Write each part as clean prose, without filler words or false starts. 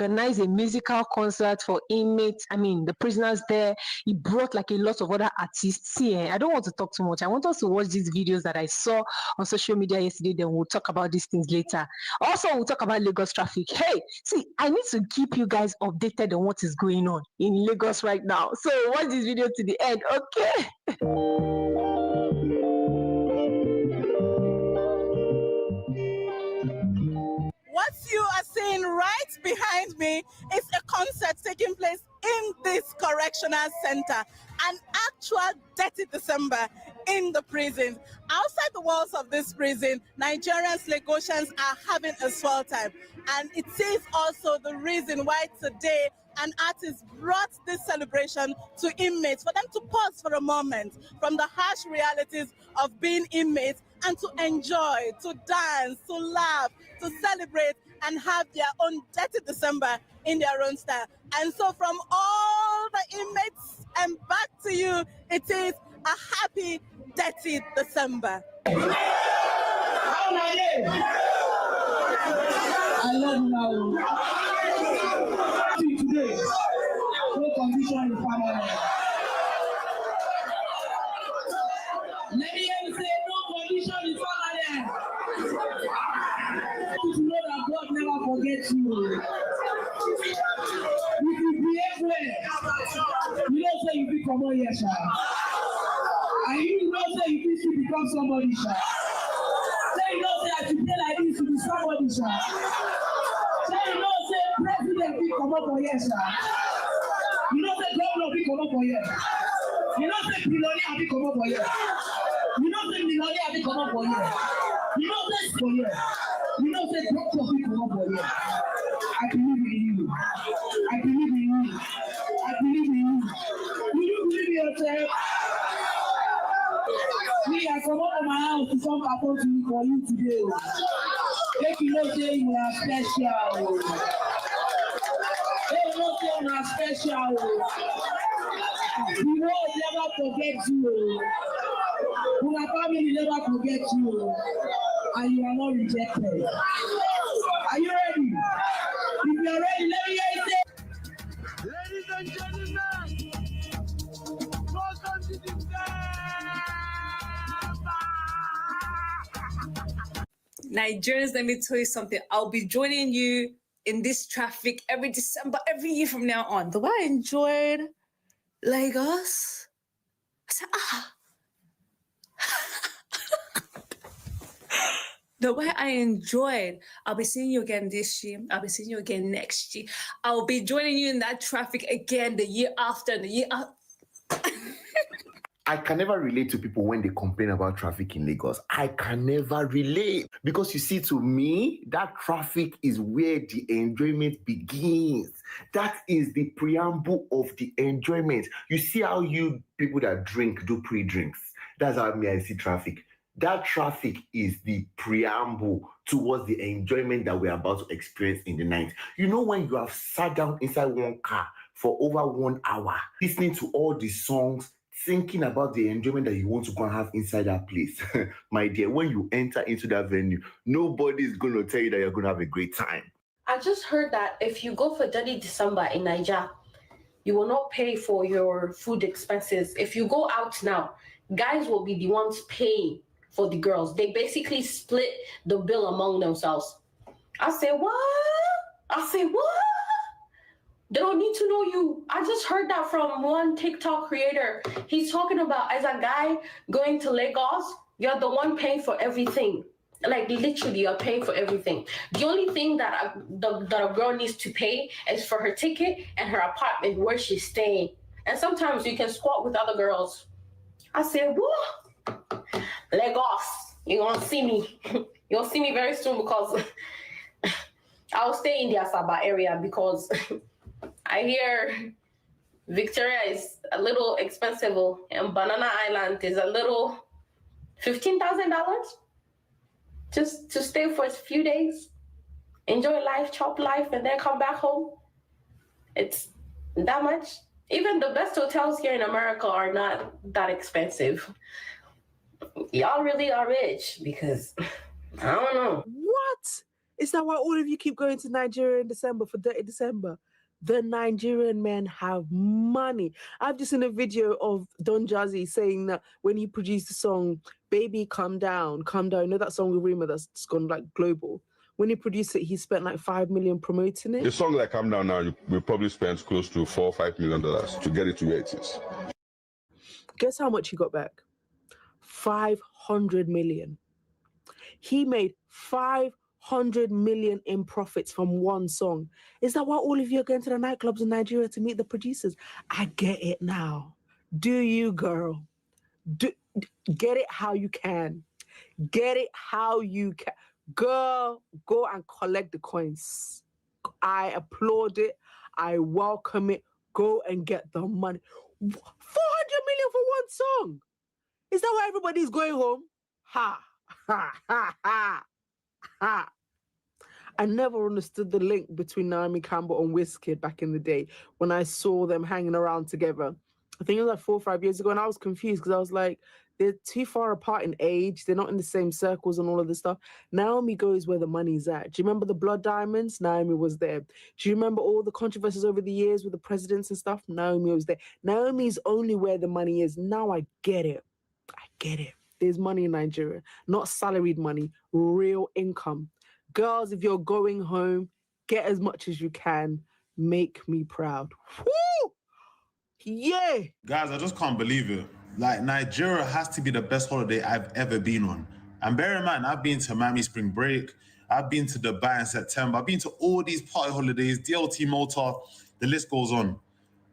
organized a musical concert for inmates, the prisoners there. He brought like a lot of other artists. See, I don't want to talk too much. I want us to watch these videos that I saw on social media yesterday. Then we'll talk about these things later. Also, we'll talk about Lagos traffic. Hey, see, I need to keep you guys updated on what is going on in Lagos right now. So watch this video to the end, okay? What you are seeing right behind me is a concert taking place in this correctional center, an actual dirty December in the prison. Outside the walls of this prison, Nigerians, Lagosians are having a swell time. And it is also the reason why today an artist brought this celebration to inmates for them to pause for a moment from the harsh realities of being inmates and to enjoy, to dance, to laugh, to celebrate, and have their own dirty December in their own style. And so from all the inmates and back to you, it is a happy dirty December. I love you now. Today, no condition is permanent. Let me hear you say no condition is permanent. You know that God never forgets you. If you behave well, you don't say you become a yes, and you don't say you still become somebody, sir. Say you don't say I should play like this to be somebody, sir. Say you don't say president will come up for yes, sir. You don't say governor will come up for yes. You don't say billionaire will come up for yes. You don't say millionaire will come up for yes. You don't say for yes. You don't say doctor will come up for yes. I believe in you. I believe in you. I believe in you. Do you believe in yourself? Me, I come up from my house to come support you for you today. If you don't say you are special. If you don't say you are special. The world never forgets you. Your family never forgets you. And you are not rejected. Are you ready? If you are ready, let me hear you say. Ladies and gentlemen, welcome to December. Nigerians, let me tell you something. I'll be joining you in this traffic every December, every year from now on. The way I enjoyed Lagos, I said, the way I enjoyed, I'll be seeing you again this year. I'll be seeing you again next year. I'll be joining you in that traffic again the year after, the year after. I can never relate to people when they complain about traffic in Lagos. I can never relate because you see, to me, that traffic is where the enjoyment begins. That is the preamble of the enjoyment. You see how you people that drink do pre-drinks. That's how I see traffic. That traffic is the preamble towards the enjoyment that we're about to experience in the night. You know, when you have sat down inside one car for over 1 hour, listening to all the songs, thinking about the enjoyment that you want to go and have inside that place. My dear, when you enter into that venue, nobody is going to tell you that you're going to have a great time. I just heard that if you go for Dirty December in Niger, you will not pay for your food expenses. If you go out now, guys will be the ones paying for the girls. They basically split the bill among themselves. I say, what? They don't need to know you. I just heard that from one TikTok creator. He's talking about, as a guy going to Lagos, you're the one paying for everything. Like, literally, you're paying for everything. The only thing that a girl needs to pay is for her ticket and her apartment where she's staying. And sometimes you can squat with other girls. I said, whoa, Lagos, you're going to see me. You'll see me very soon because I'll stay in the Asaba area because I hear Victoria is a little expensive and Banana Island is a little $15,000 just to stay for a few days, enjoy life, chop life, and then come back home. It's that much. Even the best hotels here in America are not that expensive. Y'all really are rich because I don't know. What? Is that why all of you keep going to Nigeria in December for Dirty December? The Nigerian men have money. I've just seen a video of Don Jazzy saying that when he produced the song Baby Calm Down, Calm Down, you know that song with Rima that's gone like global? When he produced it, he spent like $5 million promoting it. A song like Calm Down now, we probably spent close to $4 or $5 million to get it to where it is. Guess how much he got back? 500 million. He made 500 million in profits from one song. Is that why all of you are going to the nightclubs in Nigeria to meet the producers? I get it now. Do you, girl? Get it how you can. Get it how you can. Girl, go and collect the coins. I applaud it. I welcome it. Go and get the money. 400 million for one song. Is that why everybody's going home? Ha, ha, ha, ha, ha. I never understood the link between Naomi Campbell and Wizkid back in the day when I saw them hanging around together. I think it was like 4 or 5 years ago, and I was confused because I was like, they're too far apart in age. They're not in the same circles and all of this stuff. Naomi goes where the money's at. Do you remember the Blood Diamonds? Naomi was there. Do you remember all the controversies over the years with the presidents and stuff? Naomi was there. Naomi's only where the money is. Now I get it. I get it. There's money in Nigeria, not salaried money, real income. Girls, if you're going home, get as much as you can. Make me proud. Woo! Yeah. Guys, I just can't believe it. Like, Nigeria has to be the best holiday I've ever been on. And bear in mind, I've been to Miami Spring Break. I've been to Dubai in September. I've been to all these party holidays, DLT Malta, the list goes on.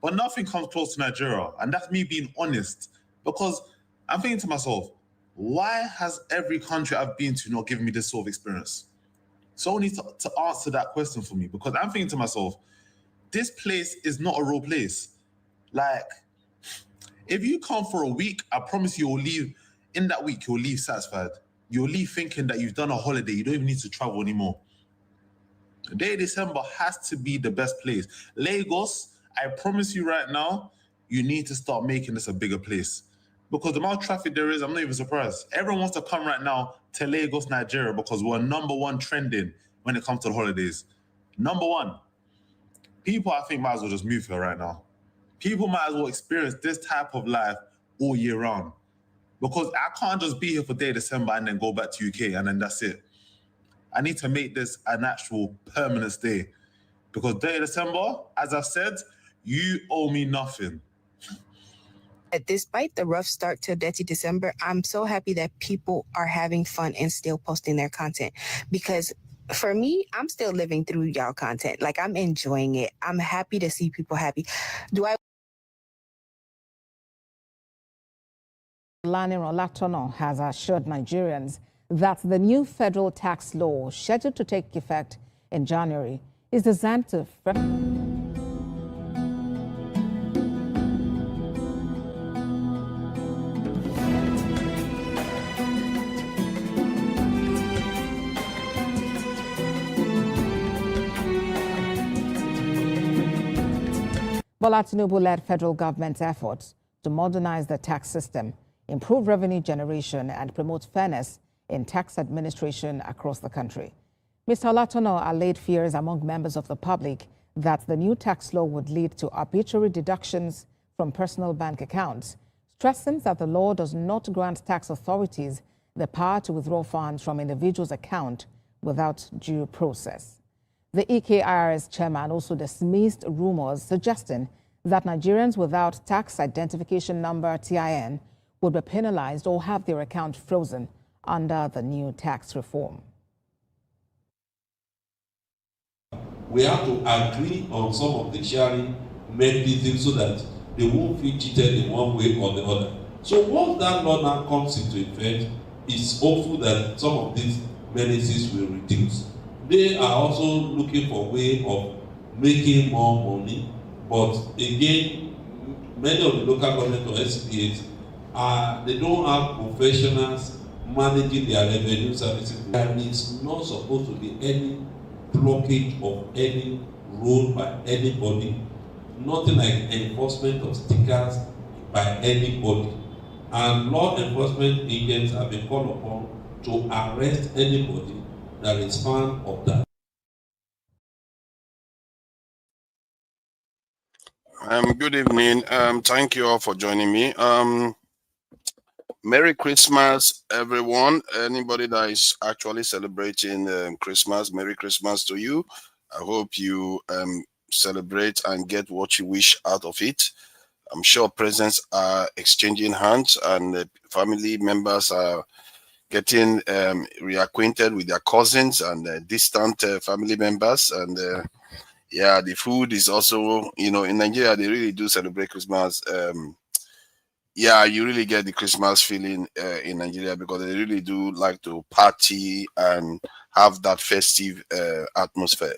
But nothing comes close to Nigeria. And that's me being honest. Because I'm thinking to myself, why has every country I've been to not given me this sort of experience? Someone needs to answer that question for me. Because I'm thinking to myself, this place is not a real place. Like, if you come for a week, I promise you'll leave, in that week, you'll leave satisfied. You'll leave thinking that you've done a holiday. You don't even need to travel anymore. The day of December has to be the best place. Lagos, I promise you right now, you need to start making this a bigger place. Because the amount of traffic there is, I'm not even surprised. Everyone wants to come right now to Lagos, Nigeria, because we're #1 trending when it comes to the holidays. #1. People, I think, might as well just move here right now. People might as well experience this type of life all year round. Because I can't just be here for day of December and then go back to UK and then that's it. I need to make this an actual permanent stay. Because day of December, as I've said, you owe me nothing. Despite the rough start to Dirty December, I'm so happy that people are having fun and still posting their content. Because for me, I'm still living through y'all content. Like, I'm enjoying it. I'm happy to see people happy. Lani Olatono has assured Nigerians that the new federal tax law, scheduled to take effect in January, is designed to... Bola Tinubu-led federal government's efforts to modernize the tax system, improve revenue generation, and promote fairness in tax administration across the country. Mr. Olatono allayed fears among members of the public that the new tax law would lead to arbitrary deductions from personal bank accounts, stressing that the law does not grant tax authorities the power to withdraw funds from individuals' account without due process. The EKIRS chairman also dismissed rumors suggesting that Nigerians without tax identification number (TIN) would be penalized or have their account frozen under the new tax reform. We have to agree on some of the sharing mechanisms so that they won't feel cheated in one way or the other. So once that law now comes into effect, it's hopeful that some of these menaces will reduce. They are also looking for a way of making more money, but again, many of the local government or SCDAs they don't have professionals managing their revenue services. And it's not supposed to be any blockage of any road by anybody, nothing like enforcement of stickers by anybody. And law enforcement agents have been called upon to arrest anybody that is fan of that. Good evening. Thank you all for joining me. Merry Christmas, everyone. Anybody that is actually celebrating Christmas, Merry Christmas to you. I hope you celebrate and get what you wish out of it. I'm sure presents are exchanging hands and family members are getting reacquainted with their cousins and distant family members. And yeah, the food is also, in Nigeria, they really do celebrate Christmas. Yeah, you really get the Christmas feeling in Nigeria because they really do like to party and have that festive atmosphere.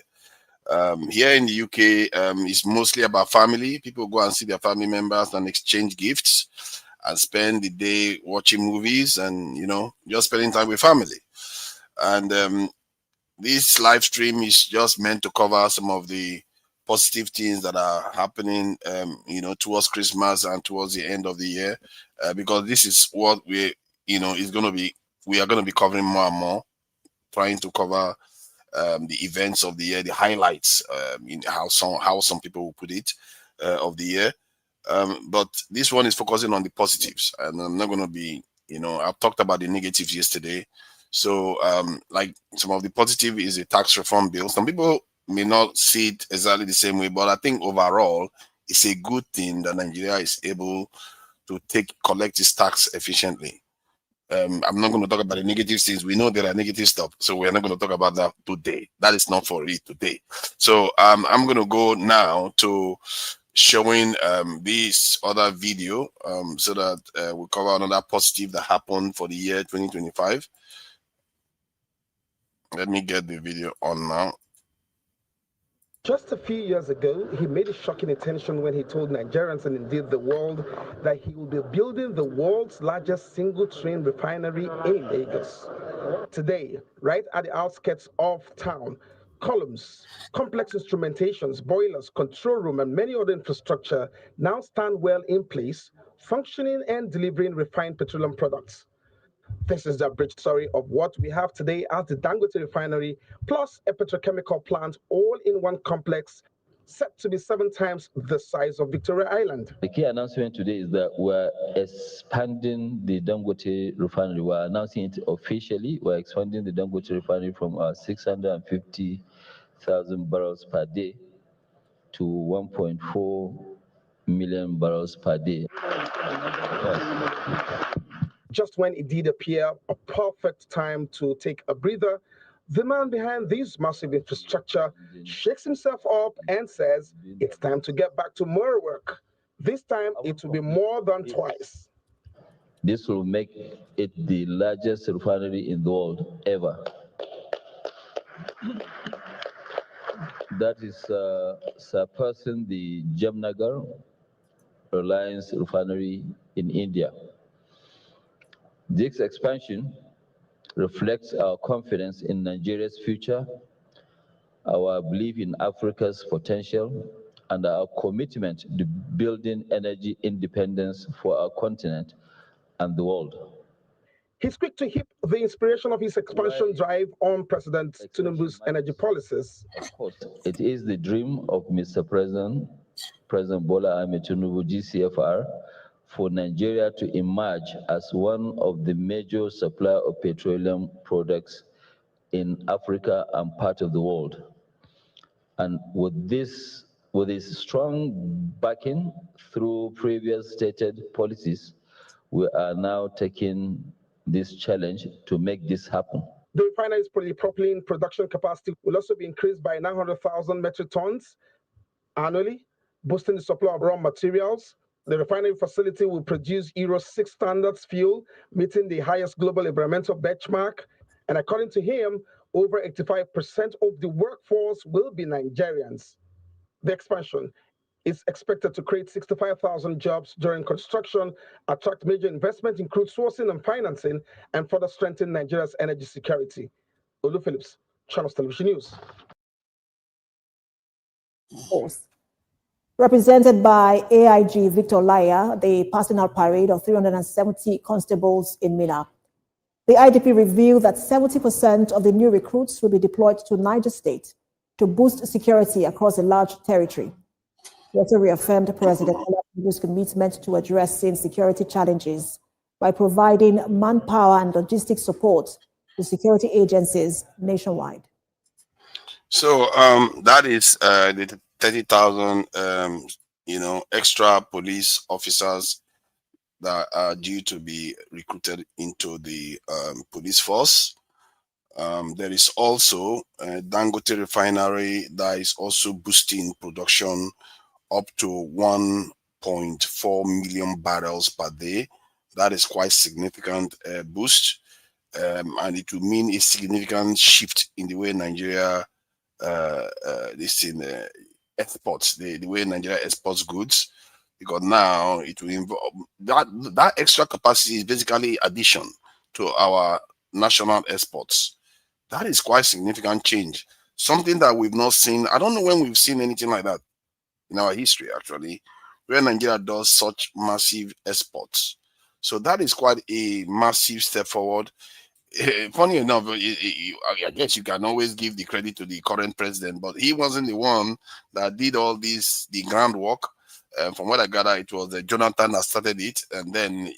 Here in the UK, it's mostly about family. People go and see their family members and exchange gifts and spend the day watching movies and, just spending time with family. And this live stream is just meant to cover some of the positive things that are happening, towards Christmas and towards the end of the year, because this is what we are going to be covering more and more, trying to cover the events of the year, the highlights, in how some people will put it, of the year. But this one is focusing on the positives, and I'm not going to be, I've talked about the negatives yesterday. So, like some of the positive is a tax reform bill. Some people may not see it exactly the same way, but I think overall, it's a good thing that Nigeria is able to collect its tax efficiently. I'm not going to talk about the negative things. We know there are negative stuff, so we're not going to talk about that today. That is not for it today. So I'm going to go now to showing this other video so that we cover another positive that happened for the year 2025. Let me get the video on now. Just a few years ago, he made a shocking attention when he told Nigerians and indeed the world that he will be building the world's largest single-train refinery in Lagos. Today, right at the outskirts of town, columns, complex instrumentations, boilers, control room, and many other infrastructure now stand well in place, functioning and delivering refined petroleum products. This is the abridged story of what we have today at the Dangote refinery, plus a petrochemical plant, all in one complex, set to be 7 times the size of Victoria Island. The key announcement today is that we're expanding the Dangote refinery. We're announcing it officially. We're expanding the Dangote refinery from 650,000 barrels per day to 1.4 million barrels per day. Yes. Just when it did appear a perfect time to take a breather, the man behind this massive infrastructure shakes himself up and says it's time to get back to more work. This time it will be more than twice. This will make it the largest refinery in the world ever. That is surpassing the Jamnagar Reliance refinery in India. This expansion reflects our confidence in Nigeria's future, our belief in Africa's potential, and our commitment to building energy independence for our continent and the world. He's quick to heap the inspiration of his expansion drive on President Tinubu's energy policies. Of course, it is the dream of Mr. President Bola Ahmed Tinubu, GCFR, for Nigeria to emerge as one of the major suppliers of petroleum products in Africa and part of the world. And with his strong backing through previous stated policies, we are now taking this challenge to make this happen. The refinery's polypropylene production capacity will also be increased by 900,000 metric tons annually, boosting the supply of raw materials. The refinery facility will produce Euro 6 standards fuel, meeting the highest global environmental benchmark. And according to him, over 85% of the workforce will be Nigerians. The expansion is expected to create 65,000 jobs during construction, attract major investment in crude sourcing and financing, and further strengthen Nigeria's energy security. Olu Phillips, Channels Television News. Represented by AIG Victor Laya, the passing out parade of 370 constables in Mina. The IDP revealed that 70% of the new recruits will be deployed to Niger State to boost security across a large territory. He also reaffirmed President Tinubu's commitment to addressing security challenges by providing manpower and logistic support to security agencies nationwide. So that is the 30,000 extra police officers that are due to be recruited into the police force. There is also Dangote refinery that is also boosting production up to 1.4 million barrels per day. That is quite significant boost, and it will mean a significant shift in the way Nigeria exports, the way Nigeria exports goods, because now it will involve that extra capacity is basically addition to our national exports. That is quite significant change, something that we've not seen. I don't know when we've seen anything like that in our history, actually, where Nigeria does such massive exports. So that is quite a massive step forward. Funny enough, I guess you can always give the credit to the current president, but he wasn't the one that did all this, the groundwork. From what I gather, it was Jonathan that started it, and then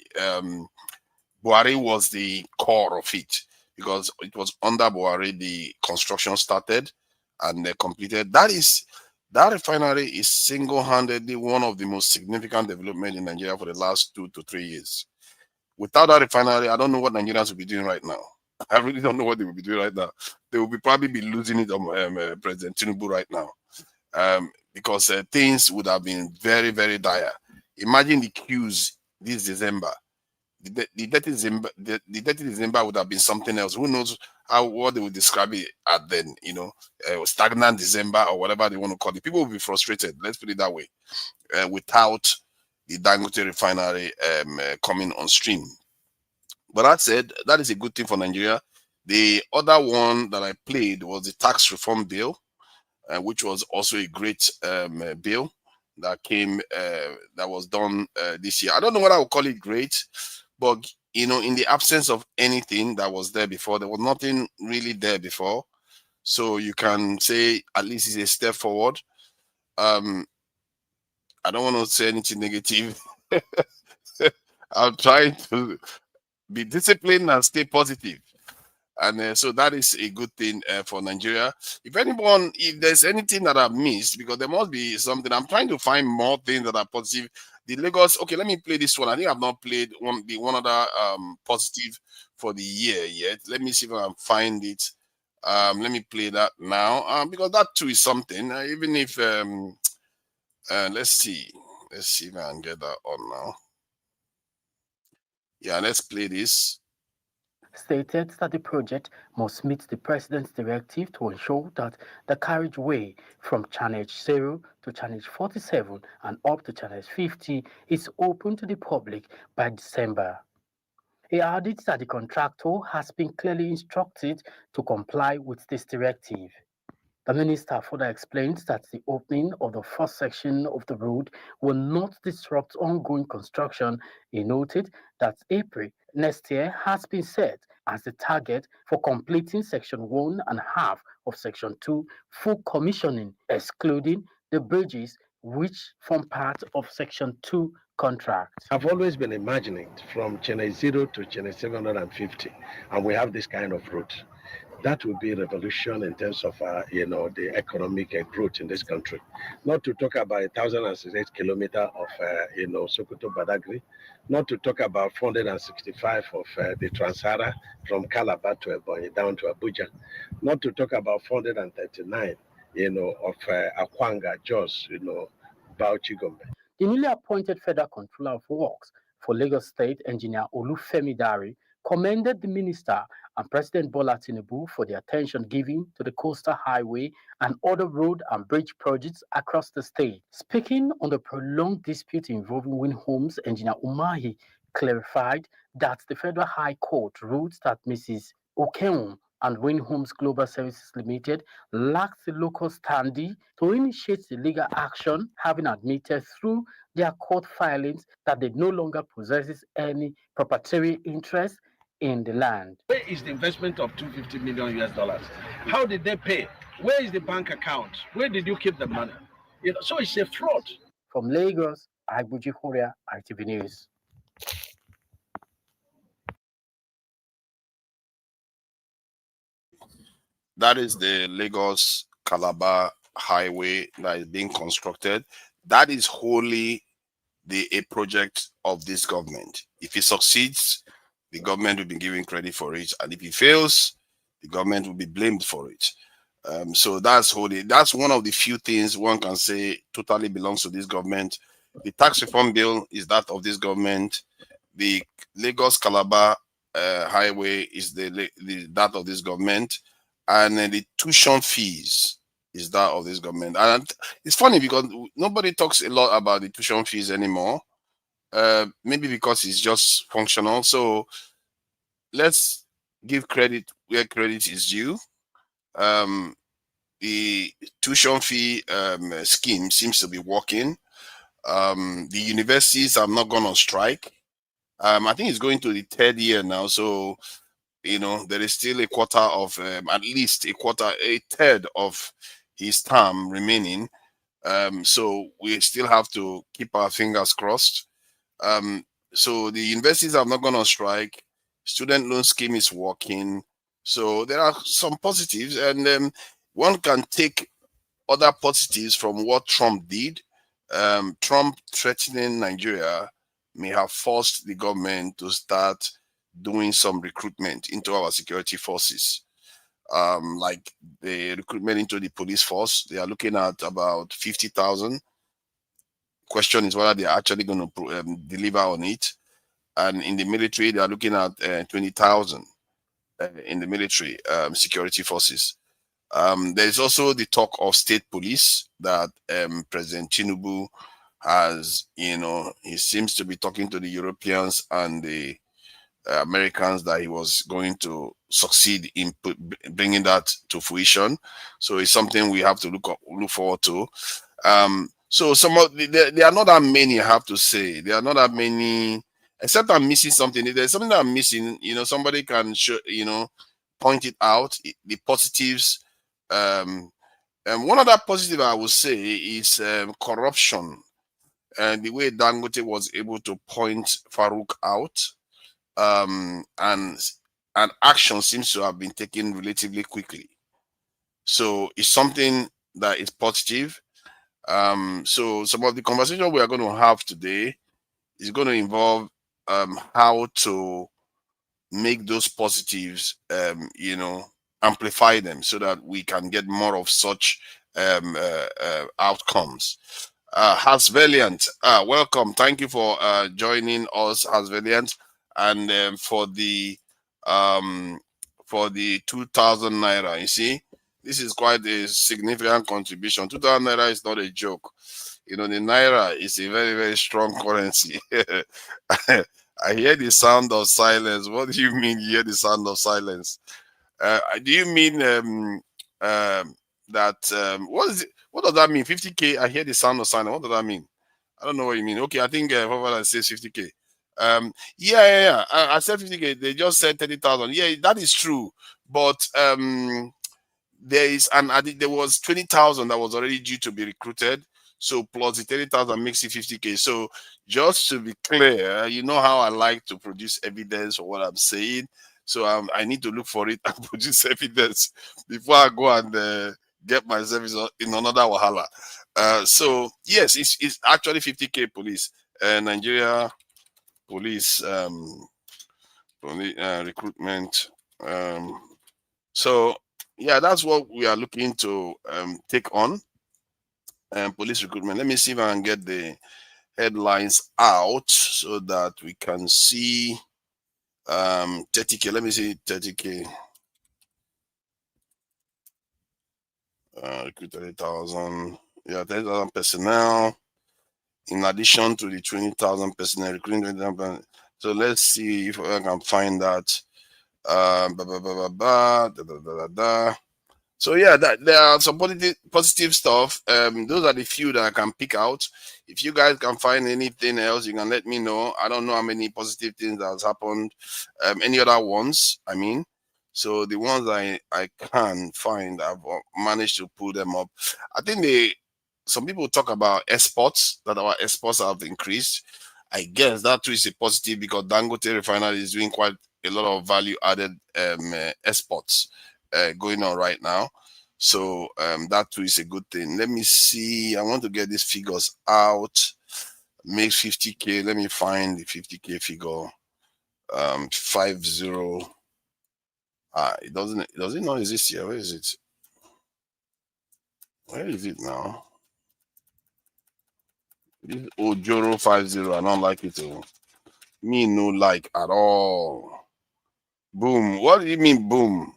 Buhari was the core of it, because it was under Buhari the construction started and completed. That refinery is single-handedly one of the most significant development in Nigeria for the last 2 to 3 years. Without that refinery, I don't know what Nigerians will be doing right now. I really don't know what they will be doing right now. They will probably be losing it on President Tinubu right now, because things would have been very, very dire. Imagine the queues this December. The 30th December would have been something else. Who knows what they would describe it at then, stagnant December or whatever they want to call it. People will be frustrated, let's put it that way, without the Dangote refinery coming on stream. But that said, that is a good thing for Nigeria. The other one that I played was the tax reform bill, which was also a great bill that came, that was done this year. I don't know what I would call it great, but in the absence of anything that was there before, there was nothing really there before. So you can say at least it's a step forward. I don't want to say anything negative. I'm trying to be disciplined and stay positive. And so that is a good thing for Nigeria. If there's anything that I've missed, because there must be something, I'm trying to find more things that are positive. The Lagos, okay, let me play this one. I think I've not played one other positive for the year yet. Let me see if I can find it. Let me play that now, because that too is something. Even if let's see if I can get that on now. Yeah, let's play this. Stated that the project must meet the President's directive to ensure that the carriageway from Channel 0 to Channel 47 and up to Channel 50 is open to the public by December. He added that the contractor has been clearly instructed to comply with this directive. The minister further explained that the opening of the first section of the road will not disrupt ongoing construction. He noted that April next year has been set as the target for completing Section 1.5 of Section 2 full commissioning, excluding the bridges which form part of Section 2 contract. I've always been imagining from Channel 0 to Channel 750, and we have this kind of route. That will be a revolution in terms of, the economic growth in this country. Not to talk about 1,068 kilometers of, Sokoto Badagry. Not to talk about 465 of the Trans-Sahara from Calabar to Ebonyi down to Abuja. Not to talk about 439, of Akwanga, Jos, Bauchi, Gombe. The newly appointed Federal Controller of Works for Lagos State, Engineer Olufemi Dari, commended the minister and President Bola Tinubu for the attention given to the coastal highway and other road and bridge projects across the state. Speaking on the prolonged dispute involving Win Homes, Engineer Umahi clarified that the Federal High Court ruled that Mrs. Okeum and Win Homes Global Services Limited lacked the local standing to initiate the legal action, having admitted through their court filings that they no longer possesses any proprietary interest in the land. Where is the investment of 250 million US dollars? How did they pay? Where is the bank account? Where did you keep the money? So it's a fraud. From Lagos, Agbuji Korea, ITV News. That is the Lagos Calabar highway that is being constructed. That is wholly a project of this government. If it succeeds, the government will be given credit for it, and if it fails, the government will be blamed for it. So that's wholly. That's one of the few things one can say totally belongs to this government. The tax reform bill is that of this government. The Lagos Calabar highway is that of this government, and the tuition fees is that of this government. And it's funny because nobody talks a lot about the tuition fees anymore. Maybe because it's just functional. So let's give credit where credit is due. The tuition fee scheme seems to be working. The universities have not gone on strike. I think it's going to the third year now. So, there is still a quarter of, at least a third of his term remaining. So we still have to keep our fingers crossed. So the universities have not gone on strike. Student loan scheme is working. So there are some positives, and one can take other positives from what Trump did. Trump threatening Nigeria may have forced the government to start doing some recruitment into our security forces. Like the recruitment into the police force, they are looking at about 50,000. Question is whether they are actually going to deliver on it. And in the military, they are looking at 20,000 in the military security forces. There is also the talk of state police that President Tinubu has, he seems to be talking to the Europeans and the Americans that he was going to succeed in bringing that to fruition. So it's something we have to look forward to. So there are not that many, I have to say. There are not that many, except I'm missing something. If there's something that I'm missing, somebody can show, point it out, the positives. And one other positive I would say is corruption. And the way Dangote was able to point Farouk out, and action seems to have been taken relatively quickly. So it's something that is positive. So some of the conversation we are going to have today is going to involve how to make those positives, amplify them so that we can get more of such outcomes. Has Valiant, welcome. Thank you for joining us, Has Valiant, and for the 2,000 naira. You see, this is quite a significant contribution. 2,000 naira is not a joke. The naira is a very, very strong currency. I hear the sound of silence. What do you mean you hear the sound of silence? Do you mean that what does that mean? 50K, I hear the sound of silence. What does that mean? I don't know what you mean. Okay, I think whoever says 50K. Yeah. I said 50K. They just said 30,000. Yeah, that is true. But there was 20,000 that was already due to be recruited. So plus the 30,000 makes it 50K. So just to be clear, you know how I like to produce evidence for what I'm saying. So I need to look for it and produce evidence before I go and get myself in another wahala. So yes, it's actually 50K police. Nigeria police recruitment. So yeah, that's what we are looking to take on. Police recruitment. Let me see if I can get the headlines out so that we can see 30K. Let me see 30K. Recruit 30,000. Yeah, 30,000 personnel. In addition to the 20,000 personnel, recruiting 20,000. So let's see if I can find that. So yeah, there are some positive stuff. Those are the few that I can pick out. If you guys can find anything else, you can let me know. I don't know how many positive things that has happened. Any other ones? I mean, so the ones I can find, I've managed to pull them up. I think some people talk about exports, that our exports have increased. I guess that too is a positive because Dangote Refinery is doing quite a lot of value added exports going on right now. So that too is a good thing. Let me see. I want to get these figures out. Makes 50K. Let me find the 50K figure. 50. It does it not exist here? Where is it? Where is it now? This Ojoro 50. I don't like it. Me no like at all. Boom. What do you mean boom?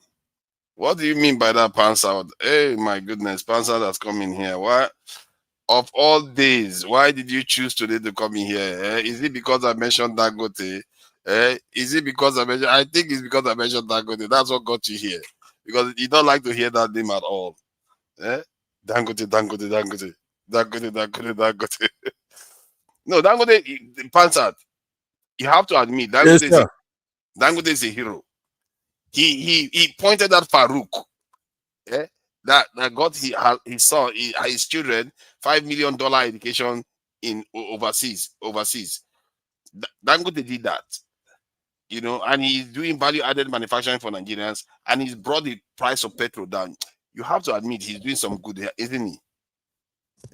What do you mean by that, pants out? Hey, my goodness, pants out has come in here. What? Of all days, why did you choose today to come in here? Is it because I mentioned Dangote? Is it because I mentioned? I think it's because I mentioned Dangote. That's what got you here. Because you don't like to hear that name at all. Dangote, Dangote, Dangote, Dangote, Dangote, Dangote. No, Dangote, pants out. You have to admit, Dangote is a hero. He pointed at Farouk. That got his son, his children $5 million education in overseas. Dangote did that, and he's doing value added manufacturing for Nigerians, and he's brought the price of petrol down. You have to admit he's doing some good here, isn't he?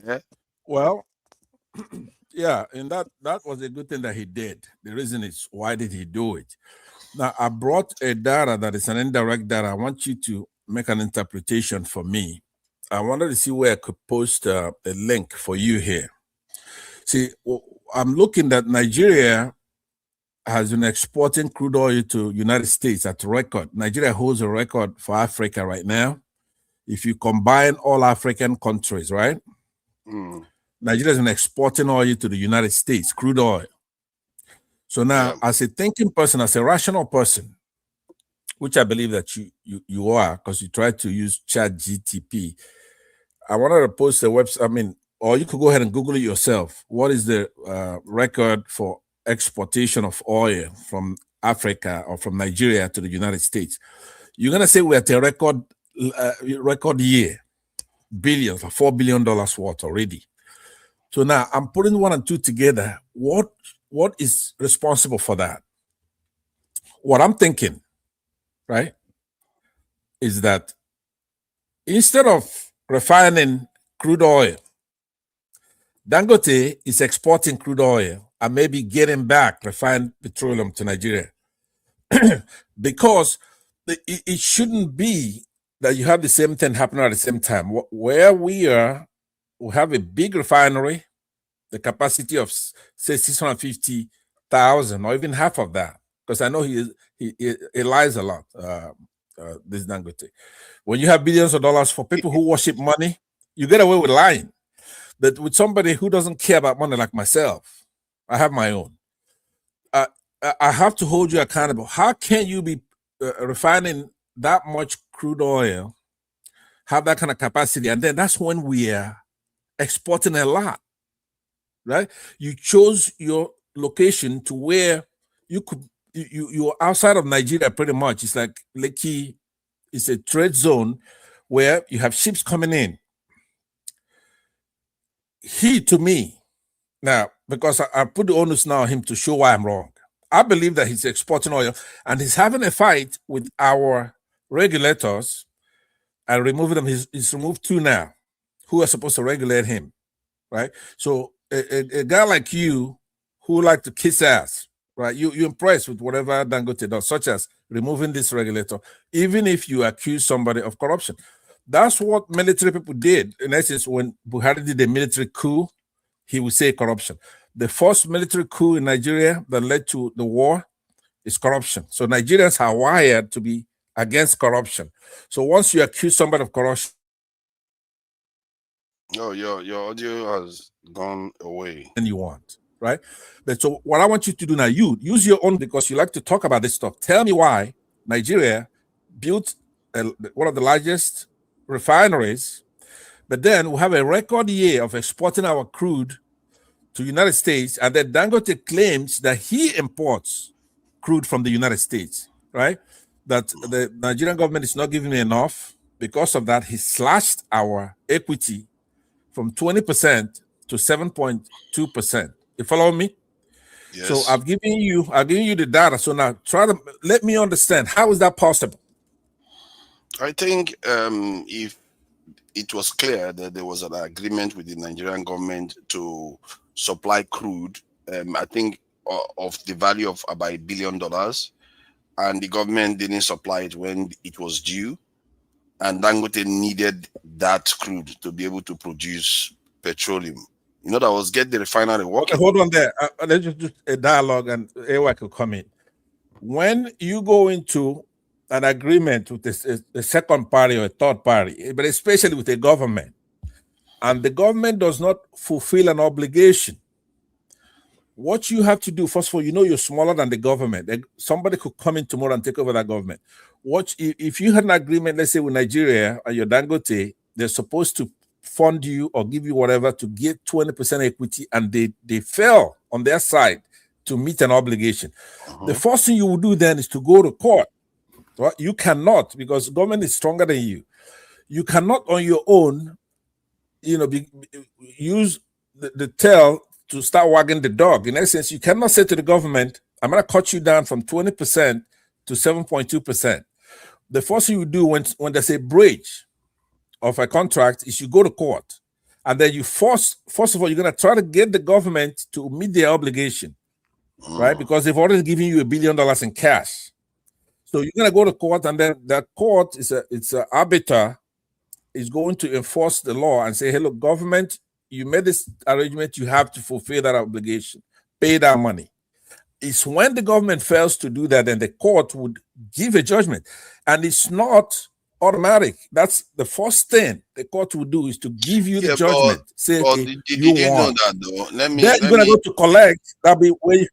Yeah. Well, yeah, and that was a good thing that he did. The reason is, why did he do it? Now, I brought a data that is an indirect data. I want you to make an interpretation for me. I wanted to see where I could post a link for you here. See, I'm looking at Nigeria has been exporting crude oil to United States at record. Nigeria holds a record for Africa right now. If you combine all African countries, right? Nigeria has been exporting oil to the United States, crude oil. So now, as a thinking person, as a rational person, which I believe that you are, because you try to use ChatGTP, I wanted to post a website. Or you could go ahead and Google it yourself. What is the record for exportation of oil from Africa or from Nigeria to the United States? You're gonna say we're at a record year, billions, $4 billion worth already. So now I'm putting one and two together. What is responsible for that? What I'm thinking, right, is that instead of refining crude oil, Dangote is exporting crude oil and maybe getting back refined petroleum to Nigeria. Because it shouldn't be that you have the same thing happening at the same time. Where we are, we have a big refinery, the capacity of, say, 650,000 or even half of that. Because I know he lies a lot, this Dangote. When you have billions of dollars for people who worship money, you get away with lying. But with somebody who doesn't care about money like myself, I have my own. I have to hold you accountable. How can you be refining that much crude oil, have that kind of capacity, and then that's when we are exporting a lot, right? You chose your location to where you're outside of Nigeria pretty much. It's like Lekki, it's a trade zone where you have ships coming in. To me, now, because I put the onus now on him to show why I'm wrong. I believe that he's exporting oil and he's having a fight with our regulators and removing them. He's removed two now who are supposed to regulate him, right? So a guy like you who like to kiss ass, right? You're impressed with whatever Dangote does, such as removing this regulator, even if you accuse somebody of corruption. That's what military people did. In essence, when Buhari did a military coup, he would say corruption. The first military coup in Nigeria that led to the war is corruption. So Nigerians are wired to be against corruption. So once you accuse somebody of corruption, your audio has gone away. And you want, right? But so what I want you to do now, you use your own, because you like to talk about this stuff. Tell me why Nigeria built one of the largest refineries, but then we have a record year of exporting our crude to United States, and then Dangote claims that he imports crude from the United States, right? That the Nigerian government is not giving me enough. Because of that, he slashed our equity from 20% to 7.2%. You follow me? Yes. So I've given you the data. So now try to let me understand, how is that possible? I think if it was clear that there was an agreement with the Nigerian government to supply crude, I think of the value of about $1 billion, and the government didn't supply it when it was due, and Dangote needed that crude to be able to produce petroleum. In other words, get the refinery working. Okay, hold on there. Let's just do a dialogue, and AY could come in. When you go into an agreement with a second party or a third party, but especially with a government, and the government does not fulfill an obligation, what you have to do, first of all, you're smaller than the government. Somebody could come in tomorrow and take over that government. If you had an agreement, let's say with Nigeria or your Dangote, they're supposed to fund you or give you whatever to get 20% equity, and they fail on their side to meet an obligation. The first thing you will do then is to go to court. Right? You cannot, because government is stronger than you. You cannot on your own, use the tail to start wagging the dog. In essence, you cannot say to the government, I'm going to cut you down from 20% to 7.2%. The first thing you do when there's a breach of a contract is you go to court. And then you first of all, you're going to try to get the government to meet their obligation, right? Because they've already given you $1 billion in cash. So you're going to go to court, and then that court it's an arbiter is going to enforce the law and say, hey, look, government, you made this arrangement, you have to fulfill that obligation, pay that money. It's when the government fails to do that, then the court would give a judgment. And it's not automatic. That's the first thing the court would do, is to give you the judgment. Say, okay, did you you know won. that though? Then you're going to go to collect. That'll be where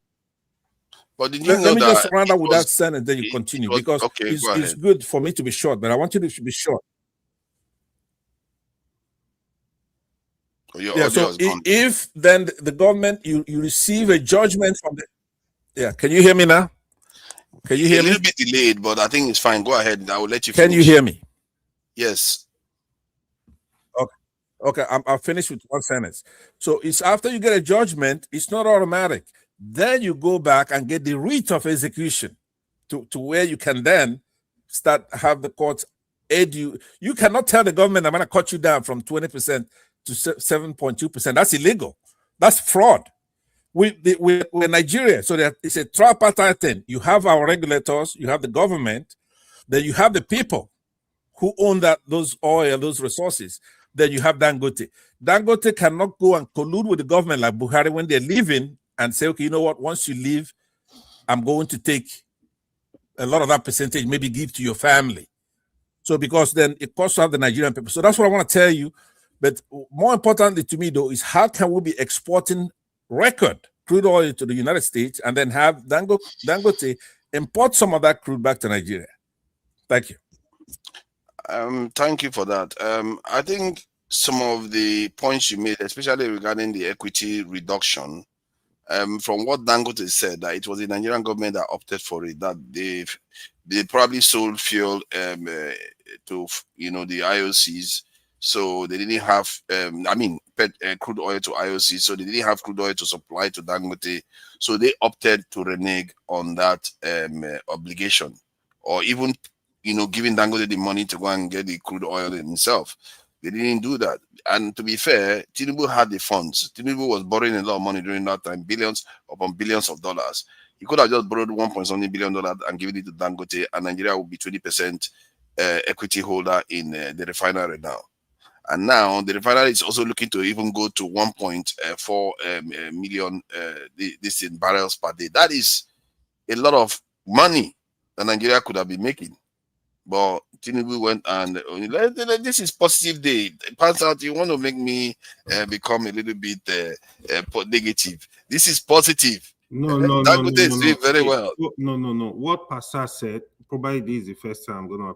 But did you know let me that just round up with that sentence, then you continue, because okay, it's good for me to be short, but I want you to be short. Yeah, so if then the government, you receive a judgment from the, can you hear me now? Can you hear me? A little bit delayed, but I think it's fine. Go ahead. I will let you Can finish. you hear me? Yes. Okay, I'll finish with one sentence. So it's after you get a judgment, it's not automatic. Then you go back and get the writ of execution to where you can then have the courts aid you. You cannot tell the government, I'm going to cut you down from 20% to 7.2%. That's illegal. That's fraud. We're Nigeria, so that it's a tripartite thing. You have our regulators, you have the government, then you have the people who own those oil, those resources. Then you have Dangote. Dangote cannot go and collude with the government like Buhari when they're leaving and say, okay, you know what, once you leave, I'm going to take a lot of that percentage, maybe give to your family. So because then it costs out the Nigerian people. So that's what I want to tell you. But more importantly to me, though, is how can we be exporting record crude oil to the United States and then have Dangote import some of that crude back to Nigeria? Thank you. Thank you for that. I think some of the points you made, especially regarding the equity reduction, from what Dangote said, that it was the Nigerian government that opted for it, that they probably sold fuel to the IOCs, so they didn't have crude oil to IOC, so they didn't have crude oil to supply to Dangote, so they opted to renege on that obligation, or even giving Dangote the money to go and get the crude oil himself. They didn't do that. And to be fair, Tinubu had the funds. Tinubu was borrowing a lot of money during that time, billions upon billions of dollars. He could have just borrowed $1.something billion and given it to Dangote, and Nigeria would be 20% equity holder in the refinery now. And now the refinery is also looking to even go to 1.4 million barrels per day. That is a lot of money that Nigeria could have been making. But Tinubu went and this is positive day. It turns out you want to make me become a little bit negative. This is positive. No. Dangote is doing very well. No. What Pastor said, probably this is the first time I'm gonna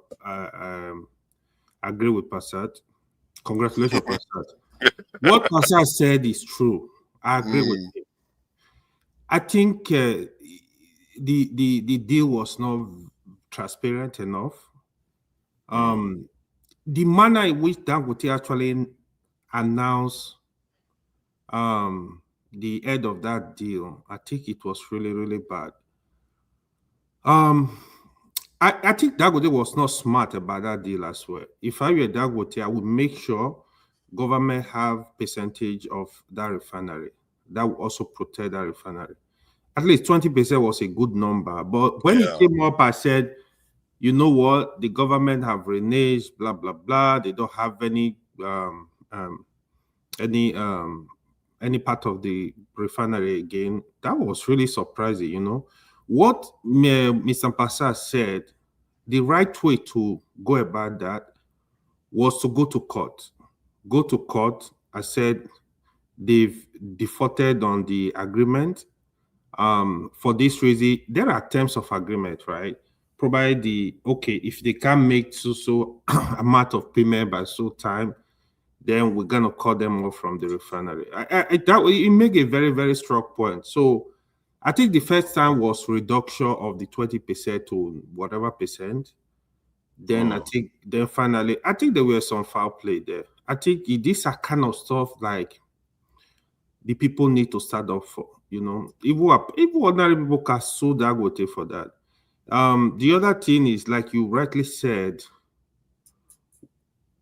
I agree with Passat. Congratulations, Passat. What Passat said is true. I agree with him. I think the deal was not transparent enough. The manner in which Dangote actually announced the end of that deal, I think it was really, really bad. I think Dangote was not smart about that deal as well. If I were Dangote, I would make sure government have percentage of that refinery. That would also protect that refinery. At least 20% was a good number. But when it came up, I said, you know what? The government have reneged, blah, blah, blah. They don't have any part of the refinery again. That was really surprising, you know. What Mr. Passat said, the right way to go about that was to go to court. Go to court. I said they've defaulted on the agreement. For this reason, there are terms of agreement, right? Provide if they can't make so amount of payment by so time, then we're gonna cut them off from the refinery. It make a very, very strong point. So I think the first time was reduction of the 20% to whatever percent. Then finally, I think there were some foul play there. I think these are kind of stuff like the people need to start up for, you know. If ordinary people can sue Dangote for that. The other thing is, like you rightly said,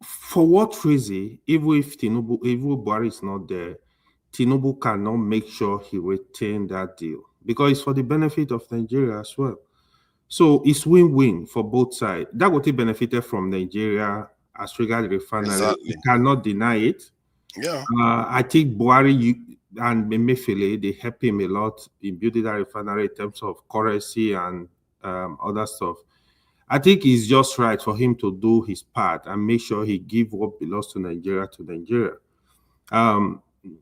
for what reason, even if Buhari is not there, Tinubu cannot make sure he retain that deal because it's for the benefit of Nigeria as well. So it's win-win for both sides. Dangote benefited from Nigeria as regards the refinery. Exactly. You cannot deny it. Yeah. I think Buhari and Emefiele, they help him a lot in building that refinery in terms of currency and other stuff. I think it's just right for him to do his part and make sure he give what belongs to Nigeria.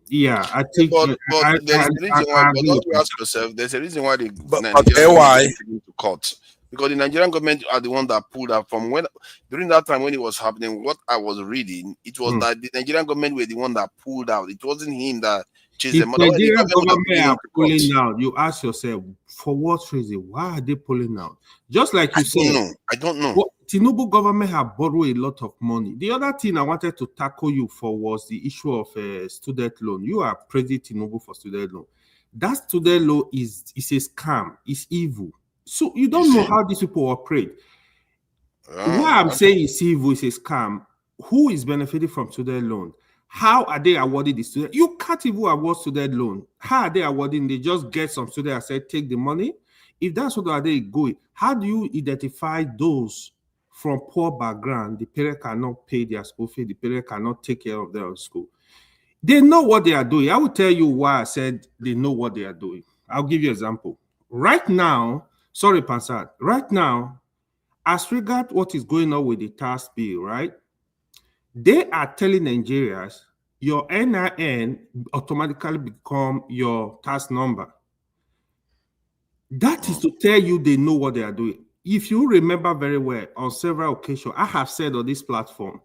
Yeah, I think. But I there's a reason why. But agree don't with you that. ask yourself? There's a reason why the But Nigerian AY government is taking to court, because the Nigerian government are the one that pulled out from during that time when it was happening. What I was reading, it was that the Nigerian government were the one that pulled out. It wasn't him that chased If them. Otherwise, the Nigerian government would have government taken him are to court. pulling out, you ask yourself, for what reason? Why are they pulling out? Just like you said, I don't know. Tinubu government have borrowed a lot of money. The other thing I wanted to tackle you for was the issue of student loan. You are praising Tinubu for student loan. That student loan is a scam. It's evil. So you don't know how these people operate. Why I'm saying it's evil, it's a scam. Who is benefiting from student loan? How are they awarding the student? You can't even award student loan. How are they awarding? They just get some student and say, take the money. If that's what are they going, how do you identify those from poor background? The parent cannot pay their school fee. The parent cannot take care of their school. They know what they are doing. I will tell you why I said they know what they are doing. I'll give you an example. Right now, sorry, Passat, right now, as regard what is going on with the tax bill, right? They are telling Nigerians your NIN automatically become your tax number. That is to tell you they know what they are doing. If you remember very well, on several occasions, I have said on this platform,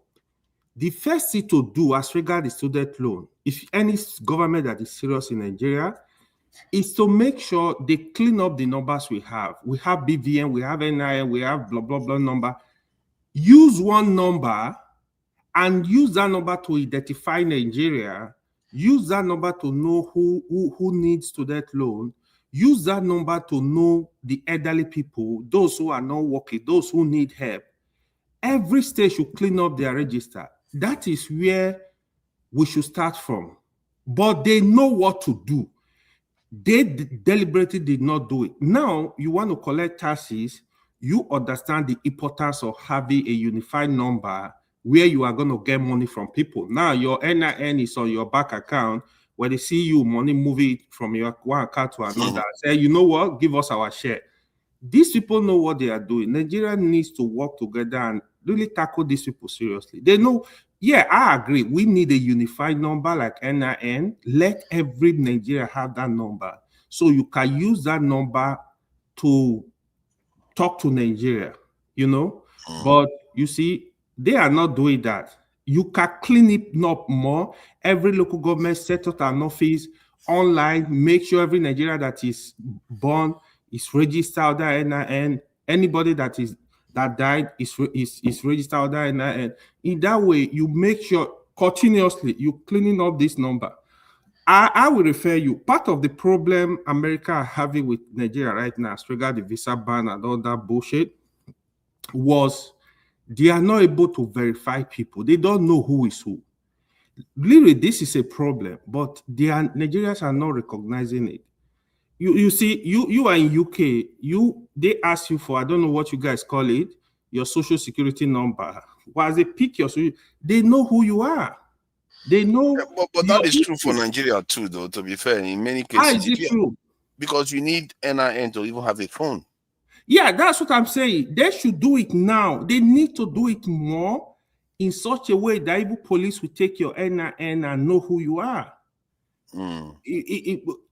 the first thing to do as regard the student loan, if any government that is serious in Nigeria, is to make sure they clean up the numbers we have. We have BVN, we have NIN, we have blah, blah, blah number. Use one number and use that number to identify Nigeria. Use that number to know who needs student loan. Use that number to know the elderly people, those who are not working, those who need help. Every state should clean up their register. That is where we should start from. But they know what to do. They deliberately did not do it. Now, you want to collect taxes, you understand the importance of having a unified number where you are going to get money from people. Now, your NIN is on your bank account, where they see you money moving from your one account to another. Say, you know what, give us our share. These people know what they are doing. Nigeria needs to work together and really tackle these people seriously. They know, yeah, I agree. We need a unified number like NIN. Let every Nigerian have that number. So you can use that number to talk to Nigeria, you know. But you see, They are not doing that. You can clean it up more. Every local government set up an office online. Make sure every Nigerian that is born is registered under NIN. Anybody that died is registered under NIN. In that way, you make sure continuously you cleaning up this number. I will refer you. Part of the problem America are having with Nigeria right now, as regards the visa ban and all that bullshit, was they are not able to verify people. They don't know who is who. Really, this is a problem, but Nigerians are not recognizing it. You see, you are in UK. They ask you for, I don't know what you guys call it, your social security number. While they pick your social, they know who you are. They know. Yeah, but that is true for Nigeria too, though. To be fair, in many cases, how is it true? Because you need NIN to even have a phone. Yeah, that's what I'm saying. They should do it now. They need to do it more in such a way that even police will take your NIN and know who you are.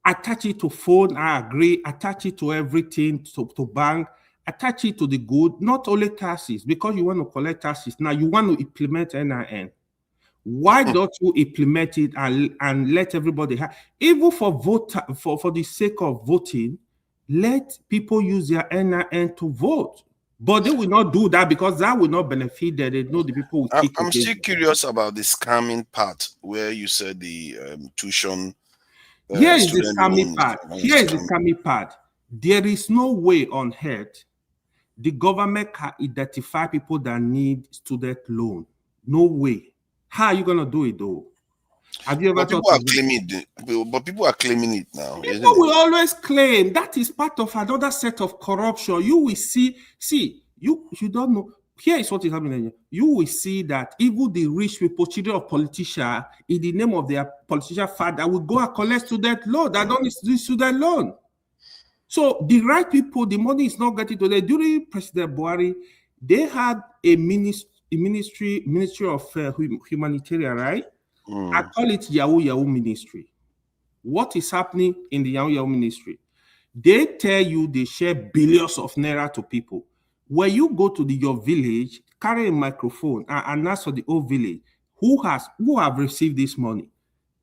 Attach it to phone, I agree. Attach it to everything, to bank. Attach it to the good, not only taxes, because you want to collect taxes. Now you want to implement NIN. Why don't you implement it and let everybody have, even for the sake of voting, let people use their NIN to vote. But they will not do that because that will not benefit them. They know the people will kick. I'm still curious about the scamming part where you said the tuition. Here is the scamming part. Here is the scamming part. There is no way on earth the government can identify people that need student loan. No way. How are you going to do it though? Have you ever people are claiming it, but people are claiming it now. People will always claim that is part of another set of corruption. You will see, you don't know. Here is what is happening. You will see that even the rich people, children of politicians, in the name of their politician father, will go and collect student loan. That don't need student loan. So the right people, the money is not getting to them. During President Buhari, they had a ministry of humanitarian, right? I call it Yahoo ministry. What is happening in the Yahoo ministry? They tell you they share billions of naira to people. When you go to your village, carry a microphone and ask for the whole village, who have received this money?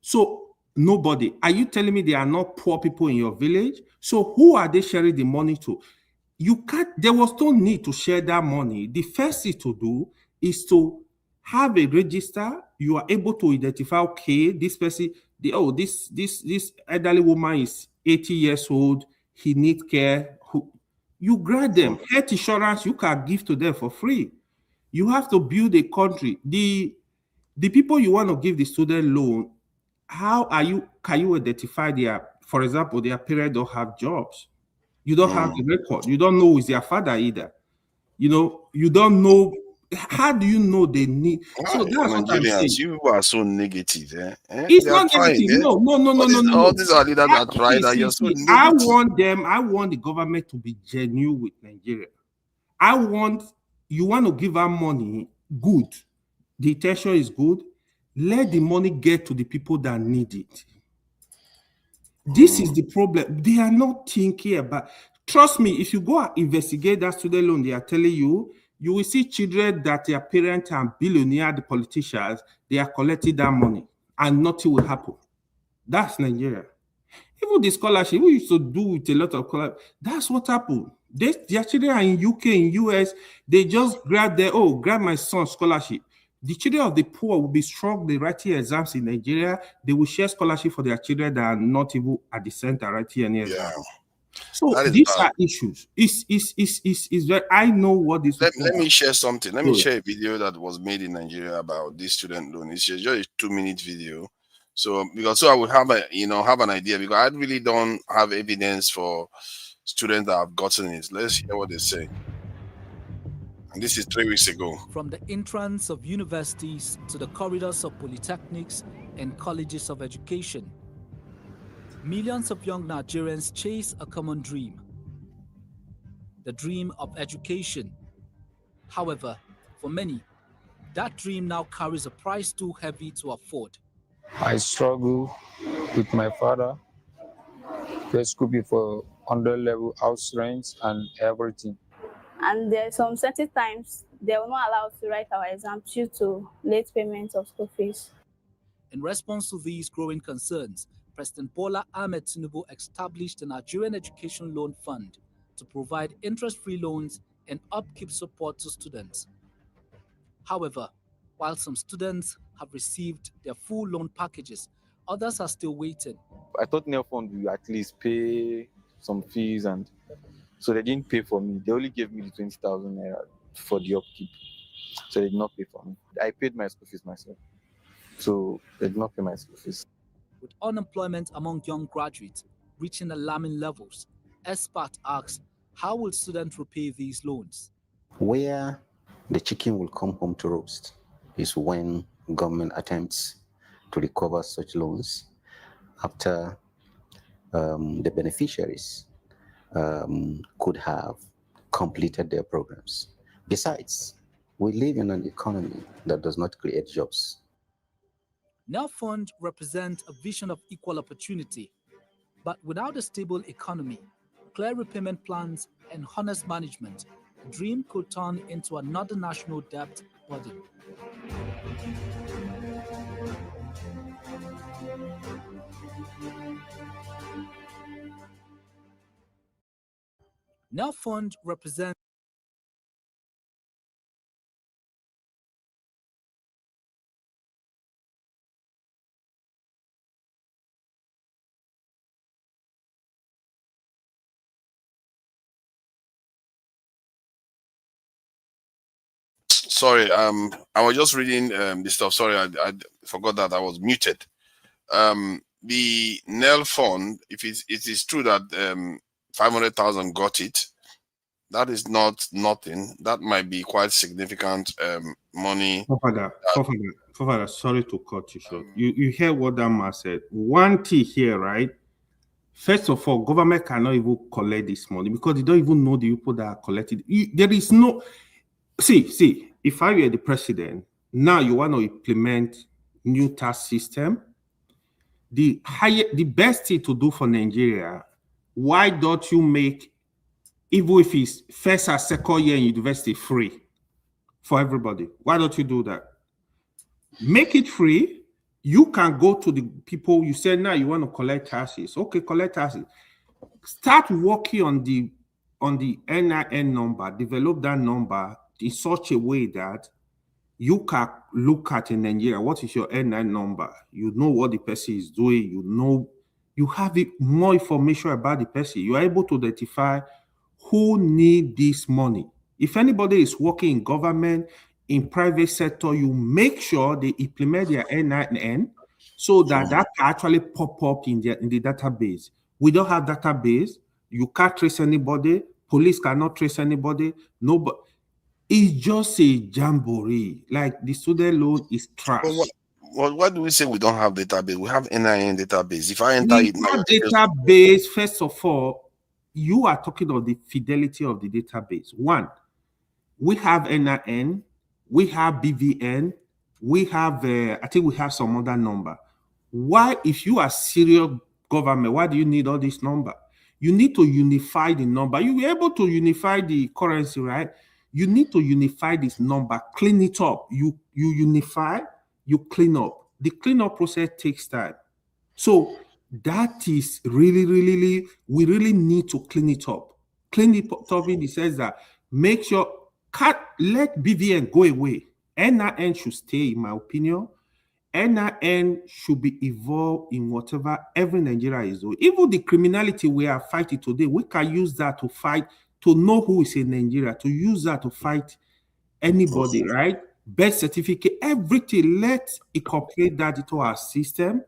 So nobody. Are you telling me there are not poor people in your village? So who are they sharing the money to? You can't. There was no need to share that money. The first thing to do is to have a register. You are able to identify, okay, this person, this elderly woman is 80 years old. He needs care. You grant them health insurance. You can give to them for free. You have to build a country. The people you want to give the student loan, can you identify for example, their parents don't have jobs. You don't have the record. You don't know who is their father either. You don't know. How do you know they need? So that's what I'm saying. You people are so negative. It's not negative. No. All these are leaders that try that. You're so negative. I want the government to be genuine with Nigeria. You want to give her money, good. The intention is good. Let the money get to the people that need it. This is the problem. They are not thinking about. Trust me, if you go and investigate that student loan, they are telling you, you will see children that their parents are billionaire, the politicians, they are collecting that money and nothing will happen. That's Nigeria. Even the scholarship, we used to do with a lot of scholarship, that's what happened. Their children are in UK, in US, they just grab my son's scholarship. The children of the poor will be strongly writing exams in Nigeria. They will share scholarship for their children that are not even at the center writing any exam. So these are issues. It's very. I know what this. Let me share something. Let me share a video that was made in Nigeria about this student loan. It's just a 2-minute video. So I would have an idea, because I really don't have evidence for students that have gotten it. Let's hear what they say. And this is 3 weeks ago. From the entrance of universities to the corridors of polytechnics and colleges of education, millions of young Nigerians chase a common dream, the dream of education. However, for many, that dream now carries a price too heavy to afford. I struggle with my father, pay school before 100 level house rent and everything. And there are some certain times they will not allow us to write our exam due to late payment of school fees. In response to these growing concerns, President Bola Ahmed Tinubu established the Nigerian Education Loan Fund to provide interest-free loans and upkeep support to students. However, while some students have received their full loan packages, others are still waiting. I thought Nel Fund would at least pay some fees, and so they didn't pay for me. They only gave me the 20,000 naira for the upkeep, so they did not pay for me. I paid my school fees myself, so they did not pay my school fees. With unemployment among young graduates reaching alarming levels, experts ask, how will students repay these loans? Where the chicken will come home to roost is when government attempts to recover such loans after the beneficiaries could have completed their programs. Besides, we live in an economy that does not create jobs. Nel Fund represents a vision of equal opportunity, but without a stable economy, clear repayment plans, and honest management, the dream could turn into another national debt burden. Nel Fund represents Sorry, I was just reading this stuff. Sorry, I forgot that I was muted. The NEL fund, if it is true that 500,000 got it, that is not nothing. That might be quite significant money. Father, sorry to cut you short. You hear what that man said. One thing here, right? First of all, government cannot even collect this money because they don't even know the people that are collected. There is no... See, if I were the president, now you want to implement new tax system, the best thing to do for Nigeria, why don't you make, even if it's first or second year in university, free for everybody? Why don't you do that? Make it free. You can go to the people, you said now you want to collect taxes. Okay, collect taxes. Start working on the NIN number, develop that number in such a way that you can look at in Nigeria, what is your NIN number? You know what the person is doing, you have more information about the person. You are able to identify who need this money. If anybody is working in government, in private sector, you make sure they implement their NIN so that can actually pop up in the database. We don't have database. You can't trace anybody. Police cannot trace anybody. Nobody. It's just a jamboree. Like the student loan is trash. What do we say we don't have database? We have NIN database. If I enter it now, database, first of all, you are talking of the fidelity of the database. One, we have NIN, we have BVN, we have, I think we have some other number. Why, if you are serious government, why do you need all this number? You need to unify the number. You'll be able to unify the currency, right? You need to unify this number, clean it up. You unify, you clean up. The cleanup process takes time. So that is really, we really need to clean it up. Clean it up in the sense that make sure, let BVN go away. NIN should stay, in my opinion. NIN should be evolved in whatever every Nigeria is doing. Even the criminality we are fighting today, we can use that to fight, to know who is in Nigeria, to use that to fight anybody, right? Birth certificate, everything, let's incorporate that into our system.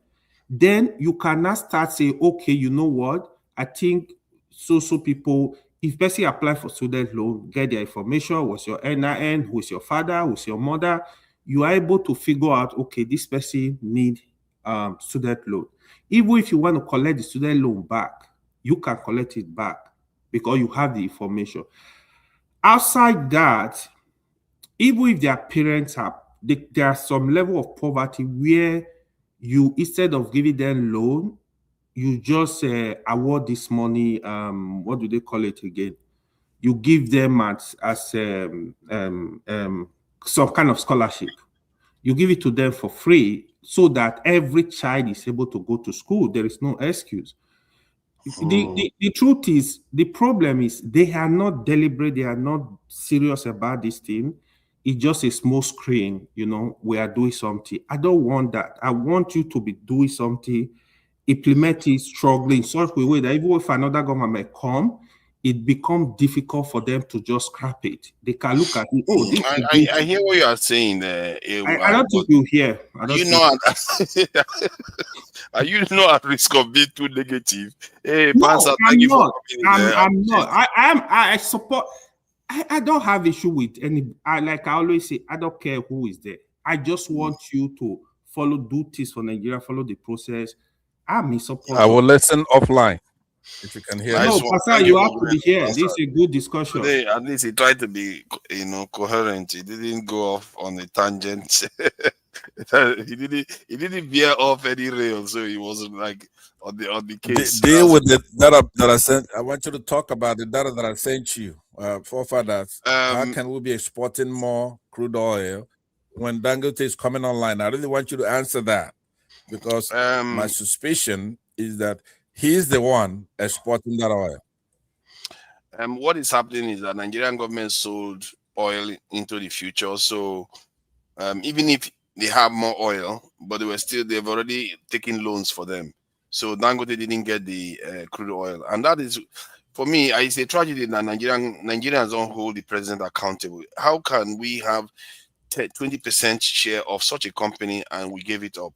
Then you cannot start saying, okay, you know what? I think so people, if person apply for student loan, get their information, what's your NIN, who's your father, who's your mother, you are able to figure out, okay, this person need student loan. Even if you want to collect the student loan back, you can collect it back because you have the information. Outside that, even if their parents are, there are some level of poverty where you, instead of giving them loan, you just award this money, what do they call it again? you give them as some kind of scholarship. You give it to them for free so that every child is able to go to school. There is no excuse. The truth is, the problem is they are not deliberate, they are not serious about this thing. It's just a small screen, we are doing something. I don't want that. I want you to be doing something, implement it, struggling in such a way that even if another government come, it becomes difficult for them to just scrap it. They can look at it. Oh, this is good. I hear what you are saying there. I don't think you hear. Are you not at risk of being too negative? Hey, No, Pastor, I'm thank you for not. coming there. I'm not. I support. I don't have issue with any. Like I always say, I don't care who is there. I just want you to do things for Nigeria, follow the process. I'm in support. I will listen offline if you can hear. No, Pastor, you have to be here. This is a good discussion. Today, at least he tried to be, coherent. He didn't go off on a tangent. he didn't veer off any rail, so he wasn't like on the case. Deal with the data that I sent. I want you to talk about the data that I sent you, forefathers. How can we be exporting more crude oil when Dangote is coming online? I really want you to answer that, because my suspicion is that he's the one exporting that oil. What is happening is that Nigerian government sold oil into the future. So even if they have more oil, but they've already taken loans for them. So Dangote didn't get the crude oil. And that is, for me, it's a tragedy that Nigerians don't hold the president accountable. How can we have 20% share of such a company and we gave it up?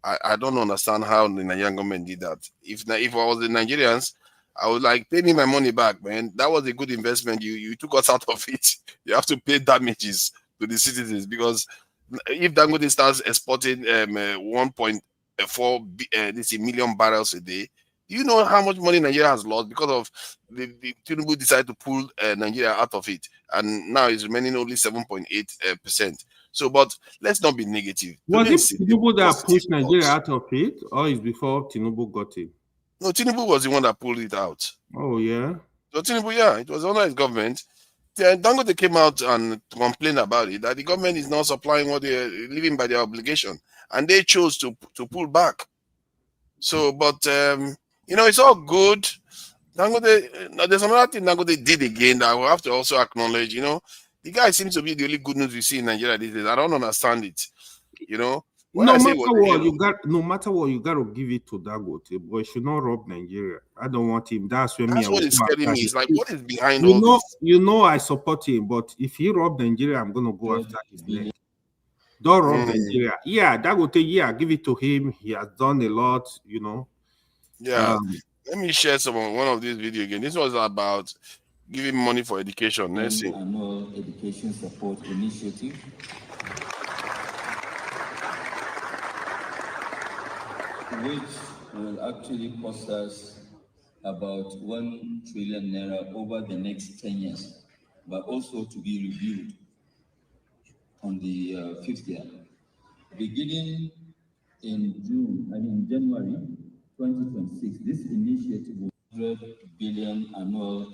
I don't understand how the Nigerian government did that. If I was the Nigerians, I would like, pay me my money back, man. That was a good investment. You took us out of it. You have to pay damages to the citizens, because if Dangote starts exporting 1.4 million barrels a day, do you know how much money Nigeria has lost because of the Tinubu decided to pull Nigeria out of it, and now it's remaining only 7.8%. So, but let's not be negative. Was it Tinubu that pushed Nigeria out of it, or is before Tinubu got it? No, Tinubu was the one that pulled it out. Oh, yeah? So Tinubu, yeah, it was under his government. Dangote came out and complained about it, that the government is not supplying what they're living by their obligation, and they chose to pull back. So, but it's all good. Dangote, there's another thing Dangote did again that I will have to also acknowledge. The guy seems to be the only good news we see in Nigeria these days. I don't understand it. No matter what, you gotta give it to Dangote, but it should not rob Nigeria. I don't want him. That's what is scaring me. It's like, what is behind all this? I support him, but if he rob Nigeria, I'm gonna go after his neck. Don't rob Nigeria. Yeah, Dangote, give it to him. He has done a lot, Yeah. Let me share one of these videos again. This was about giving money for education. Let's see. Annual education support initiative. Which will actually cost us about 1 trillion naira over the next 10 years, but also to be reviewed on the 5th year. Beginning in January 2026, this initiative will 100 billion annual.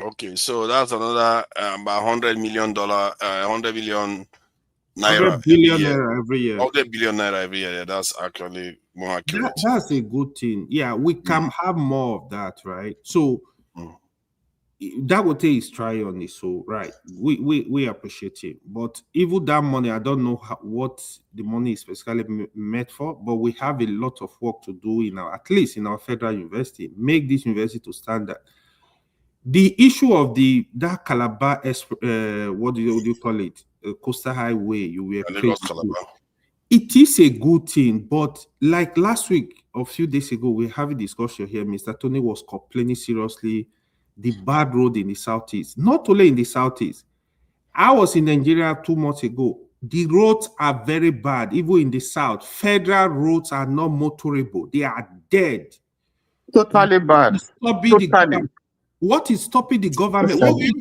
Okay, so that's another about $100 million, 100 billion naira 100 billion naira every year. 100 billion naira every year. Yeah, that's actually more accurate. That's a good thing. Yeah, we can have more of that, right? So Dangote is trying on this, so right. We appreciate it. But even that money, I don't know what the money is specifically meant for, but we have a lot of work to do at least in our federal university. Make this university to standard. The issue of that Calabar, what do you call it? Coastal Highway, you were it is a good thing, but like last week, a few days ago, we have a discussion here. Mr. Tony was complaining seriously the bad road in the southeast. Not only in the southeast. I was in Nigeria 2 months ago. The roads are very bad, even in the south. Federal roads are not motorable. They are dead. Totally bad. Totally. What is stopping the government? No. No. No, it's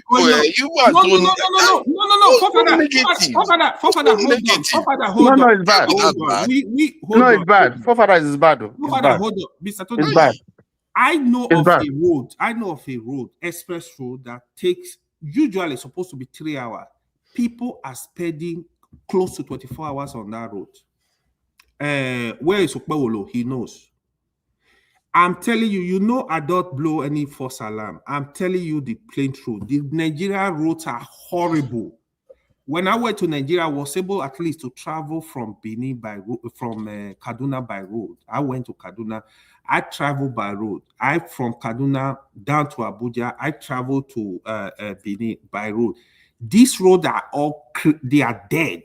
bad. Hold on. It's bad. Forefathers is bad. Hold on. Mr. Tony. It's bad. I know It's of bad. a road. I know of a road, express road that takes usually supposed to be 3 hours. People are spending close to 24 hours on that road. Where is Okpawolo? He knows. I'm telling you, you know, I don't blow any false alarm. I'm telling you the plain truth. The Nigeria roads are horrible. When I went to Nigeria, I was able at least to travel from Benin by from Kaduna by road. I went to Kaduna. I traveled by road. I from Kaduna down to Abuja. I traveled to Benin by road. These roads are all they are dead.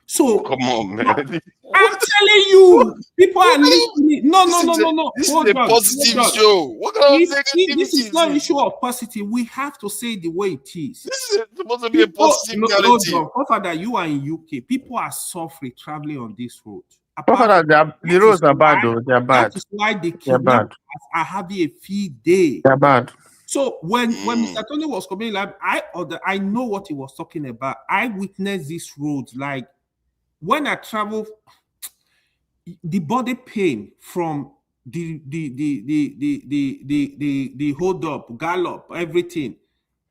So come on, man. I'm telling you, people are listening. No. This is Hold a on. positive show. What kind of This negativity is is not this? issue of positive. We have to say the way it is. This is supposed to be a People, positive no, narrative. John, Father, you are in UK. People are suffering traveling on this road. The roads are bad, though. They are bad. That is why the They are bad. kidnappers are having a field day. They are bad. So when Mr. Tony was coming live, I know what he was talking about. I witnessed this road. Like when I travel, the body pain from the hold up, gallop, everything,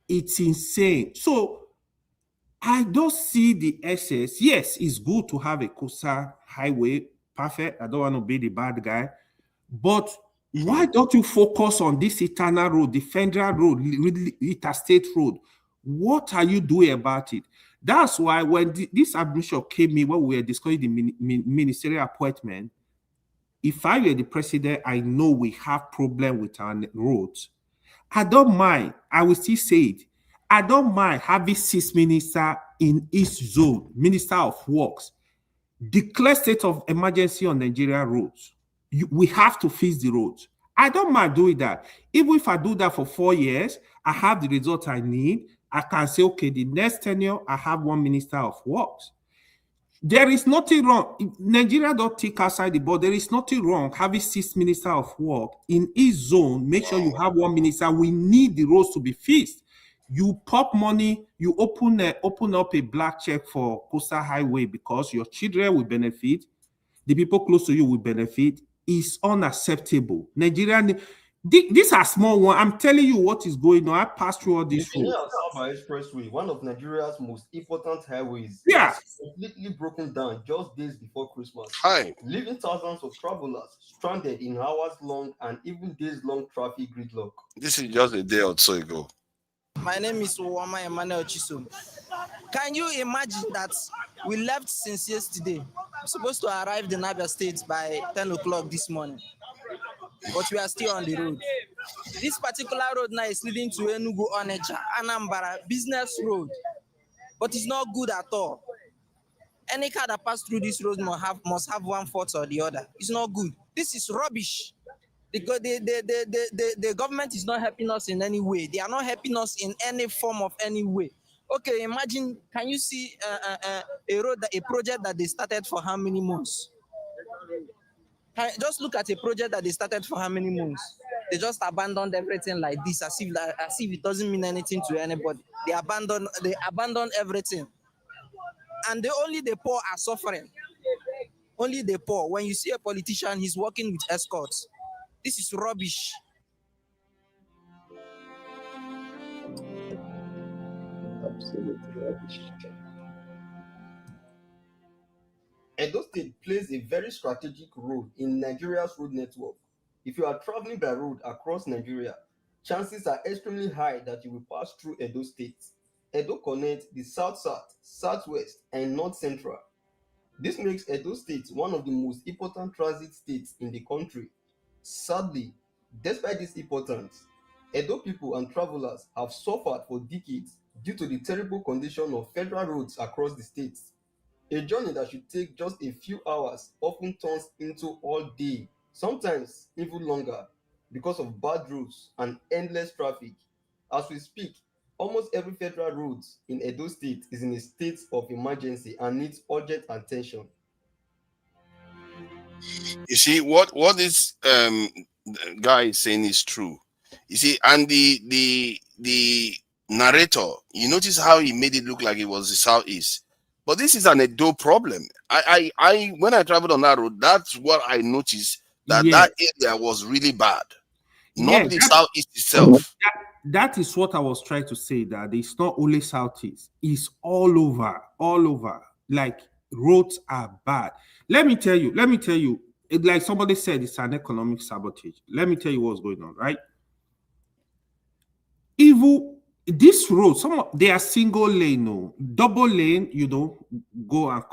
it's insane. So I don't see the excess. Yes, it's good to have a coastal highway. Perfect. I don't want to be the bad guy. But why don't you focus on this eternal road, the federal road, interstate road? What are you doing about it? That's why when this admission came in, when we were discussing the ministerial appointment, if I were the president, I know we have problem with our roads. I don't mind. I will still say it. I don't mind having 6 ministers in each zone, Minister of Works. Declare state of emergency on Nigeria roads. We have to fix the roads. I don't mind doing that. Even if I do that for 4 years, I have the result I need. I can say, okay, the next tenure, I have 1 Minister of Works. There is nothing wrong. Nigeria don't take outside the board. There is nothing wrong having 6 ministers of work in each zone. Make sure you have 1 minister. We need the roads to be fixed. You pop money, you open up a black check for coastal highway because your children will benefit, the people close to you will benefit. It's unacceptable. Nigeria, these are small one. I'm telling you what is going on. I passed through all these roads. South Expressway, one of Nigeria's most important highways, Yeah, was completely broken down just days before Christmas, leaving thousands of travelers stranded in hours-long and even days-long traffic gridlock. This is just a day or so ago. My name is Wama Emmanuel Chisom. Can you imagine that we left since yesterday? We're supposed to arrive in Abia State by 10 o'clock this morning, but we are still on the road. This particular road now is leading to Enugu, Onitsha, Anambra business road, but it's not good at all. Any car that passes through this road must have one fault or the other. It's not good. This is rubbish. The government is not helping us in any way. They are not helping us in any form of any way. Okay, imagine, can you see a road, a project that they started for how many months? Just look at a project that they started for how many months? They just abandoned everything like this, as if it doesn't mean anything to anybody. They abandoned everything, and only the poor are suffering. Only the poor. When you see a politician, he's working with escorts. This is rubbish. Absolutely rubbish. Edo State plays a very strategic role in Nigeria's road network. If you are traveling by road across Nigeria, chances are extremely high that you will pass through Edo State. Edo connects the South-South, Southwest, and North Central. This makes Edo State one of the most important transit states in the country. Sadly, despite this importance, Edo people and travelers have suffered for decades due to the terrible condition of federal roads across the state. A journey that should take just a few hours often turns into all day, sometimes even longer, because of bad roads and endless traffic. As we speak, almost every federal road in Edo State is in a state of emergency and needs urgent attention. You see, what this guy is saying is true. You see, and the narrator, you notice how he made it look like it was the southeast. But this is an Edo problem. I when I traveled on that road, that's what I noticed, that Yes. that area was really bad. not the Southeast itself. That is what I was trying to say, that it's not only Southeast, it's all over, all over. Like, roads are bad. Let me tell you, like somebody said, it's an economic sabotage. Let me tell you what's going on, right? Even this road, they are single lane, no, double lane, go and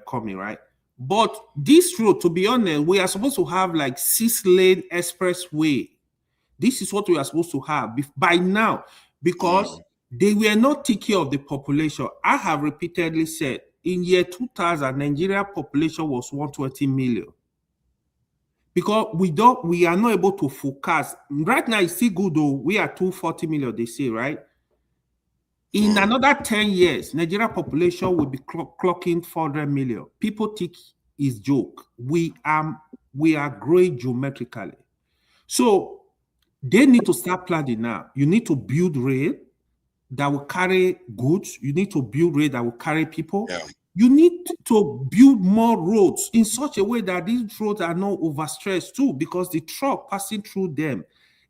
coming, right? But this road, to be honest, we are supposed to have like 6-lane expressway. This is what we are supposed to have by now, because they were not taking care of the population. I have repeatedly said, in year 2000, Nigeria population was 120 million. Because we are not able to forecast. Right now, it's still good though. We are 240 million, they say, right? In another 10 years, Nigeria population will be clocking 400 million. People think it's joke. We are growing geometrically. So they need to start planning now. You need to build rail that will carry goods. You need to build rail that will carry people. Yeah. You need to build more roads in such a way that these roads are not overstressed too, because the truck passing through them,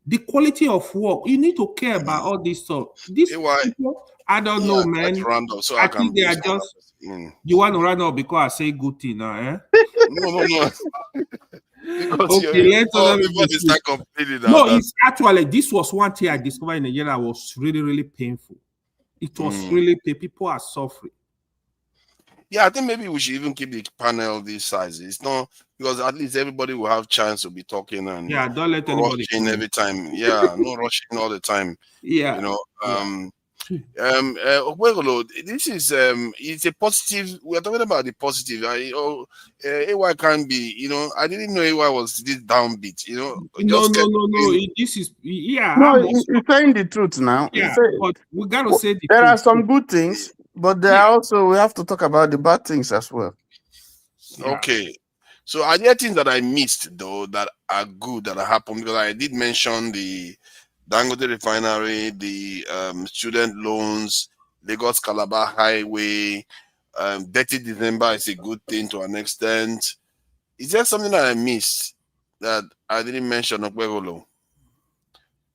the quality of work, you need to care about all this stuff. These people, I don't know, man. So I think they are just, you want to run up because I say good thing now, eh? No. Because okay, let's before they start complaining. No, it's actually, this was one thing I discovered in Nigeria that was really, really painful. It was really painful. People are suffering. Yeah, I think maybe we should even keep the panel this size. It's not, because at least everybody will have chance to be talking and don't let anybody rushing every time. Yeah, no rushing all the time. Yeah. Okwegolo, this is it's a positive. We are talking about the positive. AY can be, I didn't know AY was this downbeat. No. This is No, he's saying the truth now. Yeah, but we gotta say the there truth. are some good things, but there are also, we have to talk about the bad things as well. Okay. So are there things that I missed though that are good that happened? Because I did mention the Dangote refinery, the student loans, Lagos Calabar Highway, 30 December is a good thing to an extent. Is there something that I missed that I didn't mention? Okwegolo?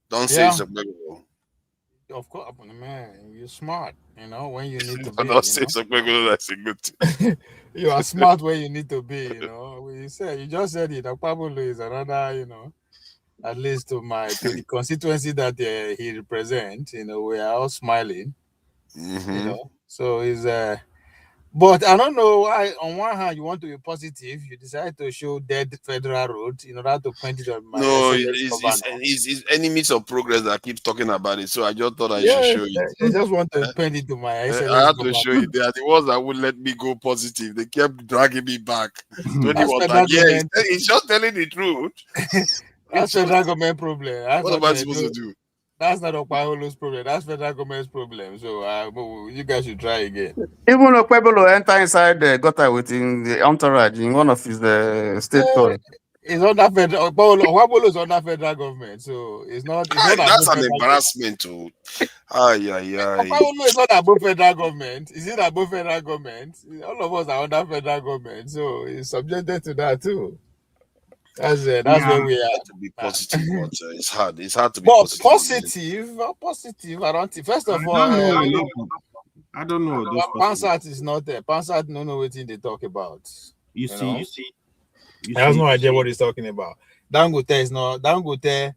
Don't say it's Okwegolo. Of course, man, you're smart. When you need to But be. don't say it's Okwegolo, that's a good thing. You are smart where you need to be. You just said it. Akpabolo is another. At least to the constituency that he represents. We are all smiling. So it's but I don't know why. On one hand, you want to be positive. You decide to show dead federal road in order to point it on my it's enemies of progress that keep talking about it. So I just thought I should show you. They just want to point it to my SLS. I had to show you. They are the ones that would let me go positive. They kept dragging me back. Tony was like, he's just telling the truth. That's federal government problem. What am I supposed to do? That's not Okpaholo's problem. That's federal government's problem. So you guys should try again. Even Okwebolo enter inside the gutter within the entourage in one of his state tours. It's under federal. Okpaholo is under federal government, so it's not. That's an embarrassment too. Okpaholo is not above federal government. Is it above federal government? All of us are under federal government, so it's subjected to that too. That's where we are. To be positive, but it's hard. It's hard to be positive. Positive. I don't think. First of all, I don't know. Pansat is not there. Pansat don't know what they talk about. You see. He has no idea what he's talking about. Dangote is not. Dangote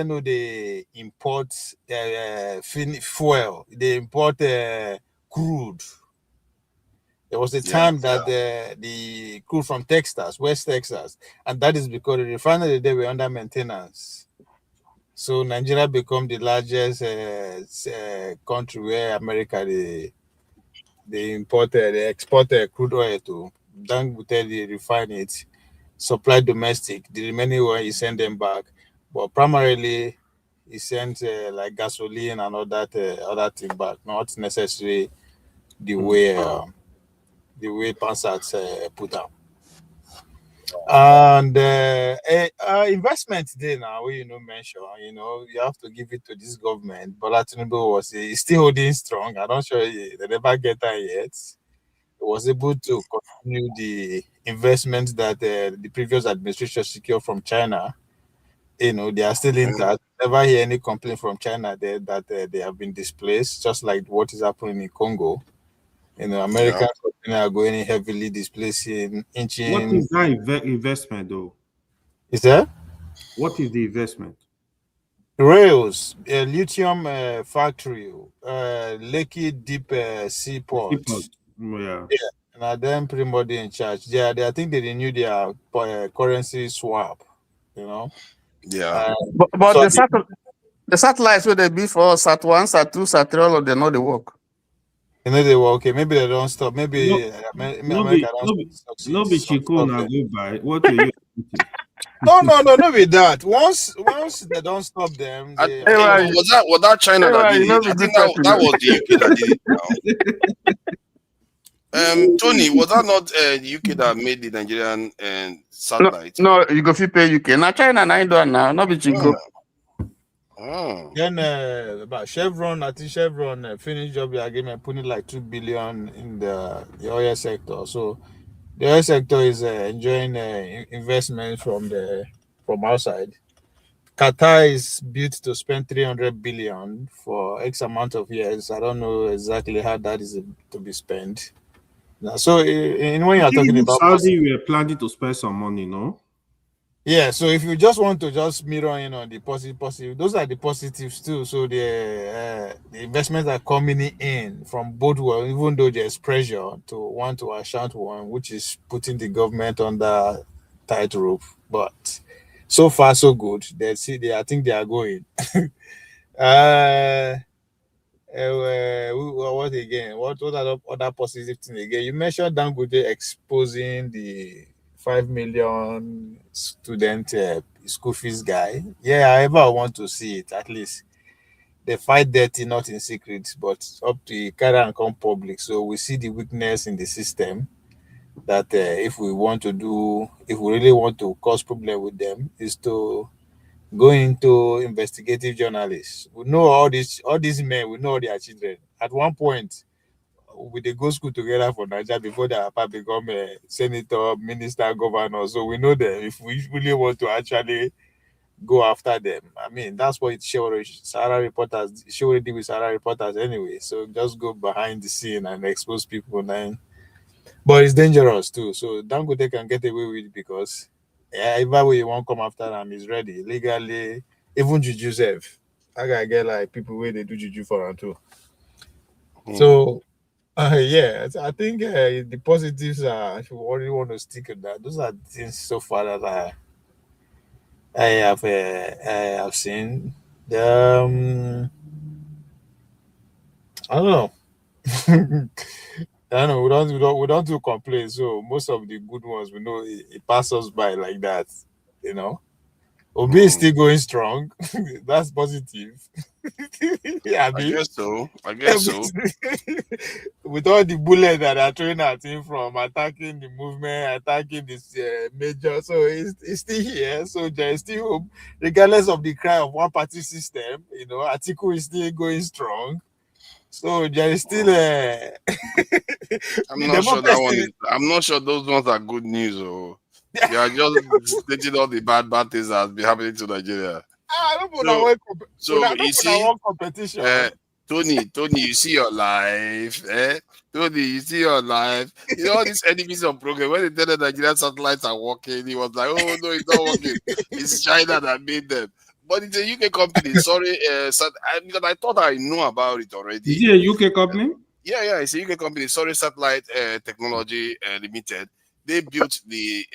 know they import fuel. They import crude. There was a time that the crude from Texas, West Texas, and that is because the refinery they were under maintenance. So Nigeria become the largest country where America they export crude oil to. Dangote they refine it, supply domestic. The remaining one he send them back, but primarily he sent like gasoline and all that other thing back. Not necessarily the way Pansat put out. And investment there now, where mention, you have to give it to this government. But Tinubu he's still holding strong. I'm not sure they never get that yet. was able to continue the investments that the previous administration secured from China. They are still intact. Never hear any complaint from China there that they have been displaced, just like what is happening in Congo. American companies are going in heavily displacing, What inching. is that investment though? Is that What is the investment? rails, lithium factory, Lekki Deep Seaport. Seaport. Yeah. Yeah, and then pretty much in charge. I think they renewed their currency swap. Yeah. But So the satellites where they be for Sat 1, Sat 2, Sat 3, all of them know they work. they were okay. Maybe they don't stop. Maybe No America be don't no be succeed. no be Chico na go by. What are you expecting? No, with that. Once they don't stop them, they Was that China that did You know it? be I good think that was the UK that did it now. Tony, was that not the UK that made the Nigerian satellite? No, you go fit pay UK. Now China na do now, not be Chico. Then about Chevron, I think Chevron finished job the agreement, putting like 2 billion in the oil sector. So the oil sector is enjoying investment from outside. Qatar is built to spend 300 billion for X amount of years. I don't know exactly how that is to be spent. Now, so when you are talking about Saudi, we are planning to spend some money, no? yeah, so if you just want to just mirror in on the positive, those are the positives too. So the investments are coming in from both worlds, even though there's pressure to want to account one, which is putting the government under tight rope. But so far so good. I think they are going. What again? What other positive thing again? You mentioned Dangote exposing the 5 million student school fees guy. Yeah, I ever want to see it. At least they fight dirty, not in secret, but up to carry and come public. So we see the weakness in the system. That if we really want to cause problem with them, is to go into investigative journalists. We know all these men, we know their children. At one point, we they go school together for Nigeria before their papa become a senator, minister, governor. So we know them. If we really want to actually go after them, I mean that's what Sahara reporters she already did with Sahara reporters anyway. So just go behind the scene and expose people then. But it's dangerous too. So Dangote can get away with it because either way you won't come after him, he's ready legally. Even juju self, I gotta get like people where they do juju for him too. So yeah, I think the positives are if you already want to stick with that. Those are things so far that I have seen. I don't know. I don't know. We don't do complain. So most of the good ones we know it passes by like that. You know. Obi is still going strong. That's positive. Yeah, I guess so. with all the bullets that are throwing at him from attacking the movement, attacking this major, so he's still here. So there is still hope, regardless of the cry of one party system. Atiku is still going strong. So there is still I'm not sure that one is. I'm not sure those ones are good news. Or they are just stating all the bad things that has been happening to Nigeria. So you see, competition. Tony, you see your life, Tony, you see your life. All these enemies of progress. When they tell the Nigerian satellites are working, he was like, "Oh no, it's not working. It's China that made them." But it's a UK company. Sorry, because I thought I know about it already. Is it a UK company? Yeah, it's a UK company. Sorry, Satellite Technology Limited. They built the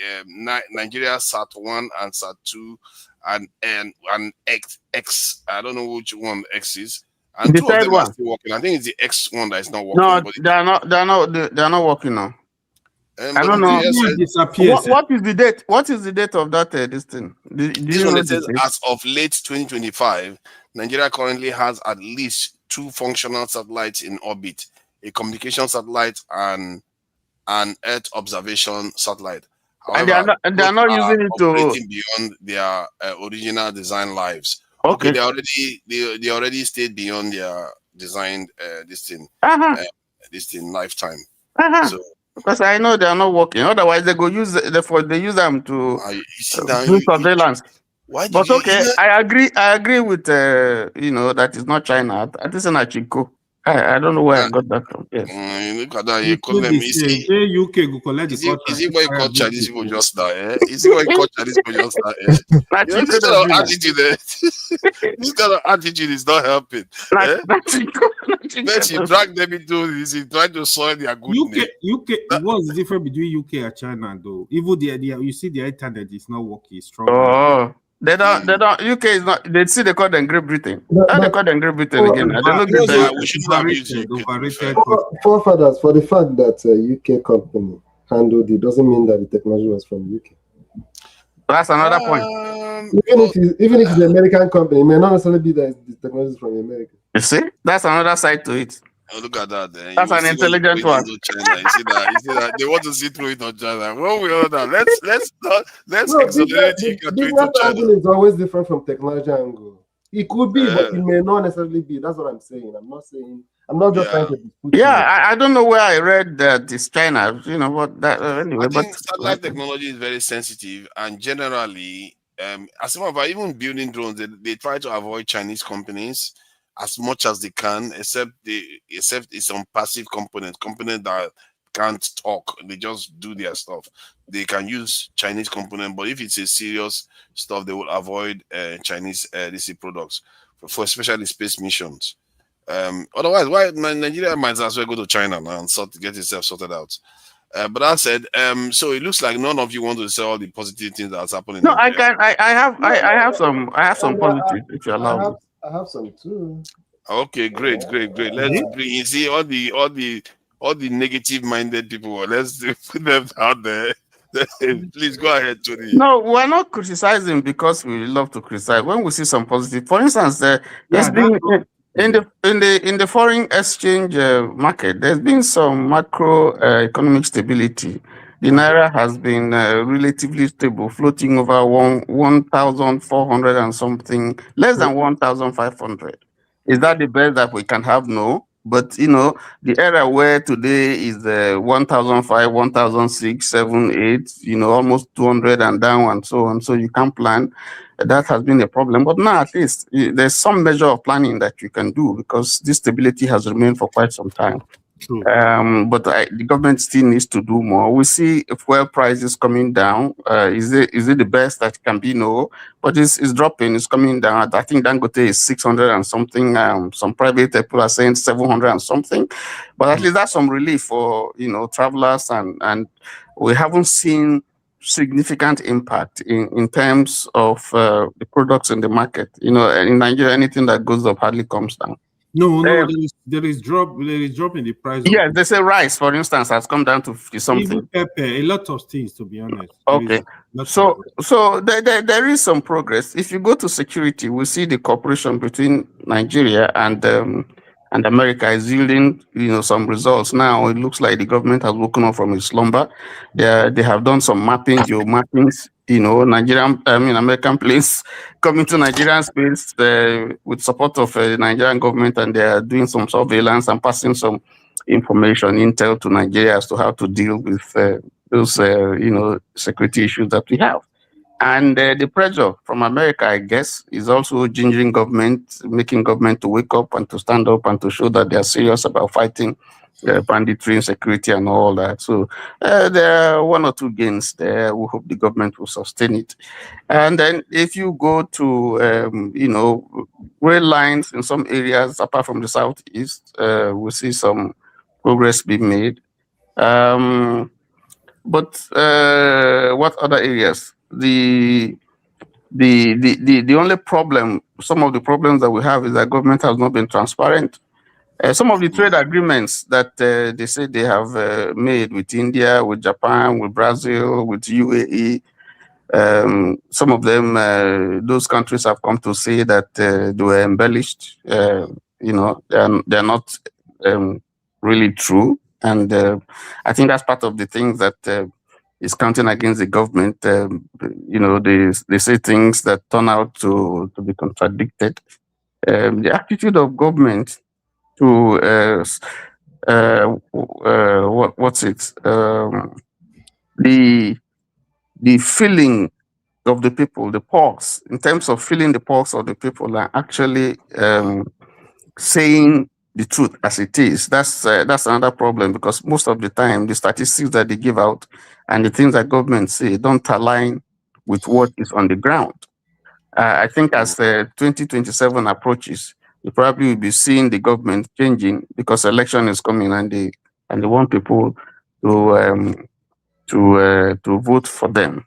Nigeria Sat 1 and Sat 2 and X. I don't know which one X is. And The two of third them are one. still working. I think it's the X one that is not working. No, But they are not working now. I don't know. What is the date? What is the date of that this thing? This one, it says as of late 2025, Nigeria currently has at least 2 functional satellites in orbit: a communication satellite and an Earth observation satellite. However, and they are not using it to operating beyond their original design lives. Okay. They already stayed beyond their designed this thing lifetime. Because I know they are not working. Otherwise, they go use they use them to You see now, do surveillance. why did But you? okay, I agree with that is not China. I think it's not Chico. I don't know where I got that from. Yes. Look at that. You You call them. could say, UK go collect the Is it contract. what you call Chinese people just now? Is it what you call Chinese people just now? You know, this kind of attitude, this kind of attitude is not helping. But you drag them into this, you try to soil their good name. UK. What's the difference between UK and China, though? Even you see, the internet is not working strong. Oh, they don't. UK is not. They call them Great Britain. They call them Great Britain again. They don't give them. We shouldn't have used UK. Forefathers, for the fact that a UK company handled it doesn't mean that the technology was from UK. That's another point. Even if it's an American company, it may not necessarily be that the technology is from America. You see, that's another side to it. Oh, look at that. That's an intelligent one. China. You see that? They want to see through it on China. Well, we are now. Let's exonerate UK. Business angle is always different from technology angle. It could be, but it may not necessarily be. That's what I'm saying. I'm not just trying to dispute. Yeah, I don't know where I read that it's China. You know what? Anyway, I think satellite technology is very sensitive, and generally, as some of our even building drones, they try to avoid Chinese companies as much as they can, except it's some passive component that can't talk. They just do their stuff. They can use Chinese component, but if it's a serious stuff, they will avoid Chinese DC products for especially space missions. Otherwise, why Nigeria might as well go to China now and get itself sorted out. But that said, so it looks like none of you want to say all the positive things that's happening. No, I can. I have some positive. If you allow me. I have some too. Okay, great. Let's bring. You see all the negative-minded people. Let's put them out there. Please go ahead, Tony. No, we're not criticizing because we love to criticize. When we see some positive, for instance, there's been in the foreign exchange market, there's been some macro economic stability. The naira has been relatively stable, floating over 1,400 and something, less than 1,500. Is that the best that we can have? No. But, the area where today is 1,005, 1,006, 7, 8, almost 200 and down and so on. So you can't plan. That has been a problem. But now at least there's some measure of planning that you can do because this stability has remained for quite some time. True. But the government still needs to do more. We see fuel prices coming down. Is it the best that can be? No, but it's dropping. It's coming down. I think Dangote is 600 and something. Some private people are saying 700 and something. But at least that's some relief for travelers, and we haven't seen significant impact in terms of the products in the market. In Nigeria, anything that goes up hardly comes down. No, there is drop in the price. Yeah, they say rice, for instance, has come down to 50 something. Even pepper, a lot of things, to be honest. Okay, so there is some progress. If you go to security, we see the cooperation between Nigeria and America is yielding some results. Now it looks like the government has woken up from its slumber. They have done some geomappings. American planes coming to Nigerian space with support of the Nigerian government, and they are doing some surveillance and passing some information, intel to Nigeria as to how to deal with those, security issues that we have. And the pressure from America, I guess, is also gingering government, making government to wake up and to stand up and to show that they are serious about fighting banditry, insecurity, and all that. So there are one or two gains there. We hope the government will sustain it. And then if you go to, rail lines in some areas, apart from the southeast, we see some progress being made. But what other areas? The only problem, some of the problems that we have is that government has not been transparent. Some of the trade agreements that they say they have made with India, with Japan, with Brazil, with UAE, some of them, those countries have come to say that they were embellished. They're not really true. And I think that's part of the things that is counting against the government. They say things that turn out to be contradicted. The attitude of government to what's it? The feeling of the people, the pulse, in terms of feeling the pulse of the people, are actually saying the truth as it is. That's another problem, because most of the time the statistics that they give out and the things that government say don't align with what is on the ground. I think as 2027 approaches, you probably will be seeing the government changing, because election is coming and they want people to vote for them.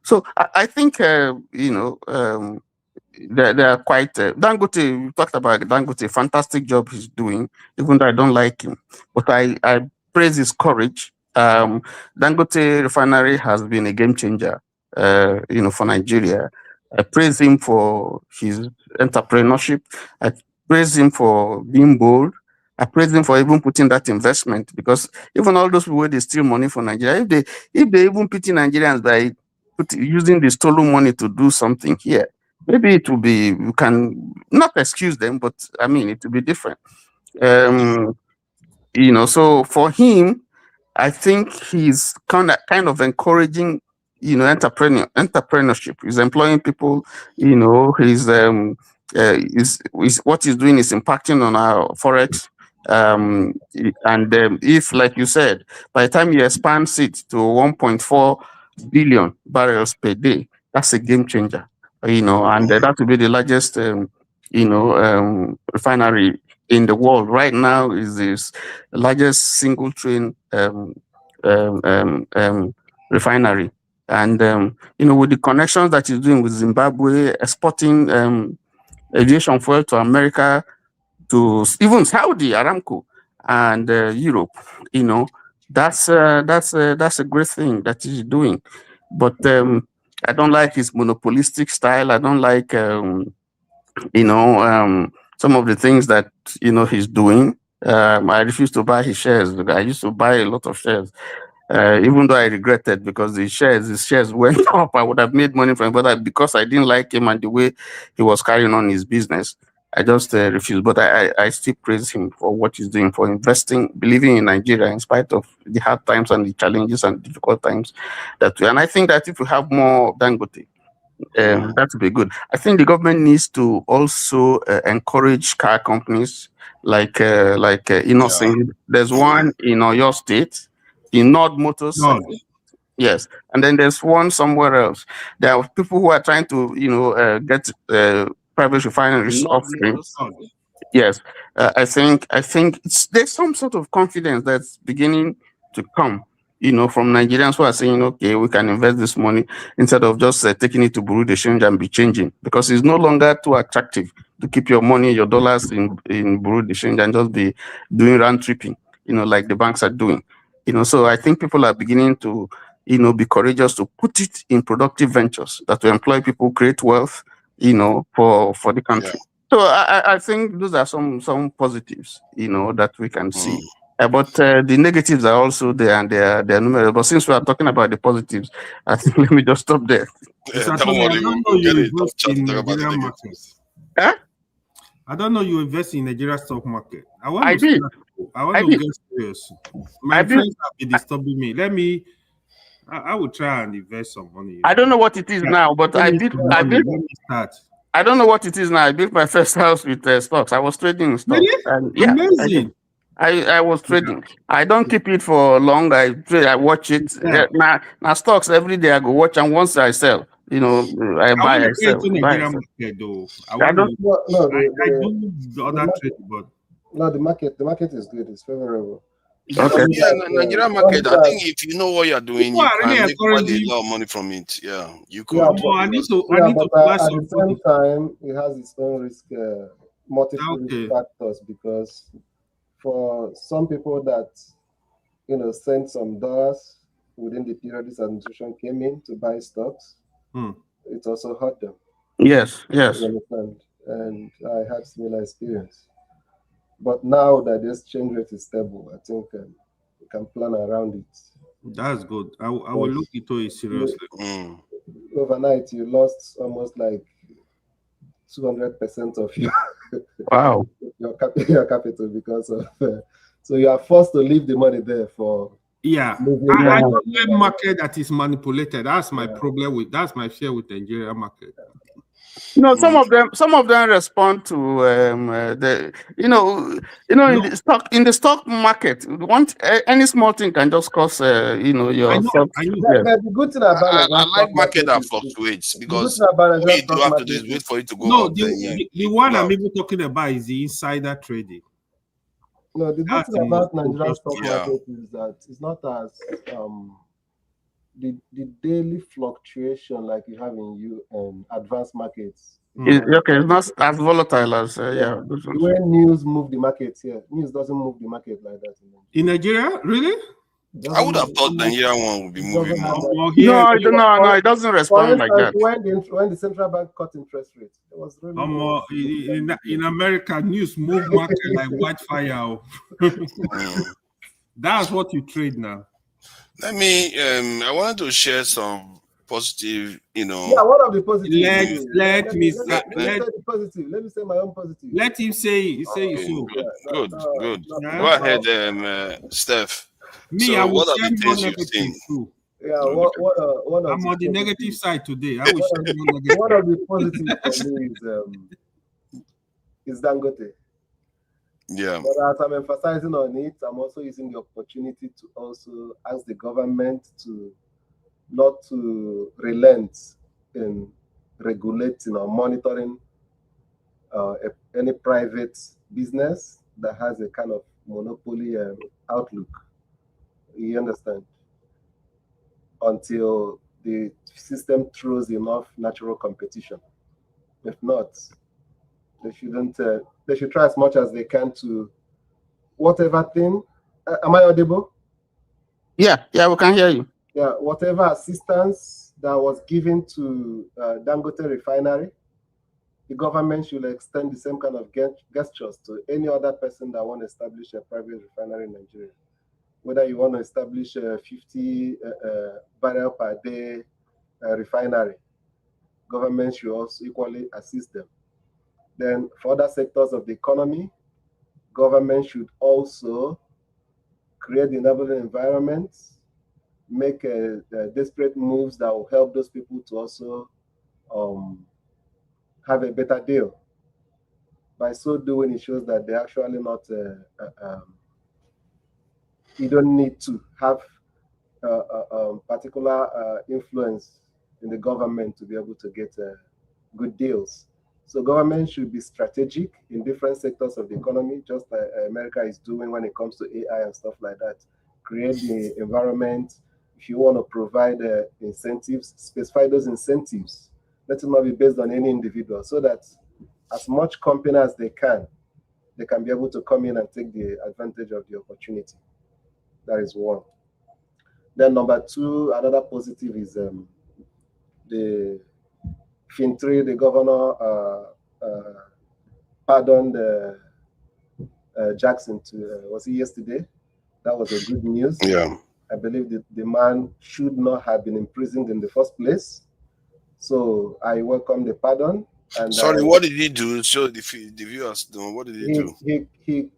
So I think they are quite Dangote. We talked about Dangote, fantastic job he's doing, even though I don't like him, but I praise his courage. Dangote refinery has been a game changer, for Nigeria. I praise him for his entrepreneurship. I praise him for being bold. I praise him for even putting that investment, because even all those people where they steal money from Nigeria, if they even pity Nigerians by using the stolen money to do something here, maybe it will be, you can not excuse them, but I mean, it will be different. So for him, I think he's kind of encouraging, entrepreneurship. He's employing people. He's what he's doing is impacting on our forex. And if, like you said, by the time you expand it to 1.4 billion barrels per day, that's a game changer. And that will be the largest, refinery in the world right now. Is this largest single train refinery, and with the connections that he's doing with Zimbabwe, exporting aviation fuel to America, to even Saudi Aramco and Europe. That's a great thing that he's doing. But I don't like his monopolistic style. I don't like some of the things that he's doing. I refuse to buy his shares. I used to buy a lot of shares, even though I regretted, because his shares went up. I would have made money from him, but because I didn't like him and the way he was carrying on his business, I just refused. But I still praise him for what he's doing, for investing, believing in Nigeria in spite of the hard times and the challenges and difficult times and I think that if we have more Dangote, that would be good. I think the government needs to also encourage car companies like Innocent. There's one in your state, in Nord Motors. I think. Yes, and then there's one somewhere else. There are people who are trying to get private refineries off stream. Yes, I think there's some sort of confidence that's beginning to come, from Nigerians who are saying, okay, we can invest this money instead of just taking it to Bureau de Change and be changing, because it's no longer too attractive to keep your money, your dollars in Bureau de Change and just be doing round tripping, like the banks are doing. So I think people are beginning to, be courageous to put it in productive ventures that will employ people, create wealth, for the country. So I think those are some positives, that we can see. But the negatives are also there, and they're numerous. But since we are talking about the positives, I think let me just stop there. Don't worry, we'll get it. Don't chat to talk about the negatives. Huh? I don't know you invest in Nigeria stock market. I I want did. to get serious. My friends have been disturbing me. I will try and invest some money. I don't know what it is now, but I built. Let me start. I don't know what it is now. I built my first house with stocks. I was trading in stocks. Really? And yeah, Amazing. I was trading. I don't keep it for long. I trade. I watch it. Now stocks every day. I go watch, and once I sell, I buy. I sell. Nigeria market though. I don't. I do the other trade, but no, the market is good. It's favorable. Okay. Yeah, Nigeria market. I think if you know what you're doing, you can make quite a lot of money from it. Yeah, you could. Yeah, but at the same time, it has its own risk, multiple risk factors, because for some people that sent some dollars within the period this administration came in to buy stocks, it also hurt them. Yes. You understand? And I had similar experience. But now that the exchange rate is stable, I think we can plan around it. That's good. I will look into it seriously. Overnight, you lost almost like 200% of your wow your capital because of So you are forced to leave the money there for I don't like market that is manipulated. That's my problem with. That's my fear with Nigeria market. Some of them respond to the in the stock market. Any small thing can just cause your stock. The good thing about I like stock market that is fluctuates the good because thing about all you stock do have to market do is wait for it to go No, up. the one I'm even talking about is the insider trading. No, the good thing about Nigerian stock market is that it's not as the daily fluctuation like you have in advanced markets. It's not as volatile as The way news move the market here, news doesn't move the market like that. In Nigeria, really? I would have thought Nigerian one would be moving more. No, it doesn't respond like that. When the central bank cut interest rates, it was really in America, news move market like wildfire. That's what you trade now. Let me. I wanted to share some positive. Yeah, one of the positives. Let me say the positive. Let me say my own positive. Let him say so. Good. Go ahead, Steph. I will what are share the more things you've seen? too. Yeah, one of I'm on the negative side today. I will share more negative. One of the positives for me is Dangote. Yeah. But as I'm emphasizing on it, I'm also using the opportunity to also ask the government not to relent in regulating or monitoring any private business that has a kind of monopoly outlook. You understand? Until the system throws enough natural competition. If not, they shouldn't. They should try as much as they can to whatever thing. Am I audible? Yeah, we can hear you. Yeah, whatever assistance that was given to Dangote Refinery, the government should extend the same kind of gestures to any other person that want to establish a private refinery in Nigeria. Whether you want to establish a 50 barrel per day refinery, government should also equally assist them. Then for other sectors of the economy, government should also create the enabling environment, make desperate moves that will help those people to also have a better deal. By so doing, it shows that they're actually not, you don't need to have particular influence in the government to be able to get good deals. So government should be strategic in different sectors of the economy, just like America is doing when it comes to AI and stuff like that. Create the environment. If you want to provide incentives, specify those incentives. Let it not be based on any individual, so that as much company as they can be able to come in and take the advantage of the opportunity. That is one. Then number two, another positive is the Fintri, the governor, pardoned Jackson was it yesterday? That was a good news. Yeah. I believe the man should not have been imprisoned in the first place. So I welcome the pardon. And sorry, what did he do? So the viewers know. What did he do? He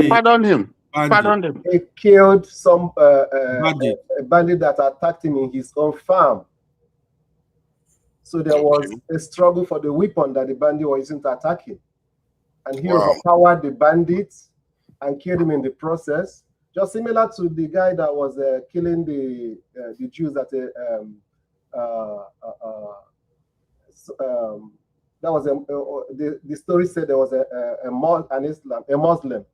pardoned him. Pardoned him. He killed some a bandit that attacked him in his own farm. So there was a struggle for the weapon that the bandit was using to attack him. And he overpowered the bandit and killed him in the process. Just similar to the guy that was killing the Jews at that was the story said there was a Muslim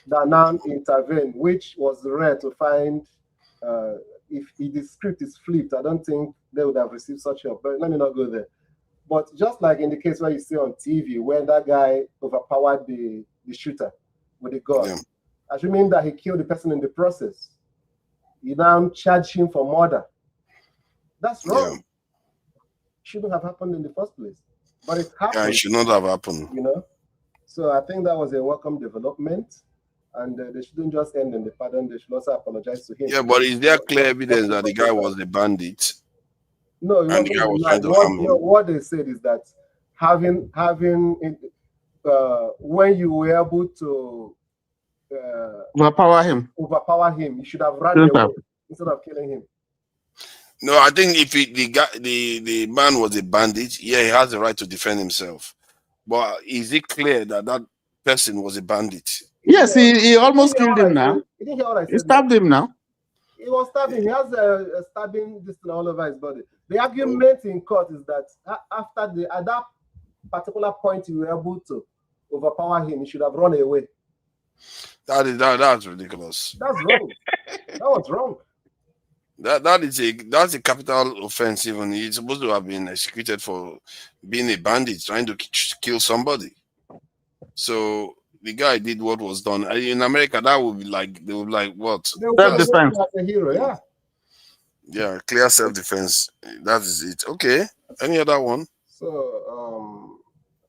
that now intervened, which was rare to find. If the script is flipped, I don't think they would have received such help. But let me not go there. But just like in the case where you see on TV, when that guy overpowered the shooter with a gun, assuming that he killed the person in the process, you now charge him for murder. That's wrong. Yeah. Shouldn't have happened in the first place. But it happened. Yeah, it should not have happened. You know? So I think that was a welcome development. And they shouldn't just end in the pardon, they should also apologize to him. Yeah, but is there clear evidence that the guy was the bandit? No, it wasn't. The guy was trying to harm him. What they said is that having when you were able to overpower him. You should have run away instead of killing him. No, I think if the man was a bandit, yeah, he has the right to defend himself. But is it clear that that person was a bandit? Yes, he almost killed him now. He didn't hear what I said. He stabbed him now. He was stabbing. He has a stabbing this thing all over his body. The argument in court is that at that particular point you were able to overpower him, you should have run away. That's ridiculous. That's wrong. That was wrong. That's a capital offense. Even he's supposed to have been executed for being a bandit, trying to kill somebody. So the guy did what was done. In America, that would be like they would be like what? Self-defense. As a hero, yeah. Yeah, clear self-defense. That is it. Okay. Any other one? So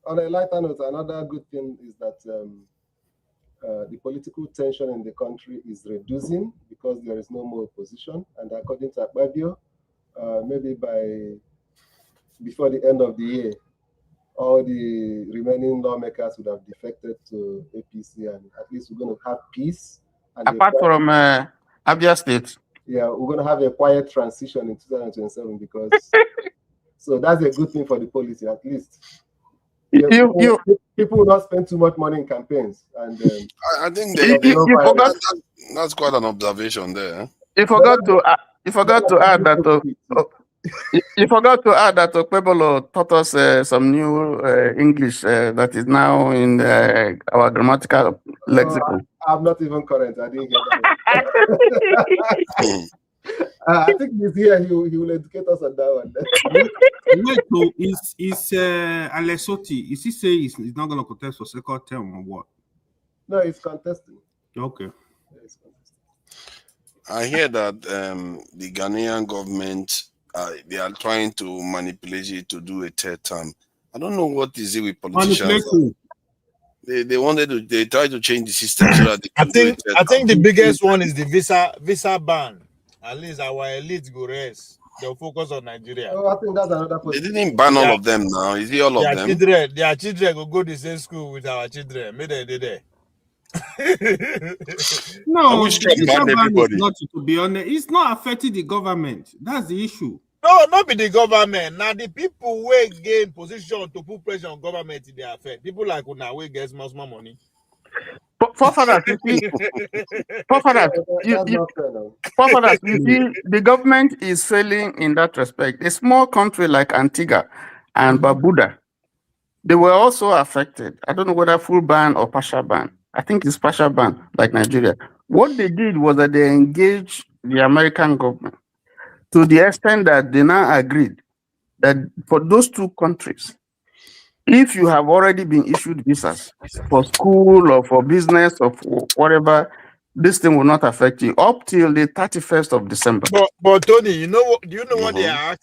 on a lighter note, another good thing is that the political tension in the country is reducing because there is no more opposition. And according to Akpabio, maybe before the end of the year, all the remaining lawmakers would have defected to APC, and at least we're going to have peace. And apart from Abia State. Yeah, we're going to have a quiet transition in 2027 because so that's a good thing for the policy, at least. People will not spend too much money in campaigns, and I think that's quite an observation there. You forgot to add that. You forgot to add that Okpebolo taught us some new English that is now in our grammatical lexicon. I'm not even current. I didn't hear that. I think he's here. He will educate us on that one. Wait, so is Alessoti? Is he saying he's not going to contest for second term or what? No, he's contesting. Okay. I hear that the Ghanaian government they are trying to manipulate it to do a third term. I don't know what is it with politicians. They try to change the system so that they can I think the biggest one is the visa ban. At least our elite go rest. They'll focus on Nigeria. Oh, I think that's another They didn't ban all of them now. Is it all of them? Their children will go to the same school with our children. Maybe they there. No, not to be honest, it's not affecting the government. That's the issue. No, not be the government. Now the people will gain position to put pressure on government in their affect. People like Una will get more money. Forefathers, you see, the government is failing in that respect. A small country like Antigua and Barbuda, they were also affected. I don't know whether full ban or partial ban. I think it's partial ban, like Nigeria. What they did was that they engaged the American government to the extent that they now agreed that for those two countries, if you have already been issued visas for school or for business or for whatever, this thing will not affect you up till the 31st of December. But Tony, you know what? Do you know what they are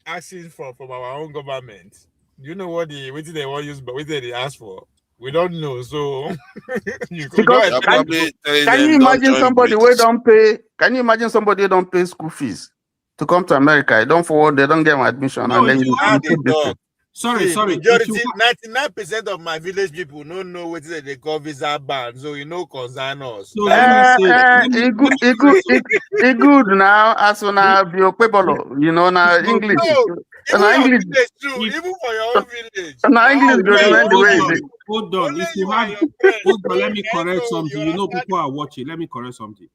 asking for from our own government? Do you know what they want to use, but what they ask for? We don't know. So can you imagine somebody who don't pay? Can you imagine somebody who don't pay school fees to come to America? They don't forward, they don't get my admission, no, and then you Sorry. 99% of my village people don't know what they call visa ban, so you know concern us. So it good now as soon as you you know now English. English too, even for your own village. Hold on. If you have let me correct something. You know people are watching. Let me correct something.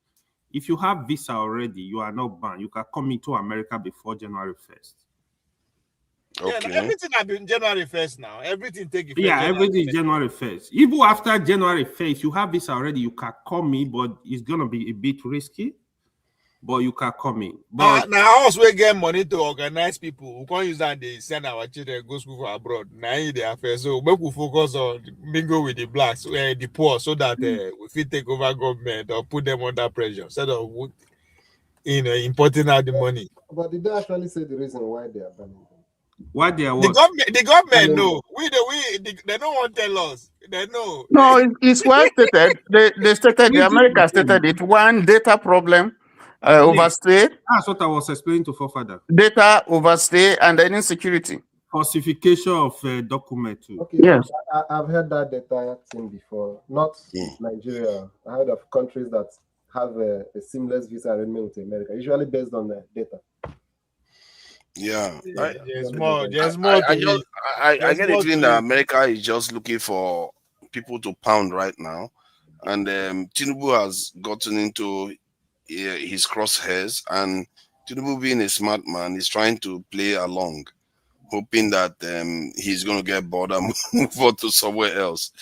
If you have visa already, you are not banned. You can come into America before January 1st. Okay. Yeah, everything has been January 1st now. Everything take effect. Yeah, everything is January 1st. Even after January 1st, you have this already, you can come in, but it's gonna be a bit risky. But you can come in. But now us we get money to organize people who can't use that they send our children go school for abroad. Now they affair. So we will focus on mingle with the blacks, the poor, so that we fit take over government or put them under pressure instead of importing out the money. But did they actually say the reason why they are banning them? Why they are what? The government know. They don't want to tell us. They know. No, it's well stated. They stated the America stated it. One, data problem, overstay. That's what I was explaining to forefather. Data overstay and then insecurity. falsification of document too. Okay, Yes. I've heard that data thing before. Not Nigeria. I heard of countries that have a seamless visa arrangement with America, usually based on the data. Yeah, There's more to it. I There's get the more feeling to that it. America is just looking for people to pound right now, and Tinubu has gotten into his crosshairs, and Tinubu, being a smart man, is trying to play along, hoping that he's going to get bored and move on to somewhere else.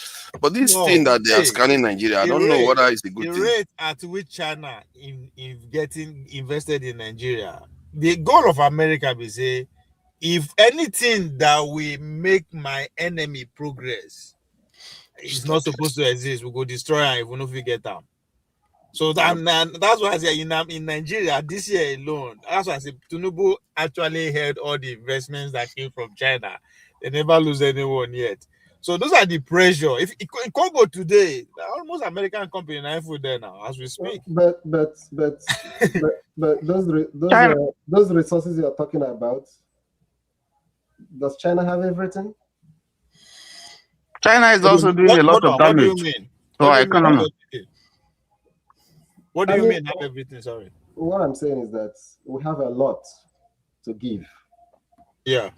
But this No, thing that they are hey, scanning Nigeria, I the don't know rate, whether it's a good the thing. rate at which China in getting invested in Nigeria, the goal of America be say, if anything that will make my enemy progress is not supposed to exist, we go destroy am even if we get them. So and that's why I say in Nigeria this year alone, that's why I say Tinubu actually held all the investments that came from China. They never lose anyone yet. So those are the pressure. If in Congo today, almost American company in food there now as we speak. But those resources you're talking about, does China have everything? China is also doing a lot of damage. What do you mean? to our economy. What do you mean have everything? Sorry. What I'm saying is that we have a lot to give. Yeah.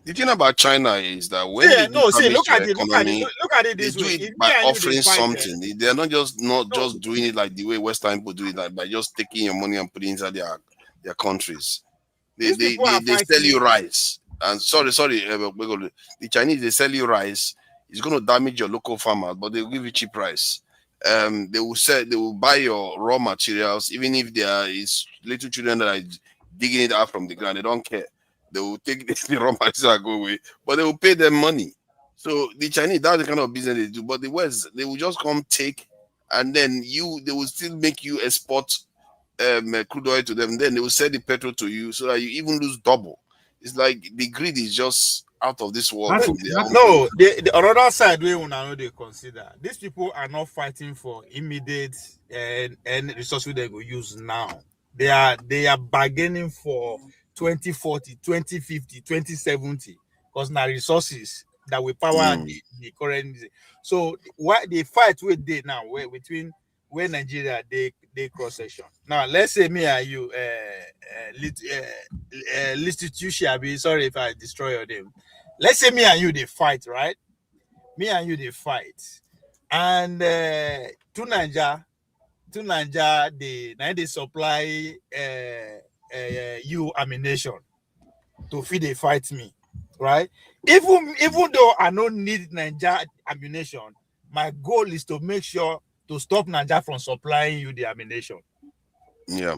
The thing about China is that when they do damage look to at your it, economy, look at it they this do way. it If by me and you offering dey fight, something. They're not just doing it like the way Western people do it, like by just taking your money and putting it inside their countries. They sell you rice. And sorry, the Chinese, they sell you rice. It's going to damage your local farmers, but they'll give you cheap price. They will buy your raw materials, even if there is little children that are digging it out from the ground. They don't care. They will take the raw materials and go away, but they will pay them money. So the Chinese, that's the kind of business they do. But the West, they will just come take, and then they will still make you export crude oil to them. Then they will sell the petrol to you, so that you even lose double. It's like the greed is just out of this world. No, the other side we will now they consider these people are not fighting for immediate and resources they go use now. They are bargaining for 2040, 2050, 2070 because now resources that will power the current. So what the fight we did now between where Nigeria they cross section. Now let's say me and you sorry if I destroy your name. Let's say me and you they fight, right? Me and you they fight, and to Nigeria they supply you ammunition to feed they fight me, right? Even though I don't need Nigeria ammunition, my goal is to make sure to stop Nigeria from supplying you the ammunition. Yeah,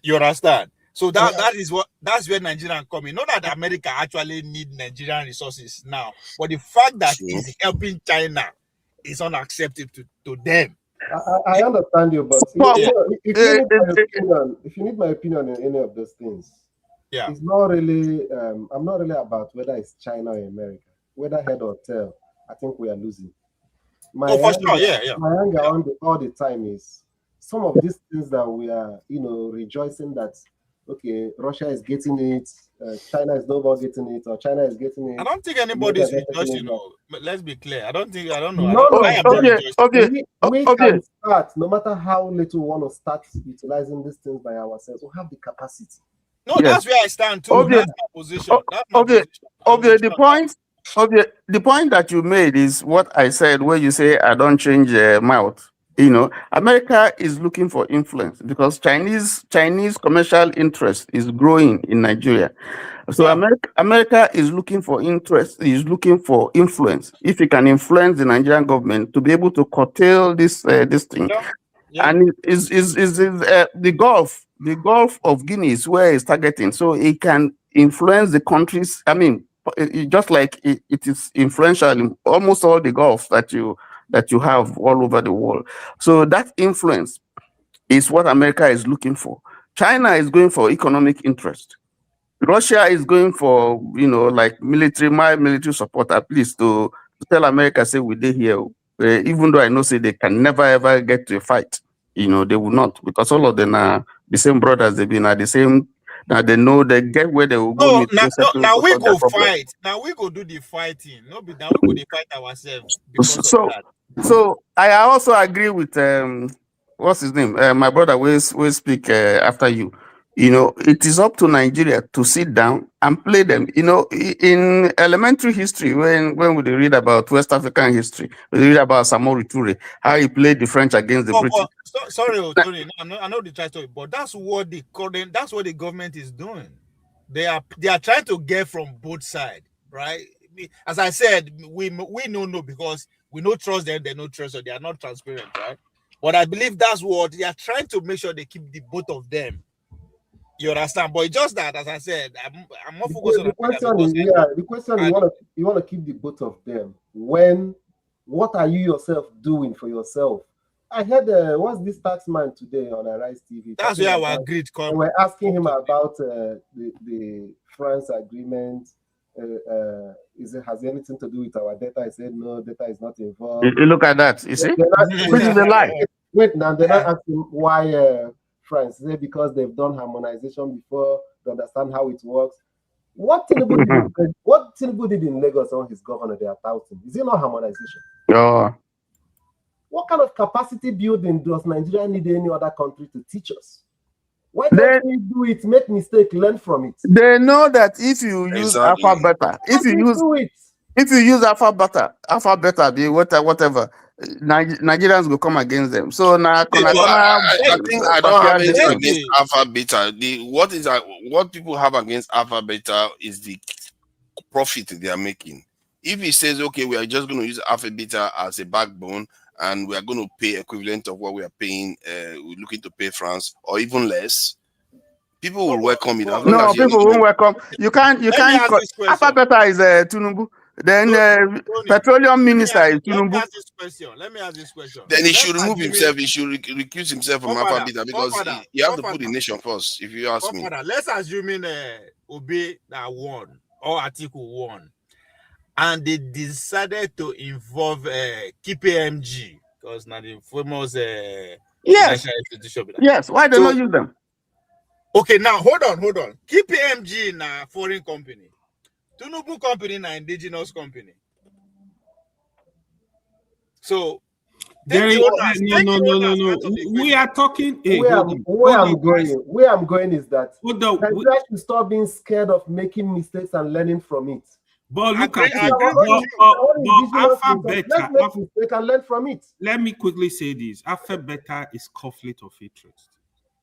you understand? So that's where Nigerian come in. Not that America actually need Nigerian resources now, but the fact that it's helping China is unacceptable to them. I understand you, but if you need my opinion in any of those things, it's not really. I'm not really about whether it's China or America, whether head or tail. I think we are losing. My anger all the time is some of these things that we are, rejoicing that, okay, Russia is getting it, China is no more getting it, or China is getting it. I don't think anybody is rejoicing. But let's be clear. I don't know. We can start, no matter how little we want to start utilizing these things by ourselves. We have the capacity. No, that's where I stand too. That's my position. The point that you made is what I said, where you say I don't change mouth. America is looking for influence because Chinese commercial interest is growing in Nigeria. So America is looking for interest, is looking for influence. If it can influence the Nigerian government to be able to curtail this thing. And is the Gulf of Guinea is where it's targeting. So it can influence the countries. I mean, just like it is influential in almost all the Gulf that you have all over the world. So that influence is what America is looking for. China is going for economic interest. Russia is going for, like military support, at least to tell America, say, we did here. Even though I know, say, they can never, ever get to a fight. They will not, because all of them are the same brothers. They've been at the same Now they know they get where they will go No, meet. Go settle, now go we solve their go problem. fight. Now we go do the fighting. No, be now we go dey fight ourselves because of So, that. so I also agree with what's his name? My brother will speak after you. You know, it is up to Nigeria to sit down and play them. You know, in elementary history, when we read about West African history, we read about Samori Toure, how he played the French against the British. Sorry, Tony. I know the try to, but that's what the government is doing. They are trying to get from both sides, right? As I said, we don't know because we don't trust them, they don't trust, so they are not transparent, right? But I believe that's what they are trying to make sure they keep the both of them. You understand? But it's just that, as I said, I'm not focused on the question is, the question is, you want to keep the both of them. When, what are you yourself doing for yourself? I heard what's this tax man today on Arise TV? That's where our grid comes. They were asking him about the France agreement. Has anything to do with our data? He said no, data is not involved. You look at that, you see? Which is a lie. Wait, now they're not asking why France. Is it because they've done harmonization before to understand how it works? What Tinubu did in Lagos on his governor, they are touting. Is it not harmonization? Oh. What kind of capacity building does Nigeria need any other country to teach us? Why can't we do it, make mistake, learn from it? They know that if you use alpha beta, if you use alpha beta, be whatever, Nigerians will come against them. So now, I think I don't have anything against alpha beta. What people have against alpha beta is the profit they are making. If he says, okay, we are just going to use alpha beta as a backbone, and we are going to pay equivalent of what we are paying, we're looking to pay France, or even less, people will welcome it. No, people won't welcome. You can't. Alpha beta is Tinubu. Then petroleum minister is Tinubu. Let me ask this question. Then he should remove himself. He should recuse himself from alpha beta because you have to put the nation first. If you ask me, let's assume Obi that won or Atiku won, and they decided to involve KPMG because now the famous financial institution. Yes, why they not use them? Okay, now hold on. KPMG na foreign company. Tinubu company na indigenous company. So no. We are talking. Where I'm going is that Nigeria should stop being scared of making mistakes and learning from it. But look at it. Alpha beta. Let's make mistake and learn from it. Let me quickly say this: alpha beta is conflict of interest.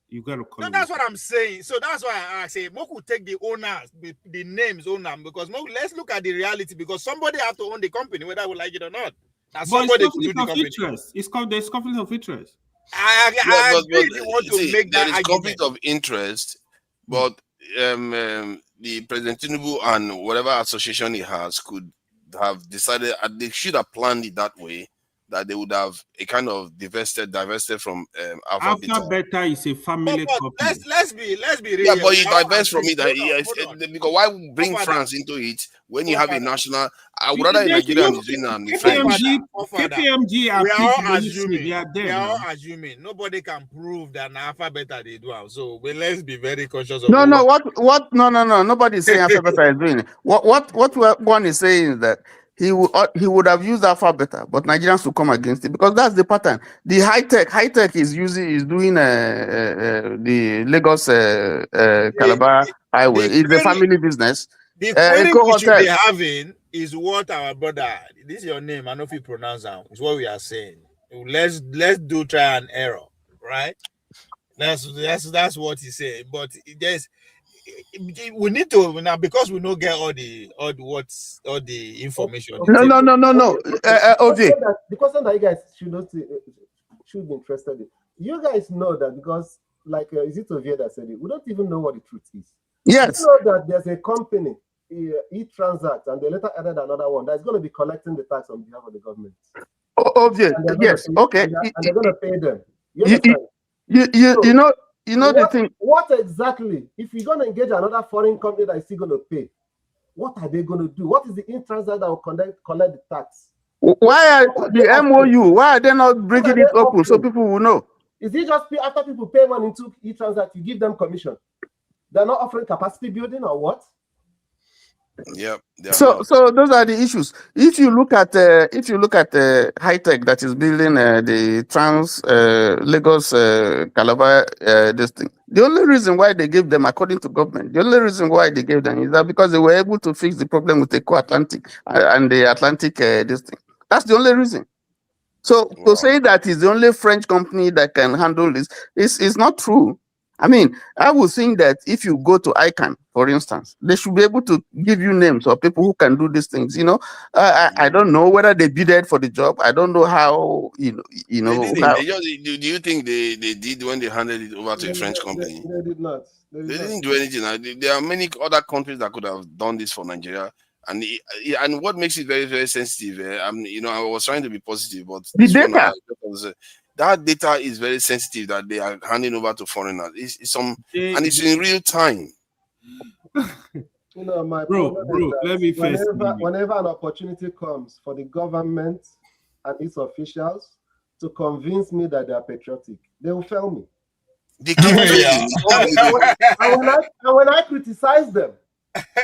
You got to call it. That's what I'm saying. So that's why I say Moku take the owners, the names owner, because let's look at the reality. Because somebody have to own the company, whether we like it or not. But it's conflict of interest. There's conflict of interest. I agree if you want to make that argument. Conflict of interest, but the President Tinubu and whatever association he has could have decided, they should have planned it that way, that they would have a kind of divested from alpha beta is a family company. Let's be real. Yeah, but you divest from it. Because why bring France into it when you have a national? I would rather a Nigerian is doing than the French. KPMG are we are all assuming nobody can prove that alpha beta they do. So let's be very conscious of No, nobody is saying alpha beta is doing it. What one is saying is that he would have used alpha beta, but Nigerians will come against it because that's the pattern. The high tech is doing the Lagos Calabar highway. It's a family business. The query we should be having is what our brother. This is your name. I don't know if you pronounce that. It's what we are saying. Let's do try and error, right? That's what he's saying. But we need to now because we don't get all the information. No. The question that you guys should be interested in. You guys know that because, is it Ovia that said it? We don't even know what the truth is. Yes. You know that there's a company, e-Transact, and they later added another one that's going to be collecting the tax on behalf of the government. Yes. Okay. And they're going to pay them. You know the thing. What exactly? If you're going to engage another foreign company that is still going to pay, what are they going to do? What is the e-Transact that will collect the tax? Why are the MOU? Why are they not breaking it open so people will know? Is it just after people pay money into e-Transact, you give them commission? They're not offering capacity building or what? Yep, they are So, not. so those are the issues. If you look at high tech that is building the Trans Lagos Calabar this thing, the only reason why they gave them, according to government, the only reason why they gave them is that because they were able to fix the problem with the Co-Atlantic and the Atlantic this thing. That's the only reason. So to say that it's the only French company that can handle this is not true. I mean, I would think that if you go to ICANN, for instance, they should be able to give you names of people who can do these things. You know, I don't know whether they bidded for the job. I don't know how. You They know didn't. how. They just. Do you think they did when they handed it over to a French company? They did not. They didn't do anything. There are many other countries that could have done this for Nigeria, and what makes it very very sensitive. I was trying to be positive, but The this one, data. that data is very sensitive that they are handing over to foreigners. It's in real time. You know, my bro, problem is that let me first. whenever an opportunity comes for the government and its officials to convince me that they are patriotic, they will fail me. They keep failing. And when I criticize them,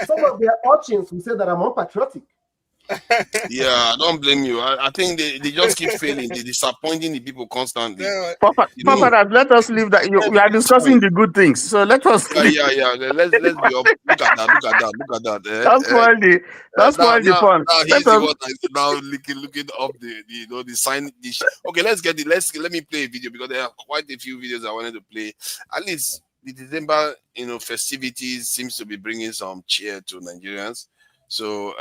some of their urchins will say that I'm unpatriotic. Yeah, I don't blame you. I think they just keep failing. They're disappointing the people constantly. Papa, let us leave that. We are discussing the good things, so let us. Yeah. Let's be up. Look at that. Don't spoil the fun. Now he's the one that is now looking up the sign. Okay, let me play a video because there are quite a few videos I wanted to play. At least the December festivities seems to be bringing some cheer to Nigerians. So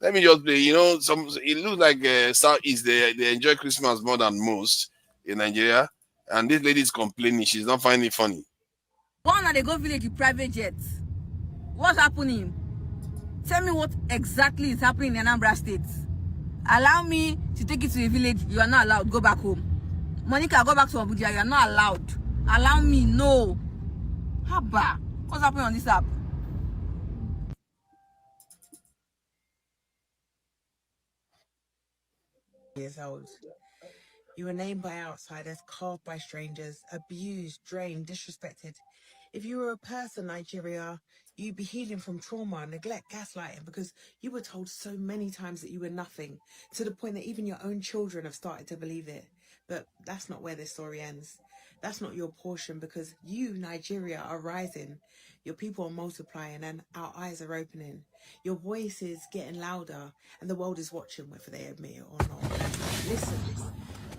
let me just play. It looks like Southeast they enjoy Christmas more than most in Nigeria, and this lady is complaining she's not finding it funny. Why not they go village with private jets? What's happening? Tell me what exactly is happening in Anambra State. Allow me to take you to a village. You are not allowed. Go back home. Monica, go back to Abuja. You are not allowed. Allow me. No. Haba. What's happening on this app? Years old. You were named by outsiders, carved by strangers, abused, drained, disrespected. If you were a person, Nigeria, you'd be healing from trauma, neglect, gaslighting, because you were told so many times that you were nothing, to the point that even your own children have started to believe it. But that's not where this story ends. That's not your portion, because you, Nigeria, are rising. Your people are multiplying and our eyes are opening. Your voice is getting louder and the world is watching, whether they admit it or not. Listen.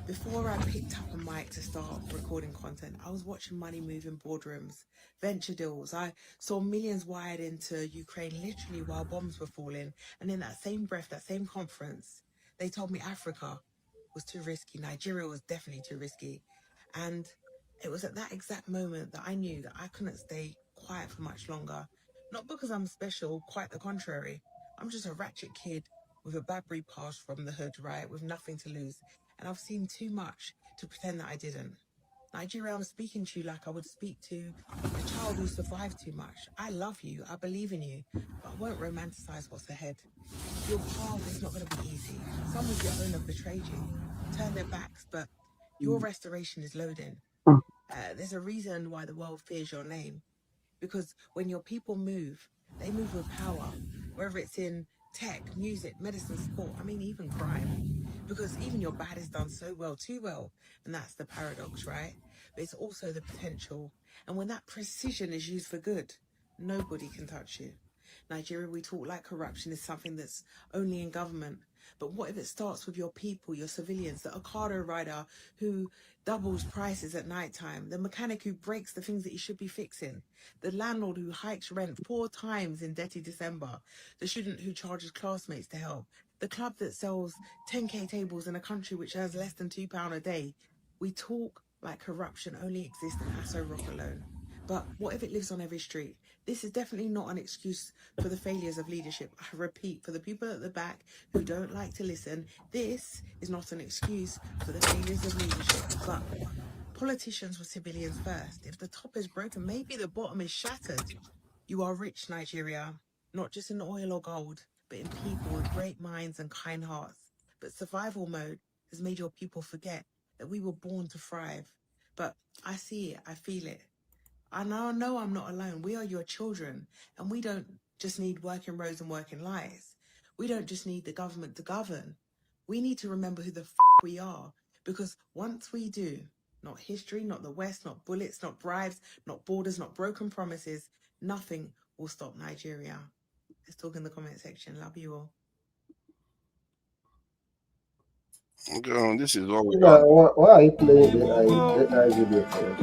Before I picked up a mic to start recording content, I was watching money move in boardrooms, venture deals. I saw millions wired into Ukraine literally while bombs were falling. And in that same breath, that same conference, they told me Africa was too risky. Nigeria was definitely too risky. And it was at that exact moment that I knew that I couldn't stay quiet for much longer. Not because I'm special, quite the contrary. I'm just a ratchet kid with a Badbury past from the hood, right? With nothing to lose. And I've seen too much to pretend that I didn't. Nigeria, I'm speaking to you like I would speak to a child who survived too much. I love you, I believe in you, but I won't romanticize what's ahead. Your path is not going to be easy. Some of your own have betrayed you, turned their backs, but your restoration is loading. There's a reason why the world fears your name. Because when your people move, they move with power, whether it's in tech, music, medicine, sport, even crime. Because even your bad is done so well, too well. And that's the paradox, right? But it's also the potential. And when that precision is used for good, nobody can touch you. Nigeria, we talk like corruption is something that's only in government. But what if it starts with your people, your civilians, the Ocado rider who doubles prices at nighttime, the mechanic who breaks the things that he should be fixing, the landlord who hikes rent 4 times in dirty December, the student who charges classmates to help, the club that sells 10k tables in a country which earns less than £2 a day. We talk like corruption only exists in Aso Rock alone. But what if it lives on every street? This is definitely not an excuse for the failures of leadership. I repeat, for the people at the back who don't like to listen, this is not an excuse for the failures of leadership. But politicians were civilians first. If the top is broken, maybe the bottom is shattered. You are rich, Nigeria, not just in oil or gold, but in people with great minds and kind hearts. But survival mode has made your people forget that we were born to thrive. But I see it, I feel it. And I know I'm not alone. We are your children, and we don't just need working roads and working lives. We don't just need the government to govern. We need to remember who the we are, because once we do, not history, not the West, not bullets, not bribes, not borders, not broken promises, nothing will stop Nigeria. Let's talk in the comment section. Love you all. Okay, this is what we Yeah, are. why are you playing AI video for us?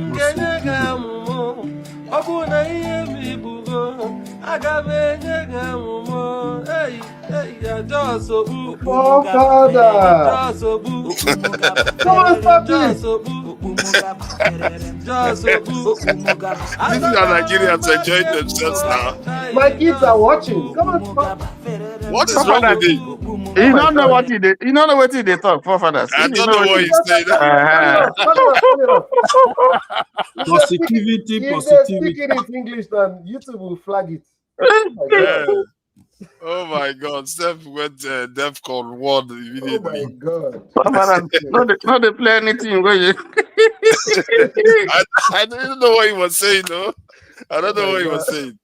Forefather! Come on, stop this! This is how Nigerians enjoying themselves now. My kids are watching. Come on, stop. What is wrong Forefathers, with it? you Oh my don't know God. what he did. You don't know what he did talk, forefathers. I If you don't know know what what he he's saying. Turn it off, turn it off, turn it off, turn it off. Positivity, If they speak positivity. it in English, then YouTube will flag it. Oh my God. Oh my God, Steph went DEFCON 1 Oh immediately. my God. forefathers, not they play anything where you I didn't know what he was saying, though. I don't Oh know my what he God. was saying.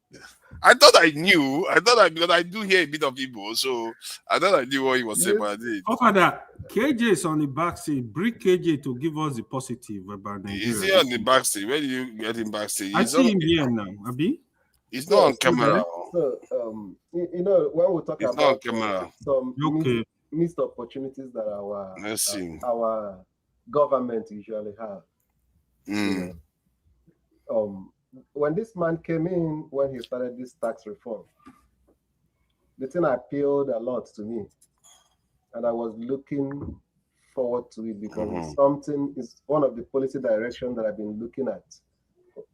I thought I knew. Because I do hear a bit of Igbo, so I thought I knew what he was saying, but I did. Forefather, KJ is on the back seat. Bring KJ to give us the positive about Is Nigeria. he on the backstage? Where did you get him backstage? I He's see on. him here now, Abi. He's not on camera. So, you know, when we talk He's not on about camera. some Okay. missed opportunities that Let's see. our government usually have, you know, when this man came in, when he started this tax reform, the thing appealed a lot to me, and I was looking forward to it because it's one of the policy directions that I've been looking at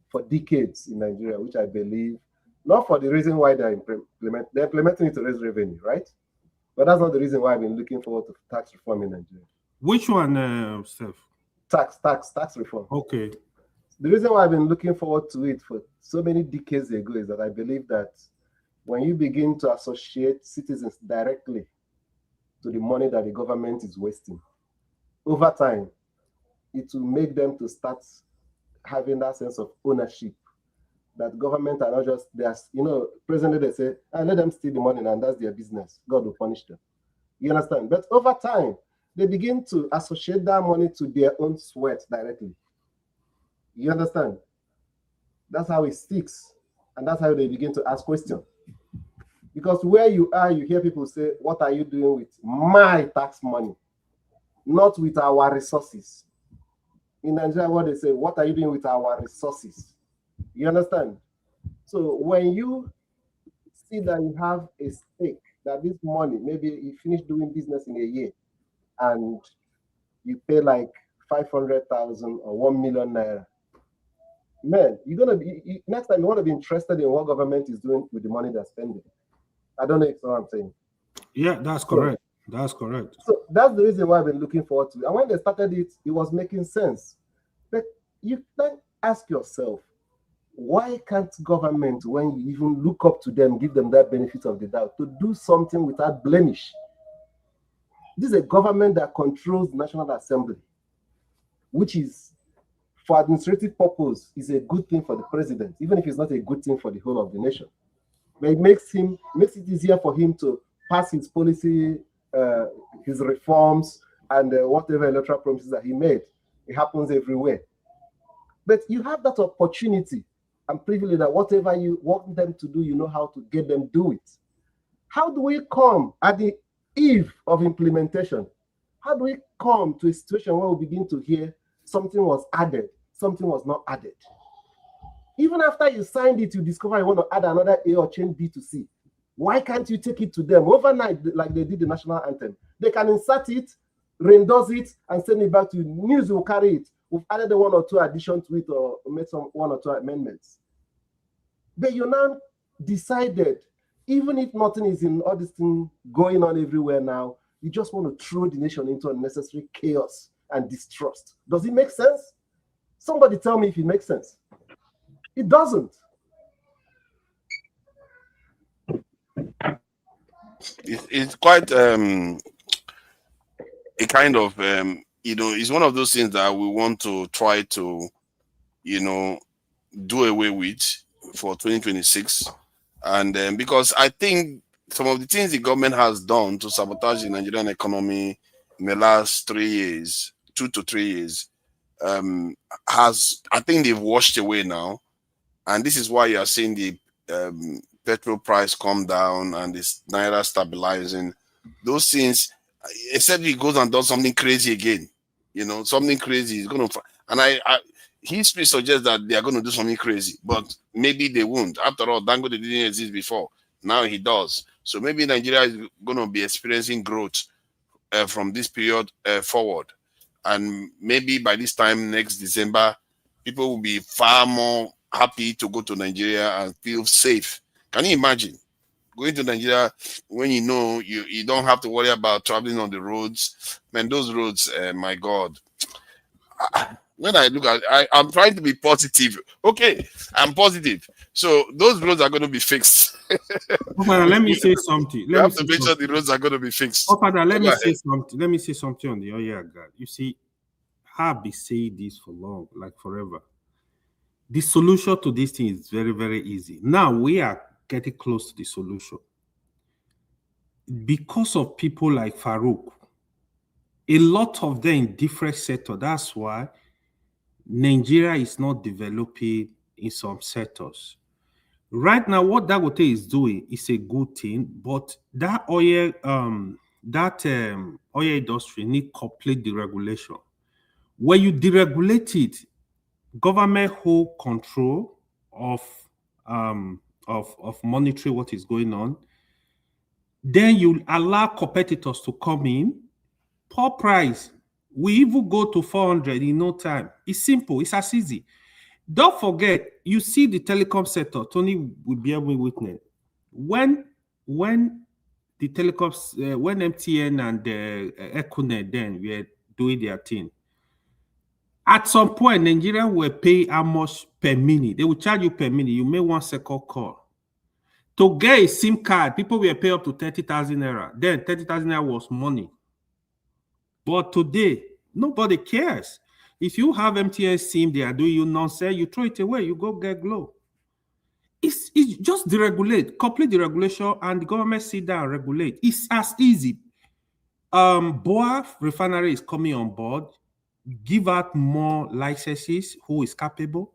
for decades in Nigeria, which I believe, not for the reason why they're implementing it to raise revenue, right? But that's not the reason why I've been looking forward to tax reform in Nigeria. Which one, Steph? Tax reform. Okay. The reason why I've been looking forward to it for so many decades ago is that I believe that when you begin to associate citizens directly to the money that the government is wasting, over time, it will make them to start having that sense of ownership, that government are not just there. You know, presently they say, let them steal the money and that's their business. God will punish them. You understand? But over time, they begin to associate that money to their own sweat directly. You understand? That's how it sticks. And that's how they begin to ask questions. Because where you are, you hear people say, what are you doing with my tax money? Not with our resources. In Nigeria, what they say, what are you doing with our resources? You understand? So when you see that you have a stake, that this money, maybe you finish doing business in a year and you pay like 500,000 or 1 million naira, man, you're going to be, next time you want to be interested in what government is doing with the money they're spending. I don't know if you know what I'm saying. Yeah, that's correct. That's correct. So that's the reason why I've been looking forward to it. And when they started it, it was making sense. But you then ask yourself, why can't government, when you even look up to them, give them that benefit of the doubt, to do something without blemish? This is a government that controls the National Assembly, which is, for administrative purpose, is a good thing for the president, even if it's not a good thing for the whole of the nation. But it makes it easier for him to pass his policy, his reforms, and whatever electoral promises that he made. It happens everywhere. But you have that opportunity and privilege that whatever you want them to do, you know how to get them do it. How do we come at the eve of implementation? How do we come to a situation where we begin to hear something was added, something was not added? Even after you signed it, you discover you want to add another A or change B to C. Why can't you take it to them overnight like they did the national anthem? They can insert it, re-endorse it, and send it back to you. News will carry it. We've added one or two additions to it or made one or two amendments. But you now decided, even if nothing is in all this thing going on everywhere now, you just want to throw the nation into unnecessary chaos and distrust. Does it make sense? Somebody tell me if it makes sense. It doesn't. It's quite a kind of it's one of those things that we want to try to, do away with for 2026. And because I think some of the things the government has done to sabotage the Nigerian economy in the last 3 years, 2 to 3 years, I think they've washed away now. And this is why you are seeing the petrol price come down and this naira stabilizing. Those things, except he goes and does something crazy again, something crazy is going to. And history suggests that they are going to do something crazy, but maybe they won't. After all, Dangote didn't exist before. Now he does. So maybe Nigeria is going to be experiencing growth from this period forward. And maybe by this time next December, people will be far more happy to go to Nigeria and feel safe. Can you imagine going to Nigeria when you don't have to worry about traveling on the roads? Man, those roads, my God. When I look at I'm trying to be positive. Okay, I'm positive. So those roads are going to be fixed. Father, let me say something. You have to make sure the roads are going to be fixed. Oh, Father, let me say something. Let me say something on the Oya God. You see, I've been saying this for long, like forever. The solution to this thing is very, very easy. Now we are getting close to the solution. Because of people like Farouk, a lot of them in different sectors. That's why Nigeria is not developing in some sectors. Right now, what Dangote is doing is a good thing, but that oil industry need complete deregulation. When you deregulate it, government hold control of monitoring what is going on. Then you allow competitors to come in, poor price. We even go to 400 in no time. It's simple. It's as easy. Don't forget, you see the telecom sector. Tony will be able to witness when the telecoms, when MTN and Econet then were doing their thing. At some point, Nigeria will pay how much per minute. They will charge you per minute. You make 1 second call. To get a SIM card, people will pay up to 30,000 naira. Then 30,000 naira was money. But today, nobody cares. If you have MTN SIM, they are doing you nonsense, you throw it away, you go get Glow. It's just deregulate, complete deregulation, and the government sit down and regulate. It's as easy. Boa refinery is coming on board. Give out more licenses, who is capable.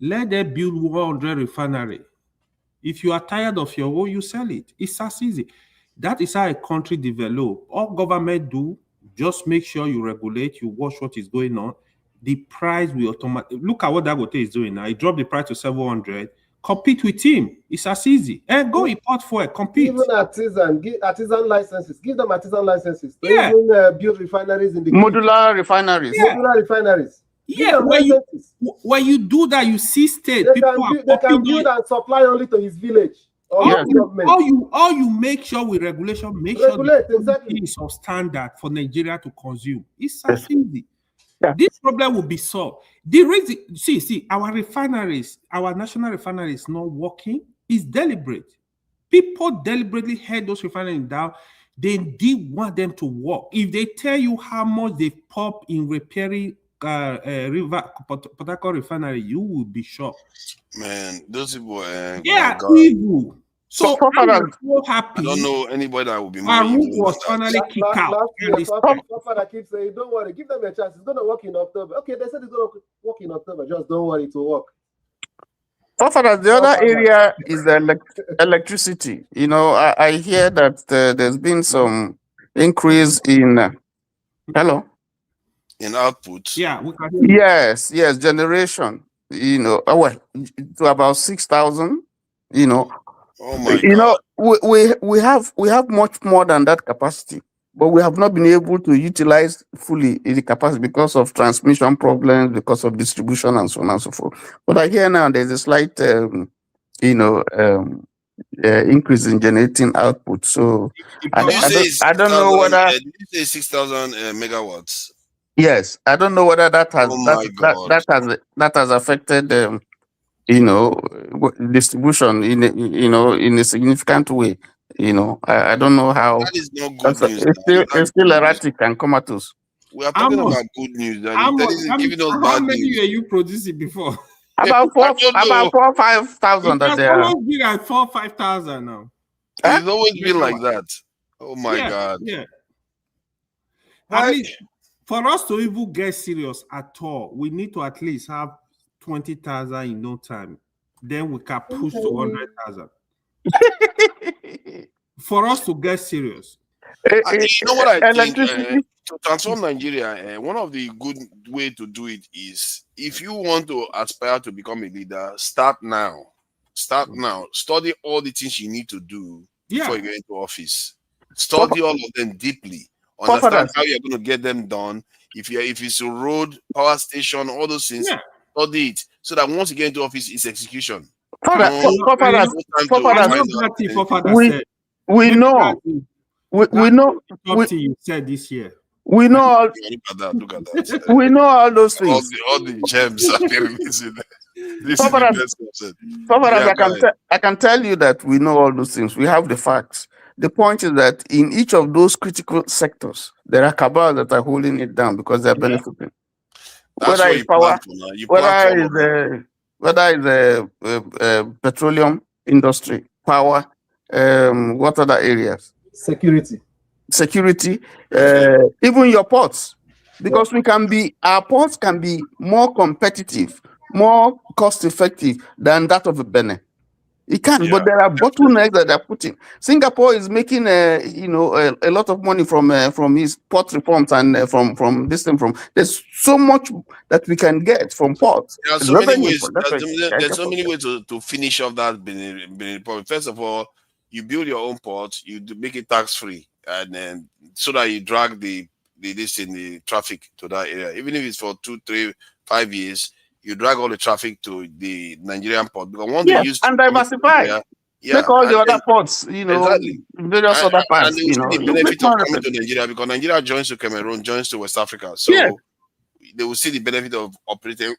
Let them build 100 refinery. If you are tired of your own, you sell it. It's as easy. That is how a country develops. All government do, just make sure you regulate, you watch what is going on. The price will automatically. Look at what Dangote is doing now. He dropped the price to 700. Compete with him. It's as easy. And go import for it. Compete. Even artisan licenses. Give them artisan licenses. To even build refineries in the modular refineries. Yeah. Modular refineries. Yeah, when you do that, you see state. They can build and supply only to his village. All you make sure with regulation, regulate exactly is of standard for Nigeria to consume. It's as easy. Yeah. This problem will be solved. The reason, see, our refineries, our national refineries is not working. It's deliberate. People deliberately head those refineries down. They did want them to work. If they tell you how much they pump in repairing Port Harcourt refinery, you will be shocked. Man, those people, evil. So I'm so happy. I don't know anybody that will be more Farouk evil. was finally kicked out. Last year, Papa keeps saying, "Don't worry, give them a chance. It's going to work in October." Okay, they said it's going to work in October. Just don't worry, it will work. The other area is the electricity. You know, I hear that there's been some increase in in output. Yeah, we can hear yes, generation. You know, to about 6,000. You know, oh my God. You know, we have much more than that capacity, but we have not been able to utilize fully the capacity because of transmission problems, because of distribution, and so on and so forth. But I hear now there's a slight, increase in generating output. So I don't know whether did you say 6,000 megawatts? Yes, I don't know whether that has that has affected distribution in a significant way. You know, I don't know how. That is not good news. It's still erratic and comatose. We are talking about good news. That is giving us bad how many news. were you producing before? About four, 5,000 It are has there. always been at 4,000-5,000 now. It's always been like that. Oh my yeah, God. Yeah. At least for us to even get serious at all, we need to at least have 20,000 in no time. Then we can push to 100,000. For us to get serious. You know what I think? Electricity. To transform Nigeria, one of the good way to do it is if you want to aspire to become a leader, start now. Start now. Study all the things you need to do before you get into office. Study all of them deeply. Understand how you're going to get them done. If it's a road, power station, all those things, study it so that once you get into office, it's execution. We know. You said this year. We know all. Look at that. We know all those things. All the gems are releasing. This Paparazzi, is the best I can tell you that we know all those things. We have the facts. The point is that in each of those critical sectors, there are cabals that are holding it down because they're benefiting. That's whether it's power, whether it's petroleum industry, power, what other areas? Security, even your ports, because our ports can be more competitive, more cost effective than that of a Benin. It can, but there are bottlenecks that they're putting. Singapore is making a lot of money from his port reforms and from this thing. There's so much that we can get from ports. There are so many ways. There's so many ways to finish off that Benin problem. First of all, you build your own port, you make it tax free, and then so that you drag the traffic to that area, even if it's for 2, 3, 5 years. You drag all the traffic to the Nigerian port because once they use and diversify. Make all the other ports, exactly. Various other parts. And they will see the benefit of coming to Nigeria because Nigeria joins to Cameroon, joins to West Africa. So they will see the benefit of operating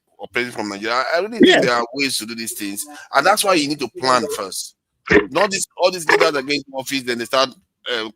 from Nigeria. I really think there are ways to do these things, and that's why you need to plan first. Not all these leaders that get into office, then they start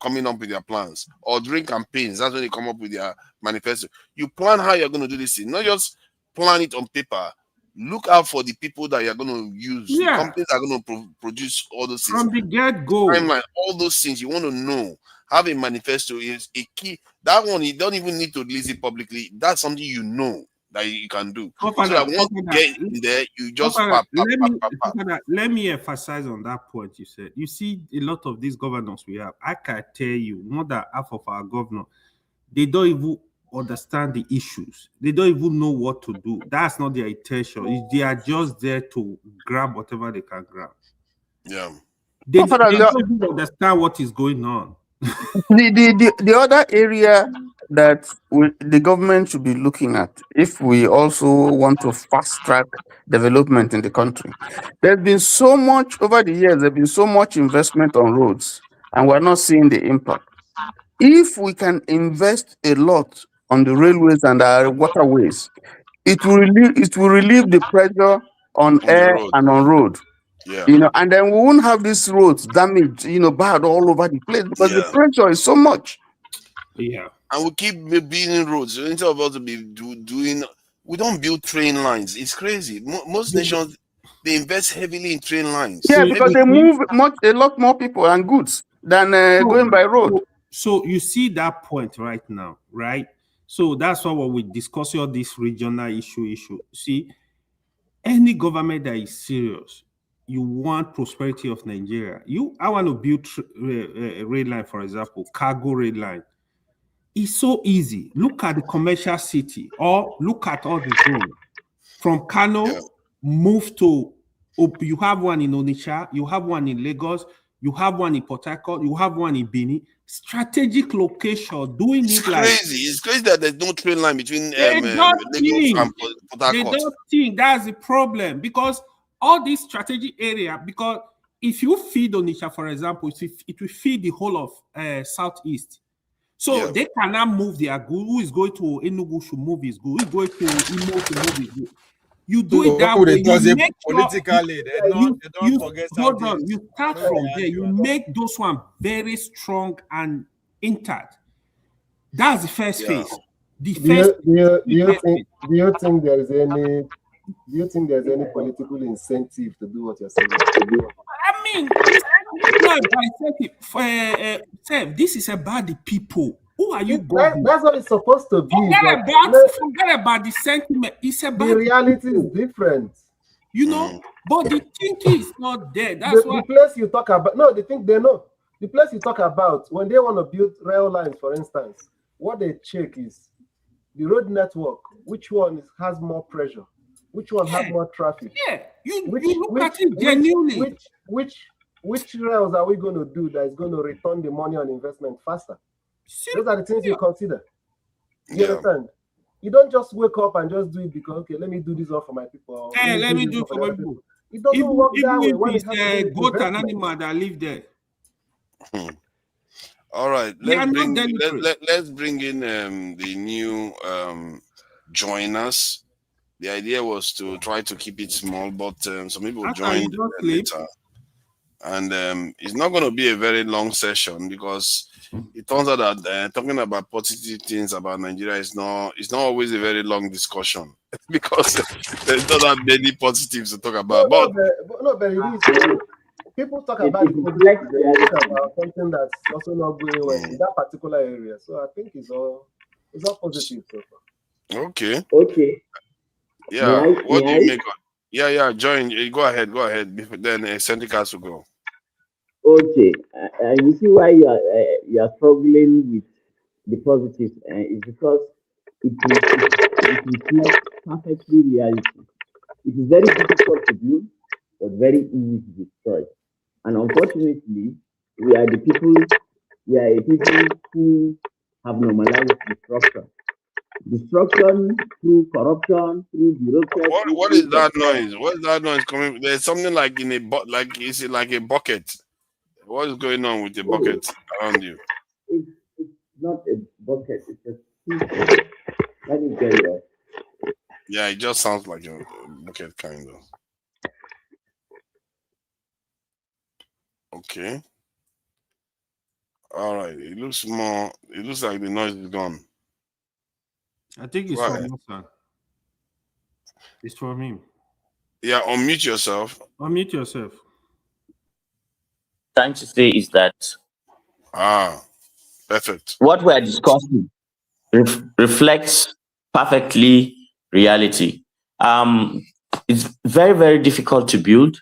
coming up with their plans, or during campaigns. That's when they come up with their manifesto. You plan how you're going to do this thing, not just plan it on paper. Look out for the people that you're going to use. The companies that are going to produce all those things. From the get-go. Timeline, all those things you want to know. Have a manifesto is a key. That one, you don't even need to release it publicly. That's something you know that you can do. So that once you get in there, you just Let me emphasize on that point you said. You see, a lot of these governors we have, I can tell you, more than half of our governors, they don't even understand the issues. They don't even know what to do. That's not their intention. They are just there to grab whatever they can grab. Yeah. They don't even understand what is going on. The other area that the government should be looking at, if we also want to fast track development in the country, there's been so much over the years. There's been so much investment on roads, and we're not seeing the impact. If we can invest a lot on the railways and our waterways, it will relieve the pressure on air and on road. Yeah. And then we won't have these roads damaged, bad all over the place because the pressure is so much. Yeah. And we keep building roads. Instead of us to be doing, we don't build train lines. It's crazy. Most nations, they invest heavily in train lines. Yeah, because they move a lot more people and goods than going by road. So you see that point right now, right? So that's why when we discuss all this regional issue. See, any government that is serious, you want prosperity of Nigeria. I want to build a rail line, for example, cargo rail line. It's so easy. Look at the commercial city, or look at all the zones. From Kano, move to, you have one in Onitsha, you have one in Lagos, you have one in Port Harcourt, you have one in Benin. Strategic location, doing it's crazy. It's crazy that there's no train line between Lagos and Port Harcourt. They don't think that's the problem, because all this strategic area, because if you feed Onitsha, for example, it will feed the whole of Southeast. So they cannot move their goods. Who is going to Enugu should move his goods. Who is going to Imo to move his goods. You do it that way. You make politically, they don't forget hold on. You start from there. You make those ones very strong and intact. That's the first phase. Do you think there is any Do you think there's any political incentive to do what you're saying? I mean, it's not about incentive. Sam, this is about the people. Who are you governing? That's what it's supposed to be. Forget about the sentiment. It's about the reality people. is different. You know, but the thinking is not there. That's why the place you talk about. No, the thing they know. The place you talk about when they want to build rail lines, for instance, what they check is the road network. Which one has more pressure? Which one has more traffic? Yeah, you look at it genuinely. Which rails are we going to do that is going to return the money on investment faster? Those are the things you consider. You understand? You don't just wake up and just do it because, okay, let me do this one for my people. Let me do it for my people. It doesn't work that way. When it's a goat and animal that live there. All right, let's bring in the new joiners. The idea was to try to keep it small, but some people joined later. And it's not going to be a very long session because it turns out that talking about positive things about Nigeria is not always a very long discussion because there's not that many positives to talk about. But it is. People talk about something that's also not going well in that particular area. So I think it's all positive so far. Okay. Yeah. What do you make of? Yeah. Join. Go ahead. Then Sendika will go. Okay. You see why you are struggling with the positives is because it reflects perfectly reality. It is very difficult to do, but very easy to destroy. And unfortunately, we are a people who have normalized destruction. Destruction through corruption, through bureaucracy. What is that noise? What is that noise coming? There's something like in a is it like a bucket? What is going on with the bucket around you? It's not a bucket, it's a teaspoon. Let me tell you. Yeah, it just sounds like a bucket kind of. Okay. All right. It looks like the noise is gone. I think it's from you, sir. It's from him. Yeah, unmute yourself. Unmute yourself. Trying to say is that perfect. What we are discussing reflects perfectly reality. It's very, very difficult to build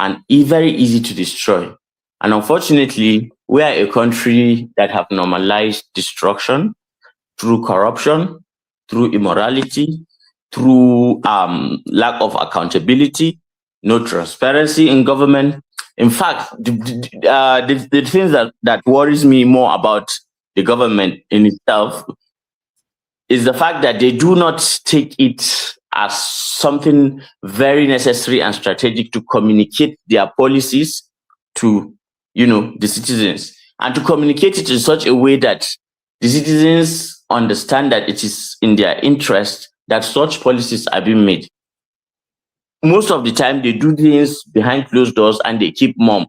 and very easy to destroy. And unfortunately, we are a country that have normalized destruction through corruption, through immorality, through lack of accountability, no transparency in government. In fact, the things that worries me more about the government in itself is the fact that they do not take it as something very necessary and strategic to communicate their policies to, the citizens, and to communicate it in such a way that the citizens understand that it is in their interest that such policies are being made. Most of the time, they do things behind closed doors and they keep mum.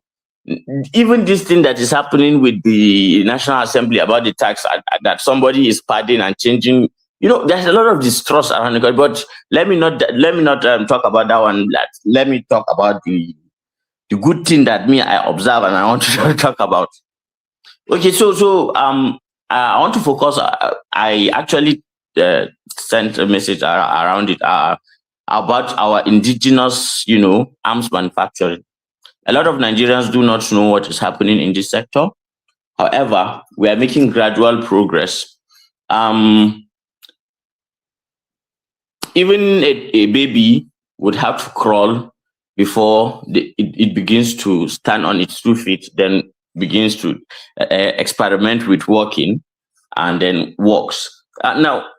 Even this thing that is happening with the National Assembly about the tax that somebody is padding and changing, there's a lot of distrust around the country. But let me not talk about that one. Let me talk about the good thing that I observe and I want to talk about. Okay, so I want to focus. I actually sent a message around it about our indigenous, arms manufacturing. A lot of Nigerians do not know what is happening in this sector. However, we are making gradual progress. Even a baby would have to crawl before it begins to stand on its 2 feet, then begins to experiment with walking, and then walks. Now,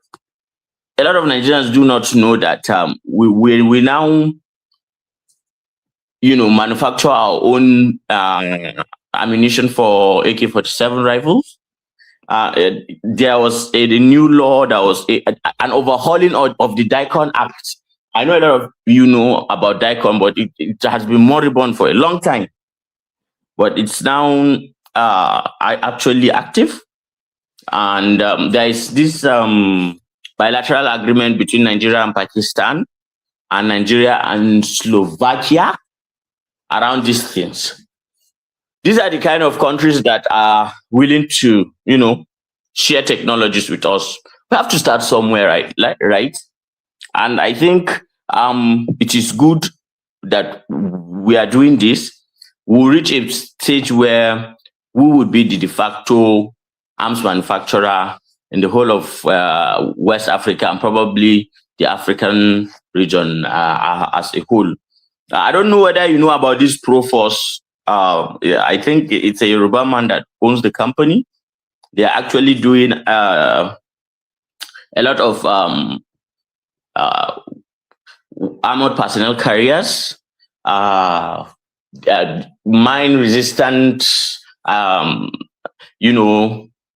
a lot of Nigerians do not know that we now, manufacture our own ammunition for AK-47 rifles. There was a new law that was an overhauling of the DICON Act. I know a lot of you know about DICON, but it has been moribund for a long time. But it's now actually active. And there is this bilateral agreement between Nigeria and Pakistan and Nigeria and Slovakia around these things. These are the kind of countries that are willing to, share technologies with us. We have to start somewhere, right? And I think it is good that we are doing this. We'll reach a stage where we would be the de facto arms manufacturer in the whole of West Africa and probably the African region as a whole. I don't know whether you know about this Proforce. I think it's a Yoruba man that owns the company. They are actually doing a lot of armored personnel carriers, mine resistant,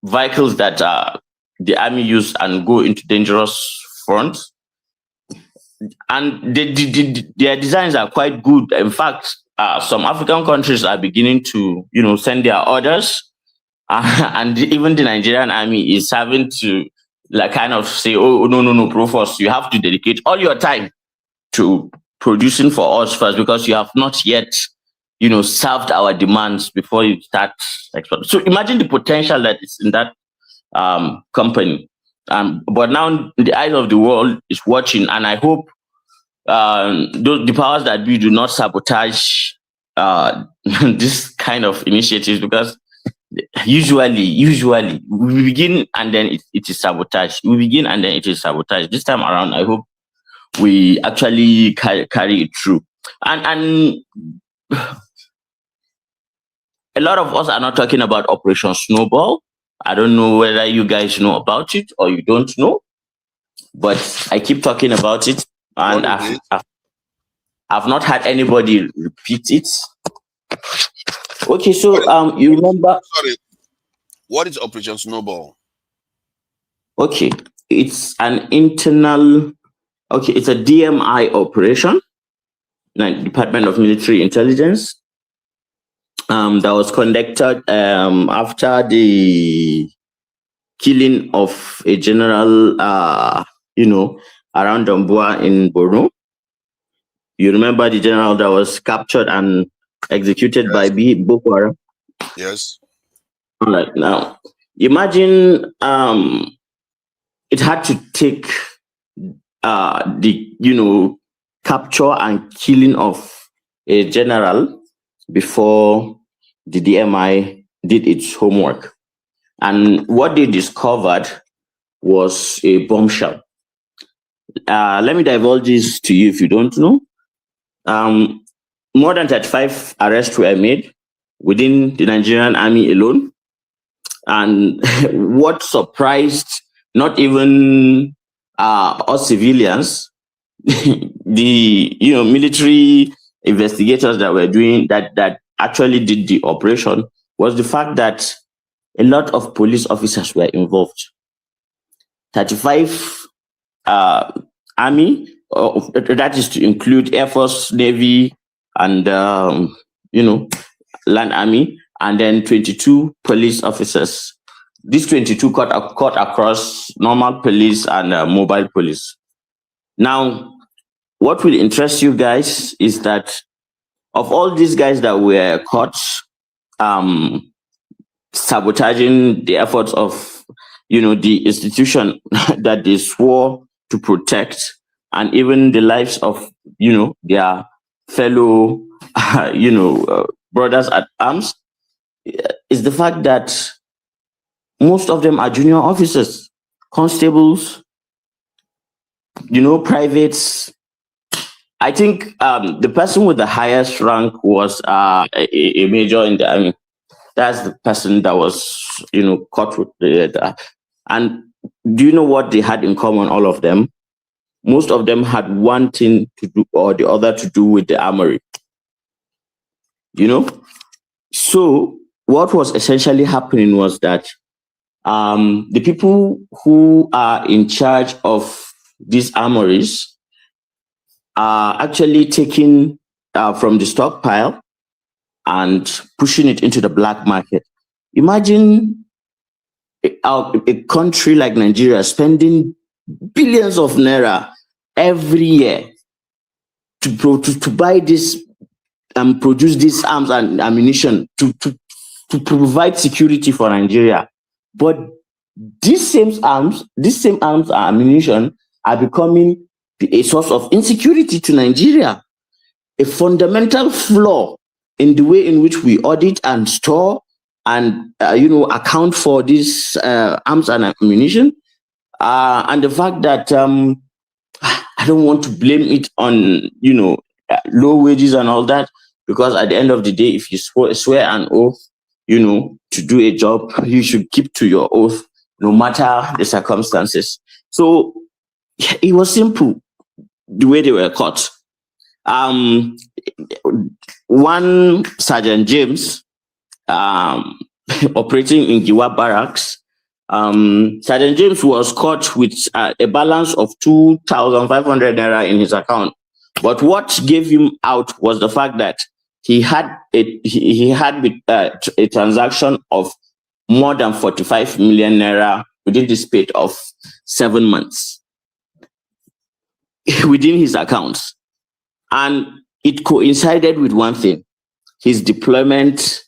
vehicles that the army use and go into dangerous fronts. And their designs are quite good. In fact, some African countries are beginning to, send their orders. And even the Nigerian army is having to kind of say, oh, no, Proforce, you have to dedicate all your time to producing for us first, because you have not yet, served our demands before you start exporting. So imagine the potential that is in that company. But now the eyes of the world is watching, and I hope the powers that be do not sabotage this kind of initiatives, because usually we begin and then it is sabotage. We begin and then it is sabotage. This time around, I hope we actually carry it through. And a lot of us are not talking about Operation Snowball. I don't know whether you guys know about it or you don't know, but I keep talking about it, and I've not had anybody repeat it. Okay, so you remember? Sorry, what is Operation Snowball? Okay, it's an internal. Okay, it's a DMI operation, like Department of Military Intelligence, that was conducted after the killing of a general, around Damboa in Borno. You remember the general that was captured and executed by Boko Haram? Yes. All right. Now, imagine it had to take the capture and killing of a general before the DMI did its homework. And what they discovered was a bombshell. Let me divulge this to you if you don't know. More than 35 arrests were made within the Nigerian army alone. And what surprised not even us civilians, the military investigators that were doing that actually did the operation, was the fact that a lot of police officers were involved. 35 army, that is to include Air Force, Navy, and land army, and then 22 police officers. These 22 cut across normal police and mobile police. Now, what will interest you guys is that of all these guys that were caught sabotaging the efforts of the institution that they swore to protect, and even the lives of their fellow brothers at arms, is the fact that most of them are junior officers, constables, privates. I think the person with the highest rank was a major in the army. That's the person that was, caught with the. And do you know what they had in common, all of them? Most of them had one thing to do or the other to do with the armory. So what was essentially happening was that the people who are in charge of these armories are actually taking from the stockpile and pushing it into the black market. Imagine a country like Nigeria spending billions of naira every year to buy this and produce these arms and ammunition to provide security for Nigeria. But these same arms and ammunition are becoming a source of insecurity to Nigeria, a fundamental flaw in the way in which we audit and store and account for these arms and ammunition, and the fact that I don't want to blame it on low wages and all that, because at the end of the day, if you swear an oath, to do a job, you should keep to your oath no matter the circumstances. So it was simple the way they were caught. One Sergeant James, operating in Giwa Barracks, Sergeant James was caught with a balance of 2,500 naira in his account. But what gave him out was the fact that he had a transaction of more than 45 million naira within the space of 7 months within his accounts. And it coincided with one thing: his deployment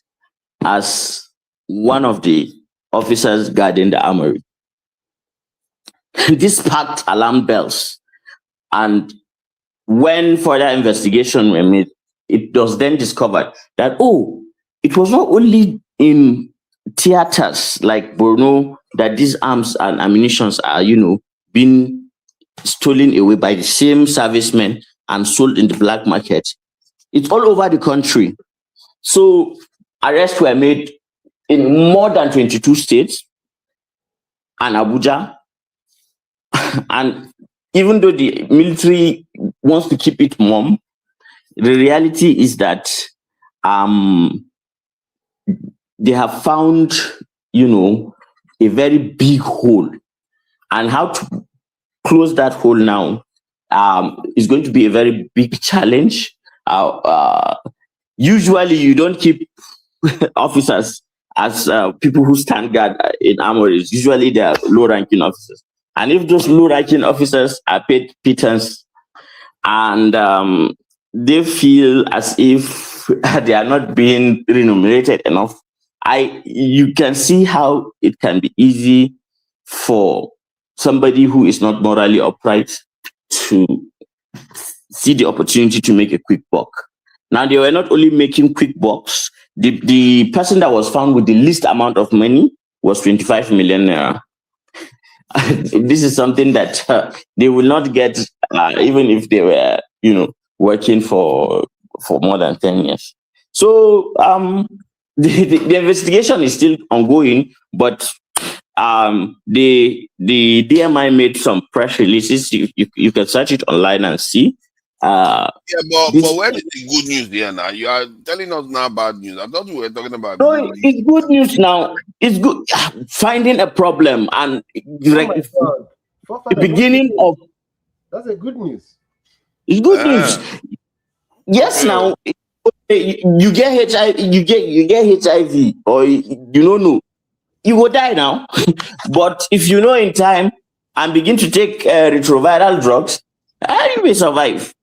as one of the officers guarding the armory. This sparked alarm bells, and when further investigation were made, it was then discovered that it was not only in theaters like Borno that these arms and ammunitions are being stolen away by the same servicemen and sold in the black market. It's all over the country. So arrests were made in more than 22 states and Abuja. And even though the military wants to keep it mum, the reality is that they have found, a very big hole. And how to close that hole now is going to be a very big challenge. Usually you don't keep officers as people who stand guard in armories. Usually they are low-ranking officers. And if those low-ranking officers are paid pittance and they feel as if they are not being remunerated enough, you can see how it can be easy for somebody who is not morally upright to see the opportunity to make a quick buck. Now, they were not only making quick bucks. The person that was found with the least amount of money was 25 million naira. This is something that they will not get even if they were, working for more than 10 years. So the investigation is still ongoing, but the DMI made some press releases. You can search it online and see. But where is the good news here now? You are telling us now bad news. I thought we were talking about good news. It's good news now. It's good finding a problem and the beginning of. That's a good news. It's good news. Yes, now you get HIV, you get HIV, or you don't know, you will die now. But if you know in time and begin to take retroviral drugs, you will survive.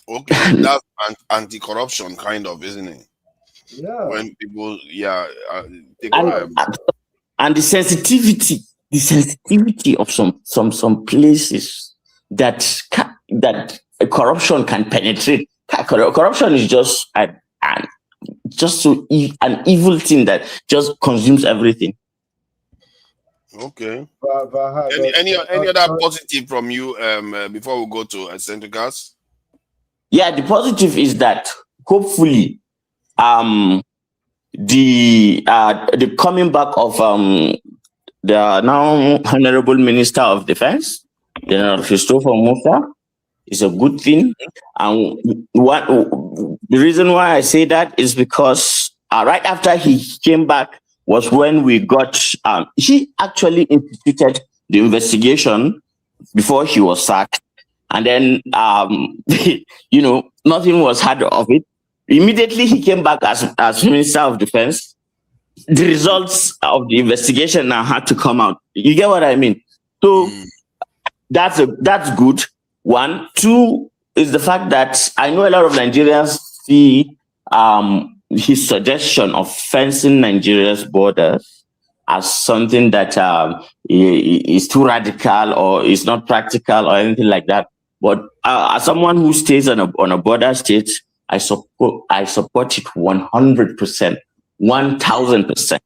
Okay, that's anti-corruption kind of, isn't it? Yeah. When people, take and the sensitivity of some places that corruption can penetrate. Corruption is just an evil thing that just consumes everything. Okay. Any other positive from you before we go to Central Gas? Yeah, the positive is that hopefully the coming back of the now Honorable Minister of Defense, General Christopher Musa, is a good thing. And the reason why I say that is because right after he came back was when we got, he actually instituted the investigation before he was sacked. And then, nothing was heard of it. Immediately he came back as Minister of Defense. The results of the investigation now had to come out. You get what I mean? So that's good. One. Two, is the fact that I know a lot of Nigerians see his suggestion of fencing Nigeria's borders as something that is too radical or is not practical or anything like that. But as someone who stays on a border state, I support it 100%, 1000%.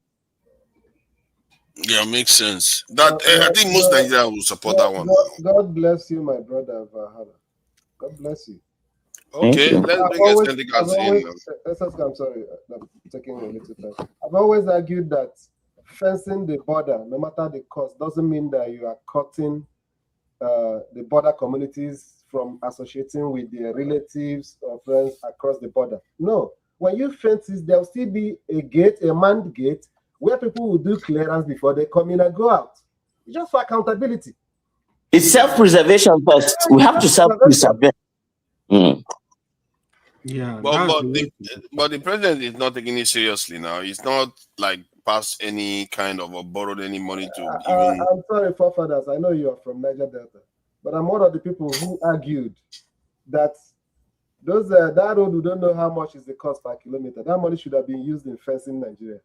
Yeah, makes sense. That I think most Nigerians will support that one. God bless you, my brother Valhalla. God bless you. Okay, let's bring eccentric guys in. I'm sorry, I'm taking a little time. I've always argued that fencing the border, no matter the cost, doesn't mean that you are cutting the border communities from associating with their relatives or friends across the border. No, when you fence it, there'll still be a gate, a manned gate, where people will do clearance before they come in and go out. It's just for accountability. It's self-preservation first. We have to self-preserve. Yeah, but the president is not taking it seriously now. He's not like passed any kind of or borrowed any money to even. I'm sorry, forefathers. I know you are from Niger Delta, but I'm one of the people who argued that those that road, we don't know how much is the cost per kilometer. That money should have been used in fencing Nigeria.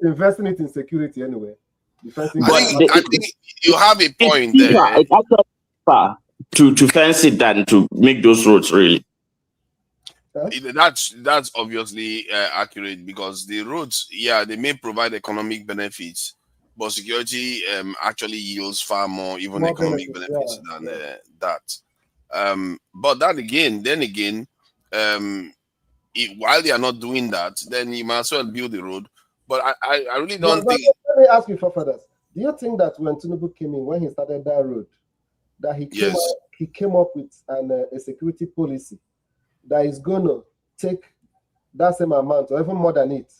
Investing it in security anyway. I think you have a point there. It's actually far to fence it than to make those roads really. That's obviously accurate, because the roads, they may provide economic benefits, but security actually yields far more economic benefits than that. But then again, while they are not doing that, then you might as well build the road. But I really don't think. Let me ask you, forefathers. Do you think that when Tinubu came in, when he started that road, that he came up with a security policy that is going to take that same amount or even more than it,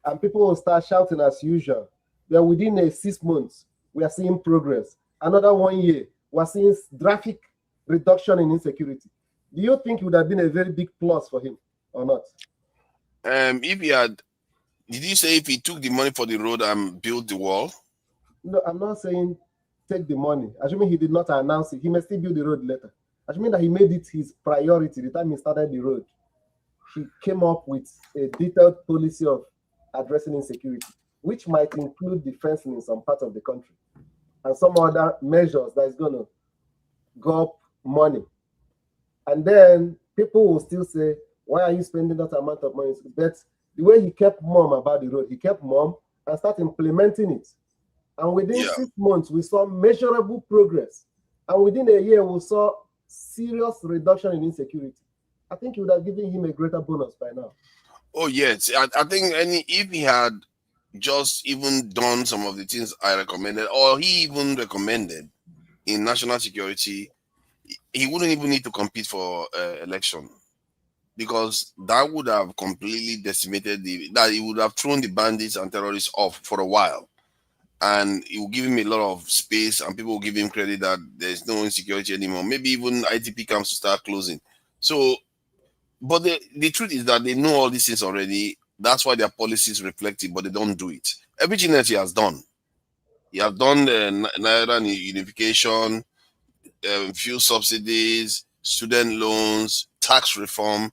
and people will start shouting as usual? That within 6 months we are seeing progress. Another 1 year we are seeing traffic reduction in insecurity. Do you think it would have been a very big plus for him or not? If he had, did you say if he took the money for the road and built the wall? No, I'm not saying take the money. Assuming he did not announce it, he may still build the road later. Assuming that he made it his priority the time he started the road, he came up with a detailed policy of addressing insecurity, which might include the fencing in some parts of the country and some other measures that is going to go up money. And then people will still say, why are you spending that amount of money? But the way he kept mum about the road, he kept mum and started implementing it. And within 6 months, we saw measurable progress. And within a year, we saw serious reduction in insecurity. I think it would have given him a greater bonus by now. Oh, yes. I think if he had just even done some of the things I recommended, or he even recommended in national security, he wouldn't even need to compete for election, because that would have completely decimated that he would have thrown the bandits and terrorists off for a while. And it will give him a lot of space, and people will give him credit that there's no insecurity anymore. Maybe even ITP camps to start closing. So, but the truth is that they know all these things already. That's why their policies reflect it, but they don't do it. Everything that he has done. He has done the Naira unification, fuel subsidies, student loans, tax reform,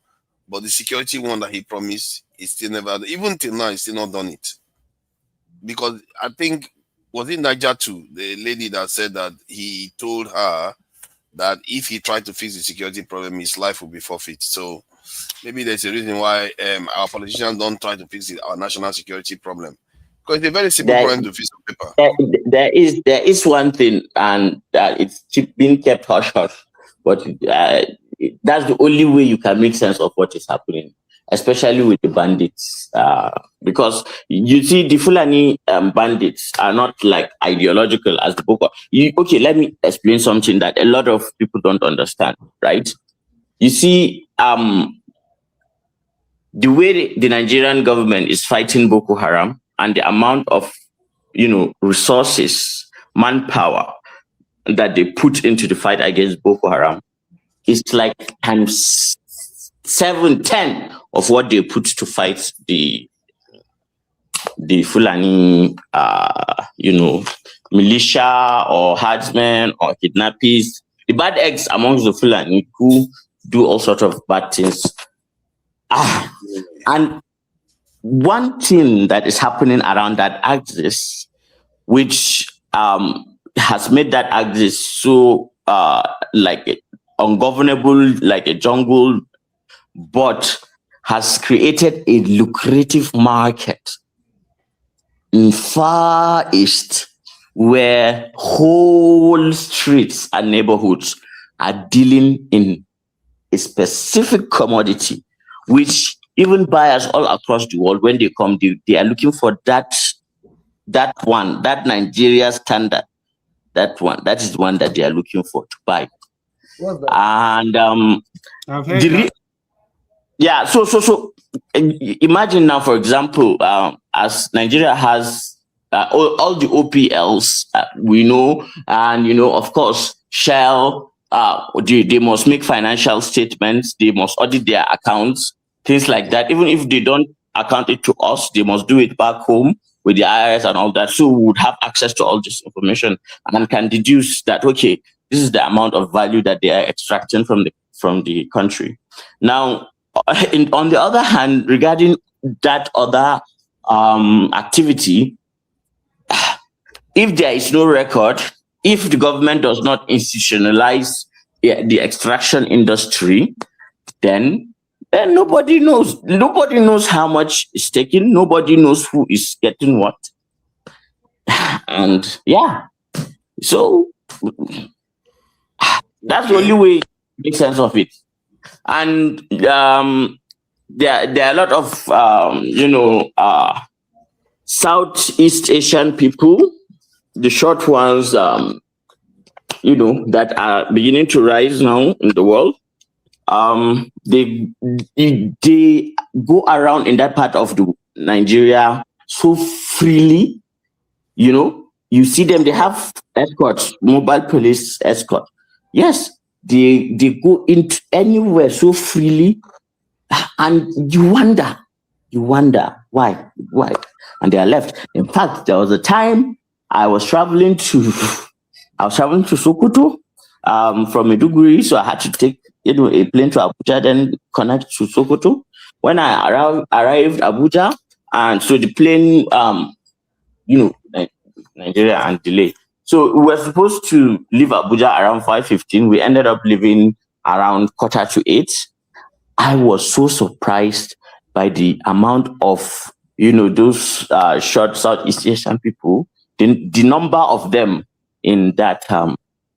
but the security one that he promised, he still never, even till now, he's still not done it. Because I think, was it Niger too, the lady that said that he told her that if he tried to fix the security problem, his life would be forfeit. So maybe there's a reason why our politicians don't try to fix our national security problem. Because it's a very simple problem to fix on paper. There is one thing, and it's being kept hush hush, but that's the only way you can make sense of what is happening, especially with the bandits. Because you see, the Fulani bandits are not like ideological as the Boko. Okay, let me explain something that a lot of people don't understand, right? You see, the way the Nigerian government is fighting Boko Haram and the amount of, resources, manpower that they put into the fight against Boko Haram is like times 7, 10 of what they put to fight the Fulani, militia or herdsmen or kidnappers the bad eggs amongst the Fulani who do all sorts of bad things. And one thing that is happening around that axis, which has made that axis so like ungovernable, like a jungle, but has created a lucrative market in Far East, where whole streets and neighborhoods are dealing in a specific commodity, which even buyers all across the world, when they come, they are looking for that Nigeria standard. That is the one that they are looking for to buy. What's that? And I've heard that. Yeah, so imagine now, for example, as Nigeria has all the OPLs, we know, and of course, Shell, they must make financial statements, they must audit their accounts, things like that. Even if they don't account it to us, they must do it back home with the IRS and all that. So we would have access to all this information and can deduce that, okay, this is the amount of value that they are extracting from the country. Now, on the other hand, regarding that other activity, if there is no record, if the government does not institutionalize the extraction industry, then nobody knows. Nobody knows how much is taken. Nobody knows who is getting what. And yeah, so that's the only way to make sense of it. And there are a lot of Southeast Asian people, the short ones, that are beginning to rise now in the world. They go around in that part of Nigeria so freely. You see them. They have escorts, mobile police escort. Yes. They go into anywhere so freely, and you wonder why, and they are left. In fact, there was a time I was traveling to Sokoto from Maiduguri, so I had to take a plane to Abuja, then connect to Sokoto. When I arrived Abuja, and so the plane, Nigeria and delay. So we were supposed to leave Abuja around 5:15. We ended up leaving around 7:45. I was so surprised by the amount of, those short Southeast Asian people, the number of them in that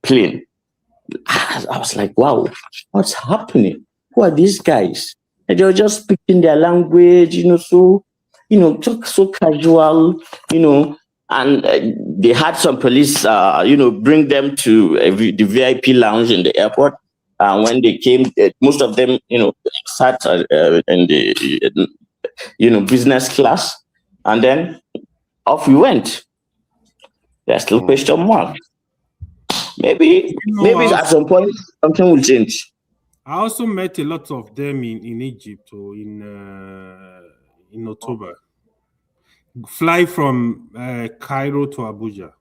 plane. I was like, wow, what's happening? Who are these guys? And they were just speaking their language, so casual, and they had some police, bring them to the VIP lounge in the airport. When they came, most of them, sat in the, business class, and then off we went. There's still question mark. Maybe at some point something will change. I also met a lot of them in Egypt or in October. Fly from Cairo to Abuja.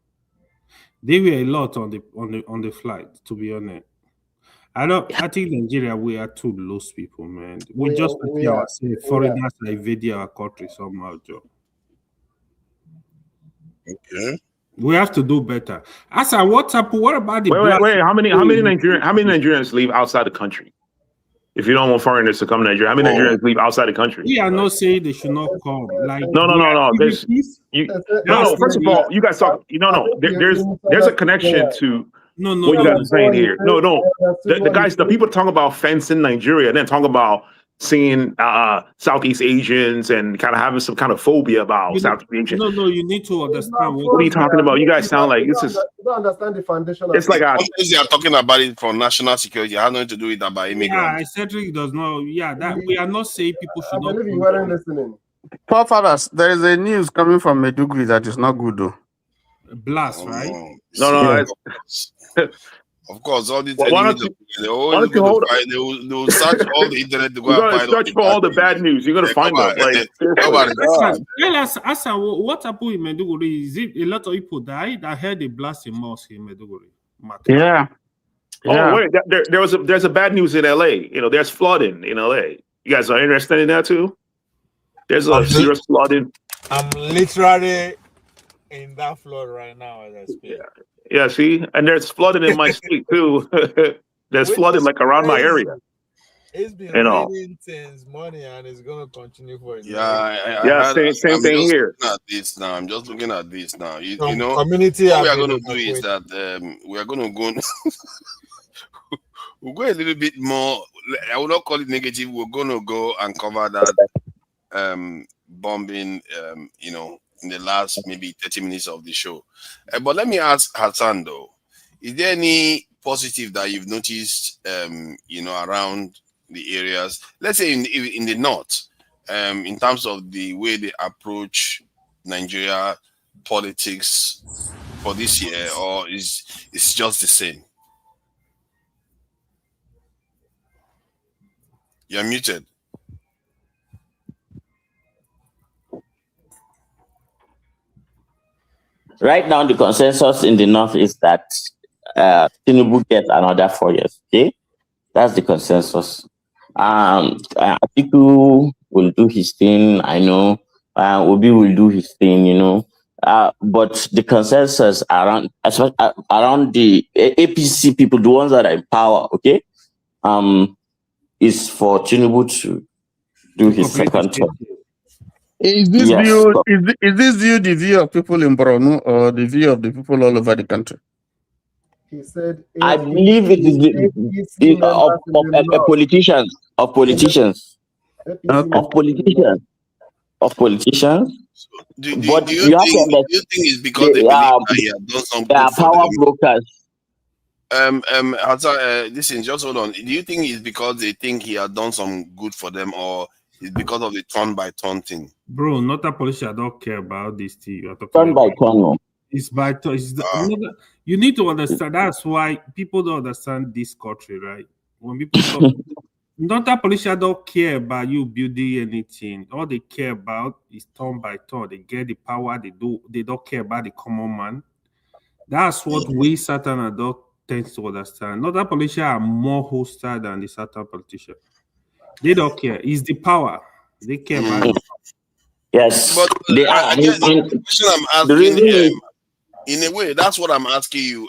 They were a lot on the flight, to be honest. I think Nigeria, we are too lost people, man. We just see ourselves foreigners are invading our country somehow, Joe. Okay. We have to do better. Asa, what about the wait, how many Nigerians leave outside the country? If you don't want foreigners to come to Nigeria, how many Nigerians leave outside the country? We are not saying they should not come. Like no. First of all, you guys talk. There's a connection to what you guys are saying here. No. The people talking about fencing Nigeria, and then talking about seeing Southeast Asians and kind of having some kind of phobia about Southeast Asians. No, you need to understand. What are you talking about? You guys sound like this is. You don't understand the foundation. It's like they are talking about it for national security. It has nothing to do with that by immigrants. Yeah, Cedric does not. Yeah, that we are not saying people should not. I believe you weren't listening. Poor fathers, there is a news coming from Maiduguri that is not good though. Blast, right? No. Of course, all these they will search all the internet to go and find search for all the bad news. You're gonna find them. Tell us, Asa, what happened in Maiduguri? Is it a lot of people died? I heard they blast a mosque in Maiduguri. Oh wait, there's a bad news in LA. There's flooding in LA. You guys are interested in that too? There's a serious flooding. I'm literally in that flood right now as I speak. Yeah, see? And there's flooding in my state too. There's flooding like around my area. It's been raining since morning and it's gonna continue for a day. Same thing here. I'm just looking at this now. You Some know, community what we are have going been to do is that we are going to go. We'll go a little bit more. I will not call it negative. We're going to go and cover that bombing. In the last maybe 30 minutes of the show. But let me ask Hassan though: is there any positive that you've noticed? Around the areas, let's say in the north, in terms of the way they approach Nigeria politics for this year, or it's just the same? You're muted. Right now, the consensus in the north is that Tinubu gets another 4 years. Okay, that's the consensus. Atiku will do his thing. I know. Obi will do his thing. But the consensus around the APC people, the ones that are in power, okay, is for Tinubu to do his second term. Is this view the view of people in Borno or the view of the people all over the country? He said, I believe it is of politicians. Of politicians. Do you think it's because they believe that he has done some good for power them? brokers? Listen, just hold on. Do you think it's because they think he has done some good for them, or it's because of the turn by turn thing? Bro, not a politician don't care about this thing you're talking turn about. by turn. It's by turn. You need to understand. That's why people don't understand this country, right? When people talk, not a politician don't care about you building anything. All they care about is turn by turn. They get the power. They don't care about the common man. That's what we Satan adult tends to understand. Not that politicians are more hostile than the Satan politician. They don't care. It's the power. They care about it. Yes, but they are. I guess the question I'm asking, in a way, that's what I'm asking you,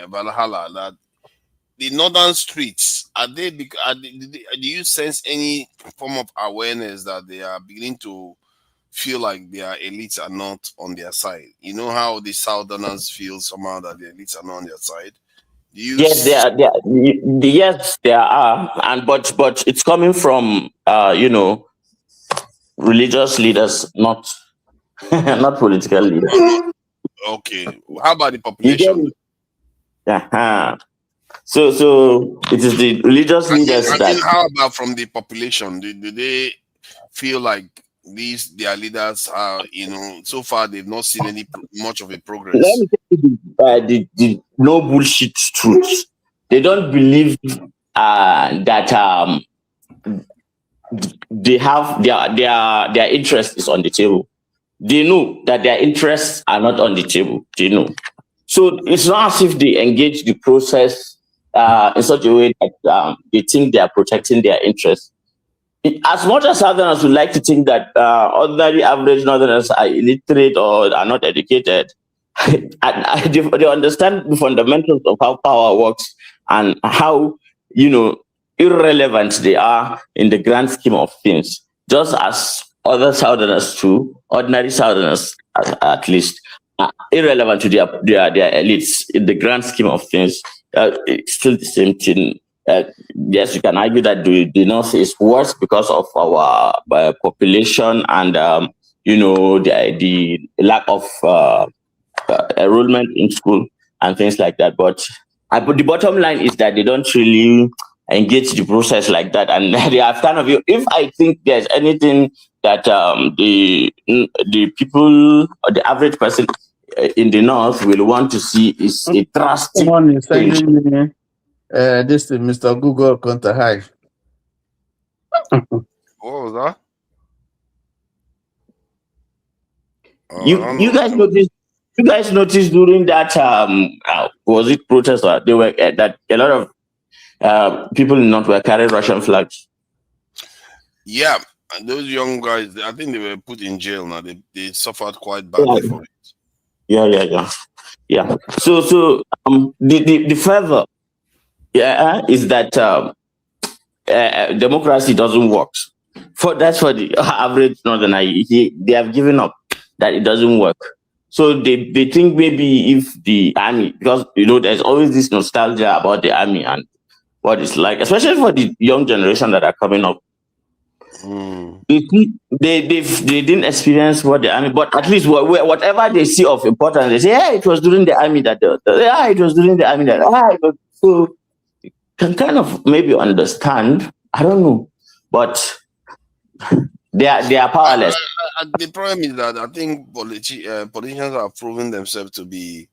Valhalla. That the northern streets do you sense any form of awareness that they are beginning to feel like their elites are not on their side? You know how the southerners feel somehow that the elites are not on their side. Yes, there are, and but it's coming from religious leaders, not not political leaders. Okay, how about the population? So it is the religious leaders that. How about from the population? Do they feel like their leaders are, so far they've not seen any much of a progress? Let me tell you the no bullshit truth. They don't believe that they have their interest is on the table. They know that their interests are not on the table. They know. So it's not as if they engage the process in such a way that they think they are protecting their interests. As much as Southerners would like to think that ordinary average Northerners are illiterate or are not educated, they understand the fundamentals of how power works and how irrelevant they are in the grand scheme of things. Just as other Southerners too, ordinary Southerners at least, are irrelevant to their elites in the grand scheme of things. It's still the same thing. Yes, you can argue that the North is worse because of our population and the lack of enrollment in school and things like that. But the bottom line is that they don't really engage the process like that, and they are kind of. If I think there's anything that the people or the average person in the North will want to see is a drastic change. This is Mr. Google Counter High. What was that? You guys noticed during that was it protests or they were that a lot of people in North were carrying Russian flags. Yeah, and those young guys, I think they were put in jail now. They suffered quite badly for it. Yeah. So the further is that democracy doesn't work. That's for the average northerner. They have given up that it doesn't work. So they think maybe if the army, because there's always this nostalgia about the army and what it's like, especially for the young generation that are coming up. They didn't experience what the army, but at least whatever they see of importance, they say, "Hey, it was during the army that it was during the army that." So you can kind of maybe understand. I don't know, but they are powerless. The problem is that I think politicians have proven themselves to be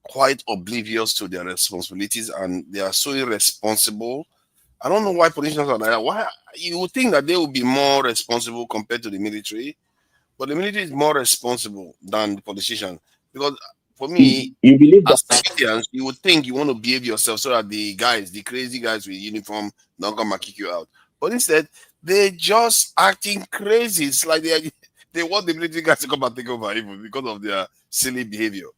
quite oblivious to their responsibilities, and they are so irresponsible. I don't know why politicians are like that. Why you would think that they would be more responsible compared to the military, but the military is more responsible than the politicians. Because for me, you believe as civilians, you would think you want to behave yourself so that the crazy guys with uniform, don't come and kick you out. But instead, they're just acting crazy. It's like they want the military guys to come and take over even because of their silly behavior.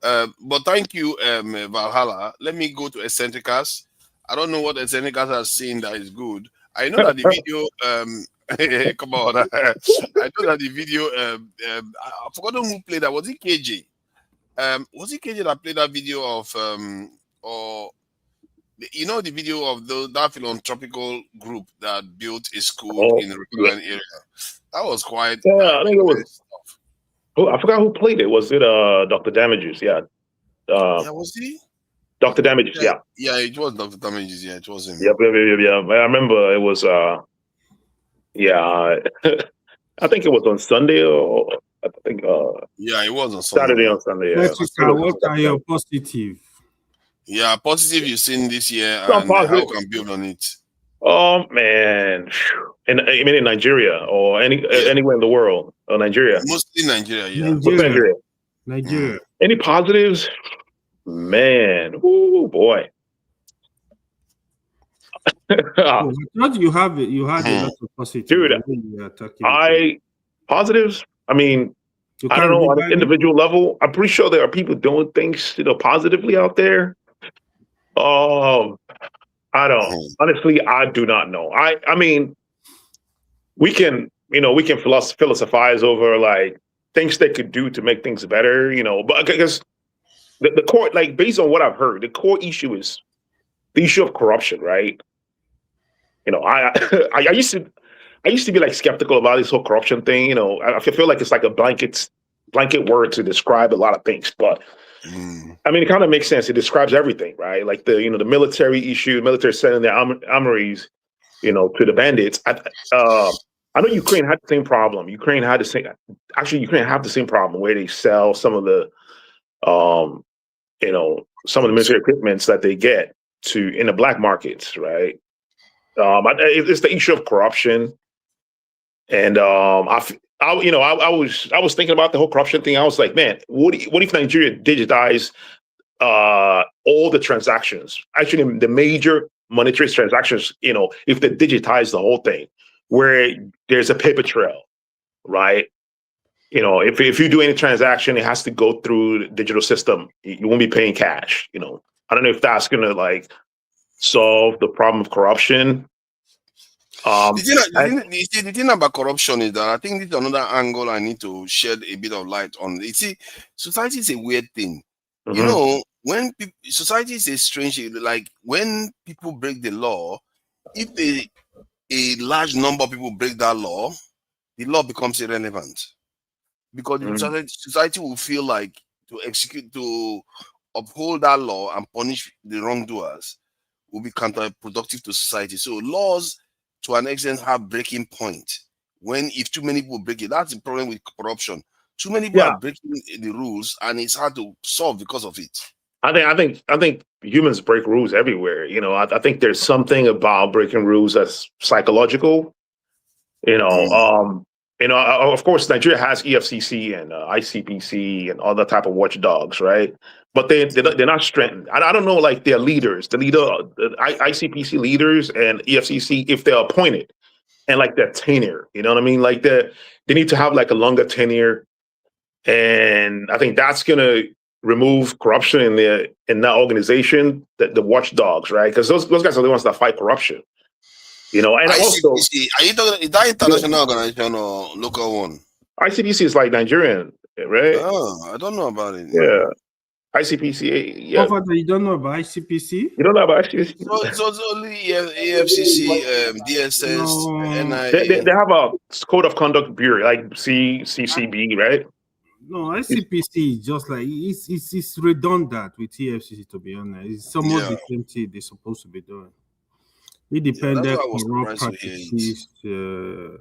But thank you, Valhalla. Let me go to Eccentricas. I don't know what Eccentricas has seen that is good. I know that the video, come on. I know that the video, I've forgotten who played that. Was it KJ? Was it KJ that played that video of, or the video of that philanthropical group that built a school in the Riverland area? That was quite. Yeah, I think it was. Oh, I forgot who played it. Was it Dr. Damages? Yeah. Was he? Dr. Damages, yeah. Yeah, it was Dr. Damages, yeah, it was him. Yeah. I remember it was I think it was on Sunday or I think yeah, it was on Sunday. Saturday on Sunday, yeah. What are your positive? Yeah, positive you've seen this year and how you can build on it. Oh man. And I mean in Nigeria or anywhere in the world. Or Nigeria. Mostly Nigeria, yeah. Nigeria. Any positives? Man, oh boy. I thought you had a lot of positives. Dude, positives. I mean, I don't know on an individual level. I'm pretty sure there are people doing things positively out there. I don't. Honestly, I do not know. I mean, we can philosophize over like things they could do to make things better, but because the core, like based on what I've heard, the core issue is the issue of corruption, right? I used to be like skeptical about this whole corruption thing. I feel like it's like a blanket word to describe a lot of things, but I mean, it kind of makes sense. It describes everything, right? Like the military issue, military selling their armories, to the bandits. I know Ukraine had the same problem. Ukraine have the same problem where they sell some of the some of the military equipments that they get in the black markets, right? It's the issue of corruption, and I was thinking about the whole corruption thing. I was like, man, what if Nigeria digitized all the transactions? Actually, the major monetary transactions, if they digitize the whole thing, where there's a paper trail, right? If you do any transaction, it has to go through the digital system. You won't be paying cash. I don't know if that's gonna like solve the problem of corruption. The thing about corruption is that I think this is another angle I need to shed a bit of light on. You see, society is a weird thing. When society is a strange, like when people break the law, if a large number of people break that law, the law becomes irrelevant. Because society will feel like to uphold that law and punish the wrongdoers will be counterproductive to society. So laws, to an extent, have breaking point. If too many people break it, that's the problem with corruption. Too many people are breaking the rules, and it's hard to solve because of it. I think humans break rules everywhere. I think there's something about breaking rules that's psychological. of course, Nigeria has EFCC and ICPC and other type of watchdogs, right? But they're not strengthened. I don't know, like their leaders, the ICPC leaders and EFCC, if they're appointed and like their tenure, you know what I mean? Like they need to have like a longer tenure, and I think that's gonna remove corruption in that organization, the watchdogs, right? Because those guys are the ones that fight corruption. And ICPC, also, are you talking, is that international organization or local one? ICPC is like Nigerian, right? Oh, I don't know about it. Yeah, ICPC. Yeah, Father, you don't know about ICPC? You don't know about ICPC? So it's only AFCC, DSS, NIA. They have a code of conduct bureau, like CCB, right? No, ICPC is just like it's redundant with TFCC. To be honest, it's almost the same thing they're supposed to be doing. Independent corrupt practices and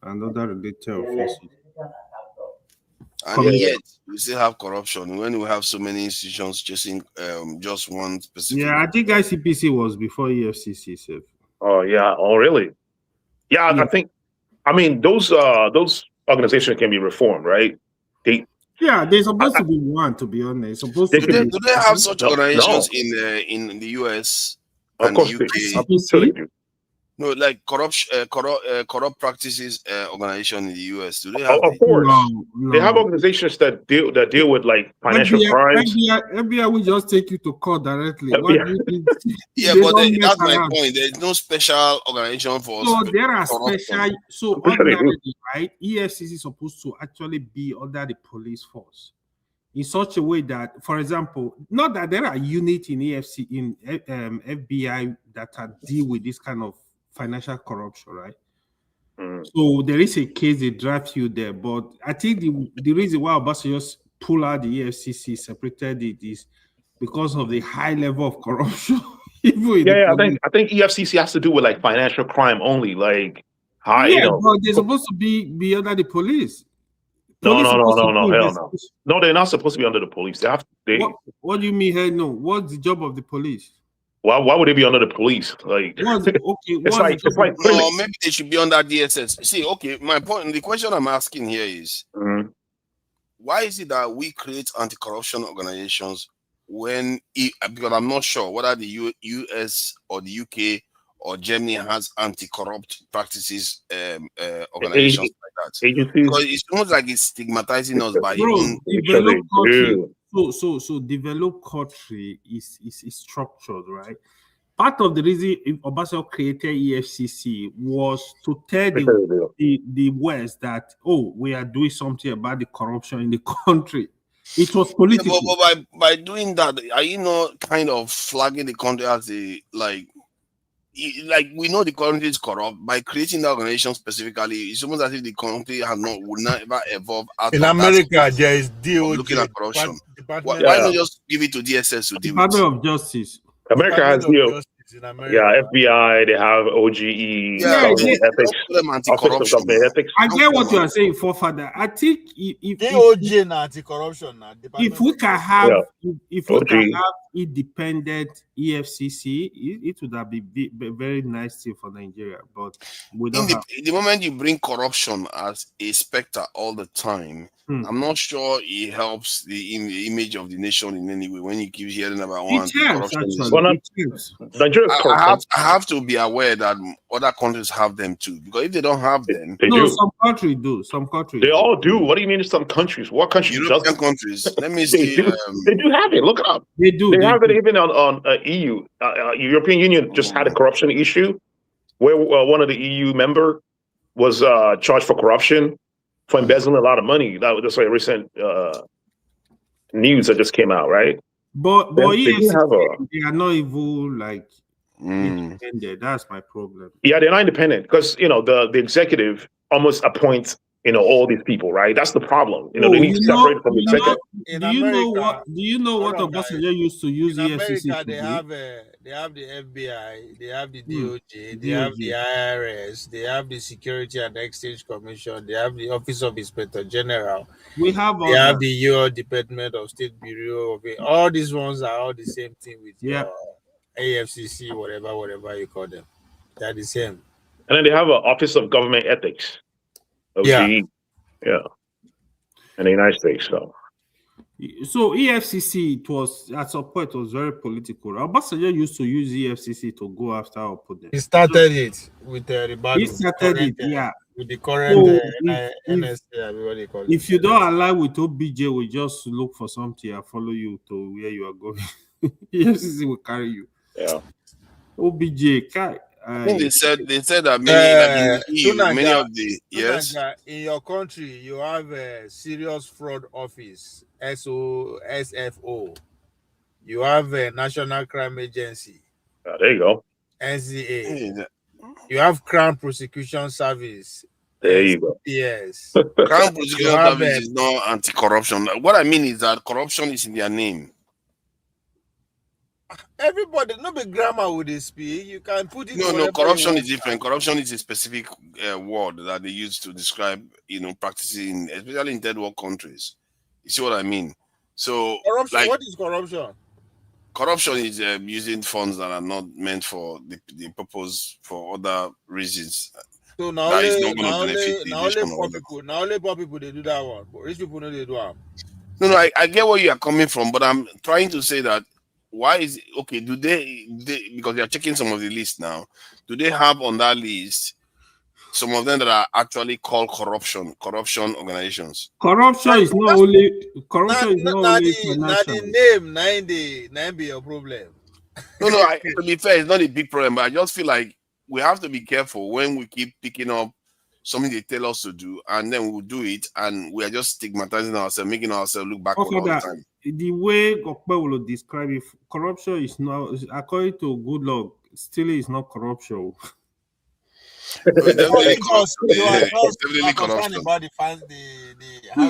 other related offenses. And yet we still have corruption when we have so many institutions chasing just one specific. Yeah, I think ICPC was before EFCC. So. Oh yeah. Oh really? Yeah, I think. I mean, those organizations can be reformed, right? They're supposed to be one. To be honest, supposed to. Do they have such organizations in the US and the UK? Sure they do. No, like corrupt practices organization in the US. Do they have? Of course, they have organizations that deal with like financial crimes. FBI will just take you to court directly. But that's my point. There's no special organization for. So there are special. So ordinarily, right? EFCC is supposed to actually be under the police force in such a way that, for example, not that there are units in FBI that deal with this kind of financial corruption, right? So there is a case they draft you there, but I think the reason why Obasanjo just pull out the EFCC, separated it, is because of the high level of corruption. I think EFCC has to do with like financial crime only, like high. But they're supposed to be under the police. No, hell no. No, they're not supposed to be under the police. They have. What do you mean? Hell no. What's the job of the police? Why would they be under the police? Like, it's like maybe they should be under DSS. See, okay, my point. The question I'm asking here is, why is it that we create anti-corruption organizations because I'm not sure whether the US or the UK or Germany has anti-corrupt practices organizations like that? Because it's almost like it's stigmatizing us by So developed country is structured, right? Part of the reason Obasanjo created EFCC was to tell the West that, we are doing something about the corruption in the country. It was political. But by doing that, are you not kind of flagging the country as we know the country is corrupt? By creating the organization specifically, it's almost as if the country would not ever evolve out in of America. There is DOJ, looking at corruption. Why not just give it to DSS to deal with? Department of Justice. America has FBI. They have OGE. Ethics. I get what you are saying, Father. I think if DOJ and anti-corruption, if we can have independent EFCC, it would have been very nice thing for Nigeria. But we don't the moment you bring corruption as a specter all the time, I'm not sure it helps the image of the nation in any way when you keep hearing about corruption. I have to be aware that other countries have them too, because if they don't have them, some countries do. Some countries all do. What do you mean? Some countries? What countries? European countries. Let me see. They do have it. Look it up. They do. They have it even on EU. European Union just had a corruption issue where one of the EU member was charged for corruption, for embezzling a lot of money. That was just like recent news that just came out, right? But they are not even like independent. That's my problem. Yeah, they're not independent because the executive almost appoints all these people, right? That's the problem. They need to separate from the executive. Do you know what Obasanjo used to use in EFCC America? They have the FBI, they have the DOJ, they have the IRS, they have the Security and Exchange Commission, they have the Office of Inspector General. They have the U.S. Department of State Bureau of it. All these ones are all the same thing with AFCC, whatever you call them. They're the same. And then they have an Office of Government Ethics. OGE. Yeah. In the United States, so EFCC, it was at some point, it was very political. Obasanjo used to use EFCC to go after opponents. He started it with Ribadu. He started it, yeah. With the current So NSA, everybody call if you don't align with OBJ, we just look for something and follow you to where you are going. EFCC will carry you. Yeah. OBJ, I think they said that many, like in the EU, many of the in your country you have a serious fraud office, SFO. You have a National Crime Agency. There you go. NCA. You have Crown Prosecution Service. There you go. Yes. Crown Prosecution Service is not anti-corruption. What I mean is that corruption is in their name. Everybody, no be grammar with this speak. You can put it. No, corruption is different. Corruption is a specific word that they use to describe, practicing, especially in third world countries. You see what I mean? So, corruption. What is corruption? Corruption is using funds that are not meant for the purpose for other reasons. So now only poor people they do that one, but rich people know they do that. No, I get where you are coming from, but I'm trying to say that why is it okay? Do they because they are checking some of the list now? Do they have on that list some of them that are actually called corruption organizations? Corruption is not only financial. The name be your problem. No, to be fair, it's not a big problem, but I just feel like we have to be careful when we keep picking up something they tell us to do, and then we'll do it, and we are just stigmatizing ourselves, making ourselves look backward all the time. The way Gokpe will describe it, corruption is not, according to Goodluck, stealing is not corruption. It's definitely corruption. About how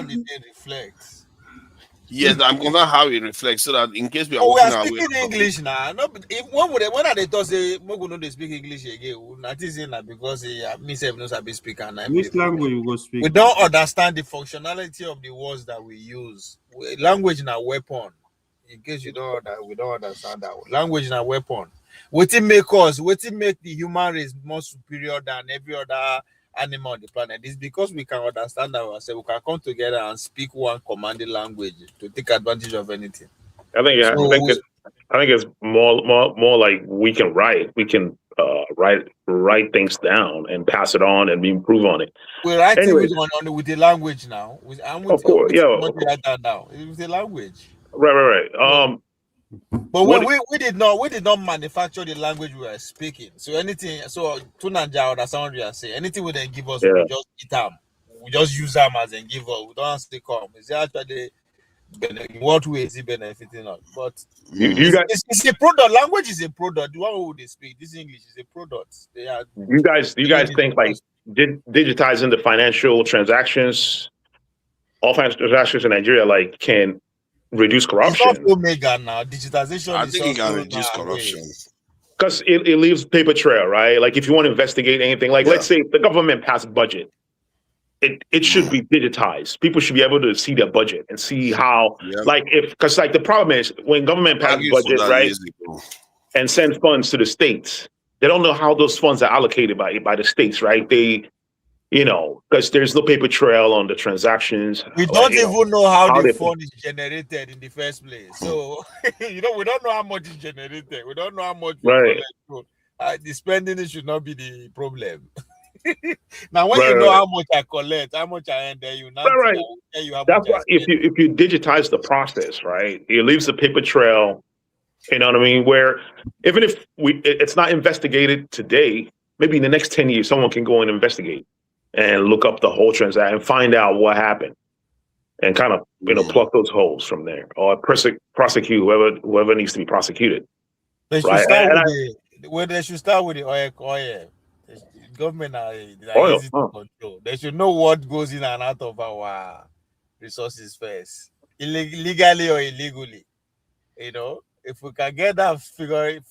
did they reflect? Yes, I'm concerned how it reflects, so that in case we are we are speaking English now. No, when are they talk say Mogu no they speak English again? Not saying that because myself knows I be speaking. Which language you go speak? We don't understand the functionality of the words that we use. Language is a weapon. In case you don't we don't understand that. Language is a weapon. What it make the human race more superior than every other animal on the planet is because we can understand ourselves. We can come together and speak one commanding language to take advantage of anything. I think it's more like we can write. We can write things down and pass it on and improve on it. We're writing with the language now. Of course, yeah. Write that down. With the language. Right. But we did not manufacture the language we were speaking. So anything, Tunanja or someone you are saying, anything we then give us, we just eat them. We just use them as and give us. We don't say come. Is it actually in what way is it benefiting us? But it's a product. Language is a product. The one who they speak, this English is a product. You guys think like digitizing the financial transactions, all financial transactions in Nigeria, like can reduce corruption? It's not Omega now. Digitization. I think it can reduce corruption because it leaves paper trail, right? Like if you want to investigate anything, like let's say the government passed budget, it should be digitized. People should be able to see their budget and see how, because the problem is when government passes budget, right, and sends funds to the states, they don't know how those funds are allocated by the states, right? Because there's no paper trail on the transactions. We don't even know how the fund is generated in the first place. So, we don't know how much is generated. We don't know how much. Right. The spending should not be the problem. Now, when you know how much I collect, how much I end, then you now tell you how That's much why if you digitize the process, right, it leaves a paper trail. You know what I mean? Where even if it's not investigated today, maybe in the next 10 years, someone can go and investigate and look up the whole transaction and find out what happened and kind of, pluck those holes from there or prosecute whoever needs to be prosecuted. They should start with the oil. Government are easy to control. They should know what goes in and out of our resources first, legally or illegally. If we can get that figure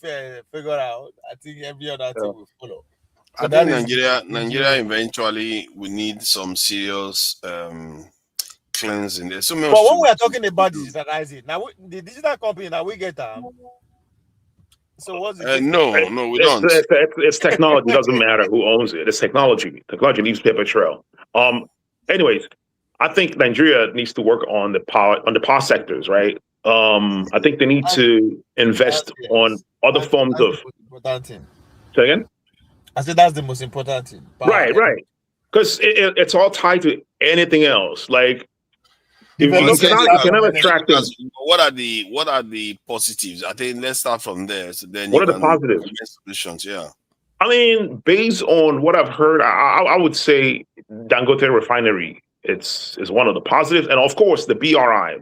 out, I think every other thing will follow. So I think Nigeria eventually will need some serious cleansing. There's so much. But when we are talking about digitalizing, now the digital company now we get so what's it? No, we don't. It's technology. It doesn't matter who owns it. It's technology. Technology leaves paper trail. Anyways, I think Nigeria needs to work on the power sectors, right? I think they need to invest on other forms That's of. the most important thing. Say again? I said that's the most important thing. Power. Right. Because it's all tied to anything else. Like if Well, you cannot attract them. what are the positives? I think let's start from there. So then What you are the can positives? make solutions. Yeah. I mean, based on what I've heard, I would say Dangote Refinery is one of the positives, and of course the BRI,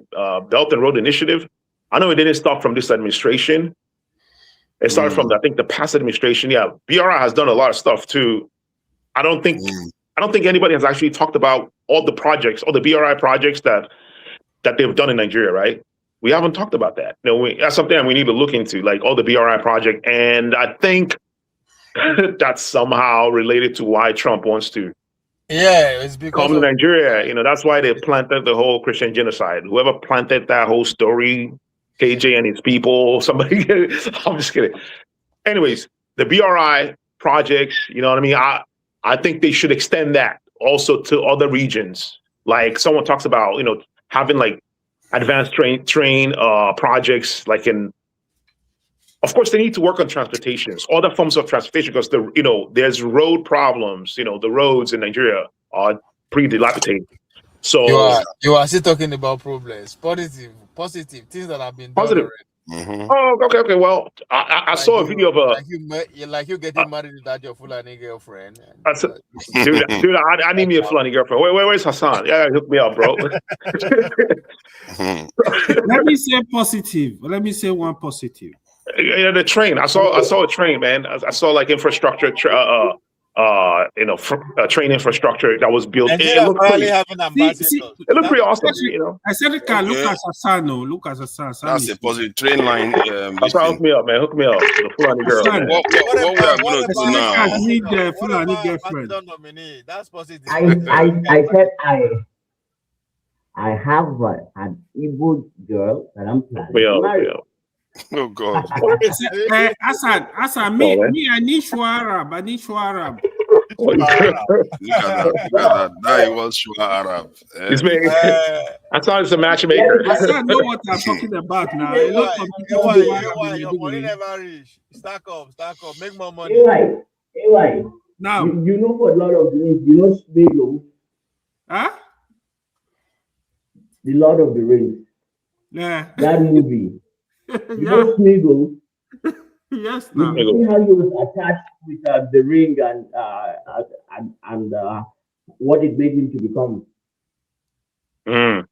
Belt and Road Initiative. I know it didn't start from this administration. It started from I think the past administration. Yeah, BRI has done a lot of stuff too. I don't think anybody has actually talked about all the projects, all the BRI projects that they've done in Nigeria, right? We haven't talked about that. That's something that we need to look into, like all the BRI project, and I think that's somehow related to why Trump wants to it's because come to Nigeria. That's why they planted the whole Christian genocide. Whoever planted that whole story, KJ and his people, somebody, I'm just kidding. Anyways, the BRI projects, you know what I mean? I think they should extend that also to other regions. Like someone talks about, having like advanced train projects, like in. Of course, they need to work on transportations, other forms of transportation, because there's road problems. The roads in Nigeria are pretty dilapidated. So you are still talking about problems, positive things that have been done positive. already. Oh, okay. Well, I saw a video of like you getting married without your Fulani girlfriend. Dude, I need me a Fulani girlfriend. Where's Hassan? Yeah, hook me up, bro. Let me say positive. Let me say one positive. Yeah, the train. I saw a train, man. I saw like infrastructure, train infrastructure that was built. It looked pretty. It looked pretty awesome. I said it can look at Hassan. Look at Hassan. That's a positive train line. Hook me up, man. Hook me up. The Fulani girl. What we are going to do now? I need the Fulani girlfriend. That's positive. I said I have an Igbo girl that I'm planning to marry. Oh God! Hassan, me, I need Shua Arab. Look at that. That was Shua Arab. It's me. I thought it's a matchmaker. Hassan know what I'm talking about now. A lot of people never reach. Stack up, make more money. AY. Now you know what a lot of the rings, Smiggle? Huh? The Lord of the Rings. Yeah. That movie. Smiggle. Yes, now. You see how he was attached with the ring and what it made him to become. Oh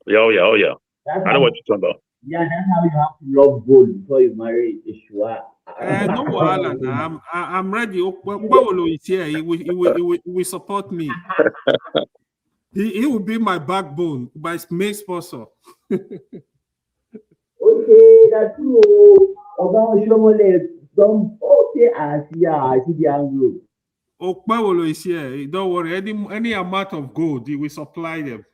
yeah. I know what you're talking about. Yeah, that's how you have to love gold before you marry Ishua. No, I'm ready. Kwawolo is here. He will support me. He will be my backbone, my main sponsor. Okay, that's true. I see the angle. Okpawolo is here. Don't worry. Any amount of gold, he will supply them.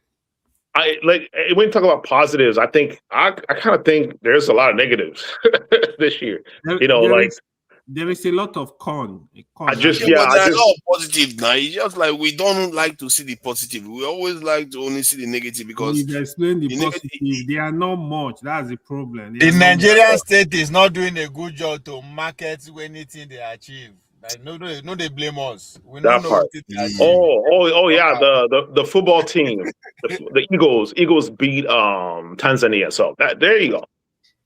When you talk about positives, I think I kind of think there's a lot of negatives this year. There is a lot of con. There's a lot of positive now. It's just like we don't like to see the positive. We always like to only see the negative because you explain the positive. They are not much. That's the problem. The Nigerian state is not doing a good job to market anything they achieve. Like no, they blame us. We don't know what it is. Yeah, the football team, the Eagles beat Tanzania. So there you go.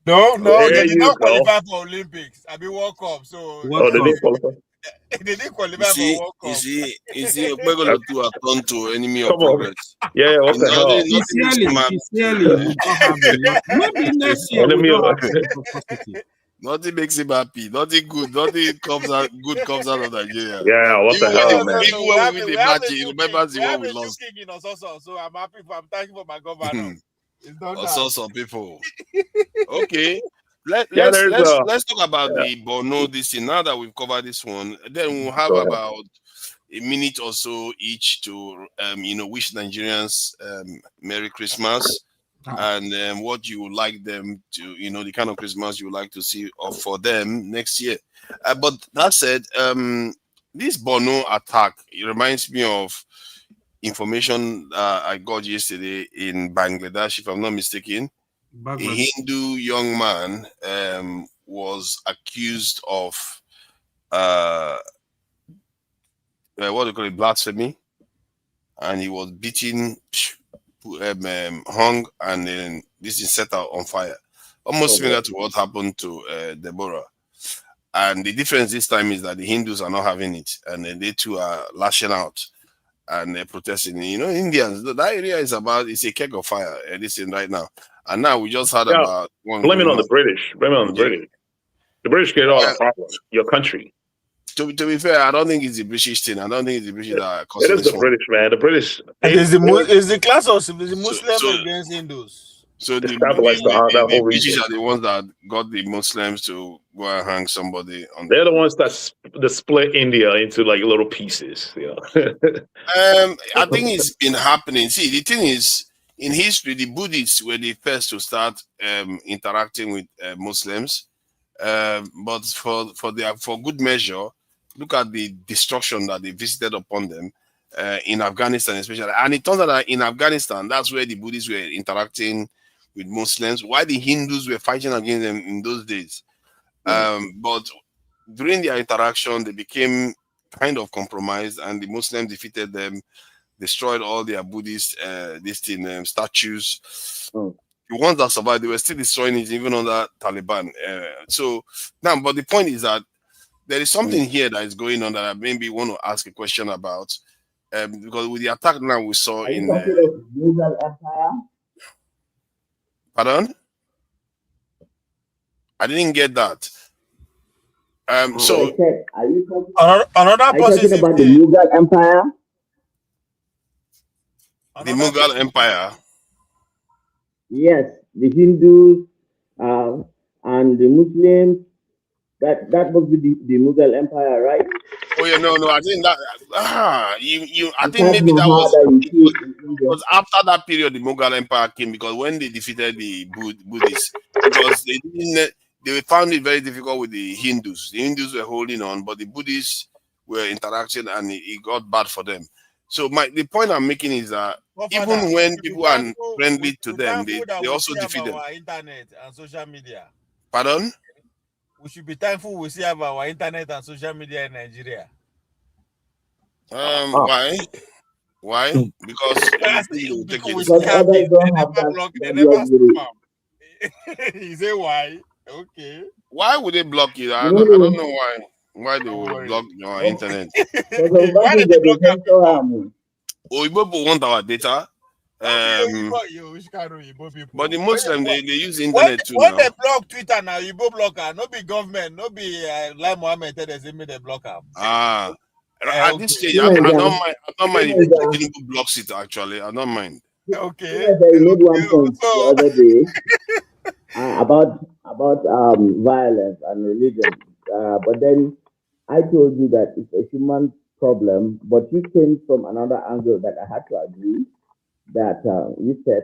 No, they did not qualify for Olympics. I mean World Cup. So they didn't qualify. They didn't qualify for World Cup. You see, we're going to turn to enemy of progress. Yeah, what the hell? Maybe next year we don't have positive. Nothing makes him happy. Nothing good. Nothing comes out of Nigeria. Yeah, what the hell, man? Even when we win the match, he remembers the one we lost. So I'm happy. I'm thanking for my governor. Some people. Okay. Let's talk about the Bono this thing. Now that we've covered this one, then we'll have about a minute or so each to wish Nigerians Merry Christmas and what you would like them to, the kind of Christmas you would like to see for them next year. But that said, this Bono attack, it reminds me of information I got yesterday in Bangladesh, if I'm not mistaken. A Hindu young man was accused of what do you call it, blasphemy, and he was beaten, hung, and then this is set out on fire, almost similar to what happened to Deborah. And the difference this time is that the Hindus are not having it, and then they too are lashing out and they're protesting. You know, Indians, that area is it's a keg of fire. This thing right now, and now we just heard about one. Blame it on the British. Blame it on the British. The British get all the problems. Your country. To be fair, I don't think it's the British thing. I don't think it's the British that are causing it is this the one. British, man. The British. It's the class of the Muslim against Hindus. So the British are the ones that got the Muslims to go and hang somebody on. They're the ones that split India into like little pieces. You know. I think it's been happening. See, the thing is, in history, the Buddhists were the first to start interacting with Muslims, but for good measure, look at the destruction that they visited upon them in Afghanistan, especially. And it turns out that in Afghanistan, that's where the Buddhists were interacting with Muslims, while the Hindus were fighting against them in those days. But during their interaction, they became kind of compromised, and the Muslims defeated them, destroyed all their Buddhist statues. The ones that survived, they were still destroying it even under Taliban. So now, but the point is that there is something here that is going on that I maybe want to ask a question about, because with the attack now we saw in Mughal Empire. Pardon? I didn't get that. So I said, are you talking about the Mughal Empire? The Mughal Empire. Yes, the Hindus and the Muslims. That must be the Mughal Empire, right? Oh yeah, no, I think that. I think maybe that was after that period the Mughal Empire came, because when they defeated the Buddhists, because they found it very difficult with the Hindus. The Hindus were holding on, but the Buddhists were interacting, and it got bad for them. So the point I'm making is that even when people are friendly to them, they also defeat them. Our internet and social media. Pardon? We should be thankful we still have our internet and social media in Nigeria. Why? Why? Because others don't have that. You say why? Okay. Why would they block you? I don't know why they would block your internet. Why did they block our people want our data. But the Muslim they use the internet too. When they block Twitter now, you go block her. No be government, no be like Mohammed tell us me they block her. At this stage, I don't mind if Tinubu blocks it. Actually, I don't mind. Okay. I made one point the other day about violence and religion, but then I told you that it's a human problem, but you came from another angle that I had to agree. That you said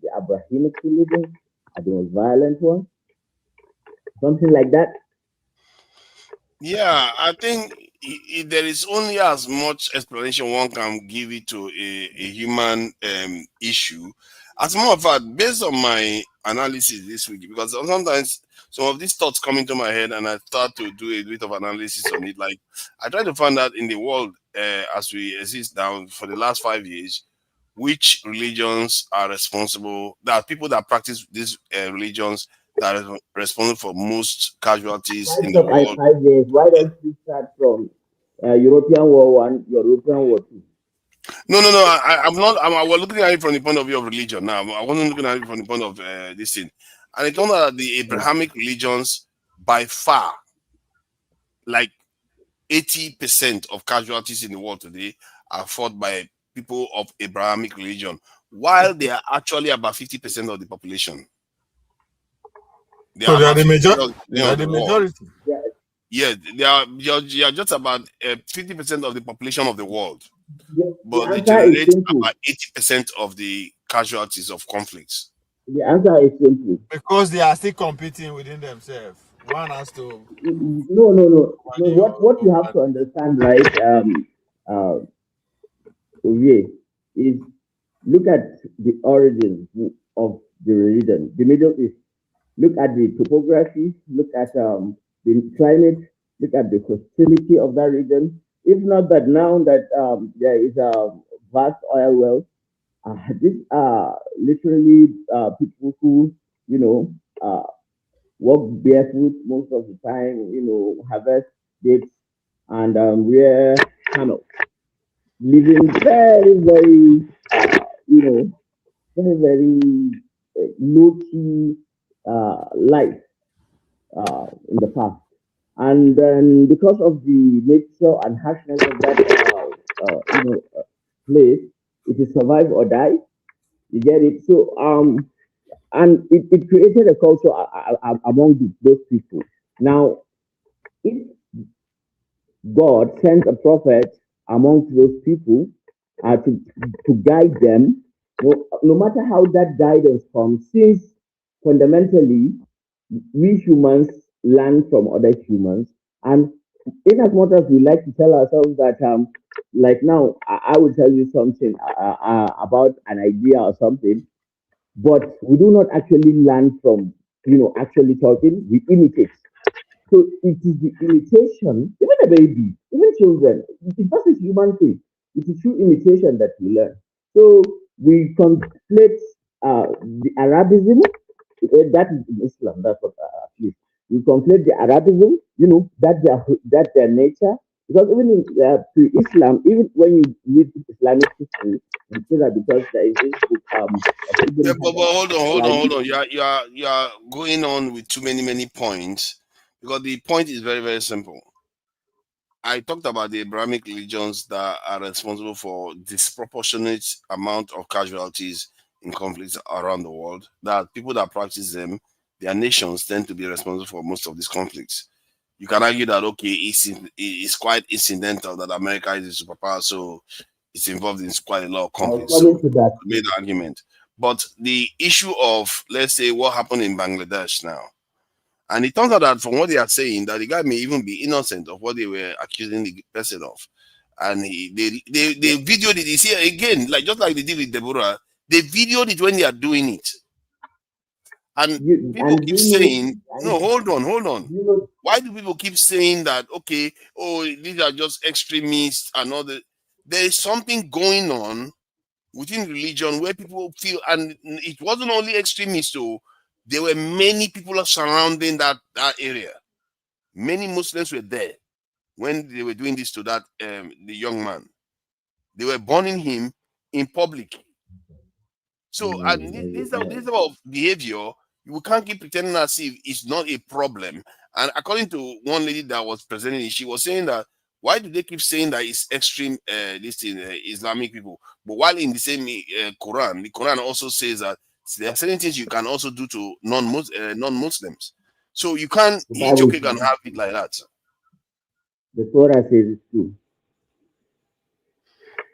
the Abrahamic religion are the most violent one, something like that. Yeah, I think there is only as much explanation one can give it to a human issue. As a matter of fact, based on my analysis this week, because sometimes some of these thoughts come into my head and I start to do a bit of analysis on it. Like I try to find out in the world as we exist now for the last 5 years, which religions are responsible. There are people that practice these religions that are responsible for most casualties in the world. 5 years. Why don't you start from European War I, European War II? No. I'm not. I was looking at it from the point of view of religion. Now I wasn't looking at it from the point of this thing. And it turned out that the Abrahamic religions, by far, like 80% of casualties in the world today are fought by people of Abrahamic religion, while they are actually about 50% of the population. They are the majority. Yeah, they are just about 50% of the population of the world, but they generate about 80% of the casualties of conflicts. The answer is simple. Because they are still competing within themselves. One has to. No. What you have to understand, right? is look at the origins of the religion, the Middle East. Look at the topography, look at the climate, look at the hostility of that region. If not that now that there is a vast oil wealth, these are literally people who, you know, walk barefoot most of the time, harvest dates and wear camels, living very, very, very, very low key life in the past. And then because of the nature and harshness of that, place, it is survive or die. You get it? So, and it created a culture among those people. Now, if God sends a prophet amongst those people to guide them, no matter how that guidance comes, since fundamentally we humans learn from other humans, and in as much as we like to tell ourselves that, like now, I will tell you something about an idea or something, but we do not actually learn from, actually talking, we imitate. So it is the imitation, even a baby, even children, it just a human thing. It is through imitation that we learn. So we conflate the Arabism, that is in Islam, that's what at least. We conflate the Arabism, that their nature. Because even in pre-Islam, even when you read Islamic history, you see that because there is this book of Yeah, Ibn but Hajar, hold on. You are going on with too many points because the point is very, very simple. I talked about the Abrahamic religions that are responsible for disproportionate amount of casualties in conflicts around the world. That people that practice them, their nations tend to be responsible for most of these conflicts. You can argue that okay, it's quite incidental that America is a superpower, so it's involved in quite a lot of I was conflicts. So coming to that. I made the argument. But the issue of, let's say, what happened in Bangladesh now, and it turns out that from what they are saying, that the guy may even be innocent of what they were accusing the person of. And they videoed it. You see, again, like just like they did with Deborah, they videoed it when they are doing it. And people keep saying, no, hold on. Why do people keep saying that, okay, oh, these are just extremists and all that? There is something going on within religion where people feel, and it wasn't only extremists, so there were many people surrounding that area. Many Muslims were there when they were doing this to that the young man. They were burning him in public. So and this type of behavior, you can't keep pretending as if it's not a problem. And according to one lady that was presenting it, she was saying that why do they keep saying that it's extreme Islamic people? But while in the same Quran, the Quran also says that there are certain things you can also do to non-Muslims. So you can't The eat your Bible cake and says, have it like that. the Torah says it's true.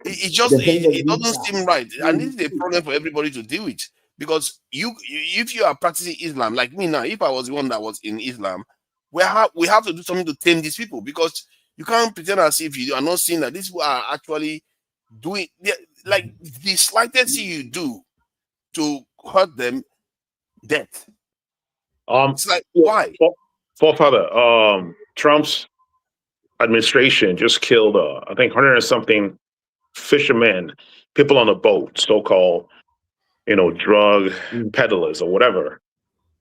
The thing that It these doesn't seem right, and this is a problem for everybody to deal with because if you are practicing Islam like me now, if I was the one that was in Islam, we have to do something to tame these people because you can't pretend as if you are not seeing that these people are actually doing like the slightest thing you do to hurt them, death. It's like why? Forefather, Trump's administration just killed, I think, 100 and something fishermen, people on a boat, so-called, drug peddlers or whatever.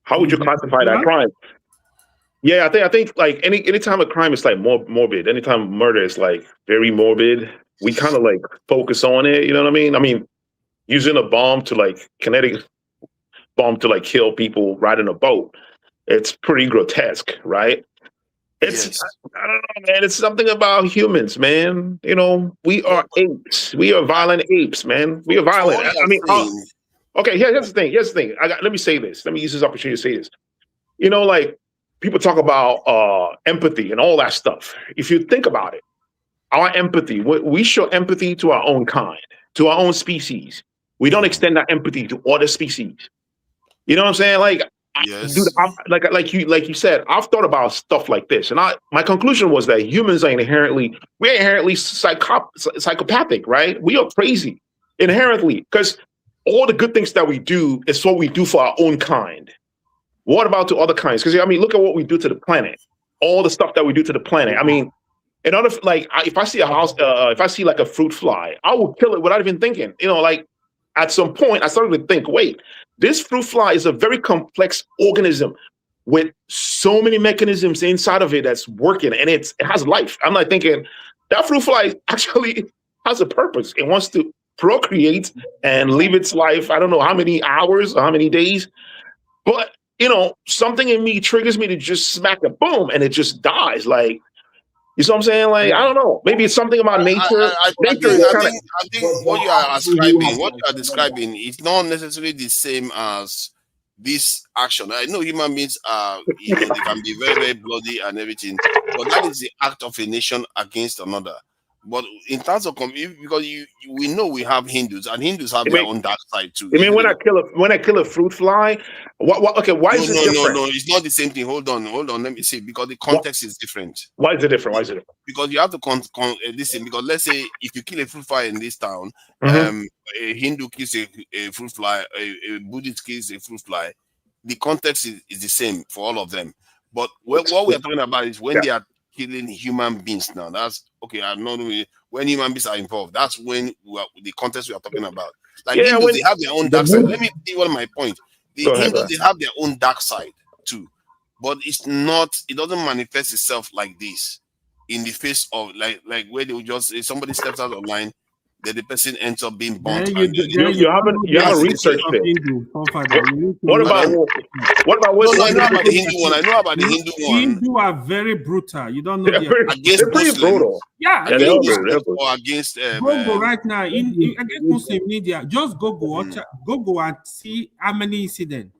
How would you classify that crime? Yeah, I think like anytime a crime is like more morbid, anytime murder is like very morbid, we kind of like focus on it. You know what I mean? I mean, using a bomb to like kinetic bomb to like kill people riding a boat, it's pretty grotesque, right? It's Yes. I don't know, man. It's something about humans, man. We are apes. We are violent apes, man. We are For violent. what you I are mean, saying, okay. Here's the thing. Let me say this. Let me use this opportunity to say this. Like people talk about empathy and all that stuff. If you think about it, our empathy, we show empathy to our own kind, to our own species. We don't extend that empathy to other species. You know what I'm saying? Like, dude, yes. like you said, I've thought about stuff like this, and my conclusion was that humans are we're inherently psychopathic, right? We are crazy. inherently, because all the good things that we do is what we do for our own kind. What about to other kinds? Because I mean, look at what we do to the planet. All the stuff that we do to the planet. I mean, in order, if I see a house, if I see like a fruit fly, I will kill it without even thinking. Like at some point, I started to think, wait, this fruit fly is a very complex organism with so many mechanisms inside of it that's working, and it has life. I'm like thinking that fruit fly actually has a purpose. It wants to procreate and live its life. I don't know how many hours or how many days, but something in me triggers me to just smack it, boom, and it just dies. Like, you see what I'm saying? Like, I don't know. Maybe it's something about nature. Nature is kind of. I think what you are ascribing, what you are describing, is not necessarily the same as this action. I know human beings are, they can be very, very bloody and everything, but that is the act of a nation against another. But in terms of because we know we have Hindus, and Hindus have their own dark side too. I mean, when I kill a fruit fly, okay, why is it different? No, it's not the same thing. Hold on, let me see, because the context is different. Why is it different? Because you have to listen. Because let's say if you kill a fruit fly in this town, Mm-hmm. a Hindu kills a fruit fly, a Buddhist kills a fruit fly. The context is the same for all of them. But what we are talking about is when they are killing human beings. Now that's okay. I'm not when human beings are involved. That's when the context we are talking about. Like Hindus, they have their own dark side. Let me see what my point. The Hindus, they have their own dark side too, but it doesn't manifest itself like this in the face of like where they will just, if somebody steps out of line, then the person ends up being burnt. You haven't researched it. What about I know about the Hindu one. I know about the Hindu one. Hindu are very brutal. You don't know against pretty brutal. Yeah, against Muslims or against Google right now against Muslim media. Just Google and see how many incidents.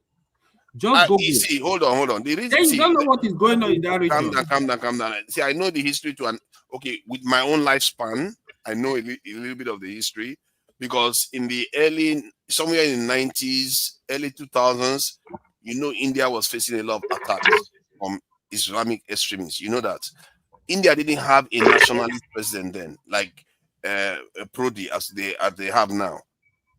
Just Google. See, hold on. The reason, you don't know what is going on in that region. Calm down. See, I know the history with my own lifespan, I know a little bit of the history, because in the somewhere in the 90s, early 2000s, India was facing a lot of attacks from Islamic extremists. You know that. India didn't have a nationalist president then, like Prodi as they have now.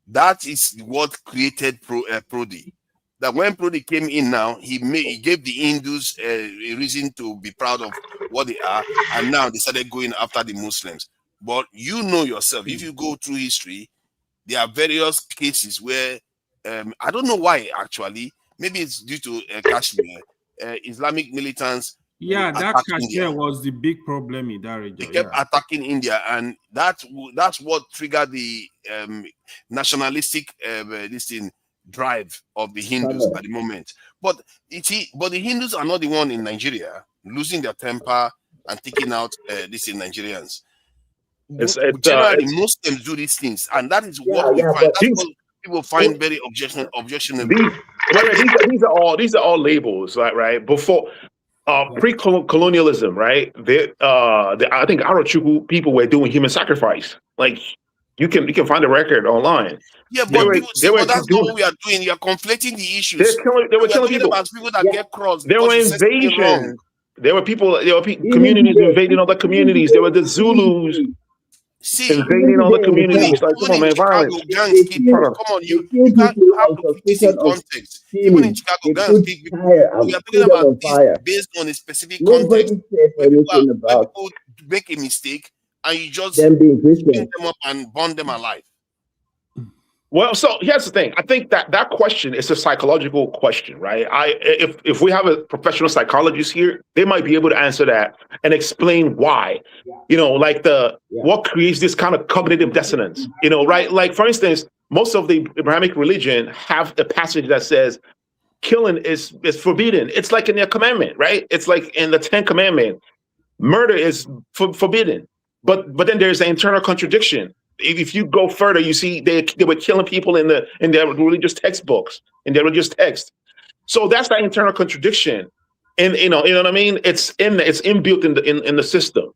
That is what created Prodi. That when Prodi came in now, he gave the Hindus a reason to be proud of what they are, and now they started going after the Muslims. But you know yourself, if you go through history, there are various cases where I don't know why actually. Maybe it's due to Kashmir, Islamic militants. Yeah, that Kashmir was the big problem in that region. They kept attacking India, and that's what triggered the nationalistic drive of the Hindus at the moment. But the Hindus are not the one in Nigeria losing their temper and taking out these Nigerians. Generally, Muslims do these things, and that is what we find. That's what people find very objectionable. These are all labels, right? Before pre-colonialism, right? I think Arochukwu people were doing human sacrifice. Like you can find the record online. Yeah, but that's not what we are doing. You are conflating the issues. They were killing people. About people that get crossed. There were invasions. There were communities invading other communities. There were the Zulus invading other communities. Like, come on, man, violence. Come on, you have to put this in context. Even in Chicago, gangs kill people. We are talking about this based on a specific context. Where people make a mistake and you just beat them up and burn them alive. Well, so here's the thing. I think that question is a psychological question, right? If we have a professional psychologist here, they might be able to answer that and explain why. What creates this kind of cognitive dissonance, right? Like, for instance, most of the Abrahamic religion have a passage that says killing is forbidden. It's like in their commandment, right? It's like in the 10 Commandments, murder is forbidden. But then there's an internal contradiction. If you go further, you see they were killing people in their religious textbooks, in their religious text. So that's that internal contradiction, and you know what I mean. It's inbuilt in the system,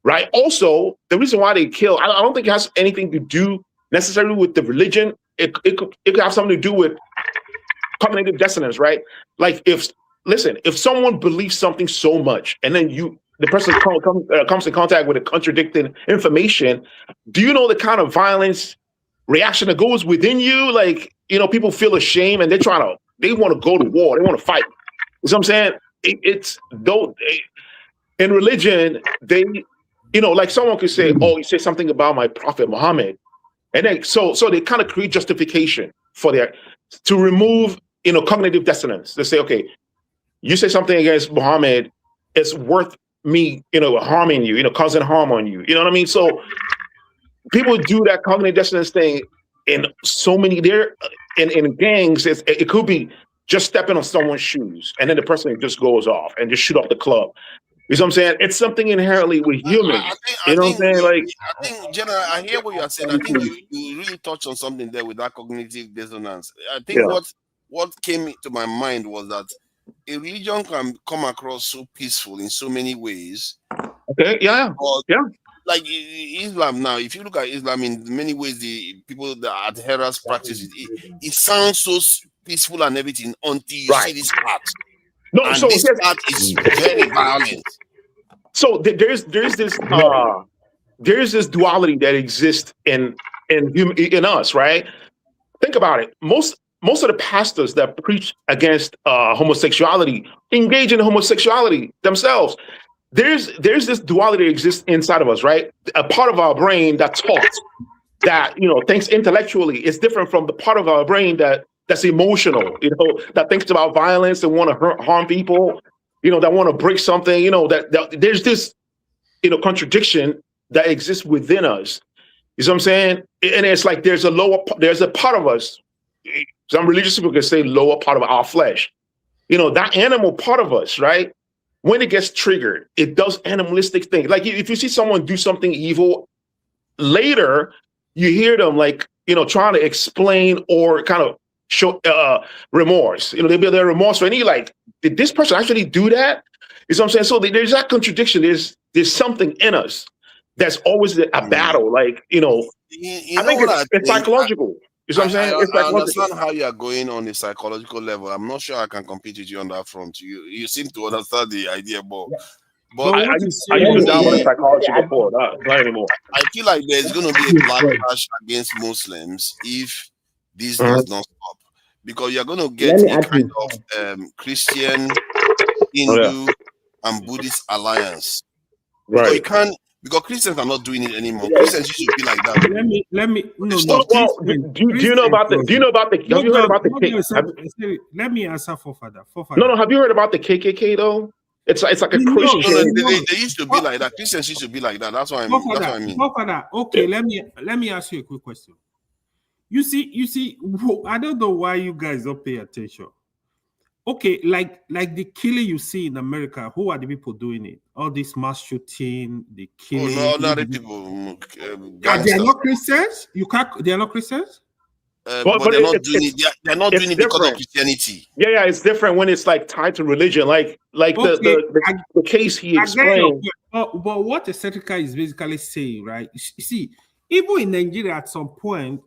right? Also, the reason why they kill, I don't think it has anything to do necessarily with the religion. It could have something to do with cognitive dissonance, right? Like if someone believes something so much, and then the person comes in contact with a contradicting information, do you know the kind of violence reaction that goes within you. Like, people feel ashamed and they want to go to war. They want to fight. You know what I'm saying? It's though in religion, like someone could say, "Oh, you say something about my prophet Muhammad," and then so they kind of create justification for to remove cognitive dissonance. They say, "Okay, you say something against Muhammad, it's worth me harming you, causing harm on you." You know what I mean? So people do that cognitive dissonance thing in so many in gangs. It could be just stepping on someone's shoes, and then the person just goes off and just shoot up the club. You know what I'm saying? It's something inherently with humans. You know what I'm saying? Like, I think, General, I hear what you are saying. I think you really touched on something there with that cognitive dissonance. I think what came to my mind was that a religion can come across so peaceful in so many ways. Okay, yeah. Like Islam now, if you look at Islam, in many ways, the people, the adherents practice it sounds so peaceful and everything until you see this part. This part is very violent. So there's this duality that exists in us, right? Think about it. Most of the pastors that preach against homosexuality engage in homosexuality themselves. There's this duality that exists inside of us, right? A part of our brain that talks, that thinks intellectually, is different from the part of our brain that's emotional, that thinks about violence and want to harm people, that want to break something, that there's this, contradiction that exists within us. You know what I'm saying? And it's like there's a part of us, some religious people can say lower part of our flesh, that animal part of us, right? When it gets triggered, it does animalistic things. Like if you see someone do something evil, later you hear them trying to explain or kind of show remorse. They're remorseful, and you're like, did this person actually do that? You know what I'm saying? So there's that contradiction. There's something in us that's always a battle. Like I think it's psychological. You know what I'm saying? I understand how you are going on the psychological level. I'm not sure I can compete with you on that front. You seem to understand the idea, but I used to dabble in psychology before, not anymore. I feel like there's going to be a backlash against Muslims if this does not stop, because you're going to get a kind of Christian, Hindu, and Buddhist alliance. Right. So you can't. Because Christians are not doing it anymore. Christians used to be like that. Let me. No. Do you know about the? Do you know about the? Have you heard about the? Let me answer for father. No. Have you heard about the KKK though? It's like a Christian. They used to be like that. Christians used to be like that. That's what I mean. Father, okay. Let me ask you a quick question. You see. I don't know why you guys don't pay attention. Okay, like the killing you see in America, who are the people doing it? All this mass shooting, the killing. Oh, no, not the people. They are not Christians. They are not Christians. But they're not doing it. They're not doing it because of Christianity. Yeah, it's different when it's like tied to religion, like the case he explained. But what Estetica is basically saying, right? You see, even in Nigeria, at some point,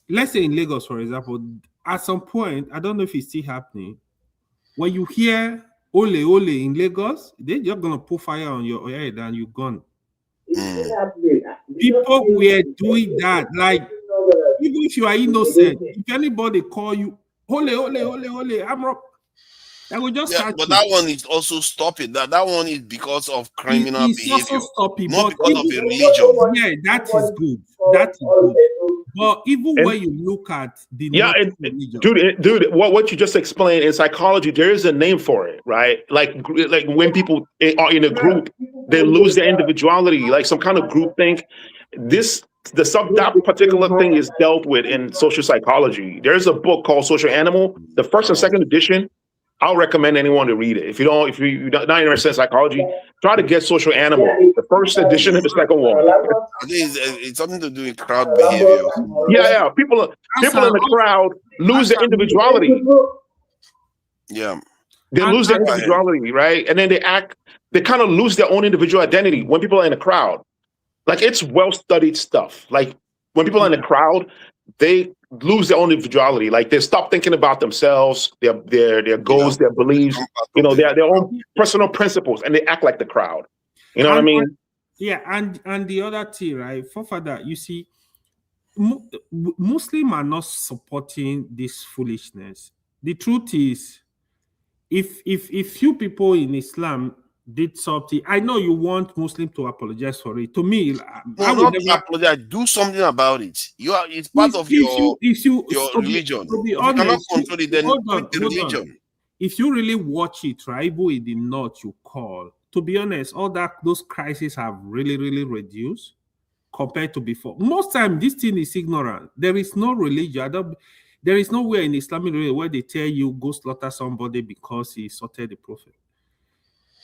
let's say in Lagos, for example, at some point, I don't know if it's still happening. When you hear ole in Lagos, they're just gonna put fire on your head and you're gone. People were doing that, like even if you are innocent, if anybody call you ole, I'm wrong. I will just but that one is also stopping. That one is because of criminal behavior, not because of a religion. Yeah, that is good. That is good. But even when you look at the dude, what you just explained in psychology, there is a name for it, right? Like when people are in a group, they lose their individuality, like some kind of group think. That particular thing is dealt with in social psychology. There's a book called Social Animal, the first and second edition. I'll recommend anyone to read it. If you're not interested in psychology, try to get Social Animal, the first edition and the second one. I think it's something to do with crowd behavior. Yeah. People in the crowd lose their individuality. Yeah. They lose their individuality, right? And then they kind of lose their own individual identity when people are in a crowd. Like, it's well-studied stuff. Like, when people are in a crowd, they lose their own individuality. Like, they stop thinking about themselves, their goals, their beliefs, their own personal principles, and they act like the crowd. You know what I mean? Yeah, and the other thing, right? For that, you see, Muslims are not supporting this foolishness. The truth is, if few people in Islam did something, I know you want Muslim to apologize for it. To me, I would never apologize. Do something about it. It's part of your religion. To be If honest, you cannot control it, then quit the hold religion. on. If you really watch it, right, even in the north, you call. To be honest, those crises have really, really reduced compared to before. Most time, this thing is ignorant. There is no religion. There is nowhere in Islamic religion where they tell you go slaughter somebody because he insulted the prophet.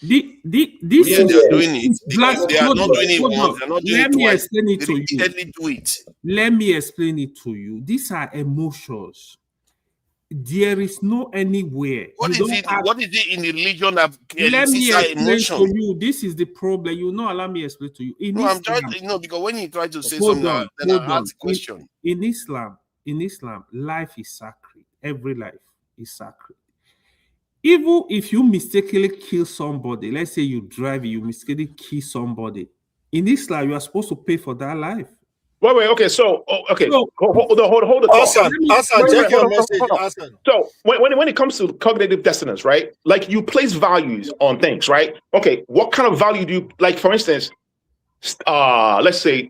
They are doing it. They are not doing it once. They are not doing it twice. Explain it they to repeatedly do it. Let me explain it to you. These are emotions. There is no anywhere. What is it in the religion that let me explain emotion? to you. This is the problem. You know, allow me explain to you. I'm trying to because when you try to say something, then I ask a question. In Islam, life is sacred. Every life is sacred. Even if you mistakenly kill somebody, let's say you drive, you mistakenly kill somebody. In Islam, you are supposed to pay for that life. Wait, okay. So, okay. Hold the thought. Hassan, check your message, Hassan. So, when it comes to cognitive dissonance, right? Like you place values on things, right? Okay, what kind of value do you like? For instance, let's say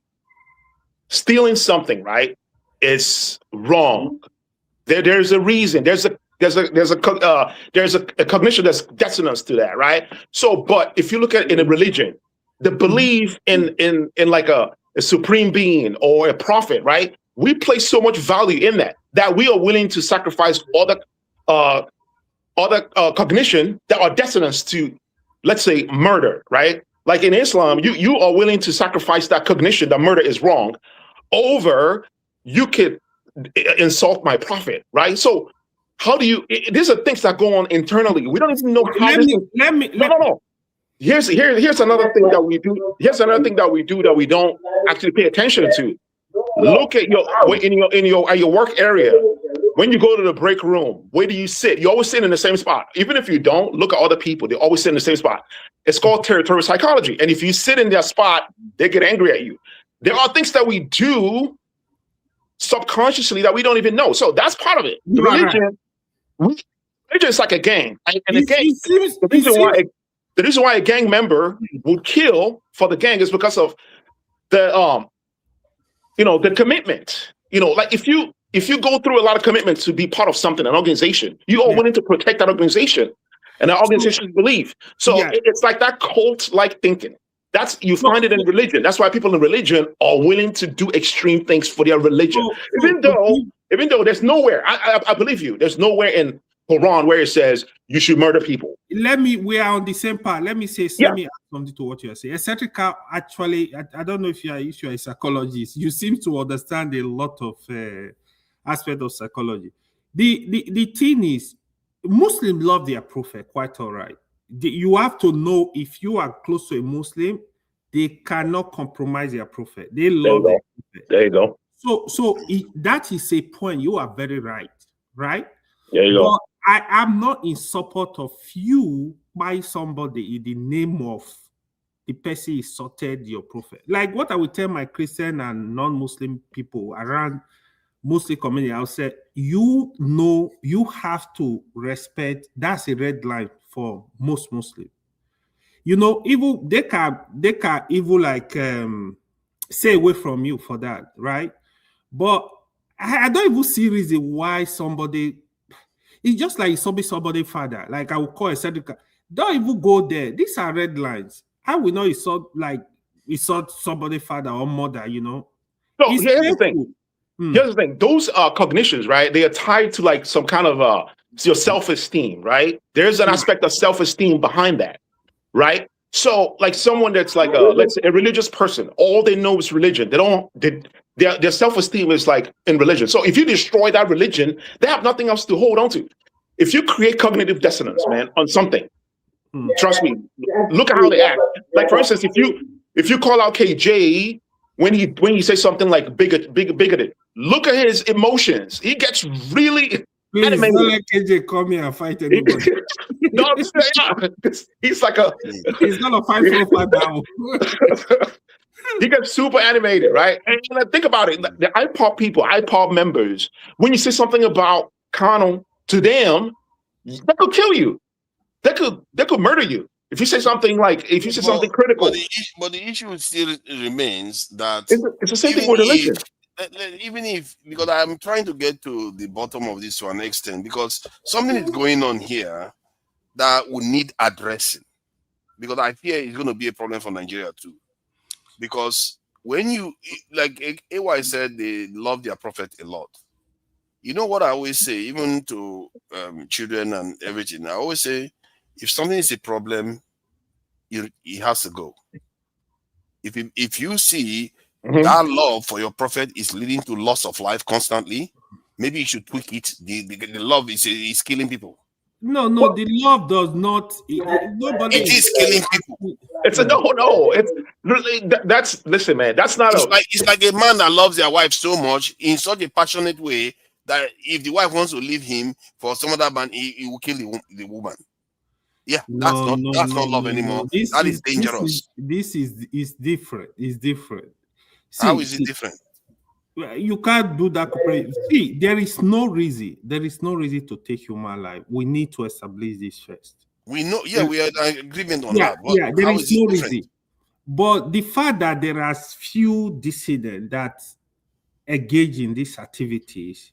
stealing something, right, is wrong. There's a reason. There's a cognition that's dissonance to that, right? So, but if you look at in a religion, the belief in like a supreme being or a prophet, right? We place so much value in that we are willing to sacrifice other cognition that are dissonance to, let's say, murder, right? Like in Islam, you are willing to sacrifice that cognition that murder is wrong over you could insult my prophet, right? So how do you? These are things that go on internally. We don't even know how. No. Here's another thing that we do. Here's another thing that we do that we don't actually pay attention to. Look at your work area. When you go to the break room, where do you sit? You always sit in the same spot. Even if you don't, look at other people. They always sit in the same spot. It's called territorial psychology. And if you sit in that spot, they get angry at you. There are things that we do subconsciously that we don't even know. So that's part of it. Religion is like a gang. And a gang, the reason why a gang member would kill for the gang is because of the the commitment. Like if you go through a lot of commitments to be part of something, an organization, you are willing to protect that organization and that organization's belief. So it's like that cult-like thinking. You find it in religion. That's why people in religion are willing to do extreme things for their religion. Even though there's nowhere, I believe you, there's nowhere in Quran where it says you should murder people. We are on the same part. Let me add something to what you are saying. Eccentrica, actually, I don't know if you are a psychologist. You seem to understand a lot of aspects of psychology. The thing is, Muslims love their prophet quite all right. You have to know if you are close to a Muslim, they cannot compromise their prophet. They love their prophet. There you go. So that is a point. You are very right? There you go. I'm not in support of you by somebody in the name of the person insulted your prophet. Like what I would tell my Christian and non-Muslim people around Muslim community, I'll say, you have to respect. That's a red line for most Muslims. Even they can even like stay away from you for that, right? But I don't even see reason why somebody. It's just like somebody father. Like I would call a Cedric. Don't even go there. These are red lines. I will know it's somebody father or mother. So here's the thing. Here's the thing. Those cognitions, right? They are tied to like some kind of your self-esteem, right? There's an aspect of self-esteem behind that, right? So like someone that's like let's say a religious person, all they know is religion. Their self-esteem is like in religion. So if you destroy that religion, they have nothing else to hold on to. If you create cognitive dissonance, man, on something, trust me, look at how they act. Like for instance, if you call out KJ when he says something like bigoted, look at his emotions. He gets really animated. Don't let KJ come here and fight anybody. No, he's like a. He's not a 545 now. He gets super animated, right? And think about it. The IPOP people, IPOP members, when you say something about Connell to them, that could kill you. That could murder you. If you say something critical. But the issue still remains that It's the same thing with religion. Even if, because I'm trying to get to the bottom of this to an extent, because something is going on here that would need addressing, because I fear it's going to be a problem for Nigeria too. Because when you, like AY said, they love their prophet a lot. You know what I always say, even to children and everything, I always say, if something is a problem, it has to go. If you see that love for your prophet is leading to loss of life constantly, maybe you should tweak it. The love is killing people. No, the love does not. Nobody is killing people. It's a no. It's that's listen, man. That's not it's like a man that loves their wife so much in such a passionate way that if the wife wants to leave him for some other man, he will kill the woman. Yeah, that's not love anymore. That is dangerous. This is different. It's different. How is it different? You can't do that. See, there is no reason. There is no reason to take human life. We need to establish this first. We know, we are in agreement on that. But there is no reason. But the fact that there are few dissidents that engage in these activities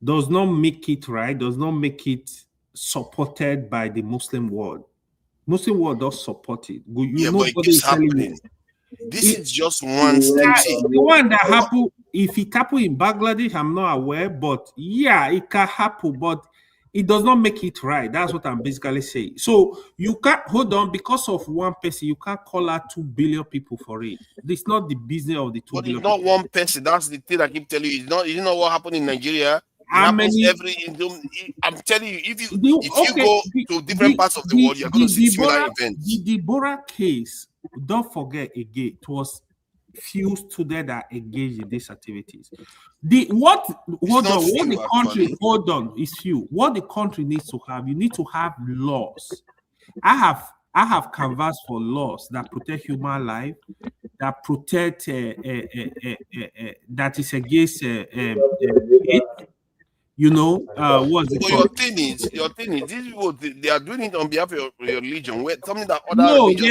does not make it right, does not make it supported by the Muslim world. Muslim world does support it. But it keeps happening. This is just one step. The one that happened, if it happened in Bangladesh, I'm not aware, but yeah, it can happen, but it does not make it right. That's what I'm basically saying. So you can't hold on because of one person. You can't call out 2 billion people for it. It's not the business of the 2 billion. It's not one person. That's the thing I keep telling you. It's not. You know what happened in Nigeria? I'm telling you, if you go to different parts of the world, you're going to see similar events. The Deborah case, don't forget again, it was few students that engaged in these activities. What the country needs to have, you need to have laws. I have canvassed for laws that protect human life, that protect that is against hate. You know, what's it called? Your thing is, these people, they are doing it on behalf of your religion. Something that other religions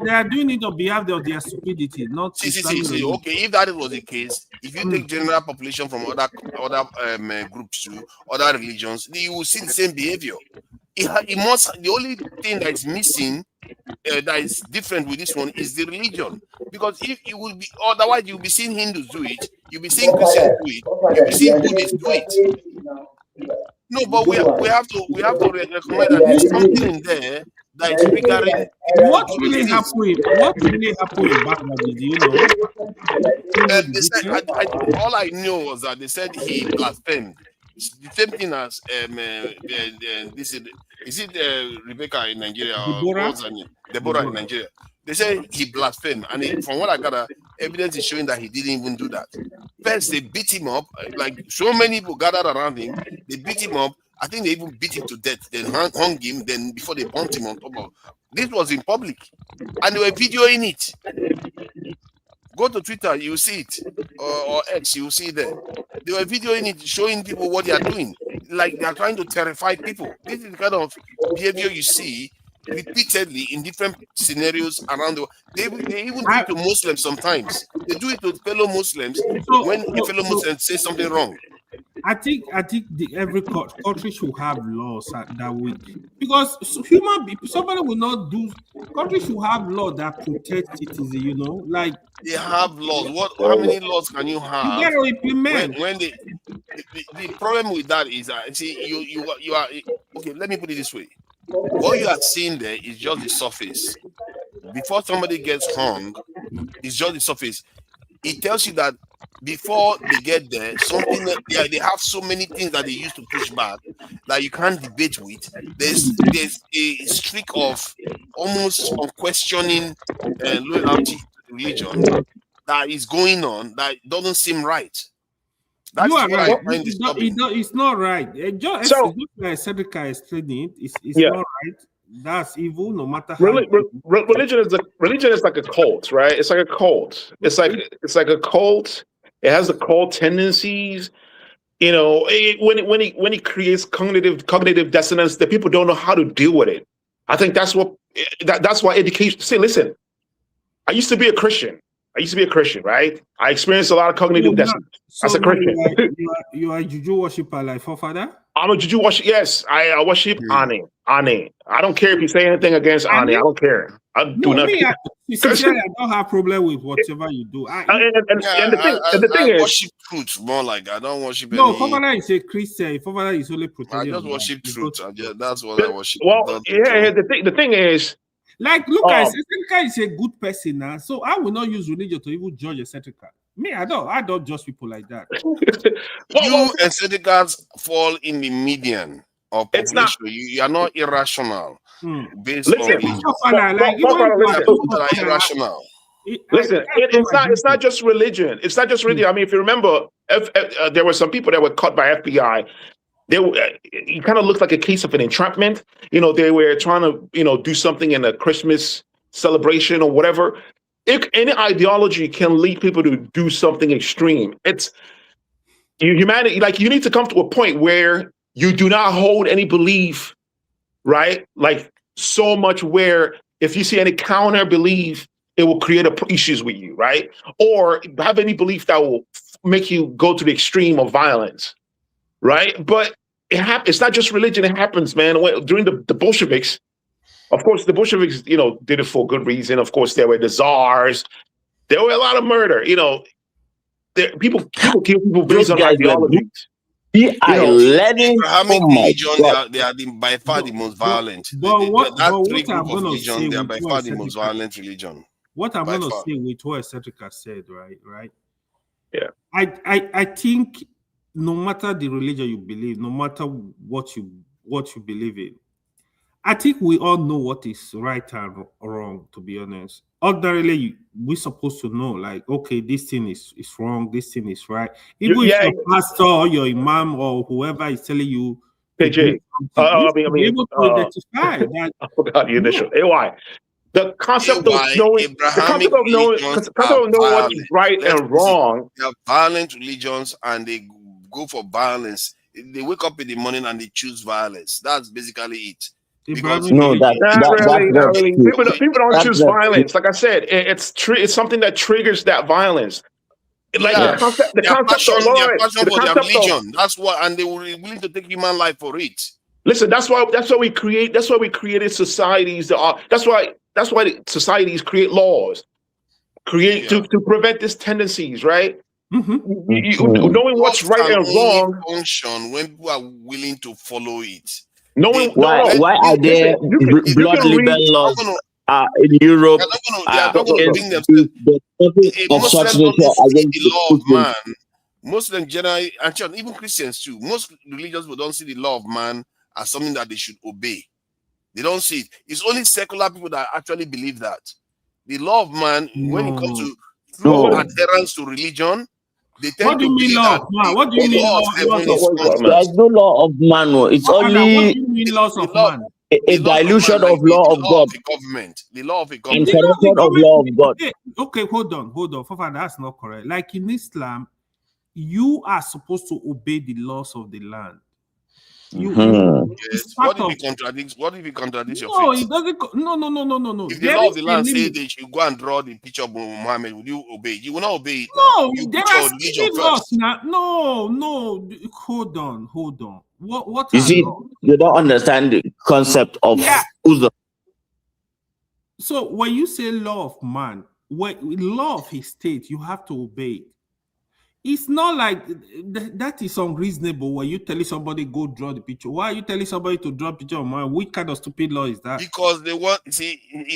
they are doing it on behalf of their stupidity, not see. Okay, if that was the case, if you take general population from other groups to other religions, you will see the same behavior. It must. The only thing that is missing, that is different with this one, is the religion. Because if you will be, otherwise you'll be seeing Hindus do it, you'll be seeing Christians do it, you'll be seeing Buddhists do it. No, but we have to recognize that there's something in there that is triggering. What really happened? What really happened in Bangladesh? Do you know? They said, all I know was that they said he blasphemed. The same thing as this is it Rebecca in Nigeria or Deborah in Nigeria. They say he blasphemed, and from what I got, evidence is showing that he didn't even do that. First, they beat him up, like so many people gathered around him. They beat him up. I think they even beat him to death. Then hung him. Then before they bumped him on top of. This was in public, and they were videoing it. Go to Twitter, you see it, or X, you see it there. They were videoing it, showing people what they are doing, like they are trying to terrify people. This is the kind of behavior you see repeatedly in different scenarios around the world. They even do it to Muslims sometimes. They do it to fellow Muslims when a fellow Muslim says something wrong. I think every country should have laws that way, because somebody will not do. Countries should have laws that protect citizens. You know, like they have laws. How many laws can you have? You gotta implement. When the problem with that is that you are okay. Let me put it this way: what you are seeing there is just the surface. Before somebody gets hung, it's just the surface. It tells you that before they get there, they have so many things that they used to push back that you can't debate with. There's a streak of almost unquestioning loyalty to religion that is going on that doesn't seem right. That's what right. It's not right. Just like Cedric explained it, it's not right. that's evil, no matter how. Religion is like a cult, right? It's like a cult. It's like a cult. It has the cult tendencies. You know, when he creates cognitive dissonance, that people don't know how to deal with it. I think that's why education. See, listen, I used to be a Christian. Right? I experienced a lot of cognitive dissonance as a Christian. You are a Juju worshiper, like forefather? I'm a Juju worship. Yes, I worship Ane. I don't care if you say anything against Ane. I don't care. I do not care. Sincerely, I don't have problem with whatever you do. And the thing is, worship truth more like I don't worship. No, forefather is a Christian. Forefather is only protecting. I just worship truth. That's what I worship. Well, yeah. The thing is, like, look, Seneca is a good person now, so I will not use religion to even judge a Seneca. Me, I don't judge people like that. You and Sedicats fall in the median of population. You are not irrational based on religion. Irrational. Listen, it's not just religion. It's not just religion. I mean, if you remember, there were some people that were caught by FBI. It kind of looked like a case of an entrapment. You know, they were trying to, do something in a Christmas celebration or whatever. Any ideology can lead people to do something extreme. It's humanity. Like, you need to come to a point where you do not hold any belief, right? Like, so much where if you see any counter belief, it will create issues with you, right? Or have any belief that will make you go to the extreme of violence. Right, but it's not just religion. It happens, man. During the Bolsheviks, of course, the Bolsheviks, did it for good reason. Of course, there were the czars. There were a lot of murder. People kill people based on ideologies. Abrahamic religion, they are by far the most violent. What I'm going to say, they are by far the most violent religion. What I'm going to say with what Seneca said, right? Yeah, I think. No matter the religion you believe, no matter what you believe in, I think we all know what is right and wrong, to be honest. Ordinarily, we're supposed to know, like, okay, this thing is wrong, this thing is right. Even if your pastor or your imam or whoever is telling you, PJ, be able to identify that. I forgot the initial. AY. The concept of knowing what is right and wrong. They are violent religions and they go for violence. They wake up in the morning and they choose violence. That's basically it. Because not really. People don't choose violence. Like I said, it's something that triggers that violence. Like the concept for their religion. That's what, and they were willing to take human life for it. Listen, that's why we created societies. That's why societies create laws, to prevent these tendencies, right? Knowing what's right and wrong function when people are willing to follow it. Why are there blood libel laws in Europe? Muslims generally, and even Christians too, most religions don't see the law of man as something that they should obey. They don't see it. It's only secular people that actually believe that. The law of man, when it comes to true adherence to religion, they tend to believe that. What do you mean law of man? There's no law of man. It's only what do you mean laws of man? A dilution of law of God. The law of a government. And corruption of law of God. Okay, hold on. Fafa, that's not correct. Like in Islam, you are supposed to obey the laws of the land. Yes. What if he contradicts your faith? No, it doesn't. No. If the law of the land says they should go and draw the picture of Muhammad, would you obey? You will not obey it. No, you there put are your religion first. No. Hold on. What you see, you don't understand the concept of Uzur. So when you say law of man, law of his state, you have to obey it. It's not like that is unreasonable when you telling somebody go draw the picture. Why are you telling somebody to draw a picture of man? What kind of stupid law is that? Because they want,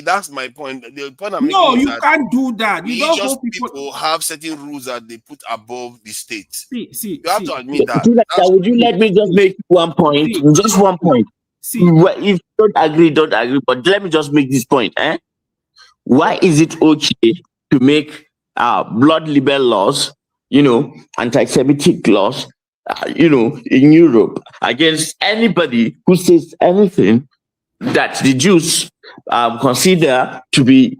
that's my point. The point I'm making is you that can't do that. You don't hold people have certain rules that they put above the state. You have to admit that. Would you let me just make one point? Just one point. If you don't agree, but let me just make this point. Why is it okay to make blood libel laws, anti-Semitic laws, in Europe against anybody who says anything that the Jews consider to be,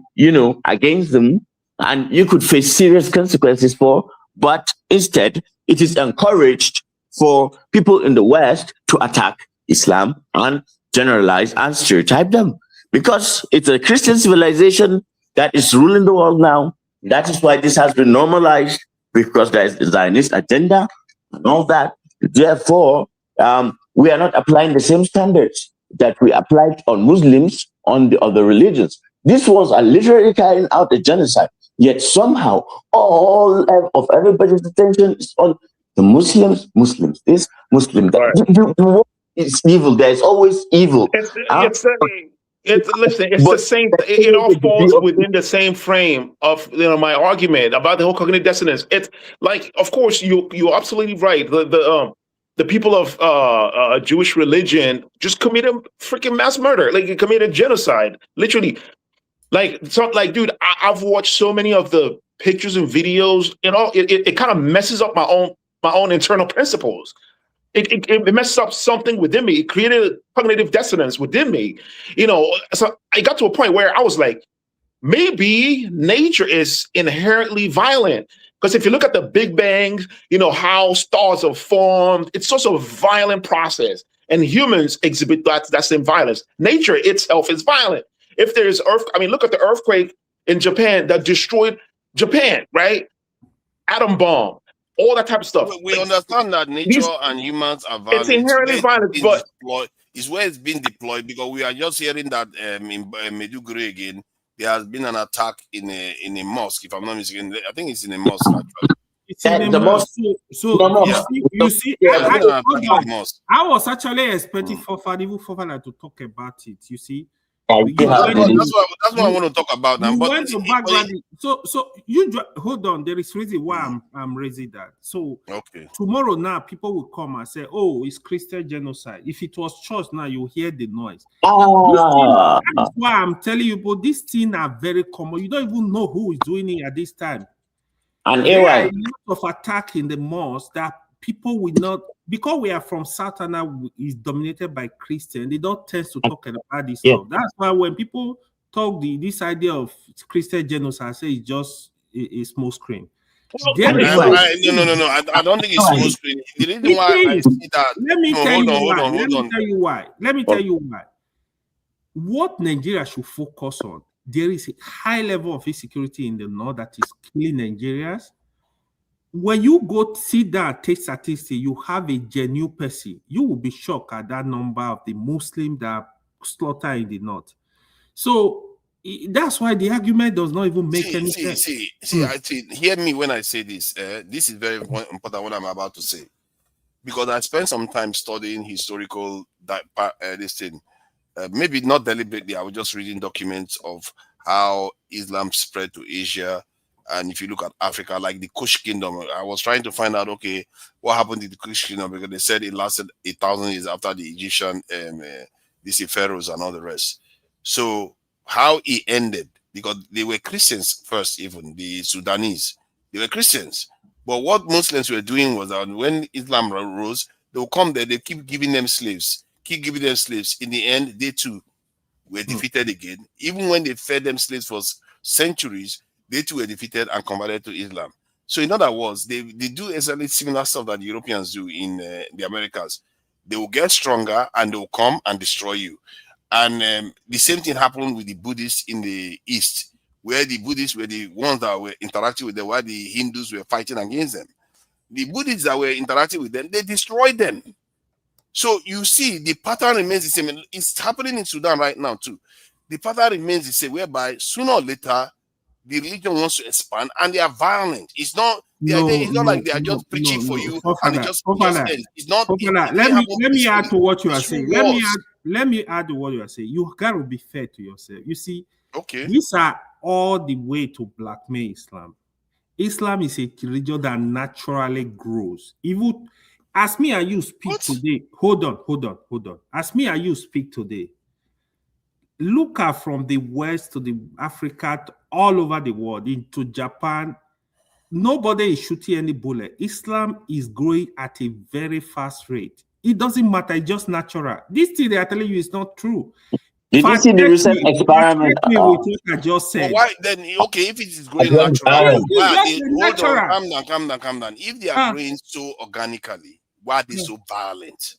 against them, and you could face serious consequences for. But instead, it is encouraged for people in the West to attack Islam and generalize and stereotype them, because it's a Christian civilization that is ruling the world now. That is why this has been normalized, because there is a Zionist agenda and all that. Therefore, we are not applying the same standards that we applied on Muslims on the other religions. This was a literally carrying out a genocide. Yet somehow all of everybody's attention is on the Muslims, this, Muslim that. It's evil. There's always evil. Listen, it's the same. It all falls within the same frame of my argument about the whole cognitive dissonance. It's like, of course, you're absolutely right. The people of Jewish religion just committed freaking mass murder. Like, it committed genocide, literally. Dude, I've watched so many of the pictures and videos. It kind of messes up my own internal principles. It messes up something within me. It created a cognitive dissonance within me. So I got to a point where I was like, maybe nature is inherently violent. Because if you look at the Big Bang, how stars are formed, it's also a violent process. And humans exhibit that same violence. Nature itself is violent. If there's look at the earthquake in Japan that destroyed Japan, right? Atom bomb, all that type of stuff. We understand that nature and humans are violent. It's inherently violent, but it's where it's been deployed, because we are just hearing that in Maiduguri again, there has been an attack in a mosque, if I'm not mistaken. I think it's in a mosque, actually. It's in the mosque. You see, I was actually expecting Fofana to talk about it. You see, that's what I want to talk about now. But so you hold on. There is reason why I'm raising that. So tomorrow now, people will come and say, "Oh, it's Christian genocide." If it was church, now you hear the noise. That's why I'm telling you, but these things are very common. You don't even know who is doing it at this time. And there are a lot of attack in the mosque that people will not, because we are from South and is dominated by Christian, they don't tend to talk about this stuff. That's why when people talk this idea of Christian genocide, I say it's just a smoke screen. No. I don't think it's smoke screen. The reason why I see that. Let me tell you why. Let me tell you why. What Nigeria should focus on, there is a high level of insecurity in the north that is killing Nigerians. When you go sit down, take statistics, you have a genuine person, you will be shocked at that number of the Muslims that are slaughtered in the north. So that's why the argument does not even make any sense. Hear me when I say this. This is very important what I'm about to say, because I spent some time studying historical this thing. Maybe not deliberately, I was just reading documents of how Islam spread to Asia. And if you look at Africa, like the Kush Kingdom, I was trying to find out, what happened to the Kush Kingdom, because they said it lasted 1,000 years after the Egyptian, these pharaohs and all the rest. So how it ended, because they were Christians first, even the Sudanese, they were Christians. But what Muslims were doing was that when Islam rose, they will come there, they keep giving them slaves. In the end, they too were defeated again. Even when they fed them slaves for centuries, they too were defeated and converted to Islam. So in other words, they do exactly similar stuff that the Europeans do in the Americas. They will get stronger and they will come and destroy you. And the same thing happened with the Buddhists in the East, where the Buddhists were the ones that were interacting with them, while the Hindus were fighting against them. The Buddhists that were interacting with them, they destroyed them. So you see, the pattern remains the same. It's happening in Sudan right now too. The pattern remains the same, whereby sooner or later, the religion wants to expand and they are violent. It's not like they are just preaching for you and it just ends. It's not. Let me add to what you are saying. Let me add to what you are saying. You gotta be fair to yourself. You see, these are all the way to blackmail Islam. Islam is a religion that naturally grows. Even as me and you speak today, hold on. As me and you speak today, look at from the West to the Africa, to all over the world, into Japan, nobody is shooting any bullet. Islam is growing at a very fast rate. It doesn't matter, it's just natural. This thing they are telling you is not true. Did you see the recent experiment? with what I just said. Why then? Okay, if it is growing naturally, why are they? Hold on, calm down. If they are growing so organically, why are they so violent?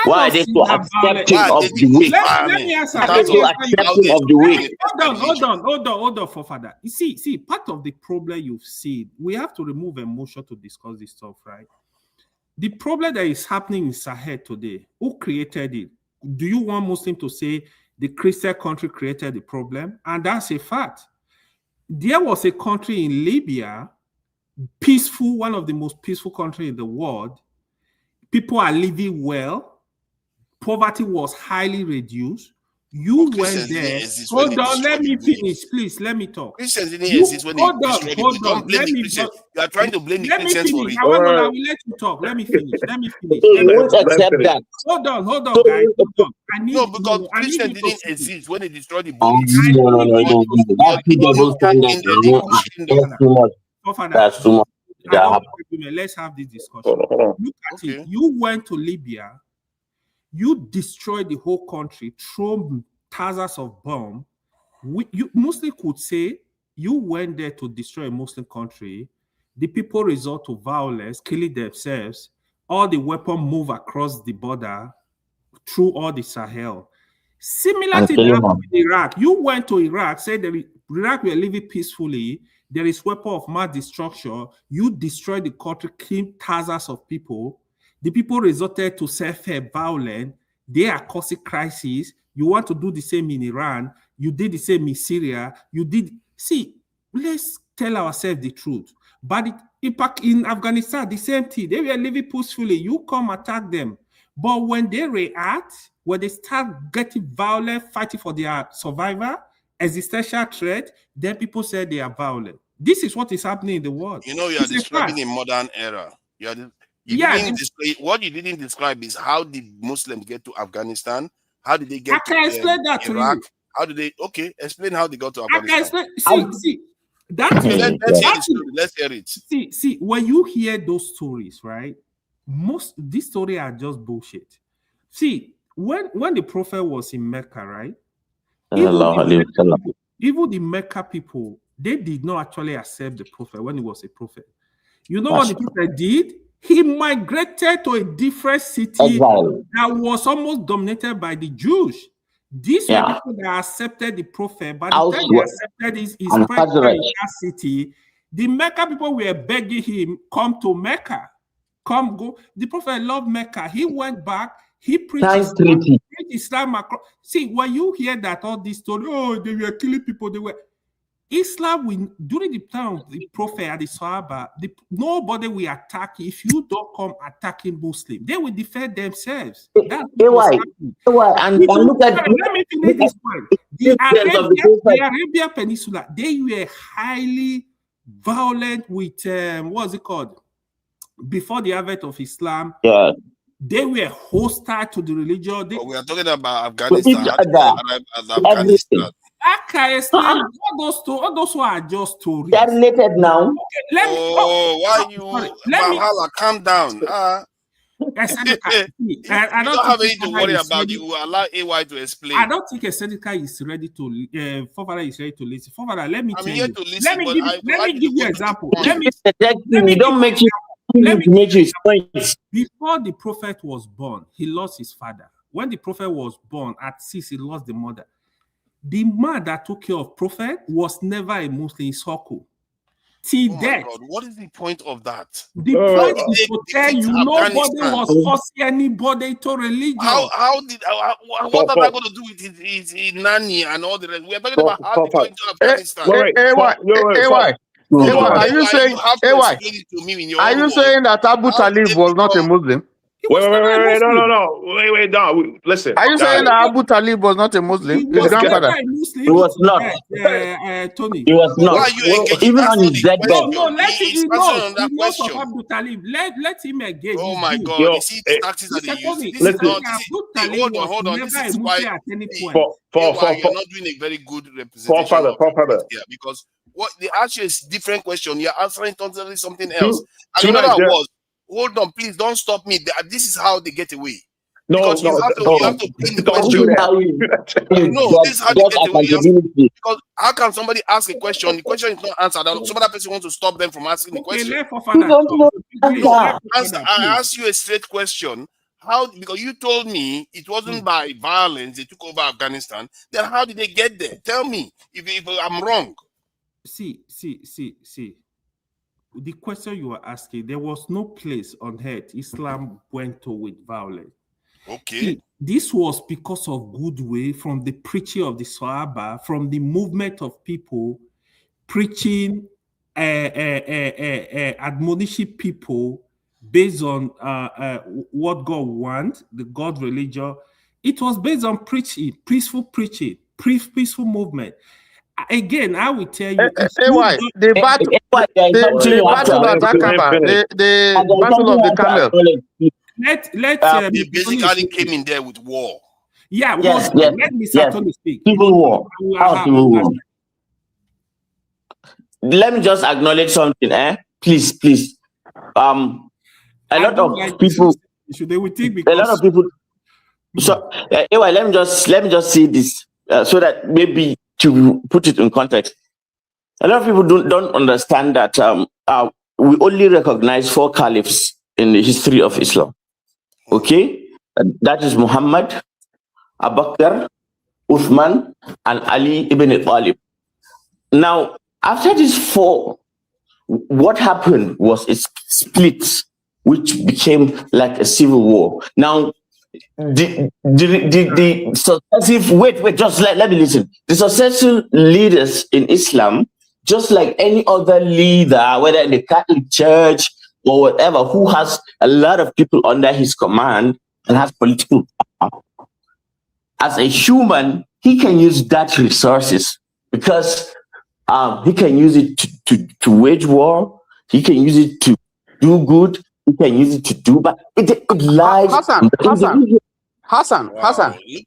Why are they so accepting of the weak? Let me answer. Why are they so accepting of the weak? Hold on, for father. You see, part of the problem you've seen, we have to remove emotion to discuss this stuff, right? The problem that is happening in Sahel today, who created it? Do you want Muslim to say the Christian country created the problem? And that's a fact. There was a country in Libya, peaceful, one of the most peaceful countries in the world. People are living well. Poverty was highly reduced. You went there. Hold on, let me finish, please. Let me talk. Christians didn't exist when they destroyed it. Don't blame the Christians. You are trying to blame the Christians for it. I will let you talk. Let me finish. You won't accept that. Hold on, guys. Hold on. No, because Christians didn't exist when they destroyed the No. That's too double standard. That's too much. Let's have this discussion. Look at it. You went to Libya. You destroyed the whole country, throw thousands of bombs. You Muslim could say you went there to destroy a Muslim country. The people resort to violence, killing themselves. All the weapons move across the border through all the Sahel. Similar to that in Iraq. You went to Iraq, said that Iraq were living peacefully. There is weapon of mass destruction. You destroyed the country, killed thousands of people. The people resorted to self-help violence. They are causing crises. You want to do the same in Iran. You did the same in Syria. See, let's tell ourselves the truth. But in Afghanistan, the same thing. They were living peacefully. You come attack them. But when they react, when they start getting violent, fighting for their survival, existential threat, then people say they are violent. This is what is happening in the world. You know, you are describing a modern era. What you didn't describe is how did Muslims get to Afghanistan? How did they get to Iraq? To you. How did they? Okay, explain how they got to Afghanistan. Let's hear it. See, when you hear those stories, right? These stories are just bullshit. See, when the prophet was in Mecca, right? Even the Mecca people, they did not actually accept the prophet when he was a prophet. You know what the prophet did? He migrated to a different city that was almost dominated by the Jews. These were people that accepted the prophet. By the time they accepted his presence in that city, the Mecca people were begging him, come to Mecca. Come, go. The prophet loved Mecca. He went back. He preached Islam across. See, when you hear that all this story, they were killing people, Islam, during the time of the prophet and the Sahaba, nobody will attack you if you don't come attacking Muslims. They will defend themselves. That's why. And look at let me finish this point. The Arabian Peninsula, they were highly violent with what's it called? Before the advent of Islam. Yeah. They were hostile to the religion. We are talking about Afghanistan. Afghanistan. I can explain all those who are just stories. They are related now. Okay, calm down. I don't have anything to worry about. You allow AY to explain. I don't think Seneca is ready to. Father is ready to listen. Father, let me tell you. Listen, let me give you an example. Before the prophet was born, he lost his father. When the prophet was born at 6, he lost the mother. The man that took care of prophet was never a Muslim Soko. Till death. What is the point of that? The point is to tell you nobody was forcing anybody to religion. What am I going to do with his nanny and all the rest? We are talking about how they go into Afghanistan. Are you saying that Abu Talib was not a Muslim? Wait, no. Listen. Are you saying that Abu Talib was not a Muslim? His grandfather? He was not. Tony. He was not. Even on his deathbed. No, let him engage. Oh my God. You see the tactics that they use. Hold on. This is why you're not doing a very good representation of here, because what the answer is different question. You're answering totally something else. And another was, hold on, please don't stop me. This is how they get away. No, you have to pin the question. No, this is how you get away. Because how can somebody ask a question? The question is not answered. Some other person wants to stop them from asking the question. I asked you a straight question. How? Because you told me it wasn't by violence they took over Afghanistan. Then how did they get there? Tell me if I'm wrong. See. The question you were asking, there was no place on earth Islam went to with violence. Okay. See, this was because of goodwill from the preaching of the Sahaba, from the movement of people preaching, admonishing people based on what God wants, the God religion. It was based on preaching, peaceful movement. Again, I will tell you. The battle at Aqaba, the battle of the camel. They basically came in there with war. Yeah, yes. Let me speak. Civil war. Let me just acknowledge something, please. A lot of people. Should they would think because a lot of people. So anyway, let me just say this so that maybe to put it in context. A lot of people don't understand that we only recognize 4 caliphs in the history of Islam. Okay, that is Muhammad, Abu Bakr, Uthman, and Ali ibn Talib. Now, after these 4, what happened was it split, which became like a civil war. Now, the successive just let me listen. The successive leaders in Islam, just like any other leader, whether in the Catholic Church or whatever, who has a lot of people under his command and has political power, as a human, he can use that resources because he can use it to wage war. He can use it to do good. He can use it to do bad. It lies. Hassan. Look at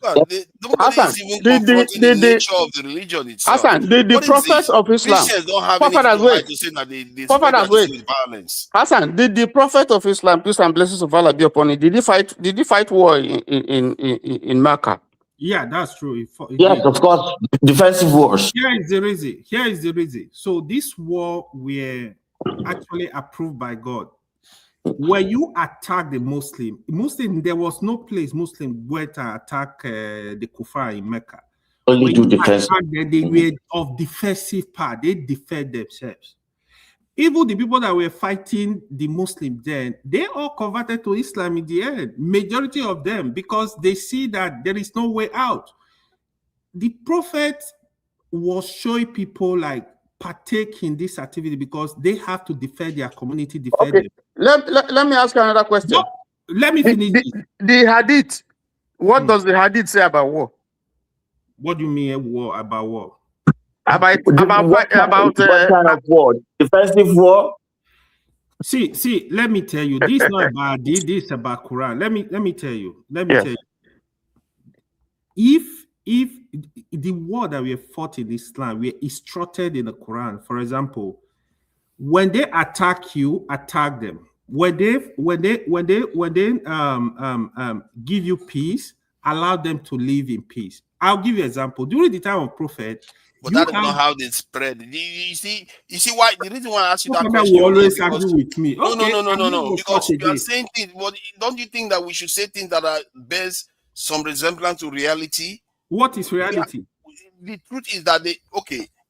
nobody is even confronting the nature of the religion itself. Hassan, the prophets of Islam. Christians don't have anything to say that they spread their with violence. Hassan, did the prophet of Islam, peace and blessings of Allah be upon him, did he fight war in Mecca? Yeah, that's true. Yes, of course, defensive wars. Here is the reason. So this war were actually approved by God. When you attack the Muslim, there was no place Muslim went to attack the Kuffar in Mecca. Only do defense. They were of defensive part. They defend themselves. Even the people that were fighting the Muslims then, they all converted to Islam in the end. Majority of them, because they see that there is no way out. The Prophet was showing people like partake in this activity because they have to defend their community, defend them. Let me ask you another question. No, let me finish the Hadith. What does the Hadith say about war? What do you mean war about war? About what kind of war? Defensive war? See, let me tell you, this is not about this is about Quran. Let me tell you. If the war that we have fought in Islam, we are instructed in the Quran. For example, when they attack you, attack them. When they give you peace, allow them to live in peace. I'll give you an example. During the time of Prophet, but that is not how they spread. You see why the reason why I ask you that question. You always argue with me. No. Because you are saying things. But don't you think that we should say things that are bears some resemblance to reality? What is reality? The truth is that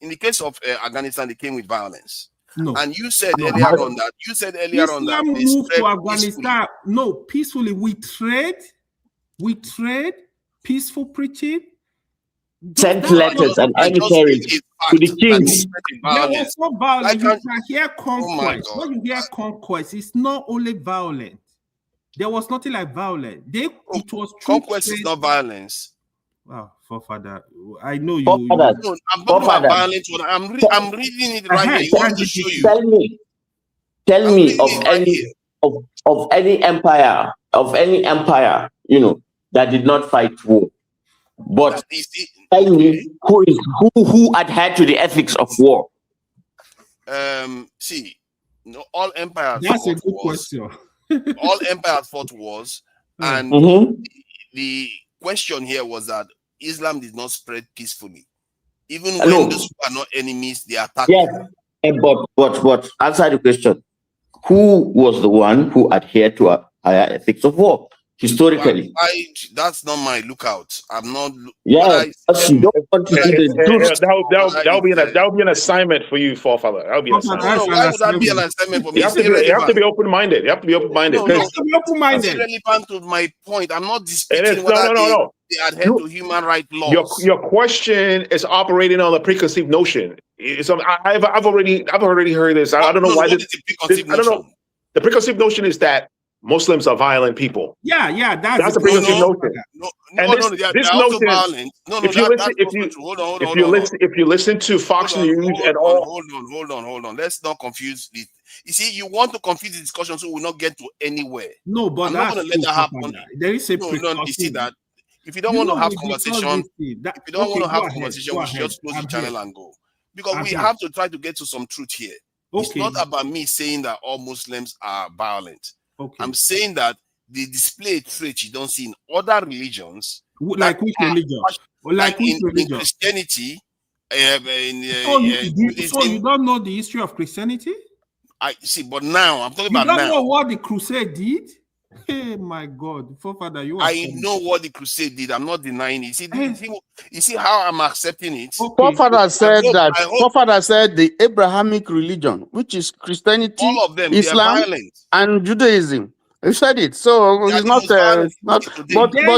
in the case of Afghanistan, they came with violence. No. And you said earlier on that Islam moved to Afghanistan. No, peacefully. We trade peaceful preaching. Sent letters and emissaries to the kings. There was no violence. You can hear conquest. When you hear conquest, it's not only violent. There was nothing like violence. It was conquest is not violence. Wow, forefather, I know you. I'm talking about violence. I'm reading it right here. You want to show you? Tell me of any empire, that did not fight war. But tell me who adhered to the ethics of war. All empires. That's a good question. All empires fought wars, and the question here was that Islam did not spread peacefully. Even when those who are not enemies, they attack. Yes, but answer the question. Who was the one who adhered to a higher ethics of war historically? That's not my lookout. I'm not. Yeah, you don't want to see the truth. That would be an assignment for you, forefather. That would be an assignment. No, why would that be an assignment for me? You have to be open-minded. You have to be open-minded. No, it's irrelevant to my point. I'm not disputing whether they adhere to human rights laws. Your question is operating on a preconceived notion. I've already heard this. I don't know why this. I don't know. The preconceived notion is that Muslims are violent people. Yeah, that's a preconceived notion. This notion. Violent. If you listen to Fox News and all. Hold on. Let's not confuse it. You see, you want to confuse the discussion, so we'll not get to anywhere. No, but I'm not going to let that happen. There is a you see that. If you don't want to have conversation, we should just close the channel and go. Because we have to try to get to some truth here. It's not about me saying that all Muslims are violent. I'm saying that they display traits you don't see in other religions. Like which religion? In Christianity. So you don't know the history of Christianity? I see, but now I'm talking about now. You don't know what the crusade did? Hey, my God, forefather, I know what the crusade did. I'm not denying it. You see how I'm accepting it. Forefather said Forefather said the Abrahamic religion, which is Christianity, all of them, Islam, and Judaism. He said it, so it's not. But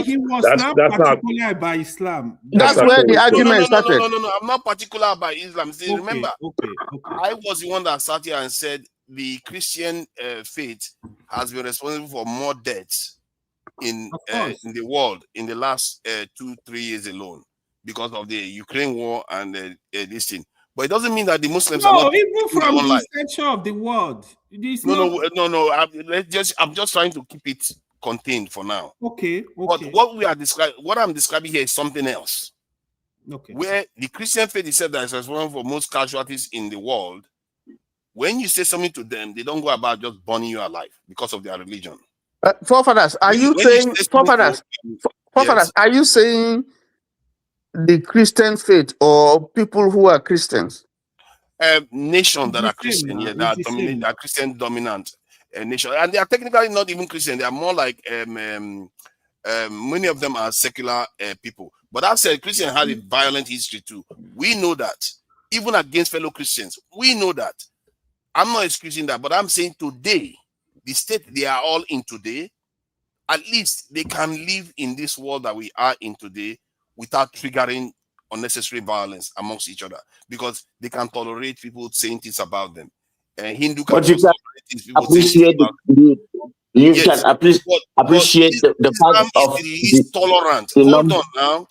he was not particular by Islam. That's where the argument started. No. I'm not particular about Islam. See, remember, I was the one that sat here and said the Christian faith has been responsible for more deaths in the world in the last 2-3 years alone because of the Ukraine war and this thing. But it doesn't mean that the Muslims are not even from the center of the world. No. I'm just trying to keep it contained for now. Okay. But what I'm describing here is something else. Okay. Where the Christian faith itself that is responsible for most casualties in the world. When you say something to them, they don't go about just burning you alive because of their religion. Forefathers, are you saying are you saying the Christian faith or people who are Christians? Nations that are Christian, that are Christian dominant nation, and they are technically not even Christian. They are more like many of them are secular people. But that said, Christian has a violent history too. We know that, even against fellow Christians, we know that. I'm not excusing that, but I'm saying today, the state they are all in today, at least they can live in this world that we are in today without triggering unnecessary violence amongst each other, because they can tolerate people saying things about them. Hindu can appreciate appreciate the fact of the least tolerant. Hold on now.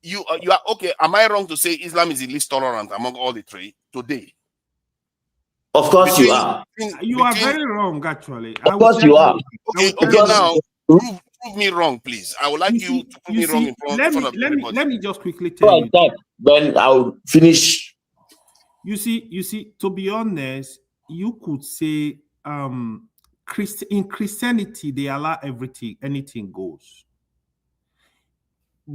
You are okay. Am I wrong to say Islam is the least tolerant among all the three today? Of course you are. You are very wrong, actually. Of course you are. Okay, now prove me wrong, please. I would like you to prove me wrong in front of everybody. Let me just quickly tell you. Then I'll finish. You see, to be honest, you could say in Christianity they allow anything goes.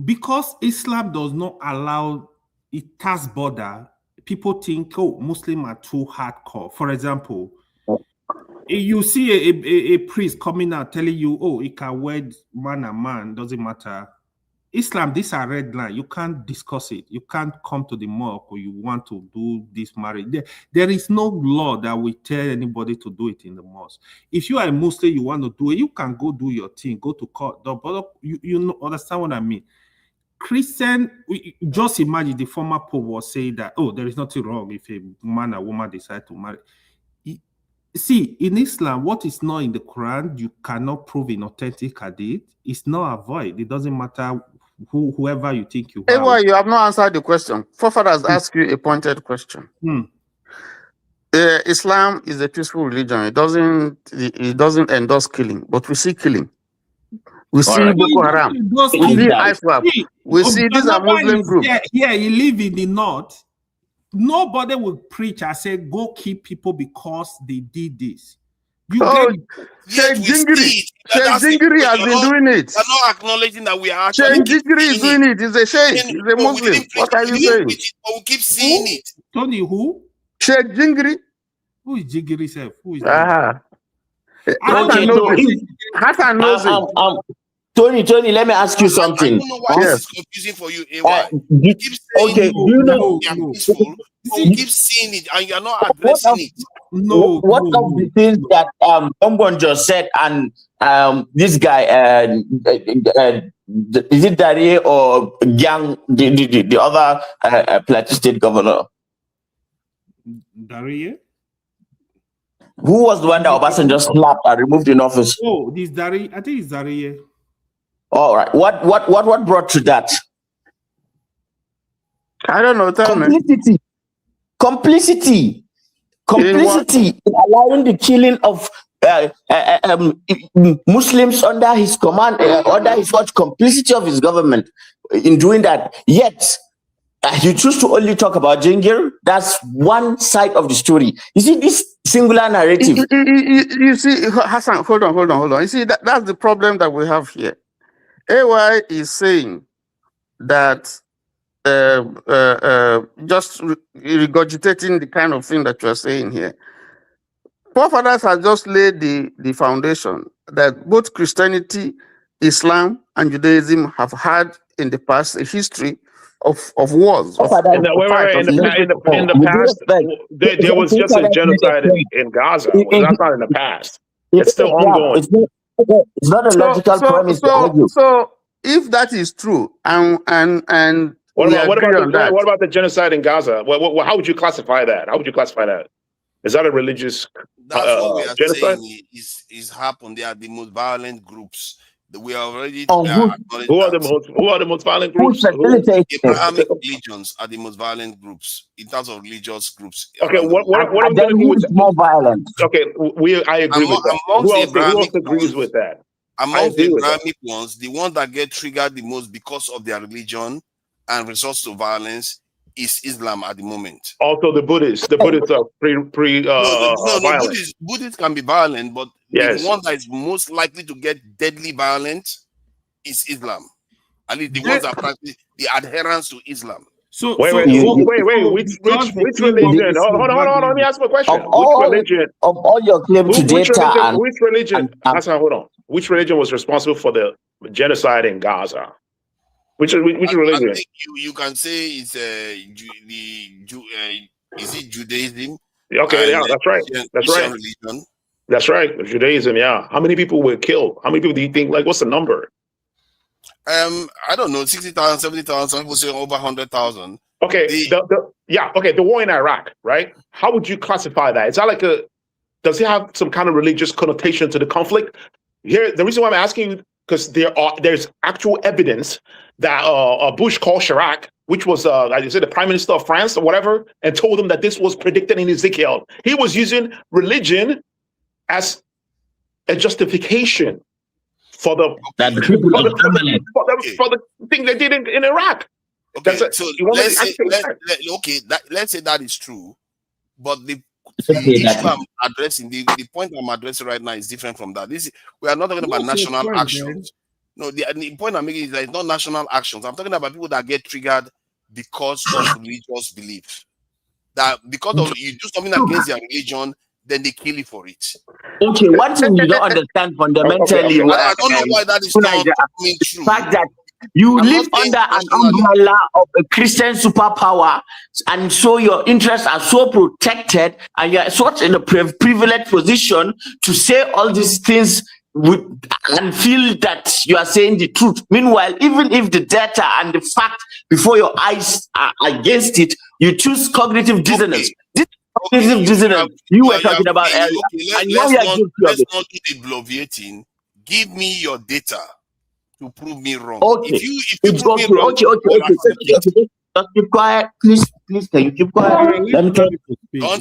Because Islam does not allow, it has border. People think, Muslims are too hardcore. For example, you see a priest coming out telling you, he can wed man and man, doesn't matter. Islam, these are red lines. You can't discuss it. You can't come to the mosque or you want to do this marriage. There is no law that will tell anybody to do it in the mosque. If you are a Muslim, you want to do it, you can go do your thing, go to court. But you understand what I mean? Christian, just imagine the former Pope was saying that, there is nothing wrong if a man and woman decide to marry. See, in Islam, what is not in the Quran, you cannot prove in authentic hadith. It's not avoid. It doesn't matter whoever you think you are. You have not answered the question. Forefathers ask you a pointed question. Islam is a peaceful religion. It doesn't endorse killing, but we see killing. We see Boko Haram. We see ISWAP. We see these are Muslim groups. Yeah, you live in the north. Nobody will preach and say, go kill people because they did this. Sheikh Jingiri has been doing it. You're not acknowledging that we are actually. Sheikh Jingiri is doing it. He's a sheikh. He's a Muslim. What are you saying? But we keep seeing it. Tony, who? Sheikh Jingiri. Who is Jingiri self? Who is Hassan knows it. Tony, let me ask you something. I don't know why this is confusing for you, AY. You keep saying we are peaceful, but we keep seeing it and you're not addressing it. What of the things that Ombon just said and this guy, is it Darie or Yang, the other Plateau State governor? Darie? Who was the one that Obasanjo slapped and removed in office? Oh, this Darie. I think it's Darie. All right. What brought to that? I don't know. Complicity in allowing the killing of Muslims under his command, under his watch, complicity of his government in doing that. Yet, you choose to only talk about Jingir. That's one side of the story. You see, this singular narrative. You see, Hassan, hold on. You see, that's the problem that we have here. AY is saying that just regurgitating the kind of thing that you're saying here. Forefathers have just laid the foundation that both Christianity, Islam, and Judaism have had in the past a history of wars. In the past, there was just a genocide in Gaza. That's not in the past. It's still ongoing. It's not a logical premise to argue. So if that is true, and what about the genocide in Gaza? How would you classify that? Is that a religious That's what we are genocide? saying is happened. They are the most violent groups. We are already who are the most violent groups? Abrahamic religions are the most violent groups in terms of religious groups. Okay, what I'm going to do with more violent? Okay, I agree with that. Who else agrees with that? Among the Abrahamic ones, the ones that get triggered the most because of their religion and resorts to violence is Islam at the moment. Also, the Buddhists are violent. Buddhists can be violent, but yes, the one that is most likely to get deadly violent is Islam. At least the ones that practice the adherence to Islam. Wait, which religion? Hold on, let me ask you a question. Which religion? Of all your claims to data which religion? Hold on. Which religion was responsible for the genocide in Gaza? Which religion? I think you can say it's is it Judaism? Okay, yeah, that's right. That's right. Religion. That's right. Judaism, yeah. How many people were killed? How many people do you think? Like, what's the number? I don't know. 60,000, 70,000. Some people say over 100,000. Okay, the war in Iraq, right? How would you classify that? Is that like does it have some kind of religious connotation to the conflict? Here, the reason why I'm asking you, because there's actual evidence that Bush called Chirac, which was, like you said, the Prime Minister of France or whatever, and told him that this was predicted in Ezekiel. He was using religion as a justification for the thing they did in Iraq. Okay, so let's say that is true, but the issue I'm addressing, the point I'm addressing right now is different from that. We are not talking about national actions. No, the point I'm making is that it's not national actions. I'm talking about people that get triggered because of religious belief. That because of you do something against their religion, then they kill you for it. Okay, one thing you don't understand fundamentally. I don't know why that is not true. The fact that you live under an umbrella of a Christian superpower, and so your interests are so protected, and you're such in a privileged position to say all these things and feel that you are saying the truth. Meanwhile, even if the data and the fact before your eyes are against it, you choose cognitive dissonance. This cognitive dissonance you were talking about earlier. And now we are guilty of it. Let's not do the bloviating. Give me your data to prove me wrong. Okay. If you prove me wrong, okay. Just keep quiet, please. Can you keep quiet? Don't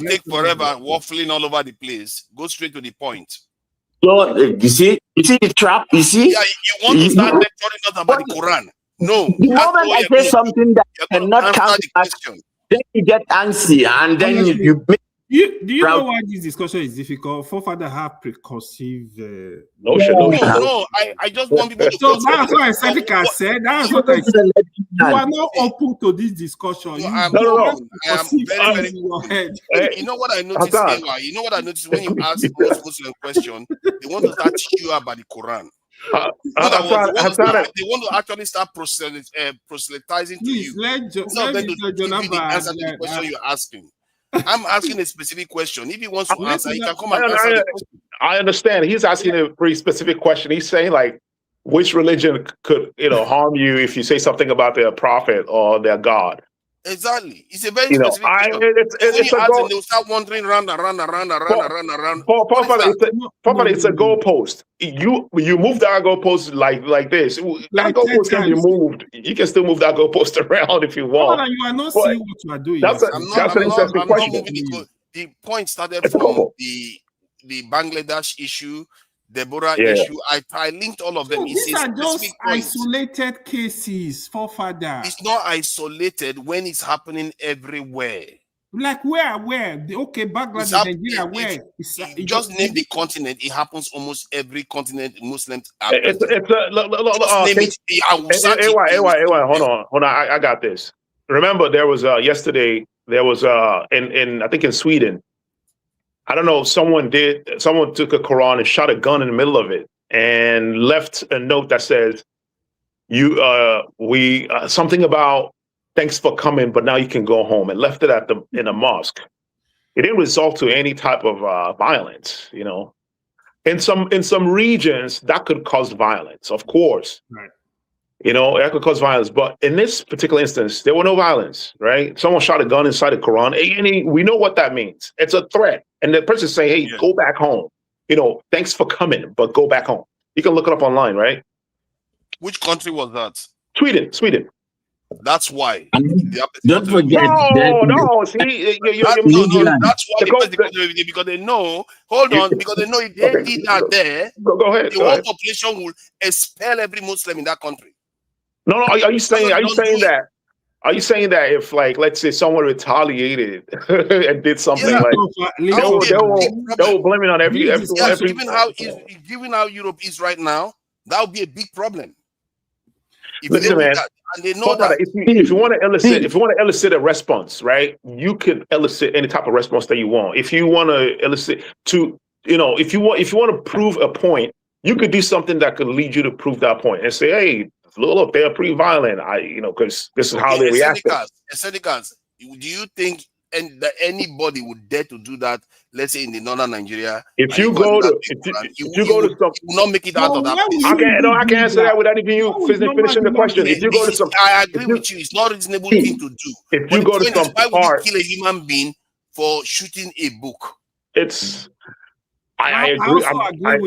take forever waffling all over the place. Go straight to the point. So you see the trap. You see, yeah, you want to start lecturing us about the Quran. No. The moment I say something that cannot count, then you get antsy, and then you make Do you know why this discussion is difficult? Forefather have preconceived notion. No, I just want people to. So that's what Seneca said. That's what I said. You are not open to this discussion. No, You I am very, very in your head. You know what I noticed, Ewa? You know what I noticed when you ask most Muslim question, they want to start teaching you about the Quran. They want to actually start proselytizing to you. Instead of them to give you the answer to the question you're asking. I'm asking a specific question. If he wants to answer, he can come and answer the question. I understand. He's asking a pretty specific question. He's saying, like, which religion could, harm you if you say something about their prophet or their God? Exactly. It's a very specific question. When you ask them, they'll start wandering around. It's a goalpost. You move that goalpost like this. That goalpost can be moved. You can still move that goalpost around if you want. You are not seeing what you are doing. That's an interesting question. The point started from the Bangladesh issue, Deborah issue. I linked all of them. So these are just isolated cases, Forefather. It's not isolated when it's happening everywhere. Like where? Okay, Bangladesh, Nigeria, where? Just name the continent. It happens almost every continent Muslims are. Hold on. I got this. Remember, there was yesterday. There was in I think in Sweden. I don't know. Someone took a Quran and shot a gun in the middle of it and left a note that says, something about thanks for coming, but now you can go home, and left it in a mosque. It didn't result to any type of violence, In some regions that could cause violence, of course. Right. That could cause violence. But in this particular instance, there was no violence, right? Someone shot a gun inside the Quran. And we know what that means. It's a threat. And the person is saying, hey, go back home. Thanks for coming, but go back home. You can look it up online, right? Which country was that? Sweden. That's why. Don't forget. No. See, that's why because they know. Hold on, because they know if they did that there, go ahead. The whole population will expel every Muslim in that country. No. Are you saying that? Are you saying that if, like, let's say someone retaliated and did something they'll blame it on everyone? Given how Europe is right now, that would be a big problem. Listen, man. And they know that. If you want to elicit a response, right? You could elicit any type of response that you want. If you want to elicit if you want to prove a point, you could do something that could lead you to prove that point and say, hey, look, they're pretty violent. Because this is how they react. Do you think that anybody would dare to do that? Let's say in the northern Nigeria. If you go to some, not make it out of that place. I can't answer that without even you finishing the question. If you go to some, I agree with you. It's not a reasonable thing to do. If you go to some why would you kill a human being for shooting a book? I agree.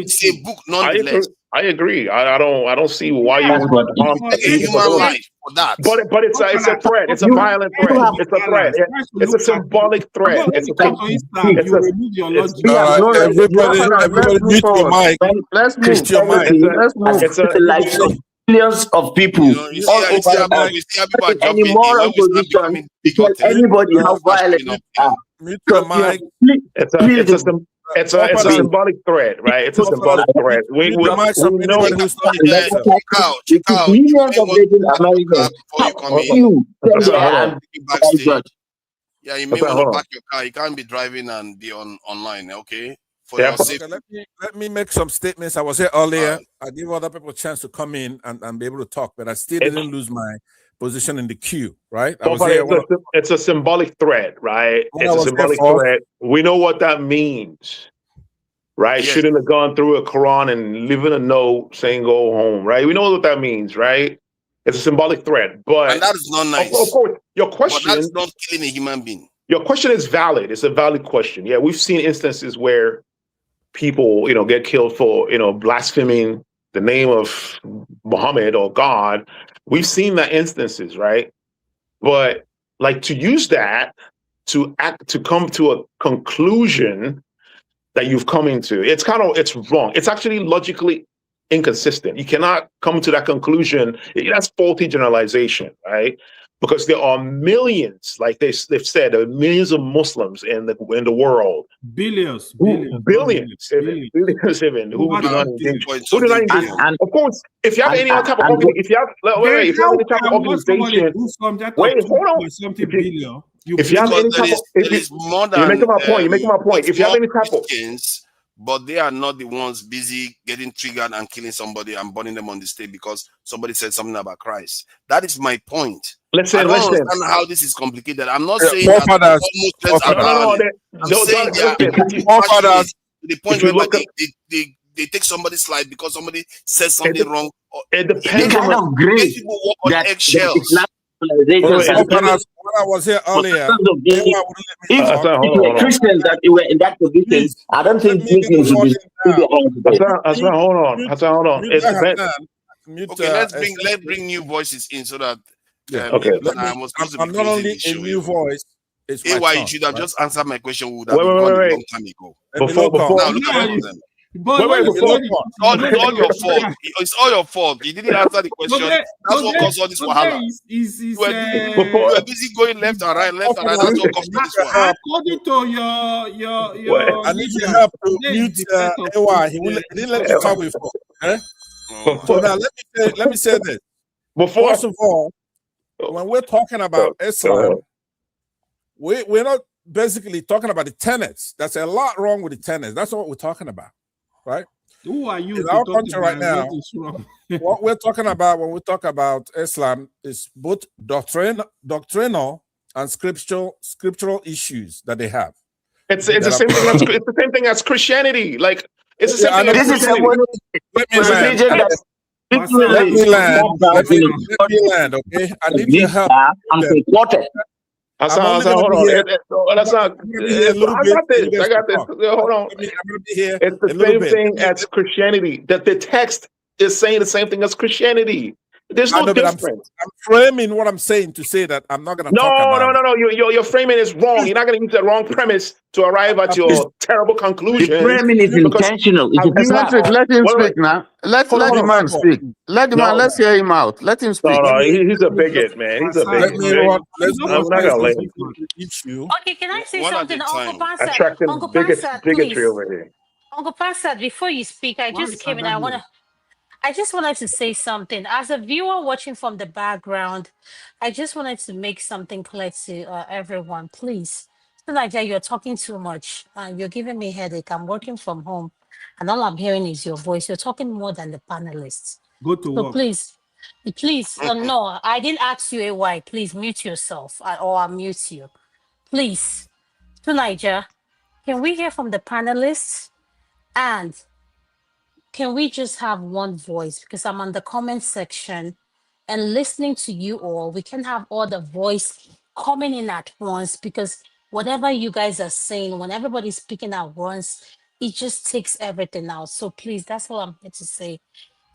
It's a book, nonetheless. I agree. I don't see why you would harm a human life for that. But it's a threat. It's a violent threat. It's a threat. It's a symbolic threat. Everybody mute your mic. Let's move. It's millions of people all over any moral position to tell anybody how violent mute your mic. It's a symbolic threat, right? It's a symbolic threat. We know millions of Latin Americans. Yeah, you may want to park your car. You can't be driving and be online, okay? Let me make some statements. I was here earlier. I give other people a chance to come in and be able to talk, but I still didn't lose my position in the queue, right? It's a symbolic threat, right? It's a symbolic threat. We know what that means, right? Yes. Shooting a gun through a Quran and leaving a note saying go home, right? We know what that means, right? It's a symbolic threat, but that is not nice. Of course, your question, but that's not killing a human being. Your question is valid. It's a valid question. Yeah, we've seen instances where people, get killed for, blaspheming the name of Muhammad or God. We've seen that instances, right? But like to use that to come to a conclusion that you've come into, it's wrong. It's actually logically inconsistent. You cannot come to that conclusion. That's faulty generalization, right? because there are millions, like they've said, there are millions of Muslims in the world. Billions even who do not engage. Who do not engage. Of course, if you have any other type of if you have if you have any type of organization, wait, hold on. If you have any type of, you're making my point. You're making my point. If you have any type of Christians, but they are not the ones busy getting triggered and killing somebody and burning them on the stage because somebody said something about Christ. That is my point. I don't understand how this is complicated. I'm not saying that I'm saying they are passionate to the point where they take somebody's slide because somebody says something wrong. It depends on the grace people walk on eggshells. When I was here earlier, if you're a Christian that you were in that position, I don't think Muslims would be. Hold on. Okay, let's bring new voices in so that. I'm not only a new voice. It's my AY, turn, you should have right? just answered my question. Would have been gone a long time ago. Before now look at all of them. It's all your fault. It's all your fault. You didn't answer the question. That's what caused all this wahala. You were busy going left and right. That's what caused all this wahala. According to your I need your help to mute AY. He didn't let you talk before. Eh? So now let me say this. First of all, when we're talking about Islam, we're not basically talking about the tenets. There's a lot wrong with the tenets. That's what we're talking about, right? Who are you in our country right now? What we're talking about when we talk about Islam is both doctrinal and scriptural issues that they have. It's the same thing. It's the same thing as Christianity. Like it's the same thing as Christianity. Let me land. Okay, I need your help. Hold on. That's not. I got this. Hold on. It's the same thing as Christianity. That the text is saying the same thing as Christianity. There's no difference. I'm framing what I'm saying to say that I'm not going to talk about. No. Your framing is wrong. You're not going to use the wrong premise to arrive at your terrible conclusion. The framing is intentional. Let him speak now. Let the man speak. Let the man. Let's hear him out. Let him speak. No, he's a bigot, man. He's a bigot. I'm not gonna let him. Okay, can I say something, Uncle Pastor? Attracting bigotry over here. Uncle Pastor, before you speak, I just came in. I just wanted to say something. As a viewer watching from the background, I just wanted to make something clear to everyone. Please, Elijah, you're talking too much. You're giving me a headache. I'm working from home, and all I'm hearing is your voice. You're talking more than the panelists. Go to work. Please, no, I didn't ask you why. Please mute yourself, or I'll mute you. Please, Elijah, can we hear from the panelists? And can we just have one voice? Because I'm on the comment section and listening to you all. We can have all the voice coming in at once, because whatever you guys are saying, when everybody's speaking at once, it just takes everything out. So please, that's all I'm here to say.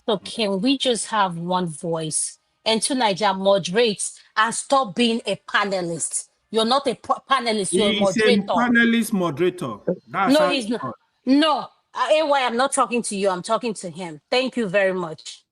So can we just have one voice? And Nigeria moderates and stop being a panelist. You're not a panelist, you're a moderator. He's a panelist moderator. No, he's not. No. AY, I'm not talking to you. I'm talking to him. Thank you very much.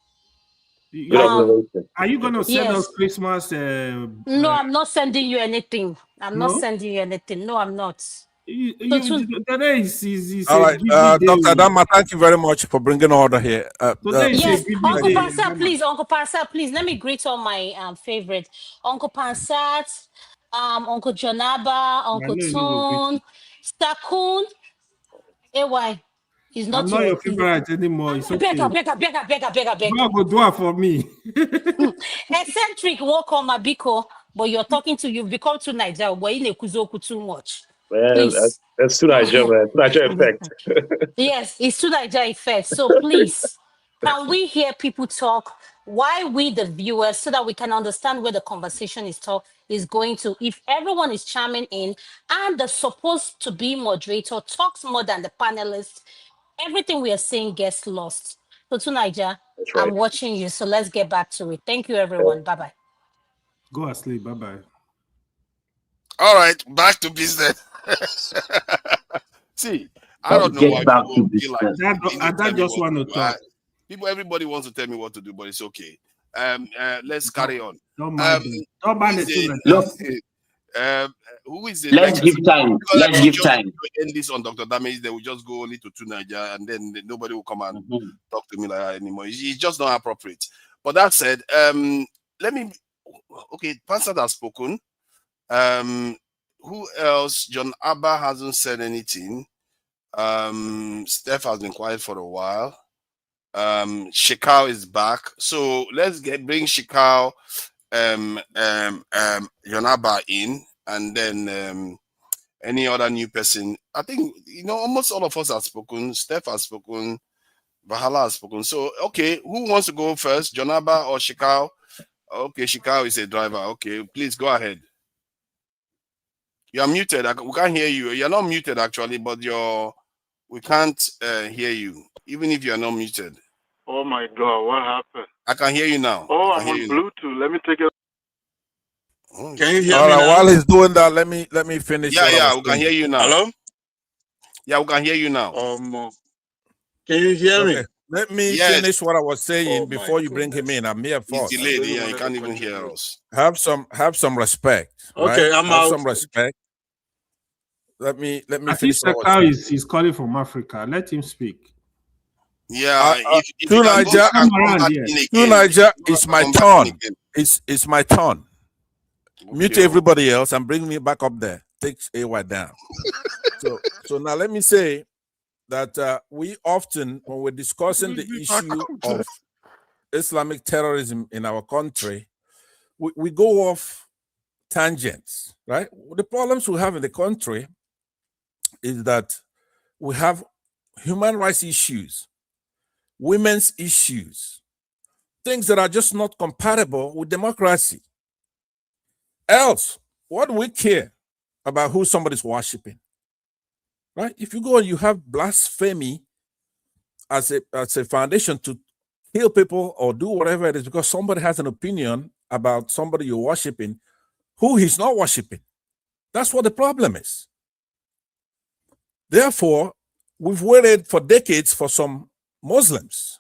Are you going to send us Christmas? No, I'm not sending you anything. Not sending you anything. No, I'm not. Today is all right, Dr. Adama, thank you very much for bringing order here. Yes, Uncle Pansat, please let me greet all my favorite Uncle Pansat, Uncle Jonaba, Uncle Tone, Stakun. AY. He's not I'm not your favorite anymore. It's okay. Bega. Go do it for me. Eccentric walk on my biko, but you're talking to you've become too Nigeria. We're in a kuzoku too much. Man, that's too Nigeria, man. Too Nigeria effect. Yes, it's too Nigeria effect. So please, can we hear people talk? Why we the viewers, so that we can understand where the conversation is going to. If everyone is chiming in and the supposed to be moderator talks more than the panelists, everything we are saying gets lost. So to Nigeria, right. I'm watching you. So let's get back to it. Thank you, everyone. Bye-bye. Go asleep. Bye-bye. All right, back to business. See, I don't know why people feel like I just want to talk. Everybody wants to tell me what to do, but it's okay. Let's carry on. Don't mind them. Don't mind the who is the Let's next give time. because Let's give time. end this on Dr. Damage, they will just go only to 2 Nigeria and then nobody will come and talk to me like that anymore. It's just not appropriate. But that said, let me Pastor has spoken. Who else? John Abba hasn't said anything. Steph has been quiet for a while. Shikau is back. So let's bring Shikau, Yonaba in, and then any other new person. I think almost all of us have spoken. Steph has spoken. Bahala has spoken. So who wants to go first, Jonaba or Shikau? Okay, Shikau is a driver. Okay, please go ahead. You are muted. We can't hear you. You're not muted actually, but we can't hear you, even if you are not muted. Oh my God, what happened? I can hear you now. Oh, I'm on Bluetooth. Let me take it. Can you hear me now? While he's doing that, let me finish. Yeah, we can hear you now. Hello? Yeah, we can hear you now. Can you hear me? Let me finish what I was saying before you bring him in. I'm here first. He's delayed. Yeah, he can't even hear us. Have some respect. Okay, right? I'm have out. some respect. Let me I think finish. Sekau is calling from Africa. Let him speak. Yeah, if to Niger, it's my turn. It's my turn. Mute everybody else and bring me back up there. Take AY down. so now let me say that we often, when we're discussing the issue of Islamic terrorism in our country, we go off tangents, right? The problems we have in the country is that we have human rights issues, women's issues, things that are just not compatible with democracy. Else, what do we care about who somebody's worshiping? Right? If you go and you have blasphemy as a foundation to kill people or do whatever it is because somebody has an opinion about somebody you're worshiping who he's not worshiping. That's what the problem is. Therefore, we've waited for decades for some Muslims,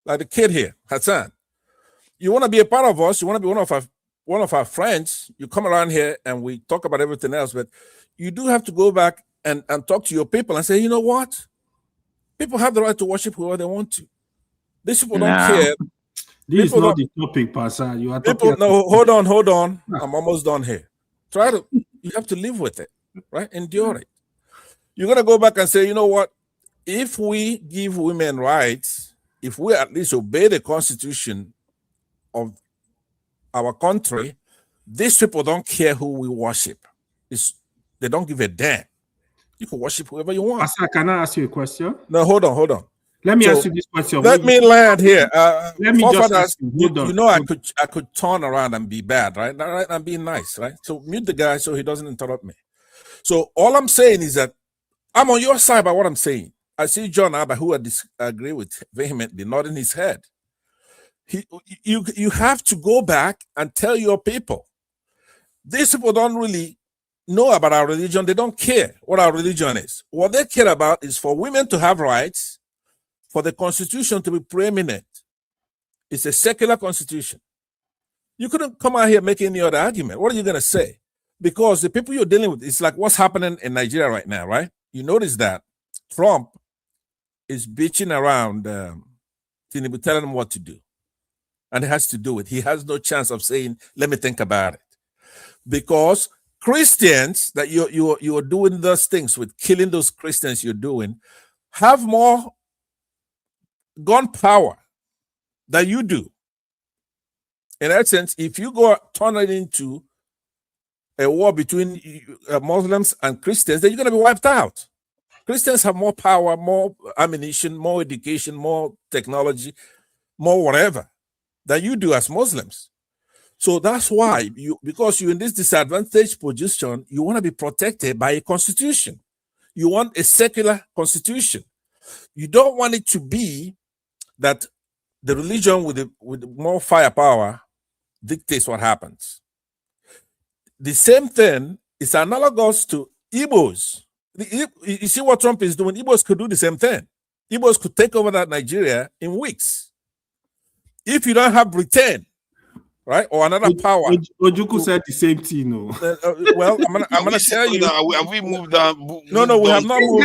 like the kid here, Hassan. You want to be a part of us, you want to be one of our friends, you come around here and we talk about everything else, but you do have to go back and talk to your people and say, you know what? People have the right to worship whoever they want to. These people don't care. This is not the topic, Pastor. You are talking. No, hold on. I'm almost done here. You have to live with it, right? Endure it. You're going to go back and say, you know what? If we give women rights, if we at least obey the constitution of our country, these people don't care who we worship. They don't give a damn. You can worship whoever you want. Pastor, can I ask you a question? No, hold on. Let me ask you this question. Let me land here. Let me just ask you. Hold on. You know, I could turn around and be bad, right? Right? I'm being nice, right? So mute the guy so he doesn't interrupt me. So all I'm saying is that I'm on your side by what I'm saying. I see John Abba, who I disagree with vehemently, nodding his head. You have to go back and tell your people. These people don't really know about our religion. They don't care what our religion is. What they care about is for women to have rights, for the constitution to be preeminent. It's a secular constitution. You couldn't come out here making any other argument. What are you going to say? Because the people you're dealing with, it's like what's happening in Nigeria right now, right? You notice that Trump is bitching around Tinubu, telling him what to do. And he has to do it. He has no chance of saying, let me think about it. Because Christians that you are doing those things with, killing those Christians you're doing, have more gun power than you do. In that sense, if you go turn it into a war between Muslims and Christians, then you're going to be wiped out. Christians have more power, more ammunition, more education, more technology, more whatever than you do as Muslims. So that's why because you're in this disadvantaged position, you want to be protected by a constitution. You want a secular constitution. You don't want it to be that the religion with more firepower dictates what happens. The same thing is analogous to Igbos. You see what Trump is doing? Igbos could do the same thing. Igbos could take over that Nigeria in weeks. If you don't have Britain, right, or another power. Ojuku said the same thing. No. Well, I'm gonna tell you. Have we moved on? No, we have not moved.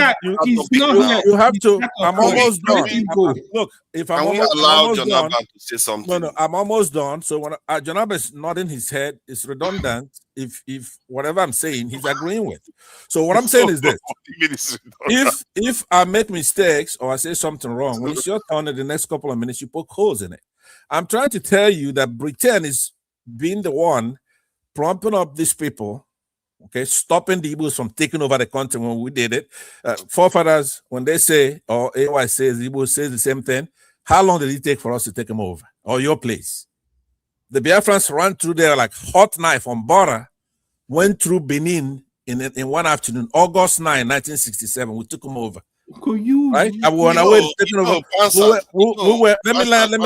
You have to. I'm almost done. Look, if I'm almost done. To say something? No, I'm almost done. So when Janab is nodding his head, it's redundant. If whatever I'm saying, he's agreeing with. So what I'm saying is this: if I make mistakes or I say something wrong, when it's your turn in the next couple of minutes, you poke holes in it. I'm trying to tell you that Britain is being the one prompting up these people, okay, stopping the Igbos from taking over the country when we did it. Forefathers, when they say, or AY says, the Igbos says the same thing, how long did it take for us to take them over? Or your place? The Biafrans ran through there like hot knife on border, went through Benin in one afternoon, August 9, 1967, we took them over. Right? And we were on our way to taking over.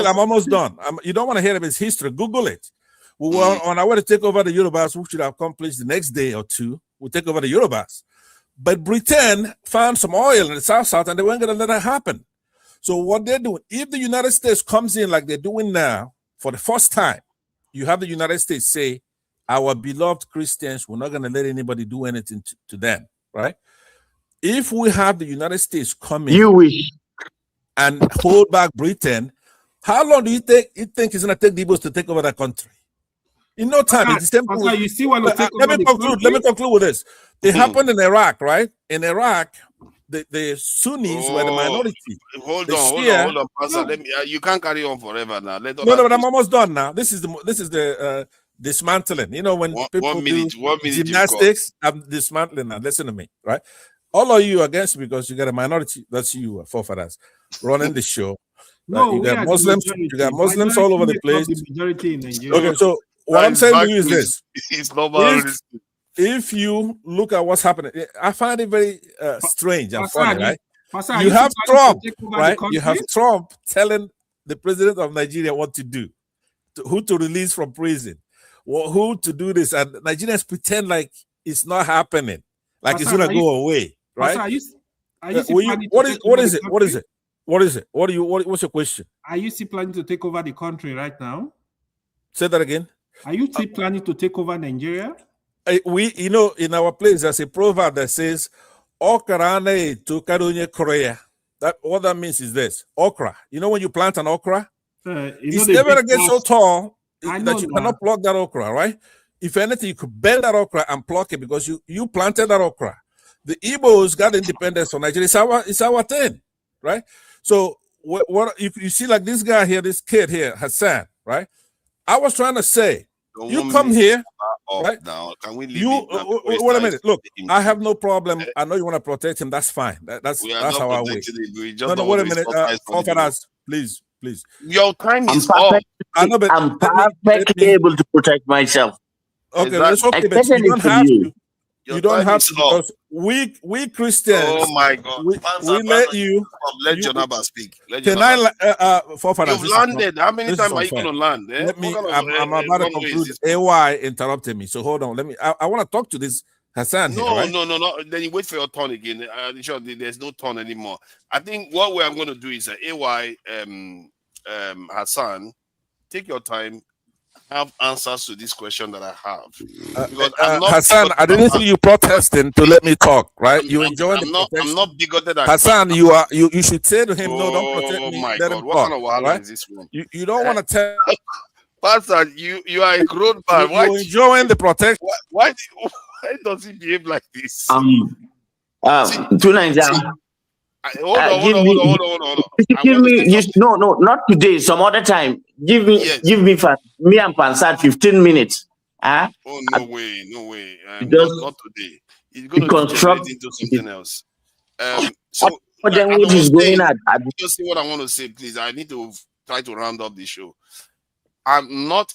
I'm almost done. You don't want to hear of his history. Google it. We were on our way to take over the Yorubas, which should have accomplished the next day or two. We'll take over the Yorubas. But Britain found some oil in the South, and they weren't going to let that happen. So what they're doing, if the United States comes in like they're doing now, for the first time, you have the United States say, our beloved Christians, we're not going to let anybody do anything to them, right? If we have the United States coming and hold back Britain, how long do you think it's going to take the Igbos to take over that country? In no time. It's the same thing. You still want to take let me conclude with this. It happened in Iraq, right? In Iraq, the Sunnis were the minority. Hold on, Pastor. You can't carry on forever now. But I'm almost done now. This is the dismantling. You know, when people do gymnastics, I'm dismantling now. Listen to me, right? All of you against me because you got a minority. That's you, forefathers, running the show. No, you got Muslims. You got Muslims all over the place. The majority in Nigeria. Okay, so what I'm saying to you is this: if you look at what's happening, I find it very strange and funny, right? You have Trump, right? You have Trump telling the president of Nigeria what to do, who to release from prison, who to do this, and Nigerians pretend like it's not happening, like it's gonna go away, right? What is it? What's your question? Are you still planning to take over the country right now? Say that again. Are you still planning to take over Nigeria? In our place, there's a proverb that says, "Okarane to Kadunye Korea." What that means is this: okra. You know when you plant an okra, it's never gonna get so tall that you cannot pluck that okra, right? If anything, you could bend that okra and pluck it because you planted that okra. The Igbos got independence from Nigeria. It's our thing, right? So what if you see like this guy here, this kid here, Hassan, right? I was trying to say, you come here, right? Now, can we leave wait a minute. Look, I have no problem. I know you want to protect him. That's fine. That's how I wish. No, wait a minute. Forefathers, please. Your time is up. I'm perfectly able to protect myself. Okay, that's okay, but you don't have to. You don't have to because we Christians. Oh my God! We let you. Let Jonaba speak. You've landed. How many times are you going to land? I'm about to conclude. AY interrupted me, so hold on. I want to talk to this Hassan. No. Then you wait for your turn again. There's no turn anymore. I think what we are going to do is AY, Hassan, take your time. Have answers to this question that I have. Because Hassan, I didn't see you protesting to let me talk, right? You enjoying the protection. I'm not bigoted. Hassan, you should say to him, no, don't protect me. Oh my let God, him what talk, kind of wahala right? is this one? You don't want to tell. Pastor, you are a grown man. You're enjoying the protection. Why does he behave like this? Hold on. Give me, no, not today. Some other time. Give me and Pansat 15 minutes. Oh no way. Not today. He's going to construct into something else. Then what is going on? Just see what I want to say, please. I need to try to round up the show. I'm not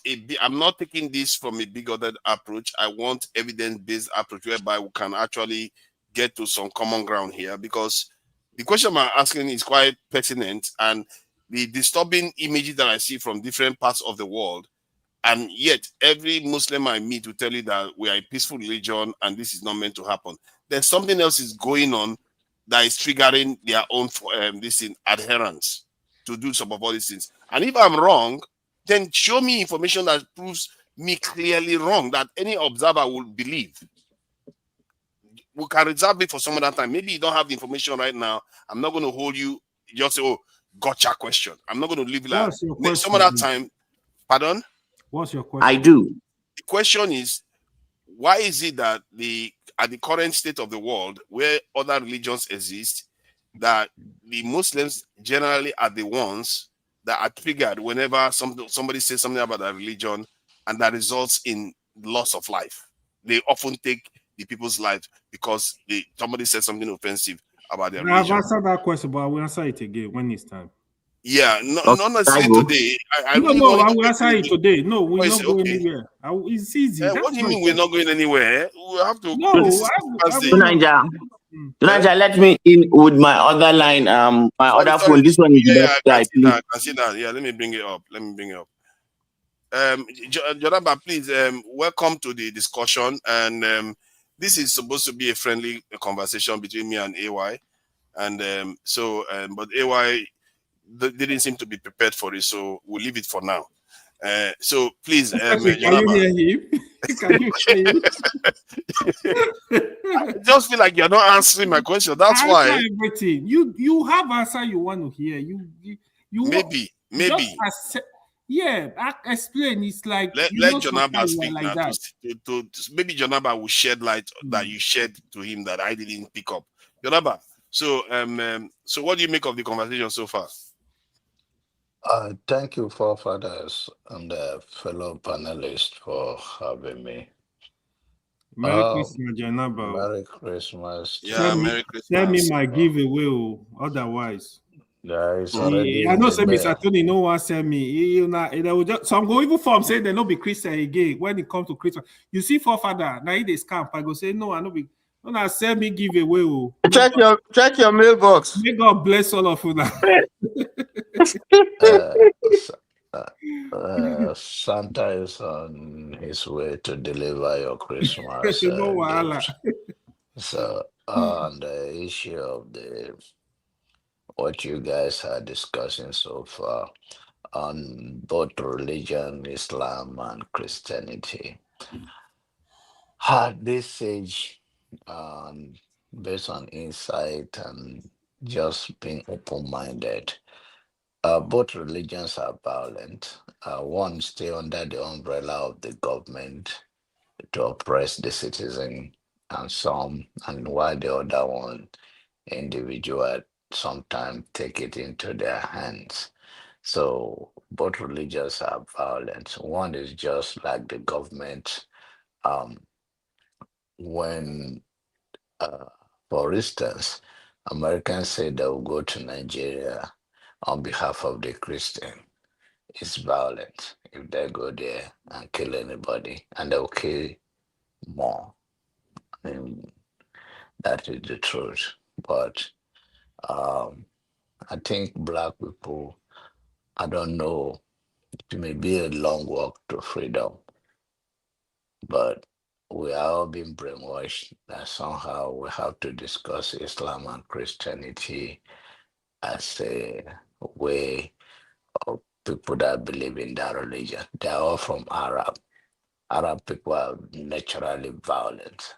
taking this from a bigoted approach. I want evidence-based approach whereby we can actually get to some common ground here, because the question I'm asking is quite pertinent, and the disturbing images that I see from different parts of the world, and yet every Muslim I meet will tell you that we are a peaceful religion and this is not meant to happen. There's something else is going on that is triggering their own adherence. to do some of all these things. And if I'm wrong, then show me information that proves me clearly wrong, that any observer will believe. We can reserve it for some other time. Maybe you don't have the information right now. I'm not going to hold you. Just say, oh, gotcha question. I'm not going to leave it like some other time. Pardon? What's your question? I do. The question is, why is it that at the current state of the world, where other religions exist, that the Muslims generally are the ones that are triggered whenever somebody says something about their religion, and that results in loss of life? They often take the people's lives because somebody said something offensive about their religion. I've answered that question, but I will answer it again when it's time. Yeah, not necessarily today. I will answer it today. No, we're not going anywhere. It's easy. What do you mean we're not going anywhere? We have to. Niger, let me in with my other line. My other phone. This one is the best guy. I can see that. Yeah, let me bring it up. Jonaba, please, welcome to the discussion. And this is supposed to be a friendly conversation between me and AY. And but AY didn't seem to be prepared for it, so we'll leave it for now. So please, can you hear him? Can you hear him? I just feel like you're not answering my question. That's why. Everything. You have answer you want to hear. You maybe. Explain. It's like let Jonaba speak like now. Maybe Jonaba will shed light that you shared to him that I didn't pick up. Jonaba. So so what do you make of the conversation so far? Thank you, forefathers and fellow panelists, for having me. Merry Christmas, Janaba. Merry Christmas. Yeah, Merry Christmas. Tell me my giveaway, otherwise. There is already. I know, say Mr. Tony, no one send me. So I'm going even for saying they not be Christian again when it comes to Christmas. You see, forefather, now they scamp. I go say no, I know be. Don't send me giveaway. Check your mailbox. May God bless all of you now. Santa is on his way to deliver your Christmas gift. So on the issue of what you guys are discussing so far on both religion, Islam and Christianity, at this age, based on insight and just being open-minded, both religions are violent. One stay under the umbrella of the government to oppress the citizen and while the other one, individual, sometimes take it into their hands. So both religions are violent. One is just like the government. When, for instance, Americans say they will go to Nigeria on behalf of the Christian, it's violent if they go there and kill anybody, and they'll kill more. That is the truth. But I think Black people, I don't know, it may be a long walk to freedom, but we are all being brainwashed that somehow we have to discuss Islam and Christianity as a way of people that believe in that religion. They are all from Arab. Arab people are naturally violent.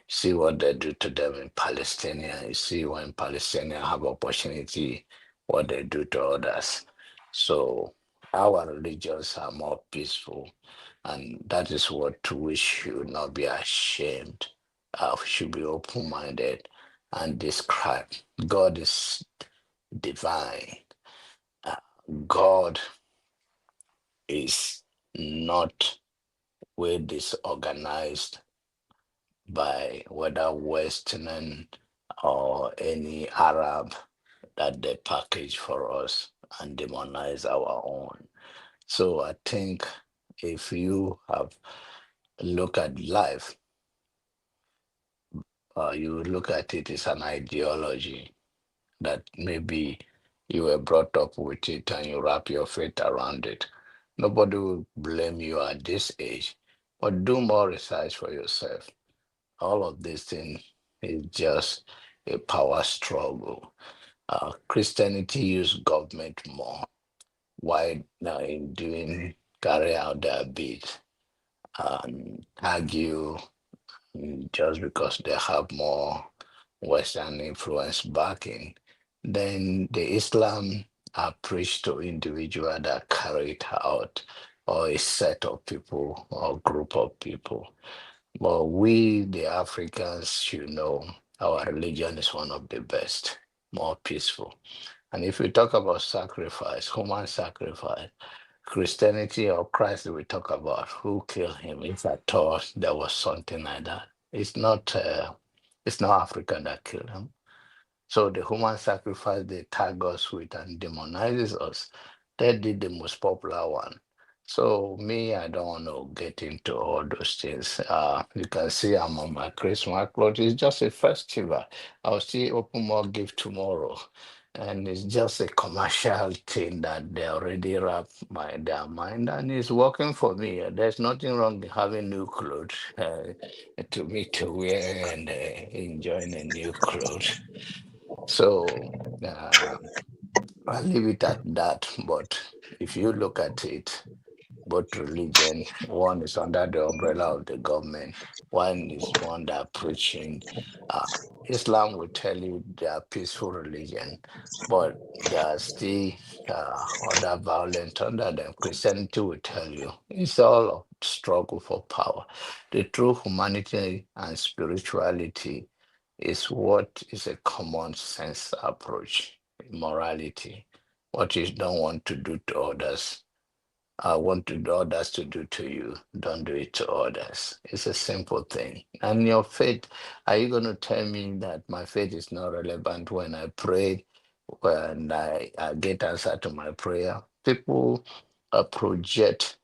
See what they do to them in Palestine. You see when Palestinians have opportunity, what they do to others. So our religions are more peaceful, and that is what we should not be ashamed of. We should be open-minded and describe. God is divine. God is not well disorganized by whether Western or any Arab that they package for us and demonize our own. So I think if you have look at life, you look at it as an ideology that maybe you were brought up with it and you wrap your faith around it. Nobody will blame you at this age, but do more research for yourself. All of these things is just a power struggle. Christianity use government more. Why now in doing carry out their bid and argue just because they have more Western influence backing, then the Islam are preached to individual that carry it out, or a set of people or group of people. But we, the Africans, should know our religion is one of the best, more peaceful. And if we talk about sacrifice, human sacrifice, Christianity or Christ that we talk about, who killed him? If at all there was something like that, it's not African that killed him. So the human sacrifice they tag us with and demonizes us, they did the most popular one. So me, I don't want to get into all those things. You can see I'm on my Christmas clothes. It's just a festival. I'll still open more gift tomorrow. And it's just a commercial thing that they already wrap their mind, and it's working for me. There's nothing wrong in having new clothes to me to wear and enjoying a new clothes. So I'll leave it at that. But if you look at it, both religion, one is under the umbrella of the government, one is one that preaching. Uh, Islam will tell you they are peaceful religion, but there are still other violent under them. Christianity will tell you it's all a struggle for power. The true humanity and spirituality is what is a common sense approach, morality. What you don't want to do to others, I want to do others to do to you. Don't do it to others. It's a simple thing. And your faith, are you going to tell me that my faith is not relevant when I pray, when I get answer to my prayer? People project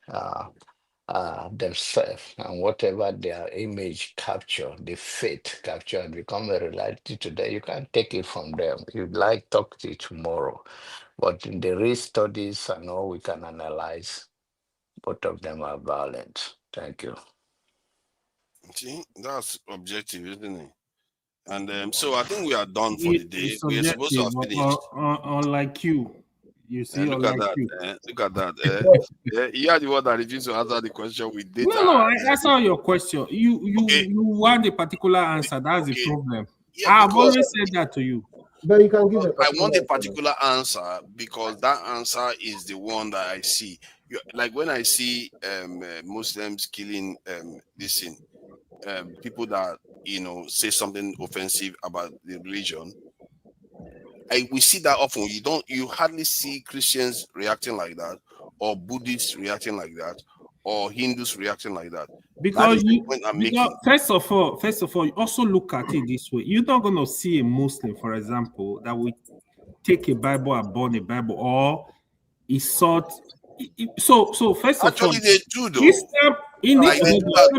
themselves and whatever their image capture, the faith capture and become a reality today. You can't take it from them. You'd like talk to you tomorrow. But in the real studies and all we can analyze, both of them are violent. Thank you. See, that's objective, isn't it? And so I think we are done for the day. It's We are supposed to subjective, have finished. unlike you. You see, Look at unlike that. you. Look at that. You are the one that refused to answer the question with data. No, I answer your question. Okay. You want a particular answer. That's the Okay. problem. Yeah, I've because always said that to you. But you can give a I particular want a answer. particular answer because that answer is the one that I see. Like when I see Muslims killing people that say something offensive about the religion. We see that often. You hardly see Christians reacting like that, or Buddhists reacting like that, or Hindus reacting like that. That is the point I'm making. First of all, you also look at it this way. You're not going to see a Muslim, for example, that will take a Bible and burn a Bible, or he sought. So first of all, Actually, they do though. Islam in Like it. they do that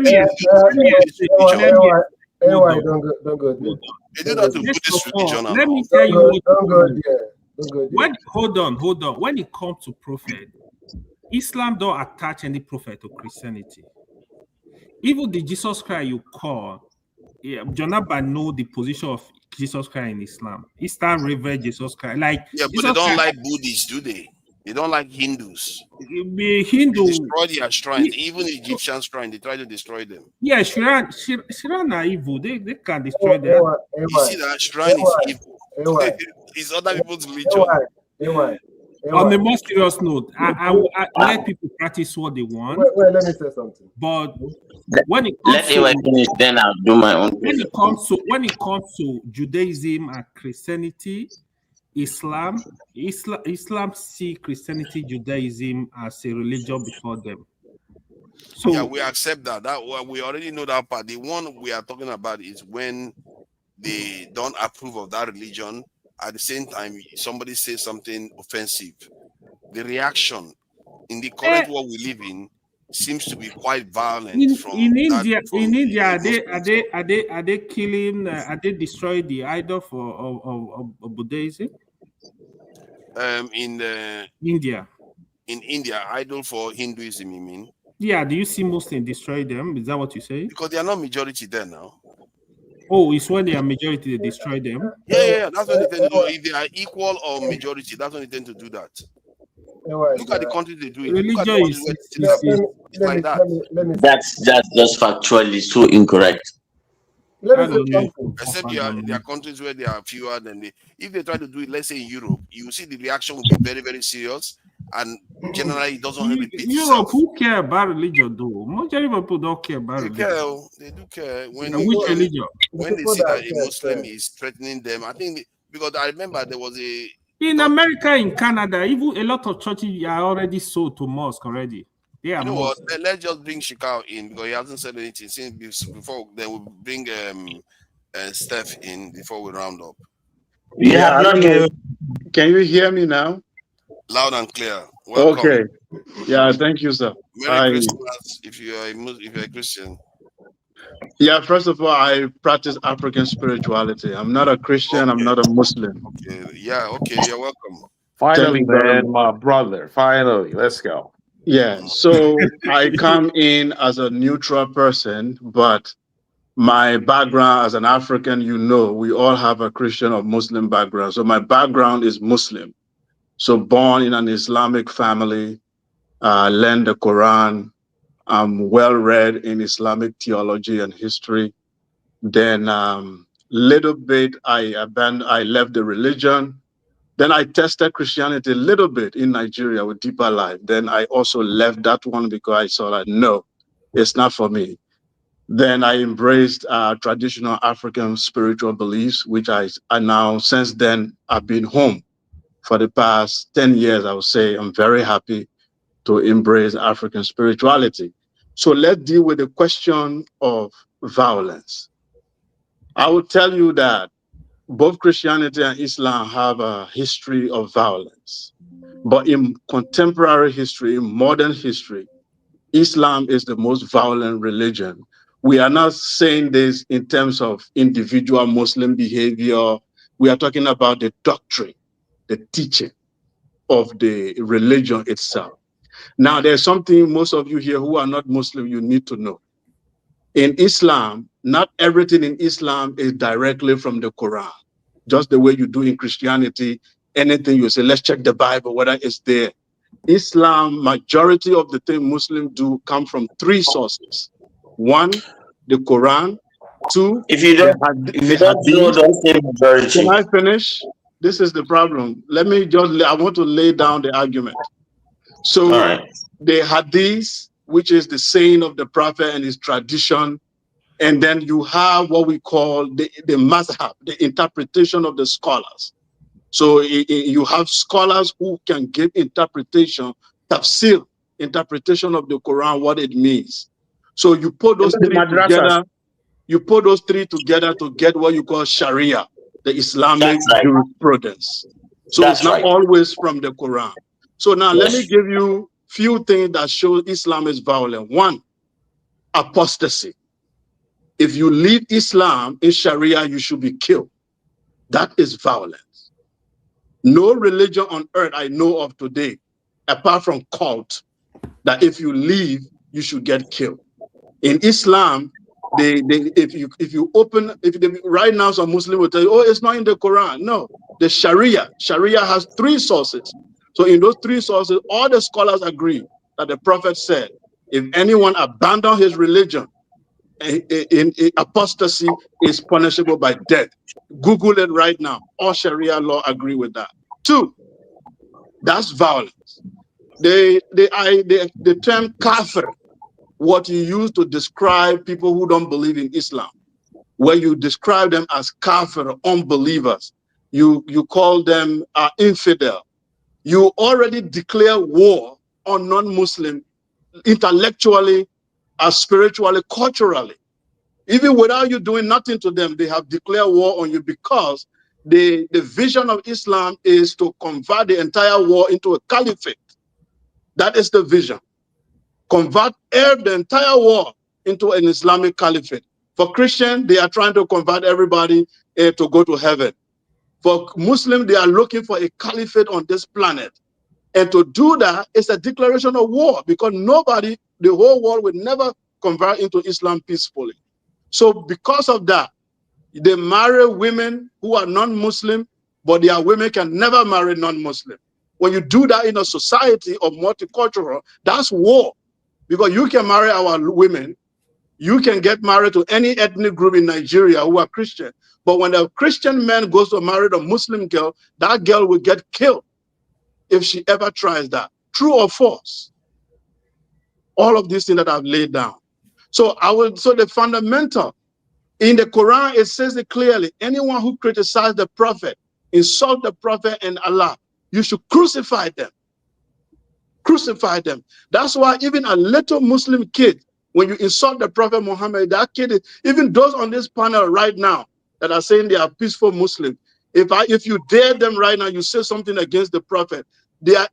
Don't go there. They do that to Buddhist religion and Let all. me tell you what. Don't go there. Don't go there. Hold on. When it comes to prophet, Islam don't attach any prophet to Christianity. Even the Jesus Christ you call, Jonathan know the position of Jesus Christ in Islam. Islam revere Jesus Christ. Like Yeah, but Jesus they don't Christ, like Buddhists, do they? They don't like Hindus. be Hindu. They destroy their shrines. Even the Egyptian shrine, they try to destroy them. Yeah, Shiran are evil. They can destroy them. You see that shrine is evil. It's other people's religion. On a more serious note, I let people practice what they want. Wait, let me say something. But when it Let comes me finish, then I'll do my own. when it comes to Judaism and Christianity, Islam see Christianity, Judaism as a religion before them. So yeah, we accept that. We already know that part. The one we are talking about is when they don't approve of that religion. At the same time, somebody says something offensive. The reaction in the current world we live in seems to be quite violent. In India, are they killing? Are they destroying the idol of Buddhism? In India. In India, idol for Hinduism, you mean? Yeah. Do you see Muslims destroy them? Is that what you say? Because they are not majority there now. Oh, it's when they are majority, they destroy them? Yeah. That's when they tend to do it. If they are equal or majority, that's when they tend to do that. Look at the countries they do it. Look at the Religion countries where they still have it. It's like that. That's just factually so incorrect. Let me I say don't know. something. Except there are countries where there are fewer than they. If they try to do it, let's say in Europe, you see the reaction will be very, very serious, and generally it doesn't repeat Europe, itself. who care about religion though? Majority of people don't care about They religion. care. They do care when Which religion? when they see that a Muslim is threatening them. I think because I remember there was a In America, in Canada, even a lot of churches are already sold to mosque already. They are you know what? mosques. Let's just bring Shikau in because he hasn't said anything since before. Then we'll bring Steph in before we round up. Yeah, I don't know. Can you hear me now? Loud and clear. Welcome. Okay. Yeah, thank you, sir. Merry Christmas if you're a Christian. Yeah, first of all, I practice African spirituality. I'm not a Christian. I'm not a Muslim. Okay. Yeah. Okay. You're welcome. Finally, Thank you very man, much. my brother. Finally, let's go. Yeah, so I come in as a neutral person, but my background as an African, we all have a Christian or Muslim background. So my background is Muslim. So born in an Islamic family, learned the Quran. I'm well read in Islamic theology and history. Then little bit I left the religion. Then I tested Christianity a little bit in Nigeria with Deeper Life. Then I also left that one because I saw that no, it's not for me. Then I embraced traditional African spiritual beliefs, which I now, since then, I've been home for the past 10 years. I would say I'm very happy to embrace African spirituality. So let's deal with the question of violence. I will tell you that both Christianity and Islam have a history of violence. But in contemporary history, in modern history, Islam is the most violent religion. We are not saying this in terms of individual Muslim behavior. We are talking about the doctrine, the teaching of the religion itself. Now, there's something most of you here who are not Muslim, you need to know. In Islam, not everything in Islam is directly from the Quran. Just the way you do in Christianity, anything you say, let's check the Bible, whether it's there. Islam, majority of the things Muslims do come from three sources. One, the Quran. Two, If you don't know, don't say majority. Can I finish? This is the problem. I want to lay down the argument. So the hadith, which is the saying of the prophet and his tradition, and then you have what we call the mazhab, the interpretation of the scholars. So you have scholars who can give interpretation, tafsir, interpretation of the Quran, what it means. So you put those three together. You put those three together to get what you call Sharia, the Islamic jurisprudence. So it's not always from the Quran. So now let me give you few things that show Islam is violent. One, apostasy. If you leave Islam in Sharia, you should be killed. That is violence. No religion on earth I know of today, apart from cult, that if you leave, you should get killed. In Islam, if you open, right now some Muslim will tell you, oh, it's not in the Quran. No, the Sharia has three sources. So in those three sources, all the scholars agree that the Prophet said, if anyone abandon his religion, in apostasy is punishable by death. Google it right now. All Sharia law agree with that. Two, that's violence. The term kafir, what you use to describe people who don't believe in Islam, where you describe them as kafir, unbelievers, you call them infidel. You already declare war on non-Muslim intellectually, spiritually, culturally. Even without you doing nothing to them, they have declared war on you because the vision of Islam is to convert the entire war into a caliphate. That is the vision. Convert the entire war into an Islamic caliphate. For Christians, they are trying to convert everybody to go to heaven. For Muslims, they are looking for a caliphate on this planet. And to do that is a declaration of war because nobody, the whole world will never convert into Islam peacefully. So because of that, They marry women who are non-Muslim, but their women can never marry non-Muslim. When you do that in a society of multicultural, that's war. Because you can marry our women, you can get married to any ethnic group in Nigeria who are Christian. But when a Christian man goes to marry a Muslim girl, that girl will get killed if she ever tries that. True or false? All of these things that I've laid down. So the fundamental in the Quran, it says it clearly. Anyone who criticizes the prophet, insult the prophet and Allah, you should crucify them. Crucify them. That's why even a little Muslim kid, when you insult the Prophet Muhammad, that kid is, even those on this panel right now that are saying they are peaceful Muslims, if you dare them right now, you say something against the Prophet, their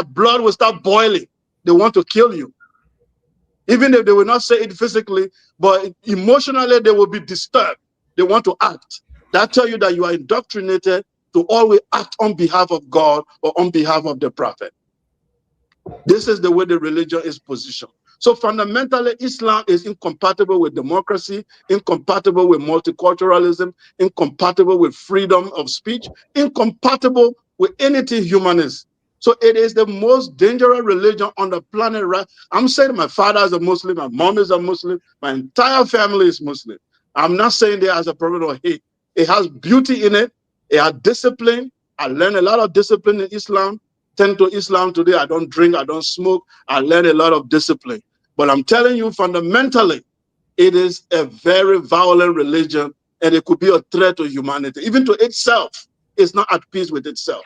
blood will start boiling. They want to kill you. Even if they will not say it physically, but emotionally they will be disturbed. They want to act. That tells you that you are indoctrinated to always act on behalf of God or on behalf of the Prophet. This is the way the religion is positioned. So fundamentally, Islam is incompatible with democracy, incompatible with multiculturalism, incompatible with freedom of speech, incompatible with anything humanist. So it is the most dangerous religion on the planet. Right? I'm saying my father is a Muslim, my mom is a Muslim, my entire family is Muslim. I'm not saying there has a problem of hate. It has beauty in it. It has discipline. I learned a lot of discipline in Islam. Tend to Islam today. I don't drink, I don't smoke. I learned a lot of discipline. But I'm telling you, fundamentally, it is a very violent religion, and it could be a threat to humanity. Even to itself, it's not at peace with itself.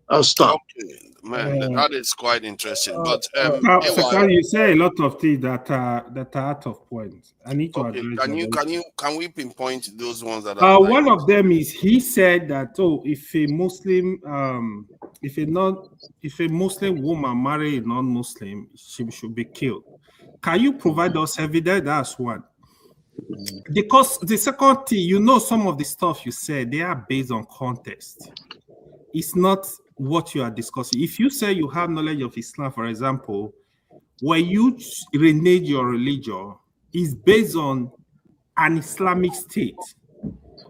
I'll stop. Okay, man, that is quite interesting. But Sakari, you say a lot of things that are out of point. I need to address them. Can we pinpoint those ones that are one of them is he said that if a Muslim if a Muslim woman marry a non-Muslim, she should be killed. Can you provide us evidence? That's one. Because the second thing, some of the stuff you said, they are based on context. It's not what you are discussing. If you say you have knowledge of Islam, for example, when you renege your religion, is based on an Islamic state,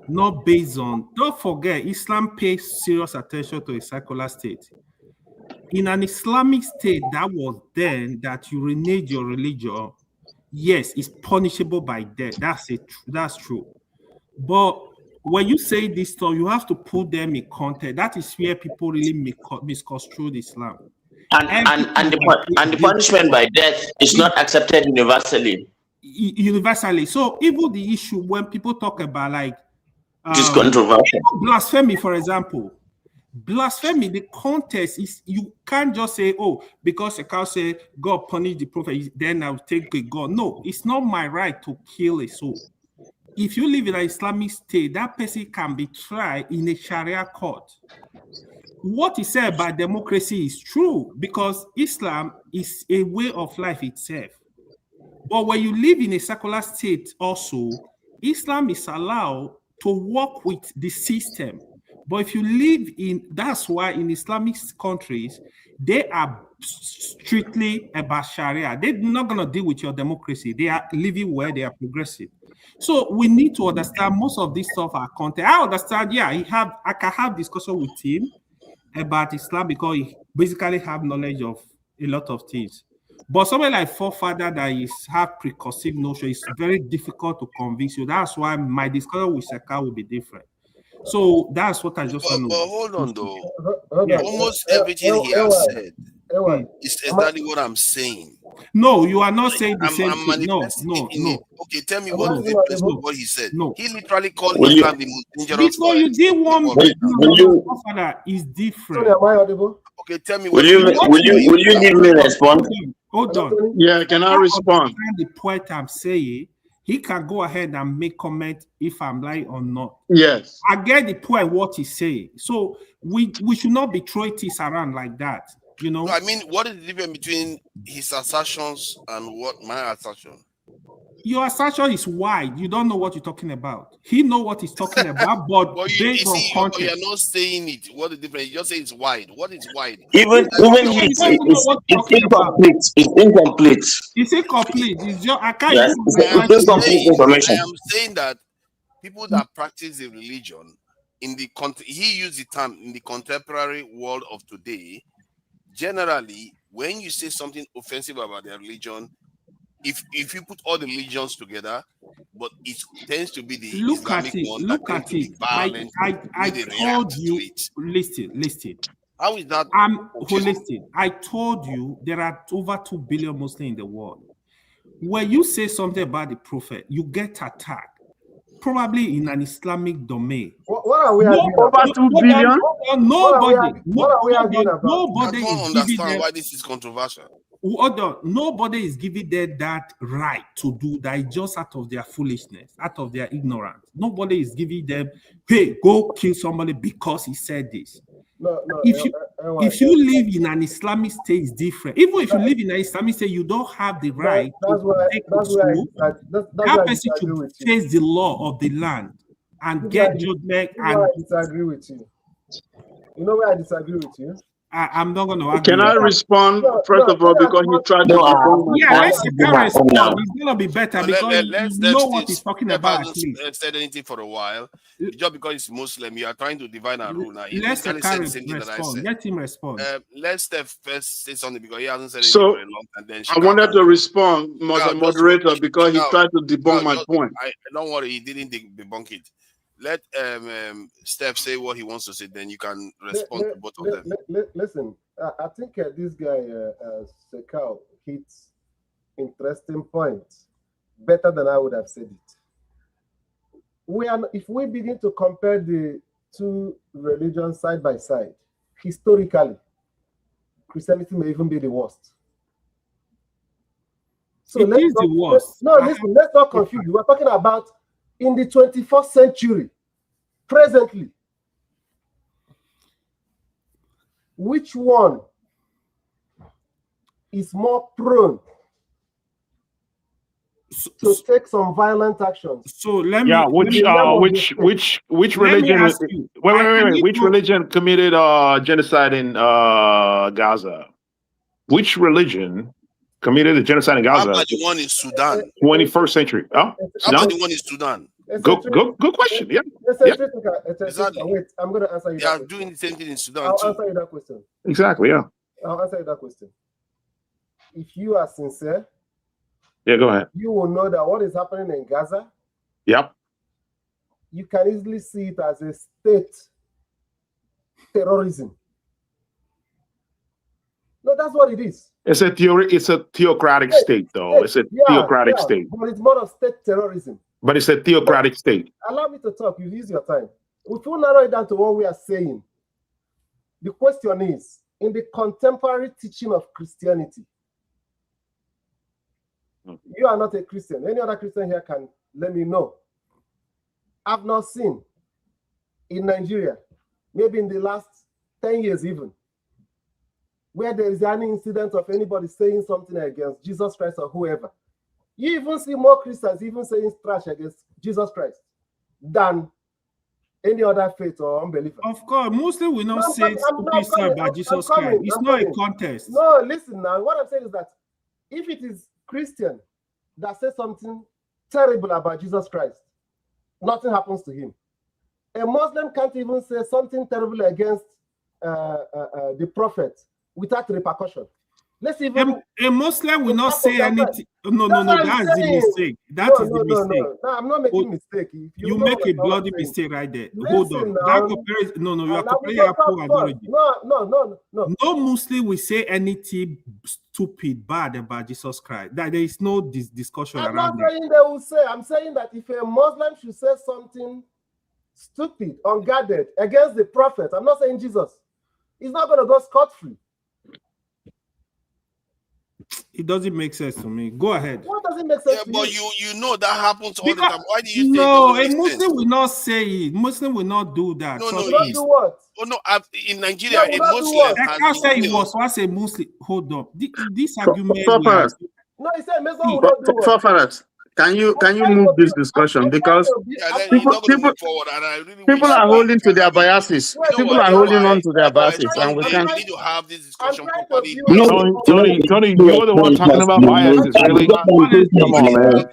not based on, don't forget, Islam pays serious attention to a secular state. In an Islamic state that was then that you renege your religion, yes, it's punishable by death. That's true. But when you say this stuff, you have to put them in context. That is where people really misconstrue Islam. And the punishment by death is not accepted universally. So even the issue when people talk about like it's controversial. Blasphemy, for example. Blasphemy, the context is you can't just say, because I can't say God punished the prophet, then I'll take a God. No, it's not my right to kill a soul. If you live in an Islamic state, that person can be tried in a Sharia court. What he said about democracy is true because Islam is a way of life itself. But when you live in a secular state also, Islam is allowed to work with the system. But if you live that's why in Islamic countries, they are strictly about Sharia. They're not going to deal with your democracy. They are living where they are progressive. So we need to understand most of this stuff are content. I understand, I can have discussion with him about Islam because he basically have knowledge of a lot of things. But somebody like forefather that have preconceived notion, it's very difficult to convince you. That's why my discussion with Saka will be different. So that's what I just want to. But hold on, though. Almost everything he has said is exactly what I'm saying. No, you are not saying the same thing. No. Okay, tell me what is the place of what he said. No. He literally called Islam the most dangerous. Because you did one forefather is different. Am I audible? Okay, tell me. Will you need me to respond? Hold on. Yeah, can I respond? The point I'm saying, he can go ahead and make comment if I'm lying or not. Yes. I get the point what he's saying. So we should not be throwing things around like that. No, I mean, what is the difference between his assertions and what my assertion? Your assertion is wide. You don't know what you're talking about. He know what he's talking about, but based on context. You're not saying it. What is the difference? You just say it's wide. What is wide? Even it's incomplete. It's incomplete. It's incomplete. It's just I can't. Yes, it's incomplete information. I am saying that people that practice the religion in the he used the term in the contemporary world of today. Generally, when you say something offensive about their religion, if you put all the religions together, but it tends to be the Islamic one that tends to be violent when they react to it. Listen. How is that? Listen. I told you there are over 2 billion Muslims in the world. When you say something about the prophet, you get attacked, probably in an Islamic domain. What are we arguing about? Over 2 billion? Nobody. Nobody I don't understand why this is controversial. Nobody is giving them that right to do that just out of their foolishness, out of their ignorance. Nobody is giving them, hey, go kill somebody because he said this. No, if you live in an Islamic state, it's different. Even if you live in an Islamic state, you don't have the right to take that person to face the law of the land and get judgment. I disagree with you. You know where I disagree with you? I'm not going to argue. Can I respond first of all because you tried to let's respond. It's going to be better because you know what he's talking about. Said anything for a while. Just because it's Muslim, you are trying to divide and rule now. Let him respond. Let Steph first say something because he hasn't said anything for a long time. Then I wanted to respond, moderator, because he tried to debunk my point. Don't worry, he didn't debunk it. Let Steph say what he wants to say, then you can respond to both of them. Listen, I think this guy, Sekau, hits interesting points better than I would have said it. If we begin to compare the two religions side by side, historically, Christianity may even be the worst. So it is the worst. Listen, let's not confuse. We're talking about in the 21st century, presently, which one is more prone to take some violent actions? So let me. Which religion? Wait. Which religion committed genocide in Gaza? Which religion committed a genocide in Gaza? How about the one in Sudan? 21st century. Oh, how about the one in Sudan? Good question. Yeah. Exactly. Wait, I'm going to answer you. They are doing the same thing in Sudan I'll too. answer you that question. Exactly. Yeah. I'll answer you that question. If you are sincere, go ahead. You will know that what is happening in Gaza. Yep. You can easily see it as a state terrorism. No, that's what it is. It's a theocratic state, though. It's a theocratic state. But it's more of state terrorism. But it's a theocratic state. Allow me to talk. You use your time. If you narrow it down to what we are saying, the question is, in the contemporary teaching of Christianity, you are not a Christian. Any other Christian here can let me know. I've not seen in Nigeria, maybe in the last 10 years even, where there is any incident of anybody saying something against Jesus Christ or whoever. You even see more Christians even saying trash against Jesus Christ than any other faith or unbeliever. Of course, Muslims will not say stupid stuff about Jesus Christ. It's not a contest. No, listen now. What I'm saying is that if it is Christian that says something terrible about Jesus Christ, nothing happens to him. A Muslim can't even say something terrible against the prophet without repercussion. Let's even a Muslim will not say anything. No, that's the mistake. That is the mistake. No, I'm not making mistake. You make a bloody mistake right there. Hold on. That comparison, you are comparing apple and orange. No. No Muslim will say anything stupid, bad about Jesus Christ. That there is no discussion around that. I'm not saying they will say. I'm saying that if a Muslim should say something stupid, unguarded against the prophet, I'm not saying Jesus, he's not going to go scot-free. It doesn't make sense to me. Go ahead. What doesn't make sense? Yeah, but you know that happens all the time. Why do you say a Muslim will not say it? Muslim will not do that. No, do what? Oh no, in Nigeria, a Muslim. I can't say he was once a Muslim. Hold on. This argument. No, he said Muslim will not do what? Can you move this discussion, because people are holding to their biases. People are holding on to their biases, and we can't. We need to have this discussion properly. Tony, you're the one talking about biases, really? Come on, man.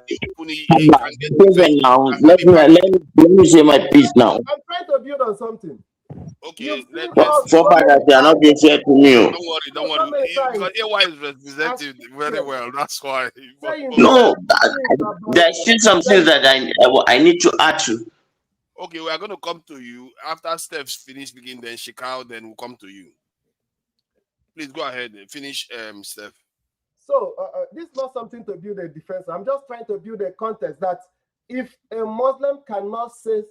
Now, let me say my piece now. I'm trying to build on something. Okay, so far that they are not being fair to me. Don't worry. Because AY is represented very well. That's why. No, there's still some things that I need to add to. Okay, we are going to come to you after Steph's finished speaking. Then Shikau, then we'll come to you. Please go ahead and finish, Steph. So this is not something to build a defense. I'm just trying to build a context that if a Muslim cannot say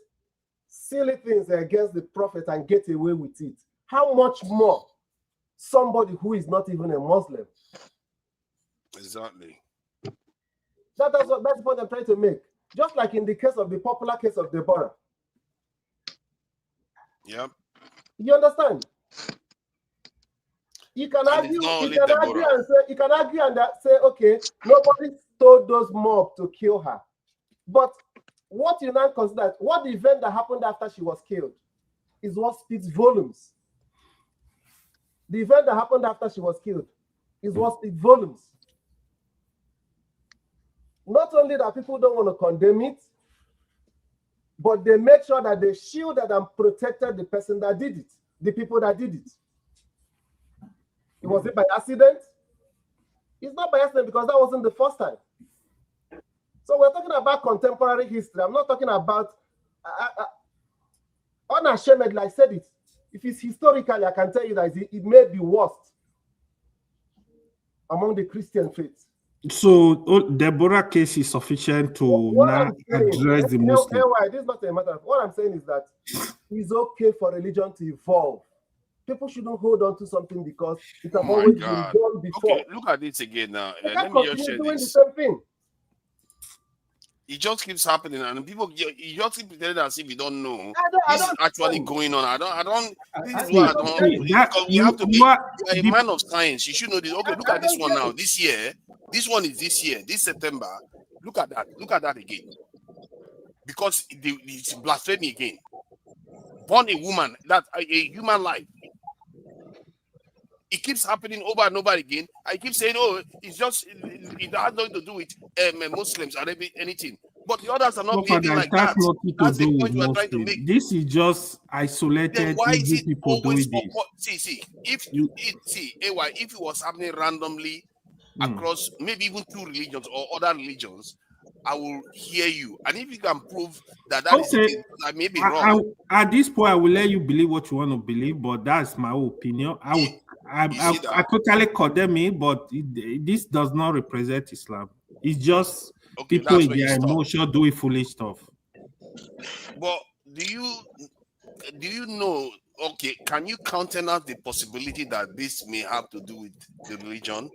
silly things against the Prophet and get away with it, how much more somebody who is not even a Muslim? Exactly. That's the point I'm trying to make. Just like in the case of the popular case of Deborah. Yep. You understand? You can argue. You can argue and say, okay, nobody told those mob to kill her, but what you now consider, what the event that happened after she was killed, is what speaks volumes. The event that happened after she was killed is what speaks volumes. Not only that people don't want to condemn it, but they make sure that they shielded and protected the person that did it, the people that did it. Was it by accident? It's not by accident because that wasn't the first time. So we're talking about contemporary history. I'm not talking about unashamedly. I said it. If it's historically, I can tell you that it may be worst among the Christian faiths. So Deborah case is sufficient to now address the Muslim. This is not a matter of what I'm saying is that it's okay for religion to evolve. People shouldn't hold on to something because it has always been done before. Okay, look at this again now. Let me just share this. The same thing. It just keeps happening, and people you just keep pretending as if you don't know. This is actually going on. I don't. This is what I don't. You have to be. You are a man of science. You should know this. Okay, look at this one now. This year, this one is this year. This September. Look at that. Look at that again. Because it's blasphemy again. Born a woman, that a human life. It keeps happening over and over again. I keep saying, oh, it has nothing to do with Muslims or anything. But the others are not behaving like that. That's the point we're trying to make. This is just isolated people doing this. If it was happening randomly across maybe even two religions or other religions, I will hear you. And if you can prove that is the case, I may be wrong. At this point, I will let you believe what you want to believe, but that's my opinion. I totally condemn it, but this does not represent Islam. It's just people in their emotion doing foolish stuff. But do you know? Okay, can you countenance the possibility that this may have to do with the religion?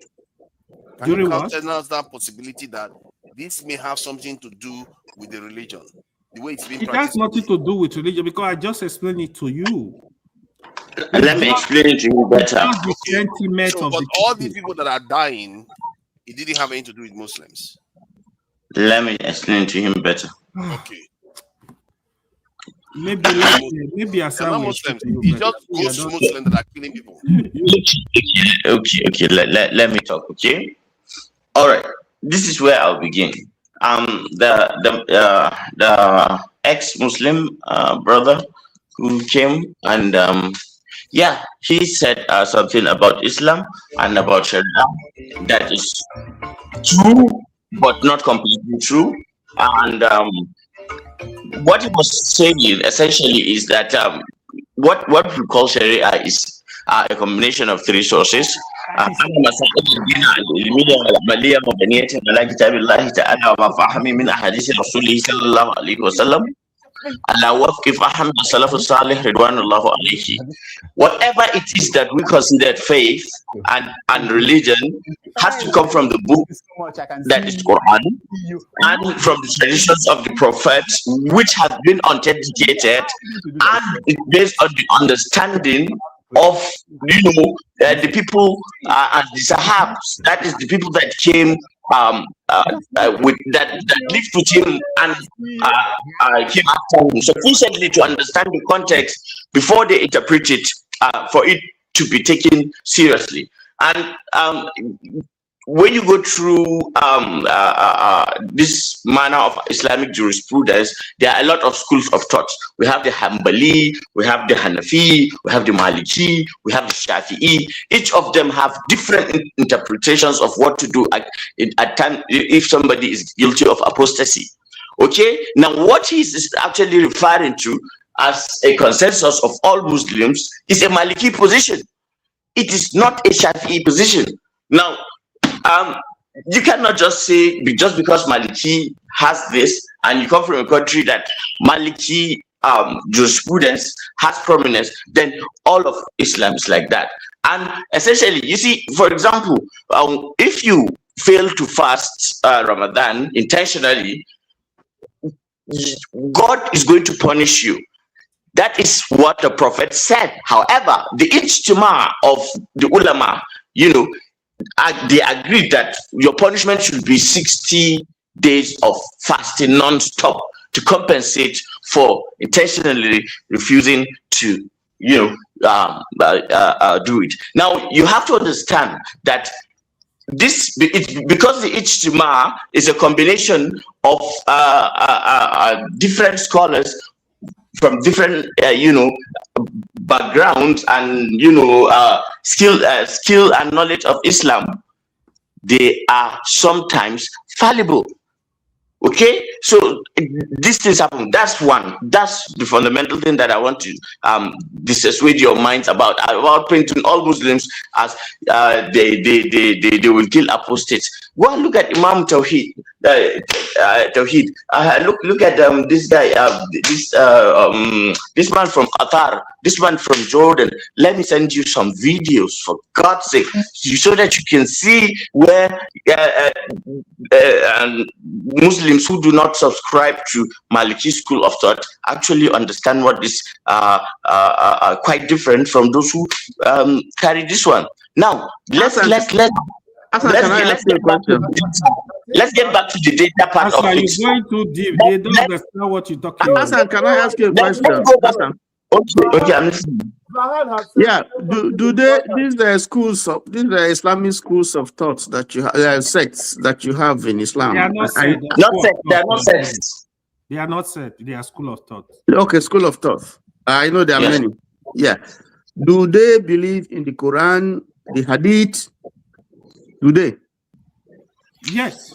Can you countenance that possibility that this may have something to do with the religion? The way it's been practiced. It has nothing to do with religion because I just explained it to you. Let me explain it to you better. But all these people that are dying, it didn't have anything to do with Muslims. Let me explain it to him better. Okay. Maybe as not Muslims. It's just ghost Muslims that are killing people. Okay. Let me talk. Okay. All right. This is where I'll begin. The ex-Muslim brother who came and he said something about Islam and about Sharia that is true, but not completely true. And what he was saying essentially is that what we call Sharia is a combination of three sources. Whatever it is that we consider faith and religion has to come from the book that is Quran and from the traditions of the prophets, which have been authenticated and based on the understanding of the people and the Sahabs, that is the people that came with that lived with him and came after him sufficiently to understand the context before they interpret it for it to be taken seriously. And when you go through this manner of Islamic jurisprudence, there are a lot of schools of thought. We have the Hanbali, we have the Hanafi, we have the Maliki, we have the Shafi'i. Each of them have different interpretations of what to do at time if somebody is guilty of apostasy. Okay, now what he is actually referring to as a consensus of all Muslims is a Maliki position. It is not a Shafi'i position. Now, you cannot just say just because Maliki has this and you come from a country that Maliki jurisprudence has prominence, then all of Islam is like that. And essentially, you see, for example, if you fail to fast Ramadan intentionally, God is going to punish you. That is what the Prophet said. However, the ijtima of the ulama, they agreed that your punishment should be 60 days of fasting non-stop to compensate for intentionally refusing to do it. Now you have to understand that it's because the ijtima is a combination of different scholars from different backgrounds and skill and knowledge of Islam. They are sometimes fallible. Okay, so these things happen. That's one. That's the fundamental thing that I want to dissuade your minds about painting all Muslims as they will kill apostates. Go and look at Imam Tawheed. Look at this guy, this man from Qatar, this man from Jordan. Let me send you some videos for God's sake, so that you can see where Muslims who do not subscribe to Maliki school of thought actually understand what is quite different from those who carry this one. Now let's get back to the data part of it. You're going too deep. They don't understand what you're talking about. Hassan, can I ask you a question? Okay, I'm listening. Yeah, do they these Islamic schools of thought that you have, sects that you have in Islam? They are not sects. They are not sects. They are school of thought. Okay, school of thought. I know there are many. Yeah. Do they believe in the Quran, the Hadith? Do they? Yes,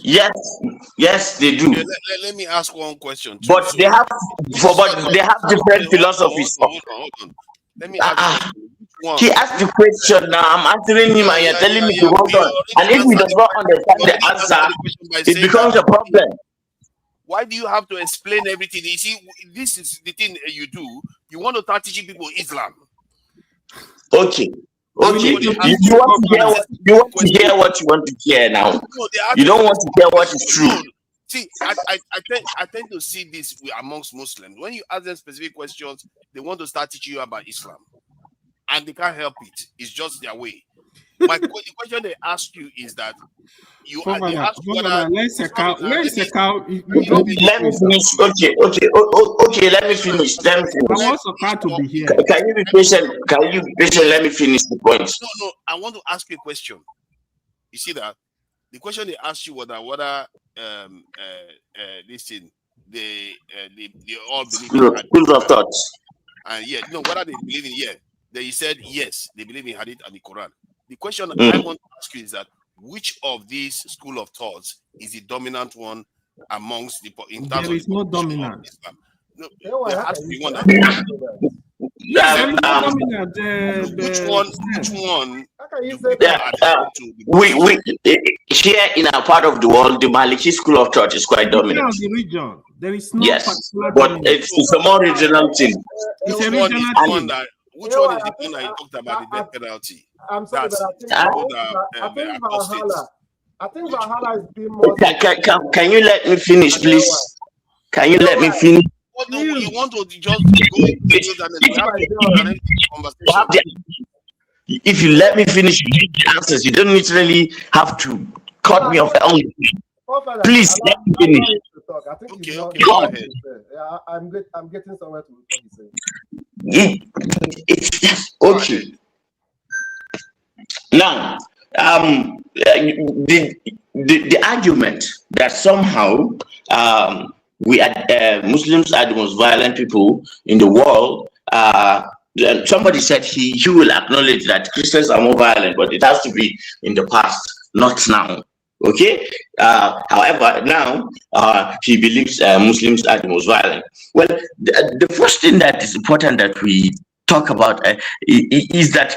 they do. Okay, let me ask one question. But they have different philosophies. Hold on. Let me ask he asked the question now. I'm answering him, and you're telling me to hold on. And if he does not understand the answer, it becomes a problem. Why do you have to explain everything? You see, this is the thing you do. You want to start teaching people Islam. Okay. You want to hear what you want to hear now. You don't want to hear what is true. See, I tend to see this amongst Muslims. When you ask them specific questions, they want to start teaching you about Islam. And they can't help it. It's just their way. The question they ask you is that Let me finish. Okay, let me finish. I want Sokar to be here. Can you be patient? Let me finish the point. No. I want to ask you a question. You see that? The question they asked you whether this thing they all believe in schools of thoughts. And whether they believe in they said yes, they believe in Hadith and the Quran. The question I want to ask you is that which of these school of thoughts is the dominant one amongst the in terms there is no dominant. No, there has to be one. Which one? We here in our part of the world, the Maliki school of thought is quite dominant. The region. There is no but it's a more regional thing. It's a regional one. Which one is the one that you talked about the death penalty? I'm sorry, but I think Valhalla is being more. Can you let me finish, please? Can you let me finish? You want to just go into if you let me finish the answers, you don't literally have to cut me off early. Please let me finish. I think okay, not, okay, go ahead. Yeah, I'm getting somewhere to what he's saying. It's okay. Now, the argument that somehow we are Muslims are the most violent people in the world. Somebody said he will acknowledge that Christians are more violent, but it has to be in the past, not now. Okay. However, now he believes Muslims are the most violent. Well, the first thing that is important that we talk about is that,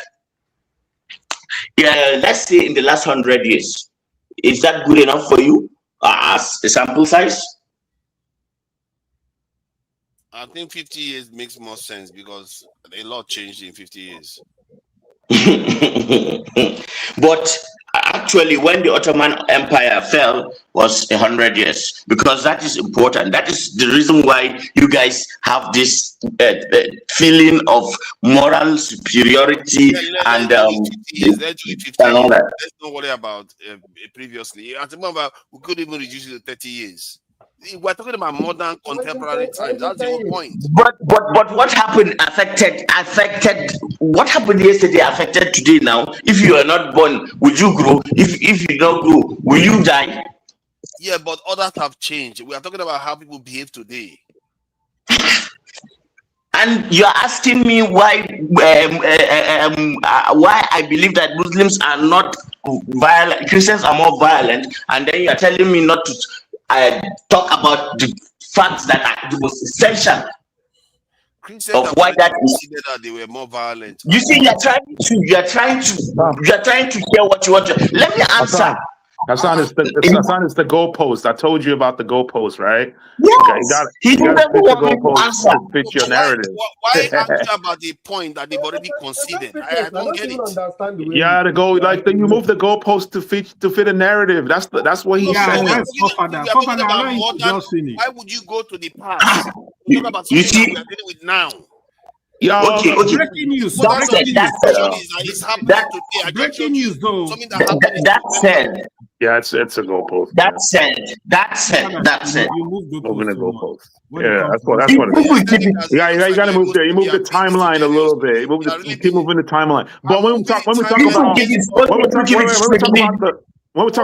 let's say in the last 100 years, is that good enough for you as a sample size? I think 50 years makes more sense because a lot changed in 50 years. But actually, when the Ottoman Empire fell was 100 years, because that is important. That is the reason why you guys have this feeling of moral superiority and all that. Let's not worry about previously. At the moment, we could even reduce it to 30 years. We're talking about modern contemporary times. That's the whole point. But what happened affected what happened yesterday affected today now. If you are not born, will you grow? If you don't grow, will you die? Yeah, but others have changed. We are talking about how people behave today. And you're asking me why I believe that Muslims are not violent, Christians are more violent, and then you're telling me not to talk about the facts that are the most essential Christians of why that is. That they were more violent. You see, you're trying to hear what you want to. Let me answer. Hassan is the goalpost. I told you about the goalpost, right? Yes. Okay, you got to fit the goalpost to fit your narrative. Why ask about the point that they've already conceded? I don't get it. Yeah, to go like you move the goalpost to fit a narrative. That's what he's saying. Why would you go to the past? Talk about something that we are dealing with now. Yeah, okay. Breaking news. Breaking news, though. That said. Yeah, it's a goalpost. That said. Moving the goalpost. Yeah, that's what. You got to move there. You move the timeline a little bit. Keep moving the timeline. But when we talk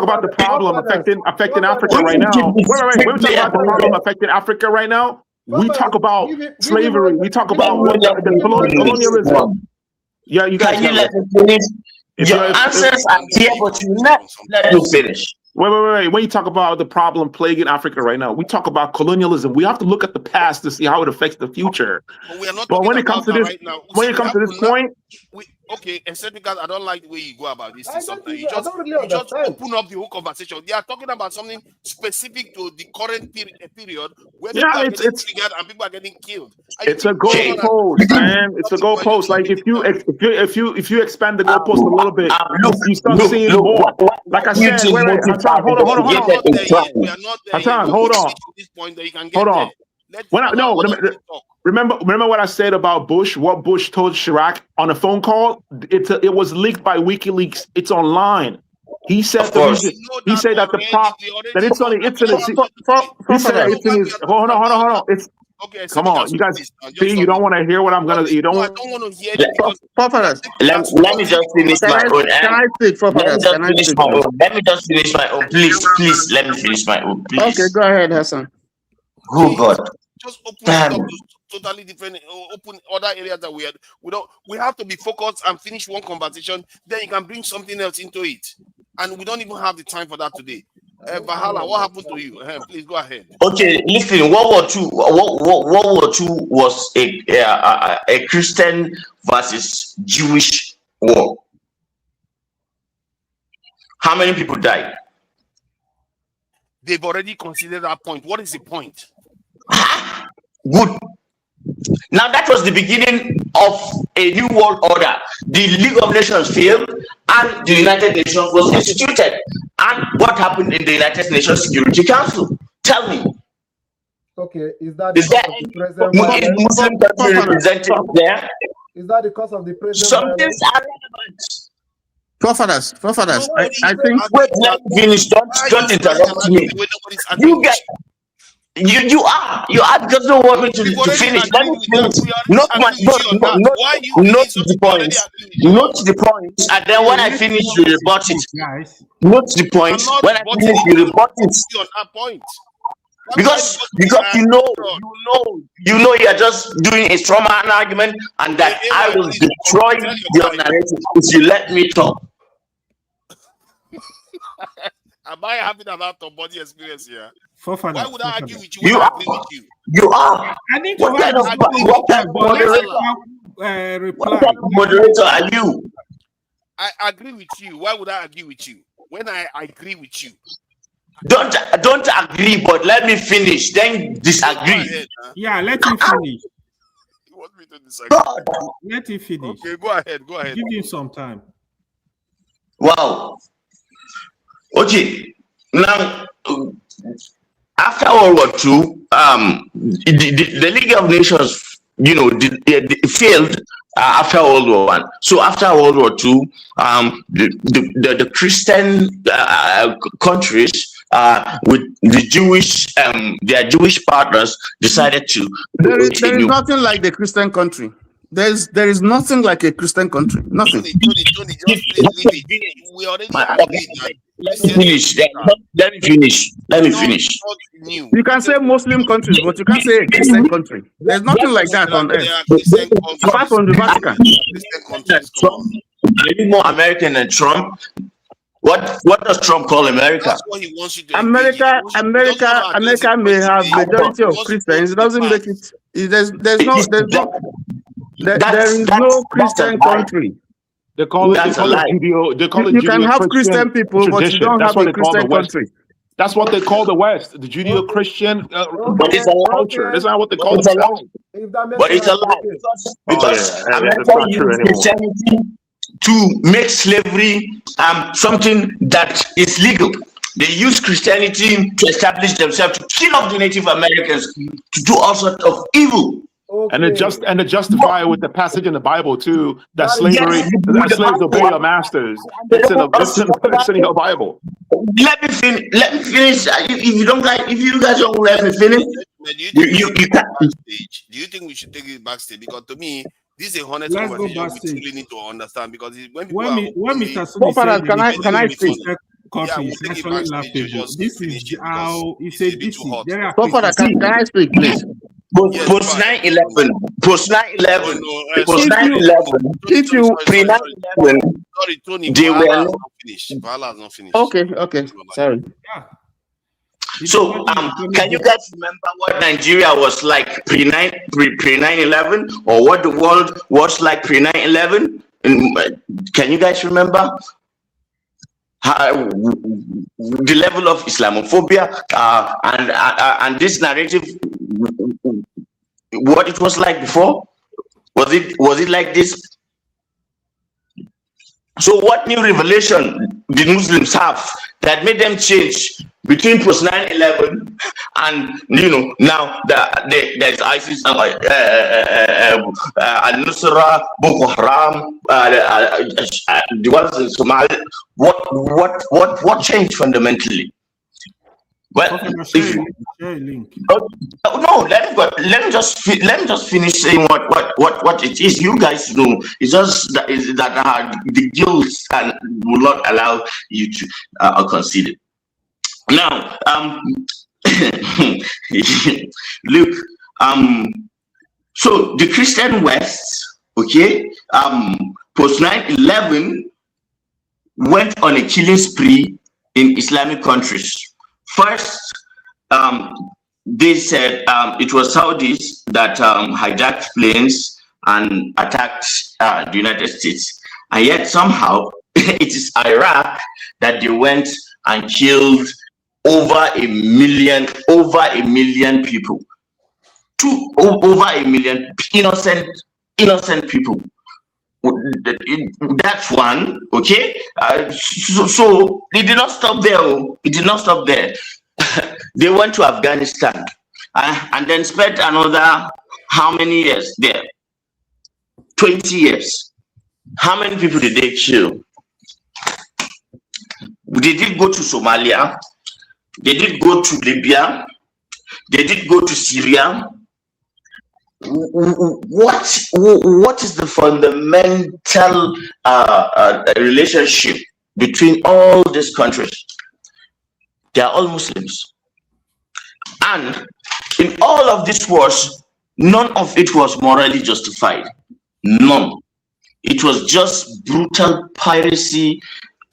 about the problem affecting Africa right now. Wait. When we talk about the problem affecting Africa right now, we talk about slavery. We talk about the colonialism. Yeah, you guys. Can you let me finish? Your answers are here, but you not let me finish. Wait. When you talk about the problem plaguing Africa right now, we talk about colonialism. We have to look at the past to see how it affects the future. But when it comes to this, point, okay, except because I don't like the way you go about this. Sometimes you just open up the whole conversation. They are talking about something specific to the current period where people are getting triggered and people are getting killed. It's a goalpost, man. It's a goalpost. Like if you expand the goalpost a little bit, you start seeing more. Like I said, wait, Hassan, hold on. Hassan, hold on. Remember what I said about Bush? What Bush told Chirac on a phone call? It was leaked by WikiLeaks. It's online. He said he said that the prop that it's on the internet. He said it's in his. Hold on. It's. Okay, come on, you guys. See, you don't want to hear what I'm gonna. You don't. I don't want to hear it. Let me just finish my own. Can I speak, Let me just finish my own. Please, let me finish my own. Please. Okay, go ahead, Hassan. Oh God. Just open it up to totally different, open other areas that we have to be focused and finish one conversation. Then you can bring something else into it, and we don't even have the time for that today. Valhalla, what happened to you? Please go ahead. Okay, listen. World War II was a Christian versus Jewish war. How many people died? They've already considered that point. What is the point? Good. Now that was the beginning of a new world order. The League of Nations failed and the United Nations was instituted. And what happened in the United Nations Security Council? Tell me. Okay, is that Muslim country represented there? Is that the cause of the present? Some things are relevant. Forefathers, I think. Wait, let me finish. Don't interrupt me. You guys, you are because you don't want me to finish. Let me finish. Not the point. Not the point. And then when I finish, you rebut it. Not the point. When I finish, you rebut it. On that point. Because you know you're just doing a straw man argument, and that I will destroy your narrative if you let me talk. Am I having an out of body experience here? Why would I argue with you? You are. You are. I need what kind of moderator are you? I agree with you. Why would I argue with you when I agree with you? Don't agree, but let me finish. Then disagree. Ahead, yeah, let me finish. You want me to disagree? Let him finish. Okay, go ahead. Go ahead. Give him some time. Wow. Okay. Now, after World War II, the League of Nations, failed after World War I. So after World War II, the Christian countries with the Jewish their Jewish partners decided to. There is nothing like the Christian country. There is nothing like a Christian country. Nothing. Tony, just leave it. We already agreed that. Let me finish. You can say Muslim countries, but you can't say a Christian country. There's nothing like that on earth. Apart from the Vatican. Are you more American than Trump? What does Trump call America? That's what he wants you to America may have majority of Christians. It doesn't make it. There is no Christian country. They call it Judeo. They call it you can have Christian people, but you don't have a Christian country. That's what they call the West, the Judeo-Christian but it's a culture. That's not what they call themselves. But it's a lie because America uses Christianity to make slavery something that is legal. They use Christianity to establish themselves, to kill off the Native Americans, to do all sorts of evil. Okay. And to justify it with the passage in the Bible too that slavery, that slaves obey your masters. It's in your Bible. Let me finish. If you guys don't let me finish, do you think we should take it backstage? Because to me, this is a honest conversation we really need to understand. Because when Mr. Suni said, can I speak? This is how he said. Can I speak, please? Post 9/11, if you pre 9/11, they were not finished. Vala not finished. Okay, sorry. So, can you guys remember what Nigeria was like pre 9/11, or what the world was like pre 9/11? Can you guys remember how the level of Islamophobia and this narrative? What it was like before? Was it like this? So what new revelation did Muslims have that made them change between post 9/11 and now there's ISIS, Al-Nusra, Boko Haram, the ones in Somalia? What changed fundamentally? Well, let me just finish saying what it is. You guys know it's just that the guilt will not allow you to consider. Now, look, so the Christian West, okay, post 9/11 went on a killing spree in Islamic countries. First, they said it was Saudis that hijacked planes and attacked the United States. And yet somehow it is Iraq that they went and killed over a million people. Over a million innocent people. That's one, okay. So it did not stop there. It did not stop there. They went to Afghanistan and then spent another how many years there? 20 years. How many people did they kill? They did go to Somalia. They did go to Libya. They did go to Syria. What is the fundamental relationship between all these countries? They are all Muslims. And in all of these wars, none of it was morally justified. None. It was just brutal piracy.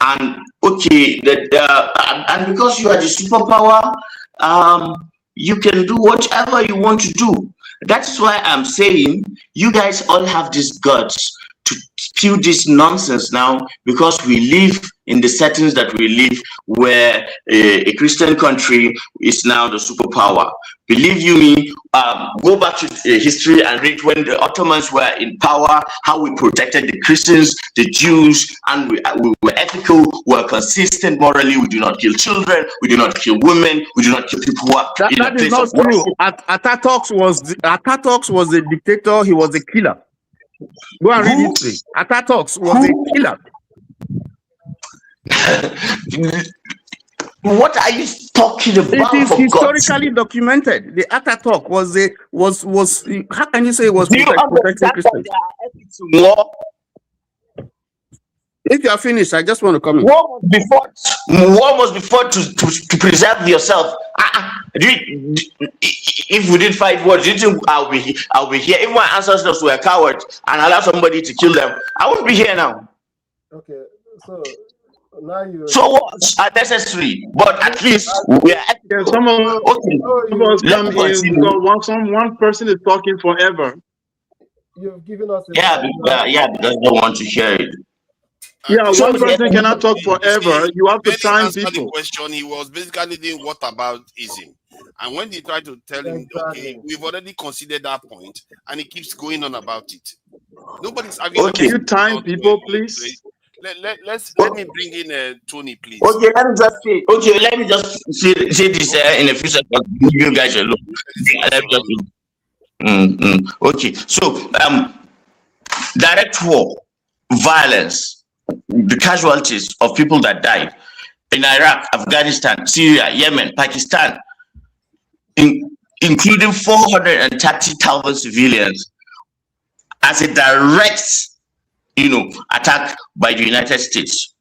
And okay, and because you are the superpower, you can do whatever you want to do. That's why I'm saying you guys all have this guts to spew this nonsense now, because we live in the settings that we live, where a Christian country is now the superpower. Believe you me, go back to history and read when the Ottomans were in power, how we protected the Christians, the Jews, and we were ethical, we were consistent morally. We do not kill children, we do not kill women, we do not kill people who are in a place of worship. Ataturk was the dictator. He was a killer. Go and read history. Ataturk was a killer. What are you talking about? It is historically documented. The Ataturk was how can you say it was protecting Christians? If you are finished, I just want to comment. War was before to preserve yourself. If we didn't fight war, do you think I'll be here? If my ancestors were cowards and allowed somebody to kill them, I wouldn't be here now. Okay, so now you. So wars are necessary, but at least we are. Yeah, some of us come in because one person is talking forever. You've given us. Yeah, because they don't want to hear it. Yeah, one person cannot talk forever. You have to time people. The question, he was basically doing what aboutism, and when they try to tell him, okay, we've already considered that point, and he keeps going on about it. Nobody's having. Okay, can you time people, please? Let me bring in Tony, please. Okay, let me just say this in a few seconds. You guys alone. Okay, so direct war, violence, the casualties of people that died in Iraq, Afghanistan, Syria, Yemen, Pakistan, including 430,000 civilians, as a direct, attack by the United States.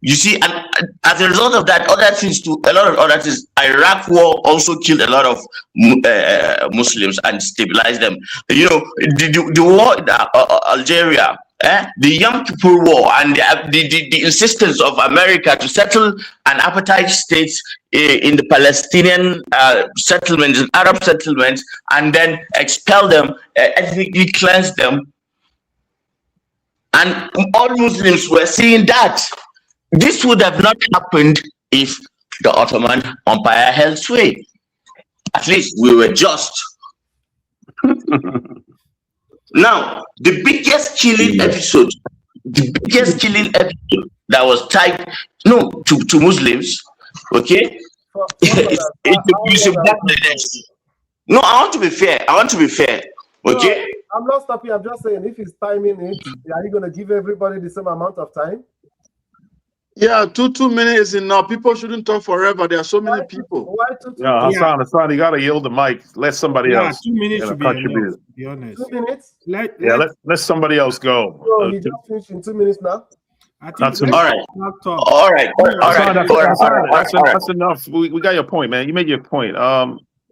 You see, and as a result of that, other things too, a lot of other things. Iraq war also killed a lot of Muslims and destabilized them. The war in Algeria, the Yom Kippur War, and the insistence of America to settle an apartheid state in the Palestinian settlements, and Arab settlements, and then expel them, ethnically cleanse them. And all Muslims were seeing that. This would have not happened if the Ottoman Empire held sway. At least we were just. Now, the biggest killing episode that was tied to Muslims, okay? No, I want to be fair. Okay? No, I'm not stopping. I'm just saying, if he's timing it, are you going to give everybody the same amount of time? Yeah, 2 minutes is enough. People shouldn't talk forever. There are so many people. Yeah, Hassan, you got to yield the mic. Let somebody else. 2 minutes should be enough, to be honest. 2 minutes? Let somebody else go. So he just finished in 2 minutes now? That's all right. That's enough. We got your point, man. You made your point.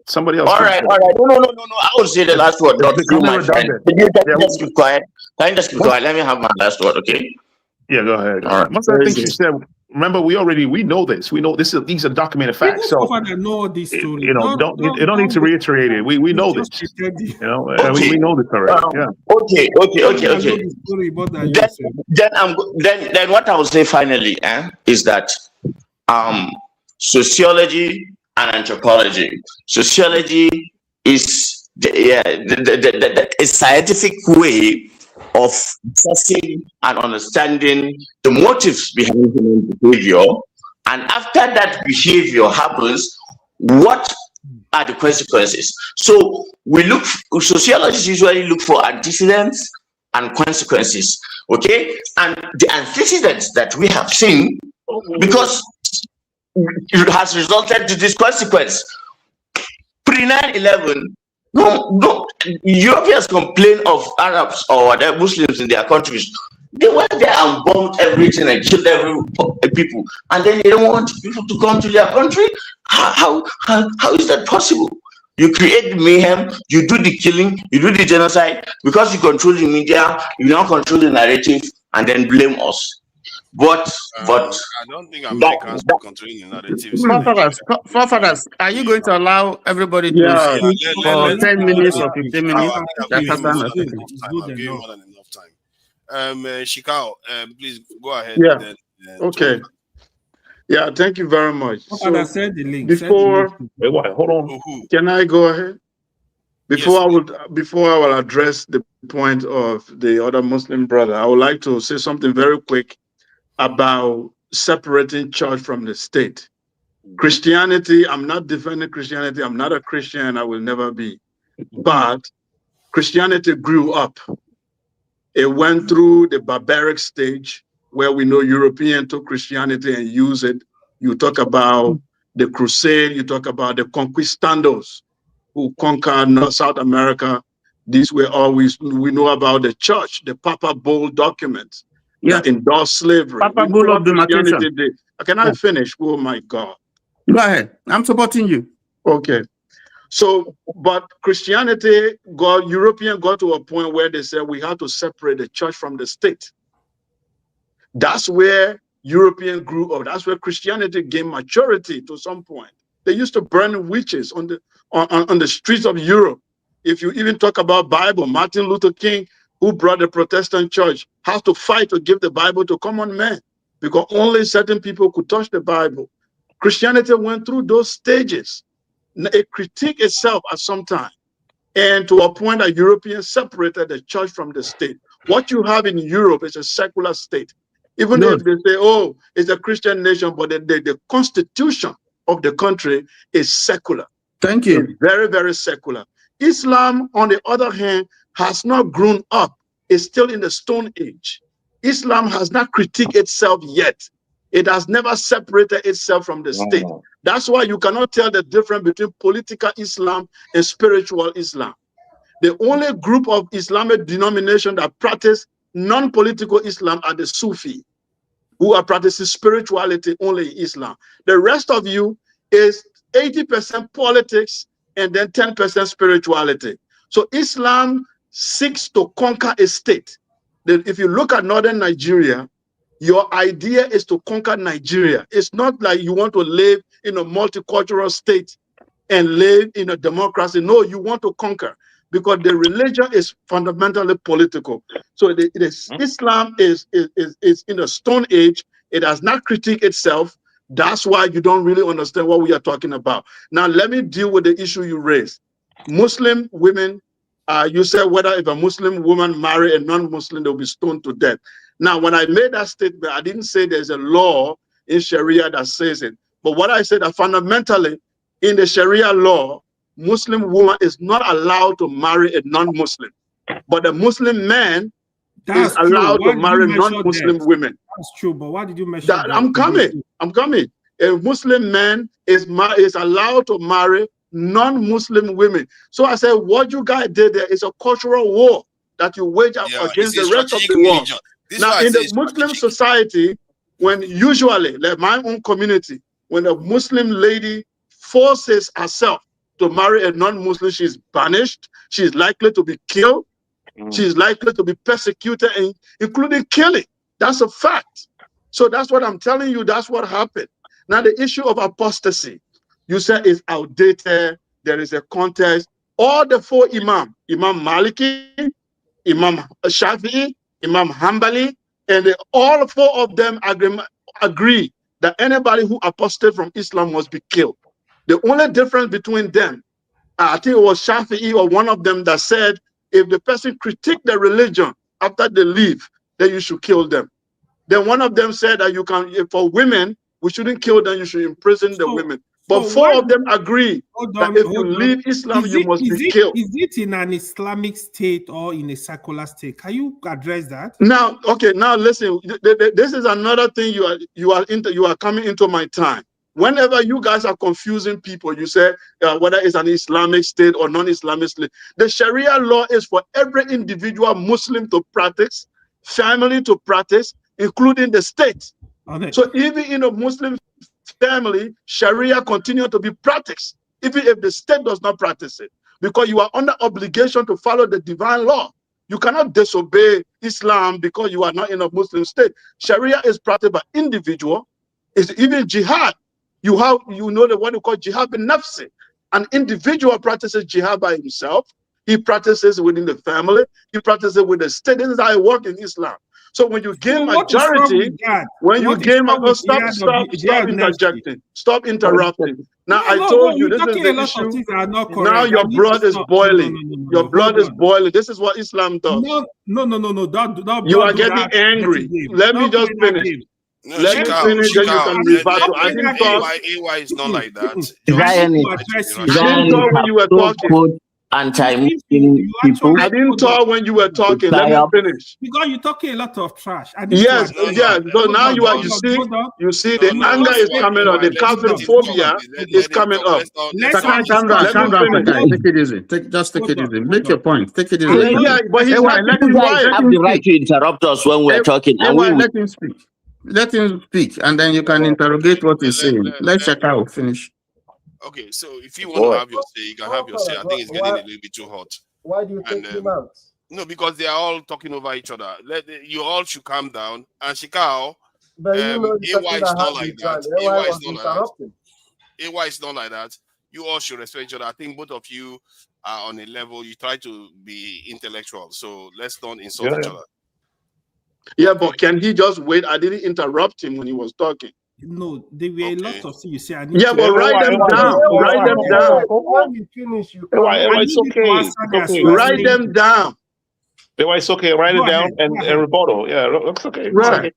Somebody else. All right. No. I would say the last word. Not you, my friend. Can you just keep quiet? Let me have my last word, okay? Yeah, go ahead. All right. I think you said. Remember, we know this. We know these are documented facts. So know this story. You don't need to reiterate it. We know this. We know this already. Then what I will say finally is that sociology and anthropology. Sociology is a scientific way of assessing and understanding the motives behind human behavior, and after that behavior happens, what are the consequences? So sociologists usually look for antecedents and consequences, okay? And the antecedents that we have seen, because it has resulted to this consequence. Pre 9/11, no, Europeans complain of Arabs or the Muslims in their countries. They went there and bombed everything and killed every people, and then they don't want people to come to their country. How is that possible? You create mayhem, you do the killing, you do the genocide because you control the media, you now control the narrative, and then blame us. But I don't think Americans are controlling the narratives in Nigeria. Forefathers, are you going to allow everybody to Yeah. speak for let's 10 give minutes him or 15 minutes? I'll give him more than enough time. Shikao, please go ahead. Yeah. Then, Okay. Yeah, thank you very much. So, send the link. Before, wait, hold on. Can I go ahead? Before I will address the point of the other Muslim brother, I would like to say something very quick about separating church from the state. Christianity, I'm not defending Christianity. I'm not a Christian. I will never be. But Christianity grew up. It went through the barbaric stage where we know Europeans took Christianity and used it. You talk about the crusade, you talk about the conquistadors who conquered North South America. These were always, we know about the church, the Papa Bull documents that endorsed slavery. Papa Bull of demarcation. Can I finish? Oh my God. Go ahead. I'm supporting you. Okay. So, but Christianity European got to a point where they said we have to separate the church from the state. That's where European grew up. That's where Christianity gained maturity to some point. They used to burn witches on the streets of Europe. If you even talk about Bible, Martin Luther King, who brought the Protestant church, has to fight to give the Bible to common men because only certain people could touch the Bible. Christianity went through those stages. It critiqued itself at some time, and to a point that Europeans separated the church from the state. What you have in Europe is a secular state. Even if they say, oh, it's a Christian nation, but the constitution of the country is secular. Thank you. It's very, very secular. Islam, on the other hand, has not grown up. It's still in the Stone Age. Islam has not critiqued itself yet. It has never separated itself from the state. That's why you cannot tell the difference between political Islam and spiritual Islam. The only group of Islamic denomination that practice non-political Islam are the Sufi, who are practicing spirituality only in Islam. The rest of you is 80% politics and then 10% spirituality. So Islam seeks to conquer a state. If you look at northern Nigeria, your idea is to conquer Nigeria. It's not like you want to live in a multicultural state and live in a democracy. No, you want to conquer because the religion is fundamentally political. So Islam is in a Stone Age. It has not critiqued itself. That's why you don't really understand what we are talking about. Now, let me deal with the issue you raised. Muslim women, you said whether if a Muslim woman marry a non-Muslim, they'll be stoned to death. Now, when I made that statement, I didn't say there's a law in Sharia that says it. But what I said that fundamentally, in the Sharia law, Muslim woman is not allowed to marry a non-Muslim. But a Muslim man is allowed to marry non-Muslim women. That's true, but why did you mention that? I'm coming. A Muslim man is allowed to marry non-Muslim women. So I said, what you guys did there is a cultural war that you wage up against the rest of the world. Now, in the Muslim society, when usually, like my own community, when a Muslim lady forces herself to marry a non-Muslim, she's banished, she's likely to be killed, she's likely to be persecuted, including killing. That's a fact. So that's what I'm telling you, that's what happened. Now, the issue of apostasy, you said is outdated, there is a context. All the four Imam Maliki, Imam Shafi'i, Imam Hanbali, and all four of them agree that anybody who apostated from Islam must be killed. The only difference between them, I think it was Shafi'i or one of them that said, if the person critique the religion after they leave, then you should kill them. Then one of them said that you can, for women, we shouldn't kill them, you should imprison the women. But four of them agree that if you leave Islam, you must be killed. Is it in an Islamic state or in a secular state? Can you address that? Now, okay, now listen, this is another thing you are coming into my time. Whenever you guys are confusing people, you say whether it's an Islamic state or non-Islamic state. The Sharia law is for every individual Muslim to practice, family to practice, including the state. Okay. So even in a Muslim family, Sharia continue to be practiced, even if the state does not practice it, because you are under obligation to follow the divine law. You cannot disobey Islam because you are not in a Muslim state. Sharia is practiced by individual. It's even jihad. You know the one you call jihad bin nafsi. An individual practices jihad by himself. He practices within the family. He practices with the state. This is how it works in Islam. So when you gain majority, when you gain, stop interjecting, stop interrupting. Now I told you this is the issue. Now your blood is boiling. Your blood is boiling. This is what Islam does. No. You are getting angry. Let me just finish. No, Let me finish, then you can rebuttal. I didn't talk. AY is not like that. I didn't talk when you were talking. Anti-Muslim people. I didn't talk when you were talking. Let me finish. Because you're talking a lot of trash. Yes. So now you see the anger is coming on. The kafir-phobia is coming up. Calm down. Take it easy. Just take it easy. Make your point. Take it easy. Yeah, but he's not you guys have the right to interrupt us when we're talking. And let him speak. Let him speak, and then you can interrogate what he's saying. Let Shakao finish. Okay, so if you want to have your say, you can have your say. I think it's getting a little bit too hot. Why do you take him out? No, because they are all talking over each other. You all should calm down. And Shikao, but AY is not like that. AY is not like that. AY is not like that. You all should respect each other. I think both of you are on a level. You try to be intellectual. So let's not insult each other. Yeah, but can he just wait? I didn't interrupt him when he was talking. No, there were a lot of things you say. But write them down. Write them down. When you finish, you it's okay. Write them down. It's okay. Write it down and rebuttal. Yeah, looks okay. Right.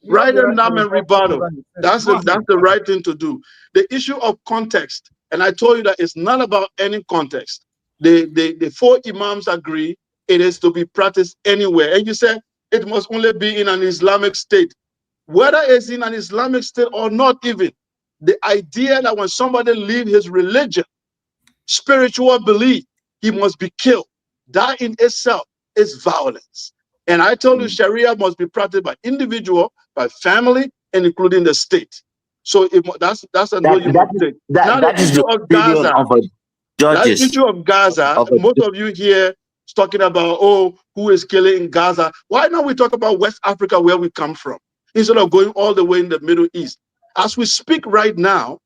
Write them down and rebuttal. That's the right thing to do. The issue of context, and I told you that it's not about any context. The four imams agree it is to be practiced anywhere. And you said it must only be in an Islamic state. Whether it's in an Islamic state or not even, the idea that when somebody leaves his religion, spiritual belief, he must be killed, that in itself is violence. And I told you Sharia must be practiced by individual, by family, and including the state. So that's a no you must take. Now the issue of Gaza, that issue of Gaza, most of you here is talking about, who is killing in Gaza. Why not we talk about West Africa, where we come from, instead of going all the way in the Middle East? As we speak right now,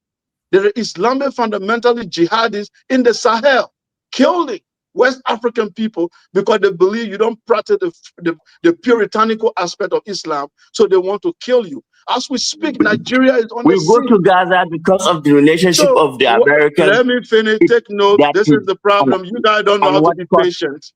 there are Islamic fundamentalist jihadists in the Sahel killing West African people because they believe you don't practice the puritanical aspect of Islam, so they want to kill you. As we speak, Nigeria is on the scene. We go to Gaza because of the relationship of the Americans. Let me finish. Take note. This is the problem. You guys don't know how to be patient.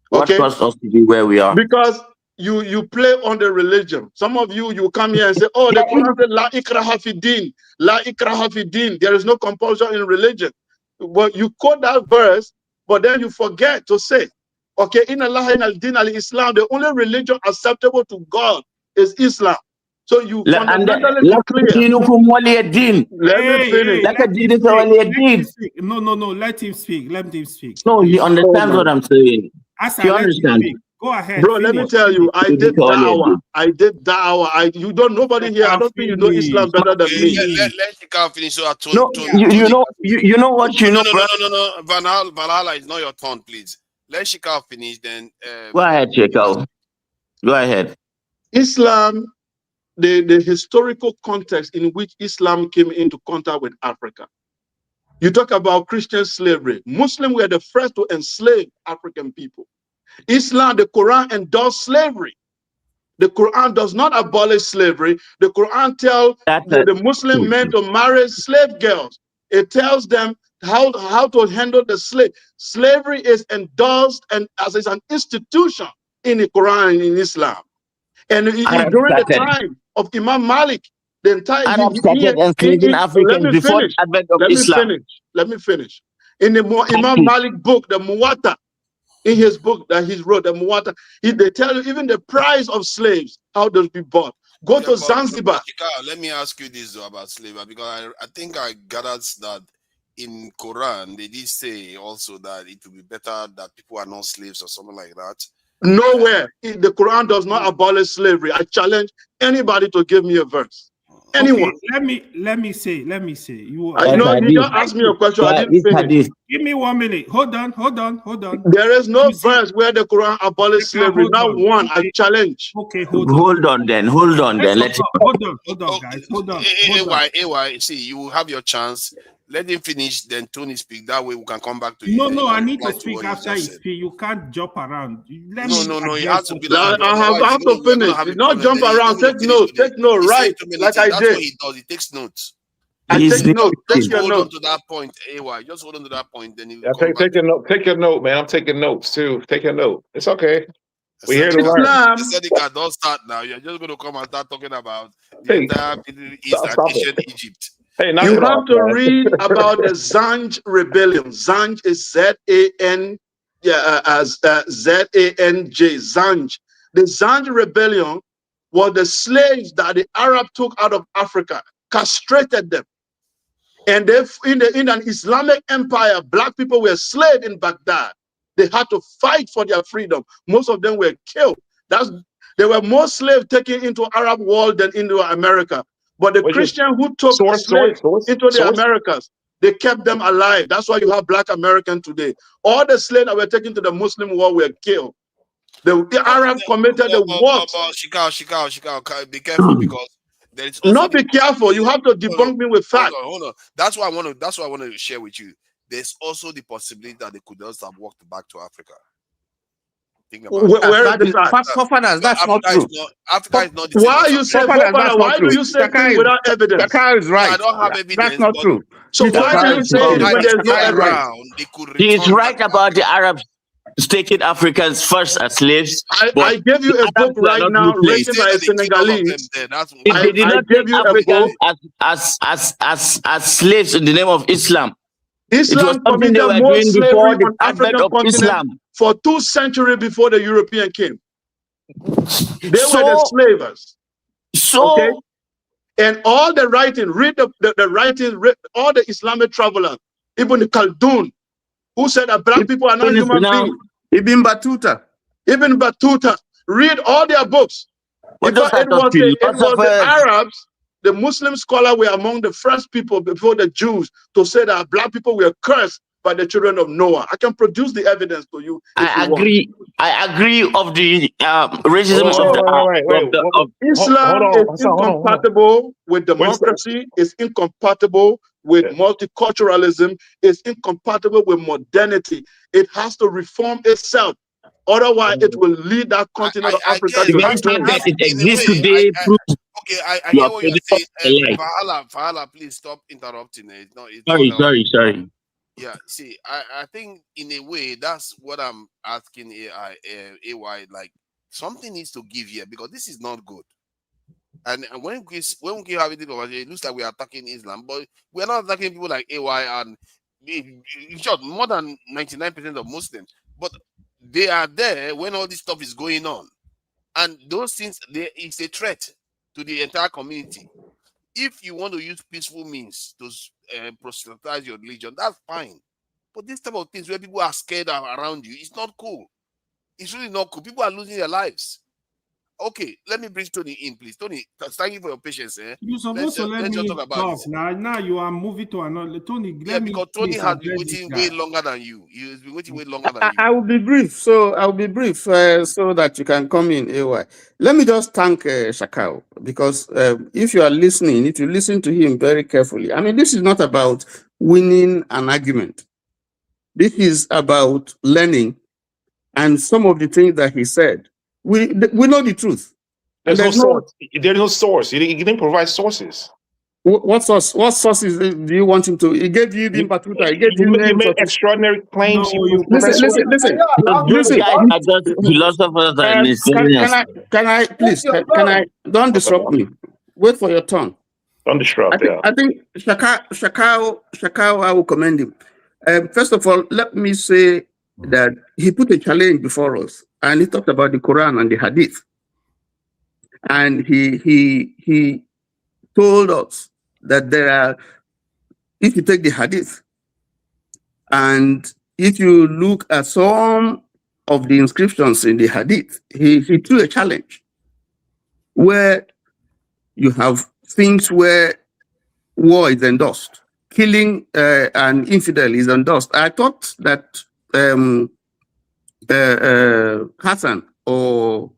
What caused us to be where we are? Because you play on the religion. Some of you come here and say, the Quran said, La ikraha fi din. La ikraha fi din. There is no compulsion in religion. But you quote that verse, but then you forget to say, okay, in Allah in al-din al-Islam, the only religion acceptable to God is Islam. So you fundamentally clear. Let me finish. No, let him speak. Let him speak. No, he understands what I'm saying. He understands. Go ahead. Bro, let me tell you, I did da'wah. You don't, nobody here, I don't think you know Islam better than me. Let Shikao finish. So you know what you know. No. Valhalla, it's not your turn, please. Let Shikao finish, then. Go ahead, Shikao. Go ahead. Islam, the historical context in which Islam came into contact with Africa. You talk about Christian slavery. Muslims were the first to enslave African people. Islam, the Quran endorsed slavery. The Quran does not abolish slavery. The Quran tells the Muslim men to marry slave girls. It tells them how to handle the slave. Slavery is endorsed and as is an institution in the Quran and in Islam. And during the time of Imam Malik, the entire Let me finish. In the Imam Malik book, the Muwatta, in his book that he wrote, the Muwatta, they tell you even the price of slaves, how those be bought. Go to Zanzibar. But let me ask you this though about slavery, because I think I gathered that in Quran they did say also that it would be better that people are not slaves or something like that. Nowhere. The Quran does not abolish slavery. I challenge anybody to give me a verse. Anyone. Okay, let me say. You just asked me a question. I didn't finish. Give me 1 minute. Hold on. There is no verse where the Quran abolishes slavery. Not one. I challenge. Okay, hold on then. Hold on, guys. Hold on. AY, see, you have your chance. Let him finish, then Tony speak. That way we can come back to you. No, I need to speak after he speaks. You can't jump around. No, it has to be like I have to finish. Not jump around. Take note. Right? Like I did. That's what he does. He takes notes. I take notes. Just hold on to that point, AY. Just hold on to that point. Then you take your note. Take your note, man. I'm taking notes too. Take your note. It's okay. We here to learn. The don't start now. You're just going to come and start talking about the entire Middle East and ancient Egypt. Hey, you have to read about the Zanj rebellion. Zanj is Z-A-N, Z-A-N-J, Zanj. The Zanj rebellion was the slaves that the Arab took out of Africa, castrated them. And they, in an Islamic empire, black people were slaves in Baghdad. They had to fight for their freedom. Most of them were killed. There were more slaves taken into Arab world than into America. But the Christian who took slaves into the Americas, they kept them alive. That's why you have black Americans today. All the slaves that were taken to the Muslim world were killed. The Arab committed the worst. Chicago, be careful because there is also not be careful. You have to debunk me with facts. Hold on. That's what I want to share with you. There's also the possibility that they could also have walked back to Africa. Think about that's not true. Africa is not the why you say why do you say things without evidence? Shaka is right. I don't have evidence. That's not true. So why do you say it when there's no evidence? He is right about the Arabs taking Africans first as slaves. I gave you a book right now written by a Senegalese. They did not take Africans as slaves in the name of Islam. Islam committed more slavery on African continent for 2 centuries before the European came. They were the slavers. Okay? And all the writing, read the writing, all the Islamic travelers, even the Khaldun, who said that black people are not human beings. Ibn Battuta, read all their books. It was the Arabs, the Muslim scholars were among the first people before the Jews to say that black people were cursed by the children of Noah. I can produce the evidence to you. I agree of the racism of Islam is incompatible with democracy. It's incompatible with multiculturalism. It's incompatible with modernity. It has to reform itself. Otherwise, it will lead that continent of Africa to that it exists today. I hear what you're saying. Fahala, please stop interrupting. Sorry. Yeah, see, I think in a way that's what I'm asking AY. Like something needs to give here because this is not good. And when we have it, it looks like we are attacking Islam, but we're not attacking people like AY and in short, more than 99% of Muslims. But they are there when all this stuff is going on, and those things it's a threat to the entire community. If you want to use peaceful means to proselytize your religion, that's fine. But this type of things where people are scared around you, it's not cool. It's really not cool. People are losing their lives. Okay, let me bring Tony in, please. Tony, thank you for your patience. You're supposed to let me talk. Now you are moving to another. Tony, because Tony has been waiting way longer than you. He has been waiting way longer than you. I will be brief. So that you can come in, AY. Let me just thank Shakao, because if you are listening, if you listen to him very carefully, I mean, this is not about winning an argument. This is about learning, and some of the things that he said. We know the truth. There's no source. There's no source. He didn't provide sources. What source? What sources do you want him to? He gave you the Batuta. He gave you made extraordinary claims. Listen. Those guys are just philosophers and historians. Can I? Don't disrupt me. Wait for your turn. Don't disrupt. I think Shakao, I will commend him. First of all, let me say that he put a challenge before us, and he talked about the Quran and the Hadith. And he told us that there are, if you take the hadith, and if you look at some of the inscriptions in the hadith, he threw a challenge where you have things where war is endorsed, killing an infidel is endorsed. I thought that Hassan or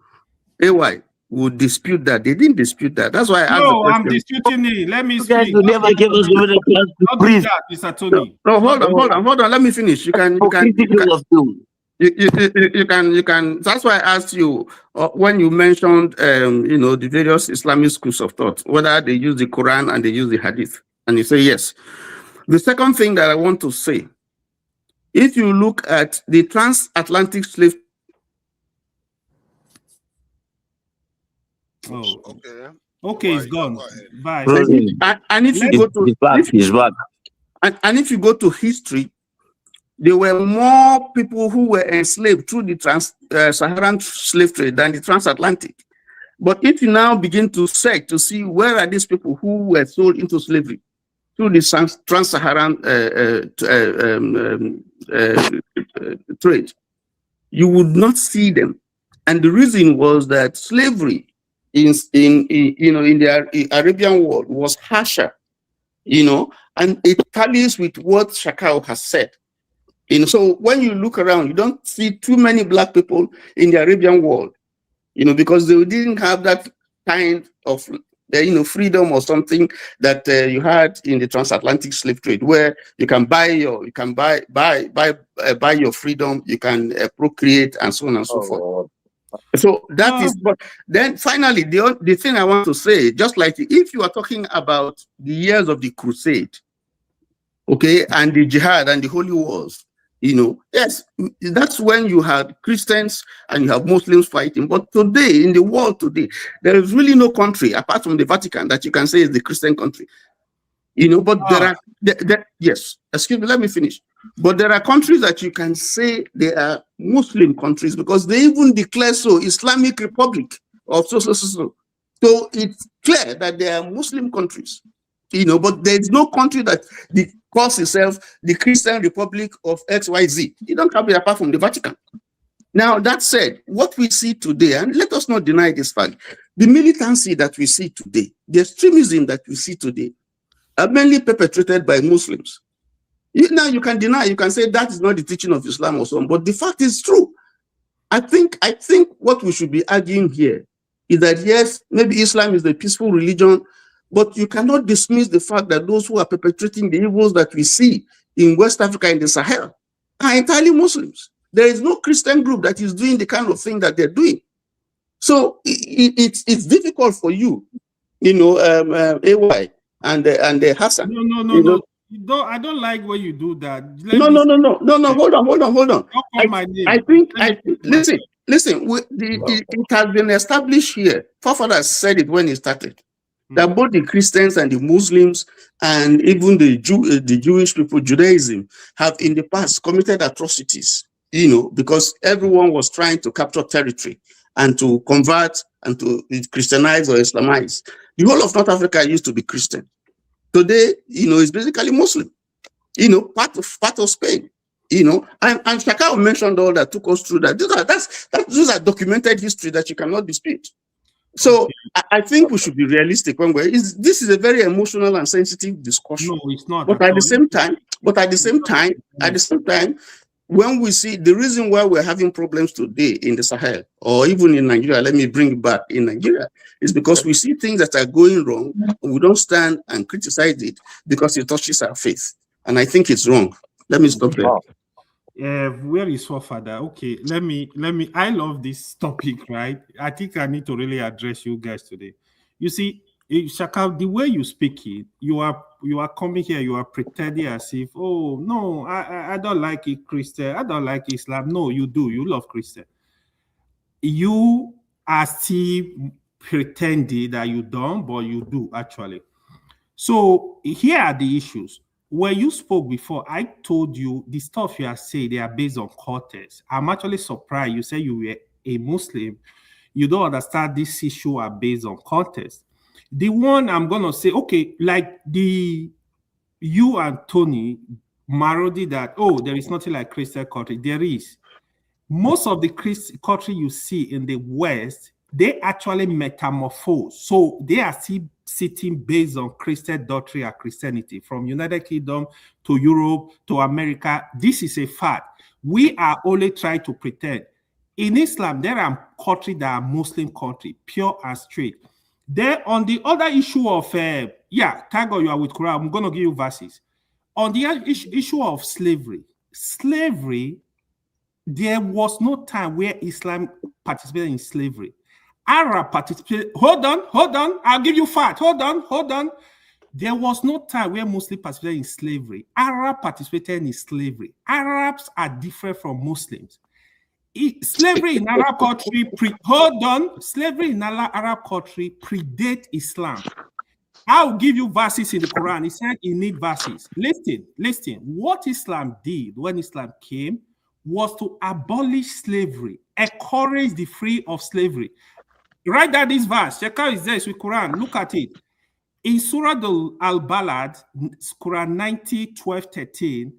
AY would dispute that. They didn't dispute that. That's why I asked the No, I'm question. disputing it. Let me You guys speak. will never give us given a chance to Don't do breathe. that, Mr. Tony. No, hold on. Let me finish. You can. That's why I asked you when you mentioned, the various Islamic schools of thought, whether they use the Quran and they use the Hadith, and you say yes. The second thing that I want to say, if you look at the transatlantic slave. Oh, okay, it's gone. Bye. And if you go to and if you go to history, there were more people who were enslaved through the Saharan slave trade than the transatlantic. But if you now begin to search to see where are these people who were sold into slavery through the trans-Saharan trade, you would not see them. And the reason was that slavery in the Arabian world was harsher, and it tallies with what Shakao has said. So when you look around, you don't see too many black people in the Arabian world, because they didn't have that kind of freedom or something that you had in the transatlantic slave trade, where you can buy your freedom, you can procreate, and so on and so forth. So that is, but then finally, the thing I want to say, just like if you are talking about the years of the crusade, okay, and the jihad and the holy wars, yes, that's when you have Christians and you have Muslims fighting. But today, in the world today, there is really no country apart from the Vatican that you can say is the Christian country. But there are, yes, excuse me, let me finish. But there are countries that you can say they are Muslim countries because they even declare so, Islamic Republic of so. So it's clear that they are Muslim countries, but there is no country that calls itself the Christian Republic of XYZ. You don't have it apart from the Vatican. Now, that said, what we see today, and let us not deny this fact, the militancy that we see today, the extremism that we see today, are mainly perpetrated by Muslims. Now you can deny, you can say that is not the teaching of Islam or so on, but the fact is true. I think what we should be arguing here is that yes, maybe Islam is a peaceful religion, but you cannot dismiss the fact that those who are perpetrating the evils that we see in West Africa and the Sahel are entirely Muslims. There is no Christian group that is doing the kind of thing that they're doing. So it's difficult for you, AY and Hassan. No. I don't like when you do that. No. Hold on. Listen. It has been established here. Forefathers said it when it started. That both the Christians and the Muslims and even the Jewish people, Judaism, have in the past committed atrocities, because everyone was trying to capture territory and to convert and to Christianize or Islamize. The whole of North Africa used to be Christian. Today, it's basically Muslim, part of Spain, and Shakao mentioned all that, took us through that. Those are documented history that you cannot dispute. So I think we should be realistic when this is a very emotional and sensitive discussion. No, it's not. But at the same time, when we see the reason why we're having problems today in the Sahel or even in Nigeria, let me bring it back in Nigeria, is because we see things that are going wrong and we don't stand and criticize it because it touches our faith. And I think it's wrong. Let me stop there. Where is your father? Okay, let me. I love this topic, right? I think I need to really address you guys today. You see, Shaka, the way you speak it, you are coming here, you are pretending as if, oh no, I don't like it, Christian, I don't like Islam. No, you do. You love Christian. You are still pretending that you don't, but you do actually. So here are the issues. When you spoke before, I told you the stuff you are saying, they are based on context. I'm actually surprised you say you were a Muslim. you don't understand this issue are based on context. The one I'm gonna say, okay, like you and Tony Marodi that, oh, there is nothing like Christian country. There is. Most of the country you see in the West, they actually metamorphose. So they are still sitting based on Christian doctrine or Christianity from United Kingdom to Europe to America. This is a fact. We are only trying to pretend. In Islam, there are countries that are Muslim country, pure and straight. Then on the other issue of, Tago, you are with Quran. I'm going to give you verses. On the issue of slavery, there was no time where Islam participated in slavery. Arab participated. Hold on. I'll give you fact. Hold on. There was no time where Muslims participated in slavery. Arab participated in slavery. Arabs are different from Muslims. Slavery in Arab country, slavery in Arab country predate Islam. I'll give you verses in the Quran. It said you need verses. Listen. What Islam did when Islam came was to abolish slavery, encourage the free of slavery. Write down this verse. Check out it there with Quran. Look at it. In Surah Al-Balad, Quran 90, 12, 13,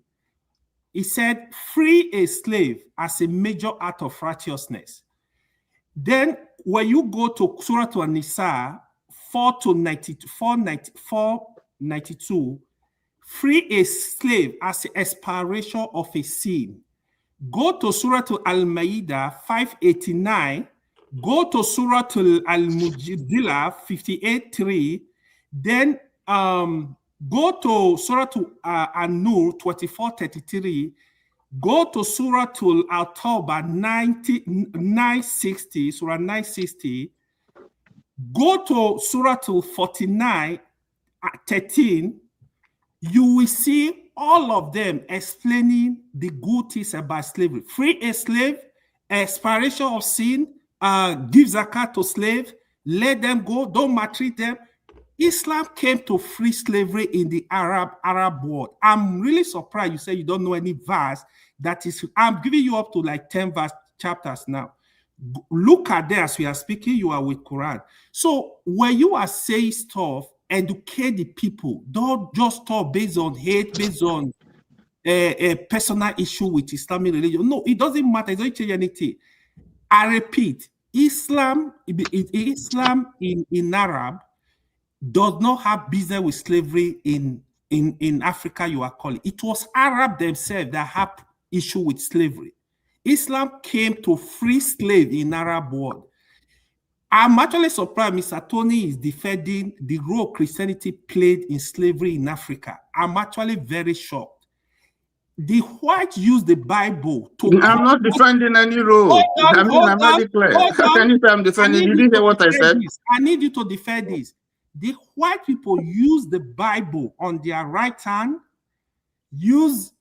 it said, free a slave as a major act of righteousness. Then when you go to Surah An-Nisa 492, free a slave as an expiration of a sin. Go to Surah Al-Ma'idah 589. Go to Surah Al-Mujadila 58:3. Then go to Surah An-Nur 24:33. Go to Surah Al-Tawbah 960. Surah 960. Go to Surah 49:13. You will see all of them explaining the good things about slavery. Free a slave, expiration of sin, give zakat to slave, let them go, don't maltreat them. Islam came to free slavery in the Arab world. I'm really surprised you say you don't know any verse that is, I'm giving you up to like 10 verse chapters now. Look at that as we are speaking, you are with Quran. So when you are saying stuff, educate the people. Don't just talk based on hate, based on a personal issue with Islamic religion. No, it doesn't matter. It doesn't change anything. I repeat, Islam in Arab does not have business with slavery in Africa, you are calling. It was Arab themselves that had issue with slavery. Islam came to free slaves in Arab world. I'm actually surprised Mr. Tony is defending the role Christianity played in slavery in Africa. I'm actually very shocked. The whites use the Bible to... I'm not defending any role. I'm not declared. How can you say I'm defending? You didn't hear what I said? I need you to defend this. The white people use the Bible on their right hand, use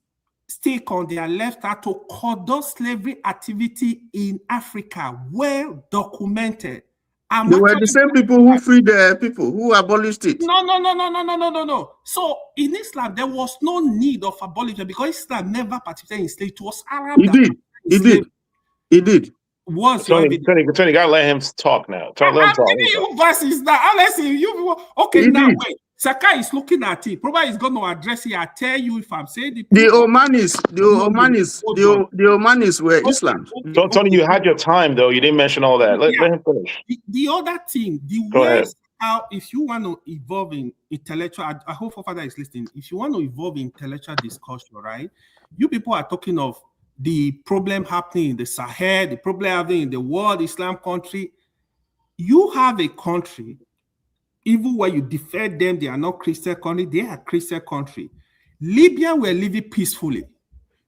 stick on their left hand to conduct slavery activity in Africa, well documented. They were the same people who freed the people, who abolished it. No. So in Islam, there was no need of abolition because Islam never participated in slavery. It was Arab. He did. Once Tony, gotta let him talk now. I'm giving you verses now. Honestly, now wait. Saka is looking at it. Probably he's going to address it. I tell you if I'm saying the Omanis were Islam. Tony, you had your time though. You didn't mention all that. Let him finish. The other thing, how if you want to evolve in intellectual, I hope Father is listening. If you want to evolve in intellectual discussion, right? You people are talking of the problem happening in the Sahel, the problem happening in the world, Islam country. You have a country. Even when you defend them, they are not Christian country, they are Christian country. Libya were living peacefully.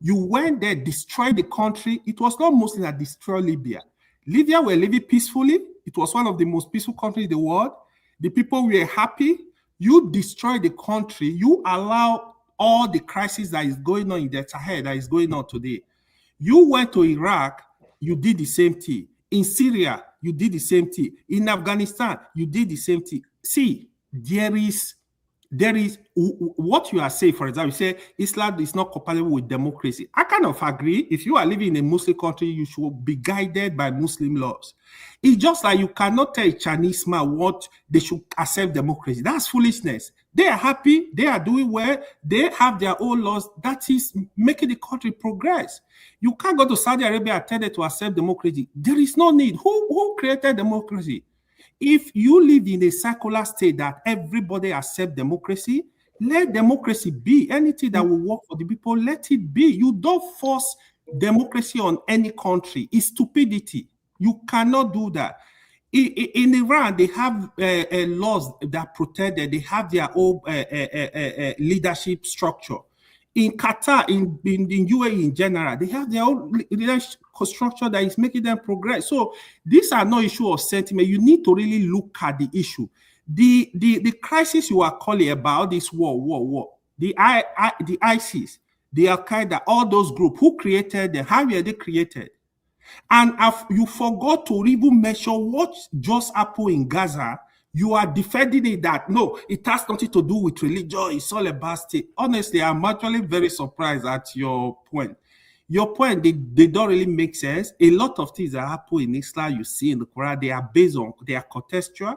You went there, destroyed the country. It was not Muslims that destroyed Libya. Libya were living peacefully. It was one of the most peaceful countries in the world. The people were happy. You destroyed the country. You allow all the crisis that is going on in the Sahel, that is going on today. You went to Iraq, you did the same thing. In Syria, you did the same thing. In Afghanistan, you did the same thing. See, there is there is what you are saying. For example, you say Islam is not compatible with democracy. I kind of agree. If you are living in a Muslim country, you should be guided by Muslim laws. It's just like you cannot tell a Chinese man what they should accept democracy. That's foolishness. They are happy. They are doing well. They have their own laws. That is making the country progress. You can't go to Saudi Arabia and tell them to accept democracy. There is no need. Who created democracy? If you live in a secular state that everybody accept democracy, let democracy be. Anything that will work for the people, let it be. You don't force democracy on any country. It's stupidity. You cannot do that. In Iran, they have laws that protect them. They have their own leadership structure. In Qatar, in UAE in general, they have their own leadership structure that is making them progress. So these are no issue of sentiment. You need to really look at the issue. The crisis you are calling about, this war, the ISIS, the Al-Qaeda, all those groups, who created them, how were they created? And if you forgot to even mention what just happened in Gaza, you are defending it that, no, it has nothing to do with religion. It's all about state. Honestly, I'm actually very surprised at your point. Your point, they don't really make sense. A lot of things that happen in Islam, you see in the Quran, they are contextual.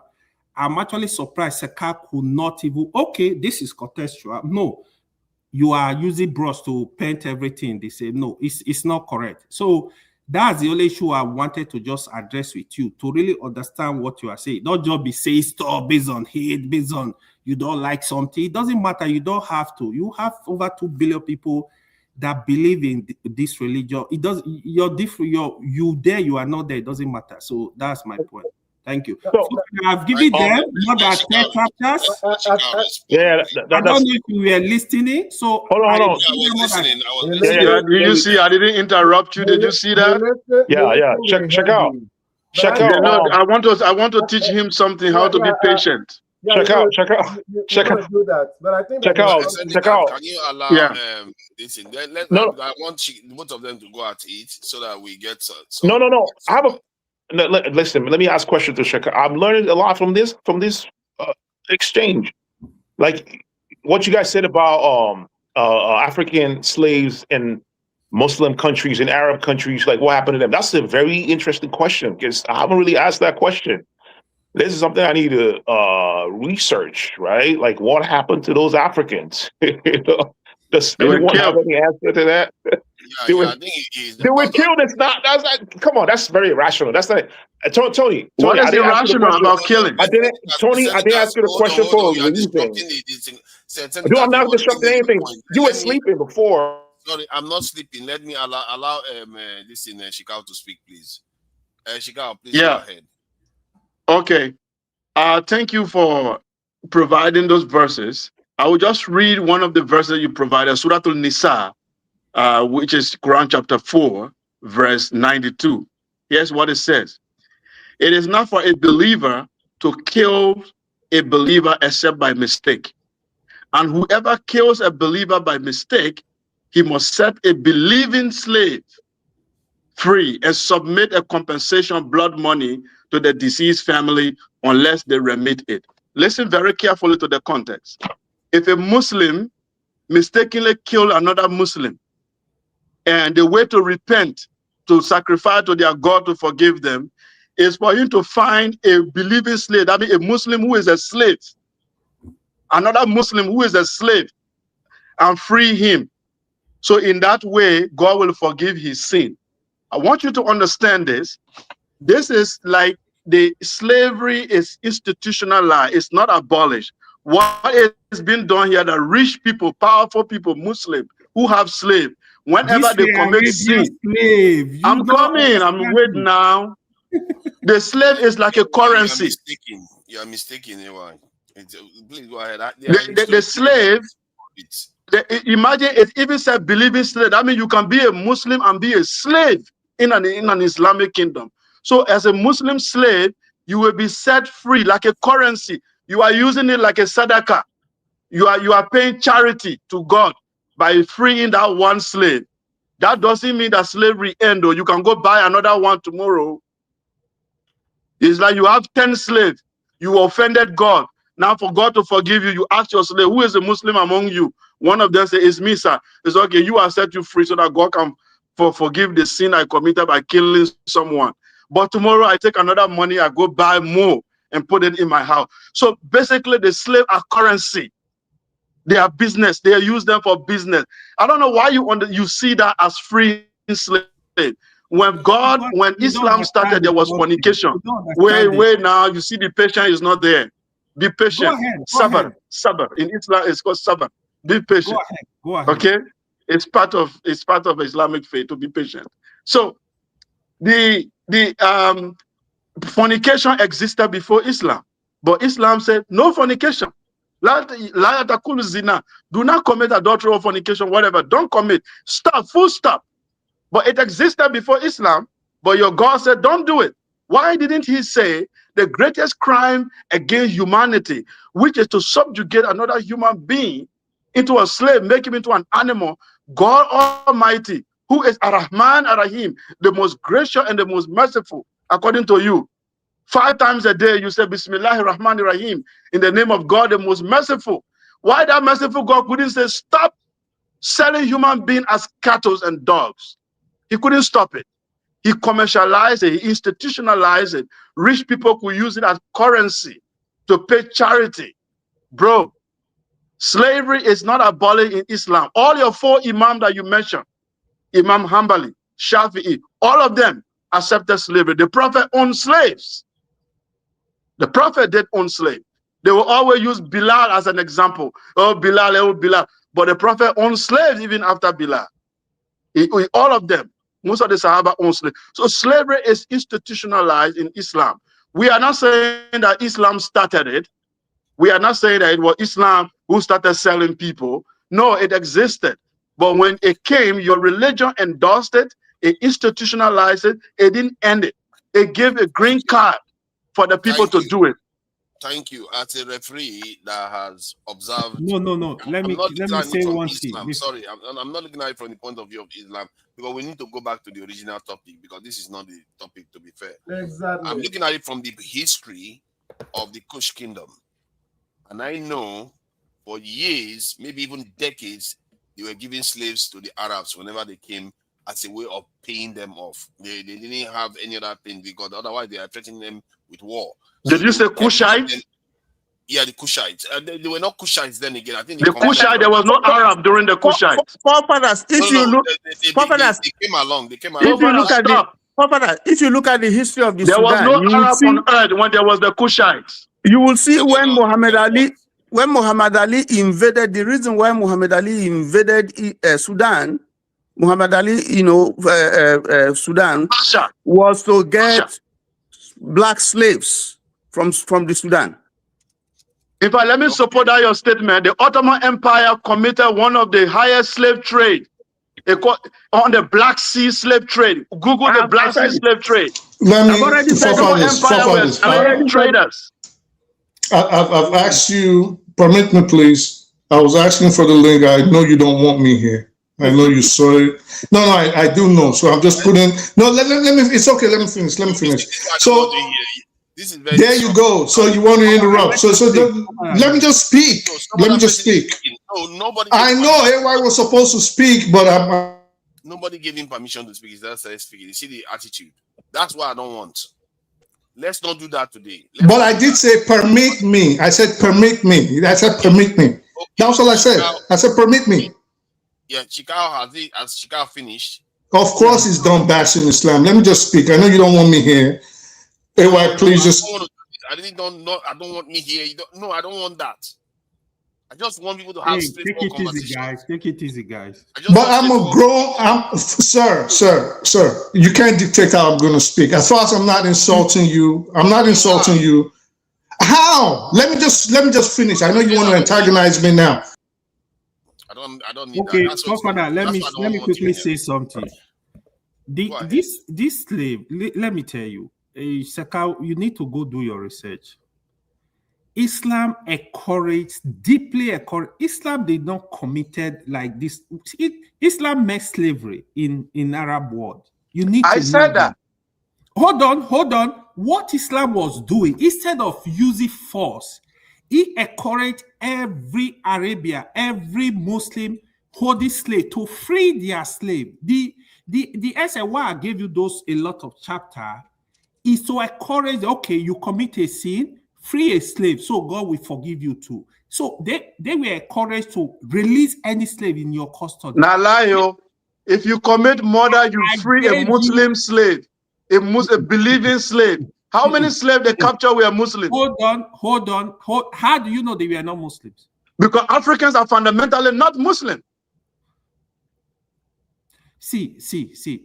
I'm actually surprised Seka could not even, okay, this is contextual. No, you are using brush to paint everything. They say, no, it's not correct. So that's the only issue I wanted to just address with you, to really understand what you are saying. Not just be saying stuff based on hate, based on you don't like something. It doesn't matter. You don't have to. You have over 2 billion people that believe in this religion. It does. You're different. You there. You are not there. It doesn't matter. So that's my point. Thank you. So I've given them more than 10 chapters. Yeah, I don't know if you were listening. So hold on. I was listening. Did you see? I didn't interrupt you. Did you see that? Yeah. Check out. I want to teach him something, how to be patient. Check out. Do that, but I think check out. Can you allow this in? I want both of them to go at it so that we get some. No. I have a listen. Let me ask a question to Shaka. I'm learning a lot from this exchange. Like what you guys said about African slaves in Muslim countries and Arab countries. Like what happened to them? That's a very interesting question because I haven't really asked that question. This is something I need to research, right? Like what happened to those Africans? Does anyone have any answer to that? They were killed. It's not. That's like, come on. That's very irrational. That's not. Tony. What is irrational about killing? I didn't ask you the question for a reason. Dude, I'm not disrupting anything. You were sleeping before. Sorry, I'm not sleeping. Let me allow this in Shikao to speak, please. Shikao, please go ahead. Okay. Thank you for providing those verses. I will just read one of the verses you provided, Surah Al-Nisa, which is Quran chapter 4, verse 92. Here's what it says. It is not for a believer to kill a believer except by mistake. And whoever kills a believer by mistake, he must set a believing slave free and submit a compensation blood money to the deceased family unless they remit it. Listen very carefully to the context. If a Muslim mistakenly killed another Muslim, and the way to repent, to sacrifice to their God to forgive them, is for him to find a believing slave. That means a Muslim who is a slave, another Muslim who is a slave, and free him. So in that way, God will forgive his sin. I want you to understand this. This is like the slavery is institutionalized. It's not abolished. What is being done here, the rich people, powerful people, Muslim, who have slaves, whenever they commit sin, I'm coming, I'm waiting now. The slave is like a currency. You are mistaken, Ewan. Please go ahead. The slave, imagine it even said believing slave. That means you can be a Muslim and be a slave in an Islamic kingdom. So as a Muslim slave, you will be set free like a currency. You are using it like a sadaqah. You are paying charity to God by freeing that one slave. That doesn't mean that slavery ends, though. You can go buy another one tomorrow. It's like you have 10 slaves. You offended God. Now, for God to forgive you, you ask your slave, who is a Muslim among you? One of them say, it's me, sir. It's okay, you are set you free so that God can forgive the sin I committed by killing someone. But tomorrow I take another money, I go buy more and put it in my house. So basically, the slave are currency. They are business. They use them for business. I don't know why you see that as free slave. When Islam started, there was fornication. Wait now, you see the patient is not there. Be patient. Sabr. In Islam, it's called sabr. Be patient. Go ahead. Okay? It's part of Islamic faith to be patient. So the fornication existed before Islam, but Islam said no fornication. Zina. Do not commit adultery or fornication, whatever. Don't commit. Stop. Full stop. But it existed before Islam, but your God said, don't do it. Why didn't he say the greatest crime against humanity, which is to subjugate another human being into a slave, make him into an animal, God Almighty, who is Ar-Rahman Ar-Rahim, the most gracious and the most merciful, according to you. 5 times a day you say Bismillah Rahman Rahim, in the name of God, the most merciful. Why that merciful God couldn't say, stop selling human beings as cattle and dogs? He couldn't stop it. He commercialized it, he institutionalized it. Rich people could use it as currency to pay charity. Bro, slavery is not abolished in Islam. All your 4 imams that you mentioned, Imam Hanbali, Shafi'i, all of them accepted slavery. The Prophet owned slaves. The Prophet did own slaves. They will always use Bilal as an example. Oh, Bilal, oh, Bilal. But the Prophet owned slaves even after Bilal. All of them. Most of the Sahaba own slaves. So slavery is institutionalized in Islam. We are not saying that Islam started it. We are not saying that it was Islam who started selling people. No, it existed. But when it came, your religion endorsed it, it institutionalized it, it didn't end it. It gave a green card for the people to do it. Thank you. As a referee that has observed. No. Let me say one thing. Sorry, I'm not looking at it from the point of view of Islam, because we need to go back to the original topic, because this is not the topic, to be fair. Exactly. I'm looking at it from the history of the Kush kingdom. And I know for years, maybe even decades, they were giving slaves to the Arabs whenever they came as a way of paying them off. They didn't have any other thing, because otherwise they are threatening them with war. Did you say Kushites? Yeah, the Kushites. They were not Kushites then again. I think the Kushite, there was no Arab during the Kushites. They came along. If you look at the history of the Sudan, was no Arab on earth when there was the Kushites. You will see when Muhammad Ali invaded. The reason why Muhammad Ali invaded Sudan, Sudan, was to get black slaves from the Sudan. In fact, let me support that your statement. The Ottoman Empire committed one of the highest slave trade on the Black Sea slave trade. Google the Black Sea slave trade. Let me slave traders. I've asked you, permit me please. I was asking for the link. I know you don't want me here. I know you saw it. No, I do know. So I'm just putting. No, let me. It's okay. Let me finish. So there you go. So you want to interrupt? So let me just speak. No, nobody. I know everybody was supposed to speak, but nobody gave him permission to speak. He's just speaking. You see the attitude. That's what I don't want. Let's not do that today. But I did say permit me. I said permit me. I said permit me. Okay. That's all I said. I said permit me. Yeah, Chikao has Chikao finished? Of course he's done bashing Islam. Let me just speak. I know you don't want me here. AY, please just. I don't want me here. I don't want that. I just want people to have straightforward conversations. Take it easy, guys. But I'm a grown, sir. You can't dictate how I'm going to speak. As far as I'm not insulting you, How? Let me just finish. I know you want to antagonize me now. I don't need okay, that. Okay, let me quickly say something. This slave, let me tell you, Sekau, you need to go do your research. Islam deeply encouraged. Islam did not committed like this. Islam met slavery in Arab world. You need to said that. Hold on. What Islam was doing, instead of using force, He encouraged every Arabia, every Muslim holding slave to free their slave. The essay why I gave you those a lot of chapter is to encourage, okay, you commit a sin, free a slave, so God will forgive you too. So they were encouraged to release any slave in your custody. Now, Layo, if you commit murder, you free a Muslim slave, a believing slave. How many slaves they capture were Muslims? Hold on. How do you know they were not Muslims? Because Africans are fundamentally not Muslim. See.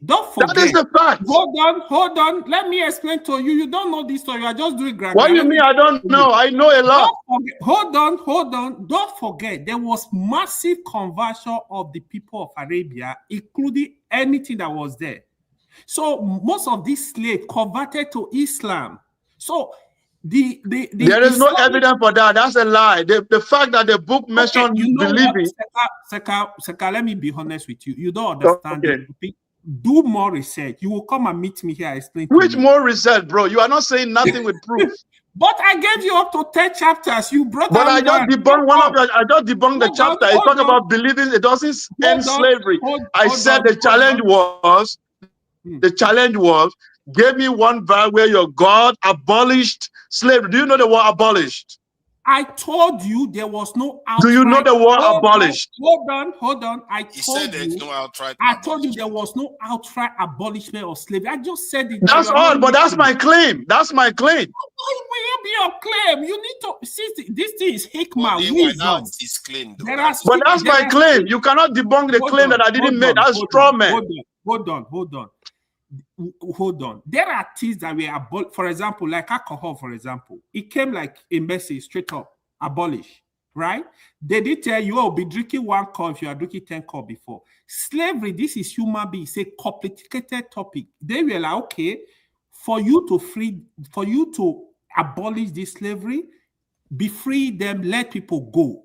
Don't forget. That is the fact. Hold on. Let me explain to you. You don't know this story. You are just doing grammar. What do you mean I don't know? I know a lot. Hold on. Don't forget, there was massive conversion of the people of Arabia, including anything that was there. So most of these slaves converted to Islam. So there is no evidence for that. That's a lie. The fact that the book mentioned believing. Seka, let me be honest with you. You don't understand it. Do more research. You will come and meet me here. Explain. Which more research, bro? You are not saying nothing with proof. But I gave you up to 10 chapters. You brought. But I just debunked one of your. I just debunked the chapter. It talk about believing it doesn't end slavery. I said the challenge was. The challenge was, give me one verse where your God abolished slavery. Do you know the word abolished? I told you there was no outright. Do you know the word abolished? Hold on. I told you there was no outright abolishment of slavery. I just said it. That's all, but that's my claim. That's my claim. What will be your claim? You need to see this thing is hikmah, wisdom. But that's my claim. You cannot debunk the claim that I didn't make. That's straw man. Hold on. There are things that we abolish. For example, like alcohol, for example. It came like a message straight up. Abolish. Right? They did tell you, oh, be drinking 1 cup if you are drinking 10 cups before. Slavery, this is human being. It's a complicated topic. They were like, okay, for you to abolish this slavery, be free them, let people go.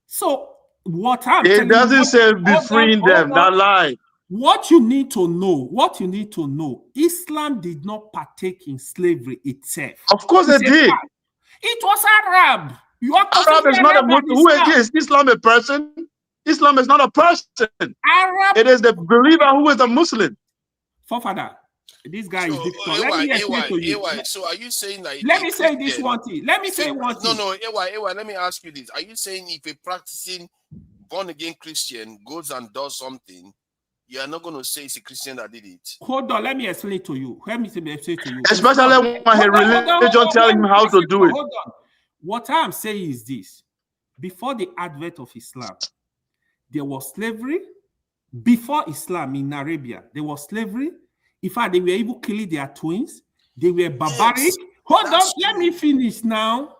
So what I'm telling you, it doesn't say be freeing them. That lie. What you need to know, Islam did not partake in slavery itself. Of course it did. It was Arab. Arab is not a Muslim. Who is Islam a person? Islam is not a person. Arab. It is the believer who is a Muslim. Forefather, this guy is difficult. Let me explain to you. So are you saying that? Let me say this one thing. Let me say one thing. No, let me ask you this. Are you saying if a practicing born-again Christian goes and does something, you are not going to say it's a Christian that did it? Hold on, let me explain to you. Especially when his religion tells him how to do it. Hold on. What I'm saying is this. Before the advent of Islam, there was slavery. Before Islam in Arabia, there was slavery. In fact, they were even killing their twins. They were barbaric. Yes, hold on, let me finish now.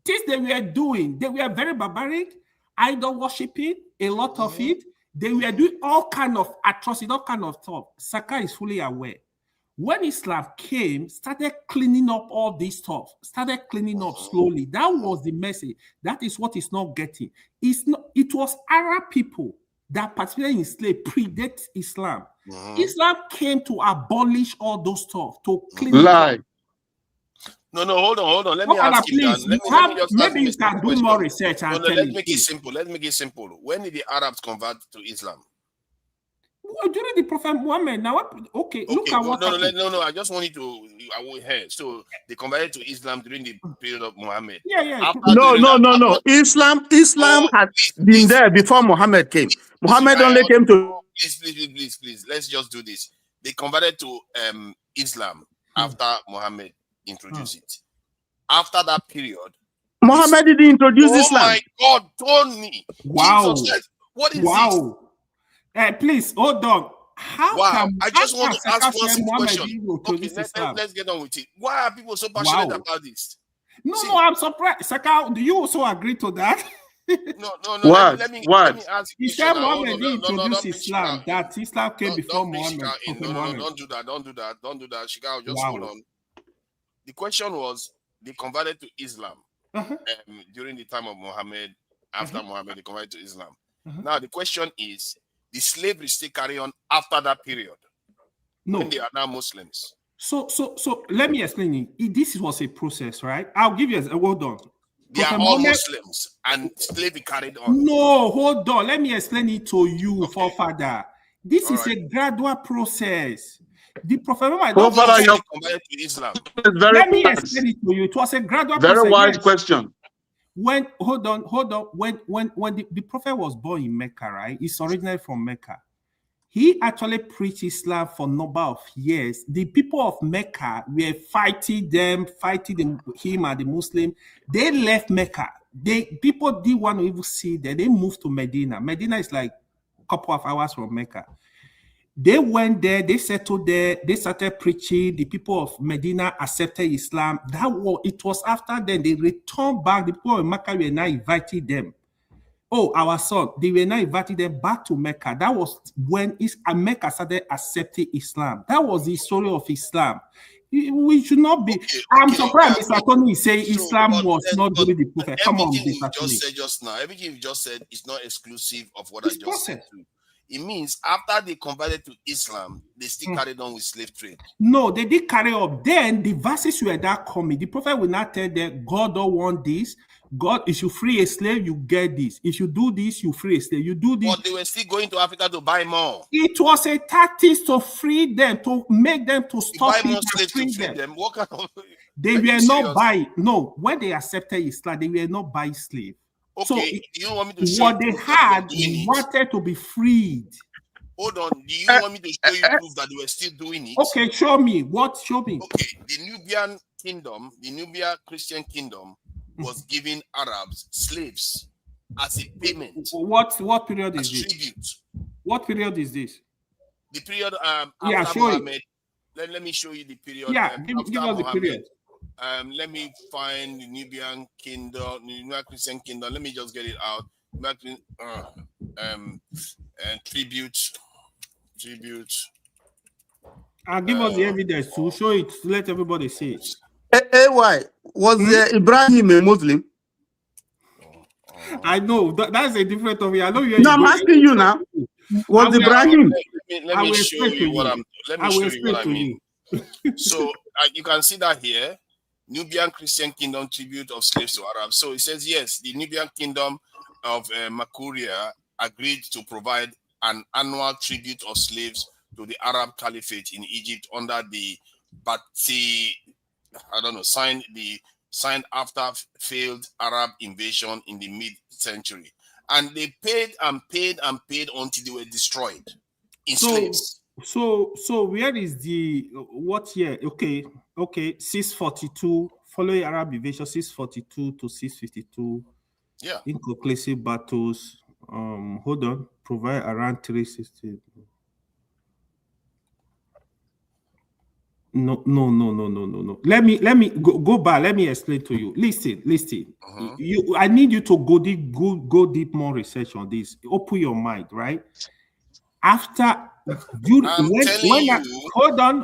This they were doing. They were very barbaric. Idol worshiping, a lot of it. They were doing all kind of atrocities, all kind of stuff. Saka is fully aware. When Islam came, started cleaning up all this stuff, started cleaning up slowly. That was the message. That is what it's not getting. It was Arab people that participated in slavery predate Islam. Islam came to abolish all those stuff, to clean it up. No, hold on. Let me ask you that. Maybe you can do more research. Let's make it simple. When did the Arabs convert to Islam? During the Prophet Muhammad. Now, okay, look at what. No. I just want you to. I will hear. So they converted to Islam during the period of Muhammad. Yeah. No. Islam has been there before Muhammad came. Muhammad only came to. Please. Let's just do this. They converted to Islam after Muhammad introduced it. After that period, Muhammad didn't introduce Islam. Oh my God, Tony! Wow! Jesus, what is this? Please hold on. I just want to ask one simple question. Okay, let's get on with it. Why are people so passionate about this? No, I'm surprised. Saka, do you also agree to that? No. Let me ask you. He said Muhammad introduced Islam. That Islam came before Muhammad. No, don't do that. Shika, just hold on. The question was, they converted to Islam during the time of Muhammad. After Muhammad, they converted to Islam. Now, the question is, the slavery still carry on after that period? No. When they are now Muslims. So let me explain it. This was a process, right? I'll give you hold on. They are all Muslims and slavery carried on. No, hold on. Let me explain it to you, forefather. This is a gradual process. The Prophet Muhammad converted to Islam. Let me explain it to you. It was a gradual process. Very wise question. When hold on. When the Prophet was born in Mecca, right? He's originally from Mecca. He actually preached Islam for a number of years. The people of Mecca were fighting him and the Muslim. They left Mecca. People didn't want to even see that. They moved to Medina. Medina is like a couple of hours from Mecca. They went there, they settled there, they started preaching. The people of Medina accepted Islam. It was after then they returned back. The people of Mecca were now inviting them. Oh, our son, they were now inviting them back to Mecca. That was when Mecca started accepting Islam. That was the story of Islam. We should not be. I'm surprised Mr. Tony is saying Islam was not really the prophet. Come on, everything Mr. you Tony. just said just now, everything you just said is not exclusive of what I just said too. It means after they converted to Islam, they still carried on with slave trade. No, they did carry on. Then the verses were that coming. The prophet will not tell them, God don't want this. God, if you free a slave, you get this. If you do this, you free a slave. You do this. But they were still going to Africa to buy more. It was a tactic to free them, to make them to stop buy more it slaves and to free free them. What kind of? They were not buying. No, when they accepted Islam, they were not buying slave. Okay, so do you want me to show what they had wanted to be freed. Hold on. Do you want me to show you proof that they were still doing it? Okay, show me. What? Show me. Okay, the Nubian kingdom, the Nubian Christian kingdom, was giving Arabs slaves as a payment. What period is this? Tribute. What period is this? The period yeah, after show Muhammad. Let me show you the period. Yeah, give us the period. Let me find the Nubian kingdom, the Nubian Christian kingdom. Let me just get it out. Tribute. I'll give us the evidence to show it, to let everybody see it. AY, was Ibrahim a Muslim? I know that's a different topic. I know you. No, I'm asking you now. Was Ibrahim? Let me show you what I mean. So you can see that here. Nubian Christian kingdom tribute of slaves to Arabs. So it says yes, the Nubian kingdom of Makuria agreed to provide an annual tribute of slaves to the Arab Caliphate in Egypt under the signed after failed Arab invasion in the mid-century. And they paid until they were destroyed in slaves. So where is the what year? Okay, 642 following Arab invasion, 642 to 652. Yeah. Inconclusive battles. Hold on. Provide around 360. No. Let me go back. Let me explain to you. Listen. I need you to go deep more research on this. Open your mind, right? After hold on.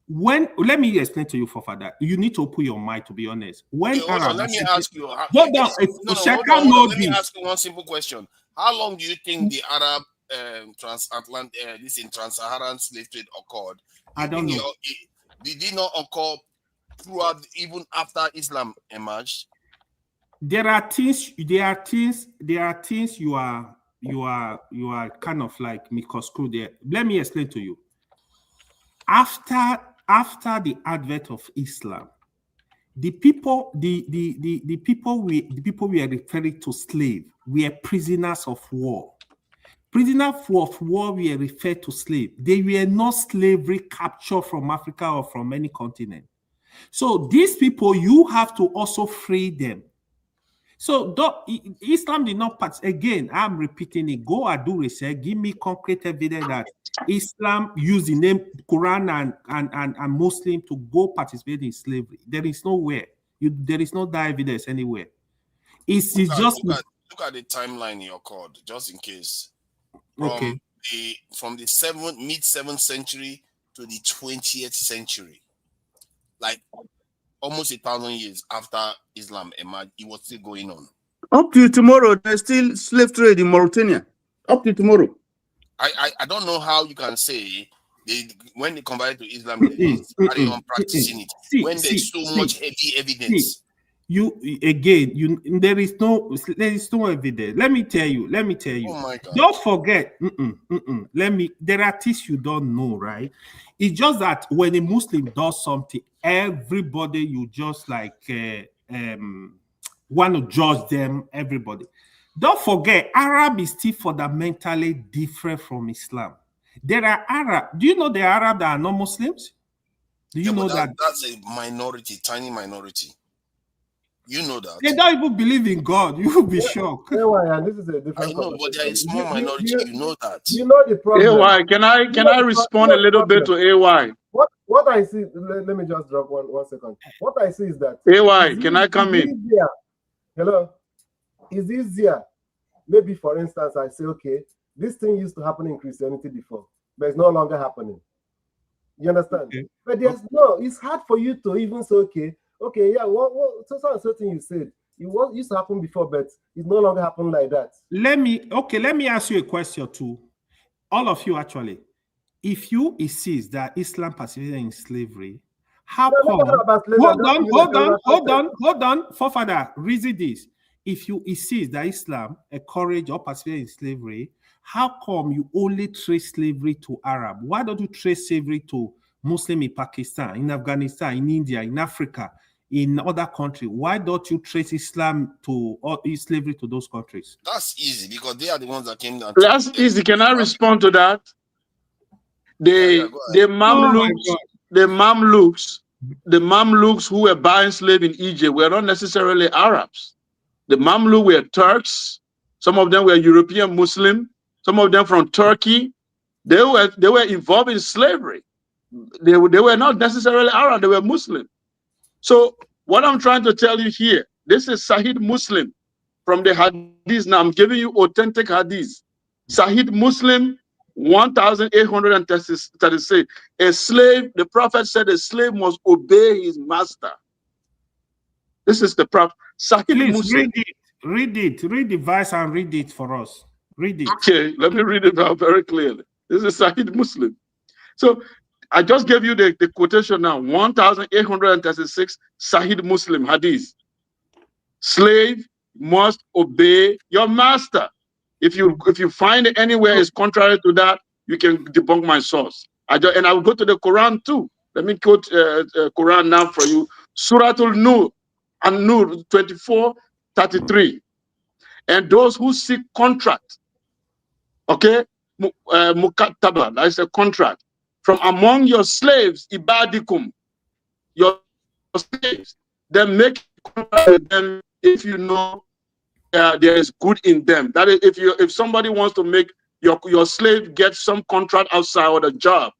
When let me explain to you, for father, you need to open your mind, to be honest. When let me ask you. Let me ask you one simple question. How long do you think the Arab trans-Saharan slave trade occurred? I don't know. Did it not occur throughout, even after Islam emerged? There are things you are kind of like misconstrued there. Let me explain to you. After the advent of Islam, the people we are referring to slave were prisoners of war. Prisoners of war were referred to slave. They were not slavery captured from Africa or from any continent. So these people, you have to also free them. So Islam did not again, I'm repeating it. Go and do research. Give me concrete evidence that Islam used the name Quran and Muslim to go participate in slavery. There is nowhere. There is no that evidence anywhere. Look at the timeline in your code, just in case. From the mid-7th century to the 20th century, like almost 1,000 years after Islam emerged, it was still going on. Up to tomorrow, there's still slave trade in Mauritania. Up to tomorrow. I don't know how you can say when they convert to Islam, they carry on practicing it. When there's so much heavy evidence. There is no evidence. Let me tell you. Oh my God. Don't forget. There are things you don't know, right? It's just that when a Muslim does something, everybody you just like want to judge them. Everybody. Don't forget, Arab is still fundamentally different from Islam. There are Arab. Do you know there are Arab that are not Muslims? Do you know that? That's a minority, tiny minority. You know that. They don't even believe in God. You will be shocked. And this is a different. I know, but there is small minority. You know that. You know the problem. AY, can I respond a little bit to AY? What I see. Let me just drop one second. What I see is that AY, can I come in? Easier. Hello. It's easier. Maybe, for instance, I say, okay, this thing used to happen in Christianity before, but it's no longer happening. You understand? Okay. But there's it's hard for you to even say, okay, yeah, so thing you said, it used to happen before, but it's no longer happening like that. Let me ask you a question too. All of you actually. If you insist that Islam participated in slavery, how come? Hold on. Forefather, reason this. If you insist that Islam encouraged or participated in slavery, how come you only trace slavery to Arab? Why don't you trace slavery to Muslim in Pakistan, in Afghanistan, in India, in Africa, in other countries? Why don't you trace Islam to or slavery to those countries? That's easy because they are the ones that came down. That's easy. Can I respond to that? The Mamluks who were buying slaves in Egypt were not necessarily Arabs. The Mamluk were Turks. Some of them were European Muslim. Some of them from Turkey. They were involved in slavery. They were not necessarily Arab. They were Muslim. So what I'm trying to tell you here, this is Sahih Muslim from the Hadith. Now I'm giving you authentic Hadith. Sahih Muslim 1836. A slave, the Prophet said a slave must obey his master. This is the Prophet. Please Muslim. Read the verse and read it for us. Read it. Okay, let me read it out very clearly. This is Sahih Muslim. So I just gave you the quotation now. 1836 Sahih Muslim Hadith. Slave must obey your master. If you find it anywhere is contrary to that, you can debunk my source. I will go to the Quran too. Let me quote Quran now for you. Suratul Nur and Nur 24:33. And those who seek contract, okay, mukattaba, that is a contract, from among your slaves, ibadikum, your slaves, then make contract with them if you know there is good in them. That is, if somebody wants to make your slave get some contract outside or the job,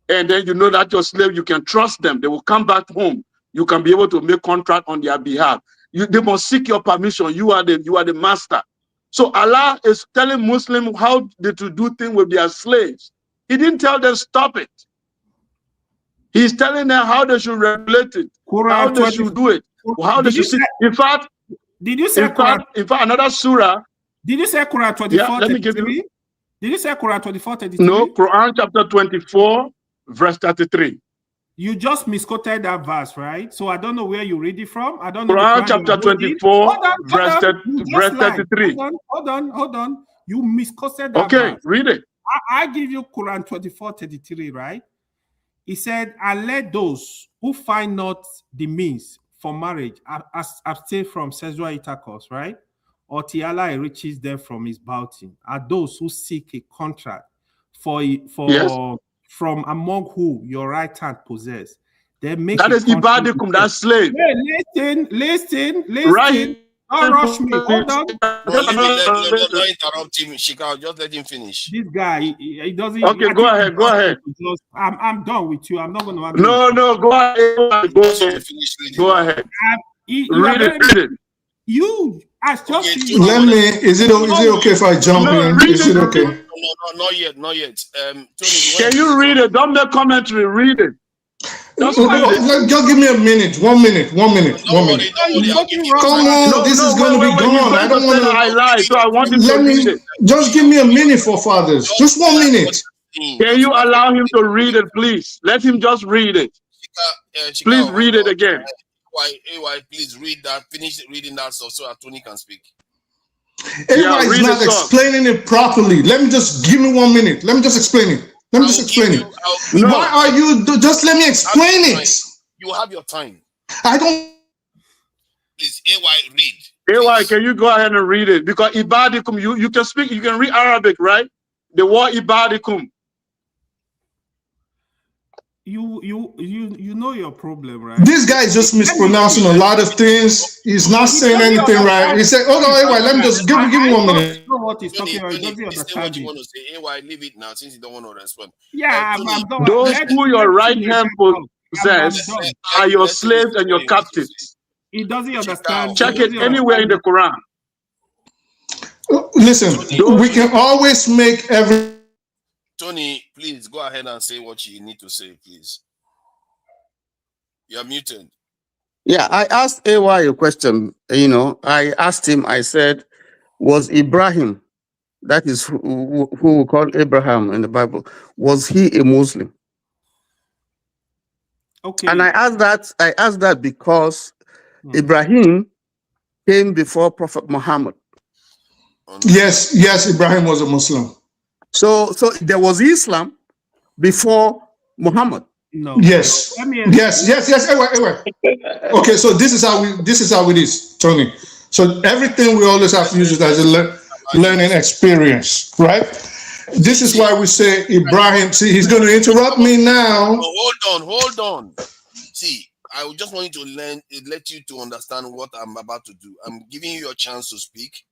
and then you know that your slave, you can trust them, they will come back home. You can be able to make contract on their behalf. They must seek your permission. You are the master. So Allah is telling Muslims how they to do things with their slaves. He didn't tell them stop it. He's telling them how they should regulate it, how they should do it, how they should see. In fact, did you say Quran? In fact, another surah. Did you say Quran 24? Yeah, let me give you. Did you say Quran 24:33? No, Quran chapter 24, verse 33. You just misquoted that verse, right? So I don't know where you read it from. I don't know. Quran chapter 24, verse 33. Hold on. You misquoted that verse. Okay, read it. I give you Quran 24:33, right? He said, and let those who find not the means for marriage abstain from sexual intercourse, right? Or till Allah enriches them from his bounty. Are those who seek a contract from among who your right hand possess. They make that is ibadikum, that's slave. Hey, listen. Right. Don't rush me. Hold on. Don't interrupt him, Shika. Just let him finish. This guy, he doesn't. Okay, go ahead. I'm done with you. I'm not going to argue. No, go ahead. Go ahead. Read it. You as just let me. Is it okay if I jump in? Is it okay? No, not yet. Tony, can you read it? Don't make commentary. Read it. Just give me a minute. 1 minute. 1 minute. 1 minute. Come on, this is going to be gone. I don't want to. I lie, so I want you to read it. Just give me a minute, for fathers. Just 1 minute. Can you allow him to read it, please? Let him just read it. Please read it again. AY, please read that. Finish reading that stuff so that Tony can speak. AY is not explaining it properly. Let me just give me 1 minute. Let me just explain it. Why are you? Just let me explain it. You have your time. I don't. Please, AY, read. AY, can you go ahead and read it? Because ibadikum, you can speak. You can read Arabic, right? The word ibadikum. You know your problem, right? This guy is just mispronouncing a lot of things. He's not saying anything right. He said, "Oh no, AY, let me just give me 1 minute." Know what he's talking about. Tony, say what you want to say. AY, leave it now since you don't want to respond. Yeah, Tony, those who your right hand possess are your slaves and your captives. He doesn't understand. Check it anywhere in the Quran. Listen, we can always make every. Tony, please go ahead and say what you need to say, please. You're muted. Yeah, I asked AY a question. I asked him, I said, was Ibrahim, that is who we call Abraham in the Bible, was he a Muslim? Okay. And I asked that because Ibrahim came before Prophet Muhammad. Yes, Ibrahim was a Muslim. So there was Islam before Muhammad. No. Yes. Yes. Okay, so this is how it is, Tony. So everything we always have to use it as a learning experience, right? This is why we say Ibrahim. See, he's going to interrupt me now. No, hold on. See, I just want you to let you to understand what I'm about to do. I'm giving you a chance to speak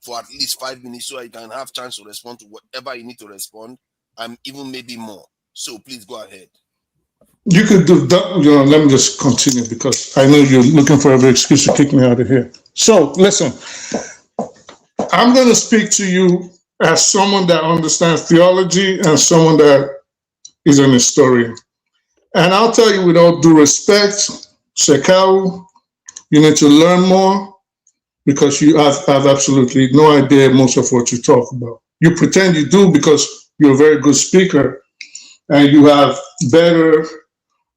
for at least 5 minutes so you can have chance to respond to whatever you need to respond, and even maybe more. So please go ahead. You could do that. Let me just continue because I know you're looking for every excuse to kick me out of here. So listen, I'm going to speak to you as someone that understands theology and someone that is an historian. And I'll tell you with all due respect, Shekau, you need to learn more because you have absolutely no idea most of what you talk about. You pretend you do because you're a very good speaker and you have better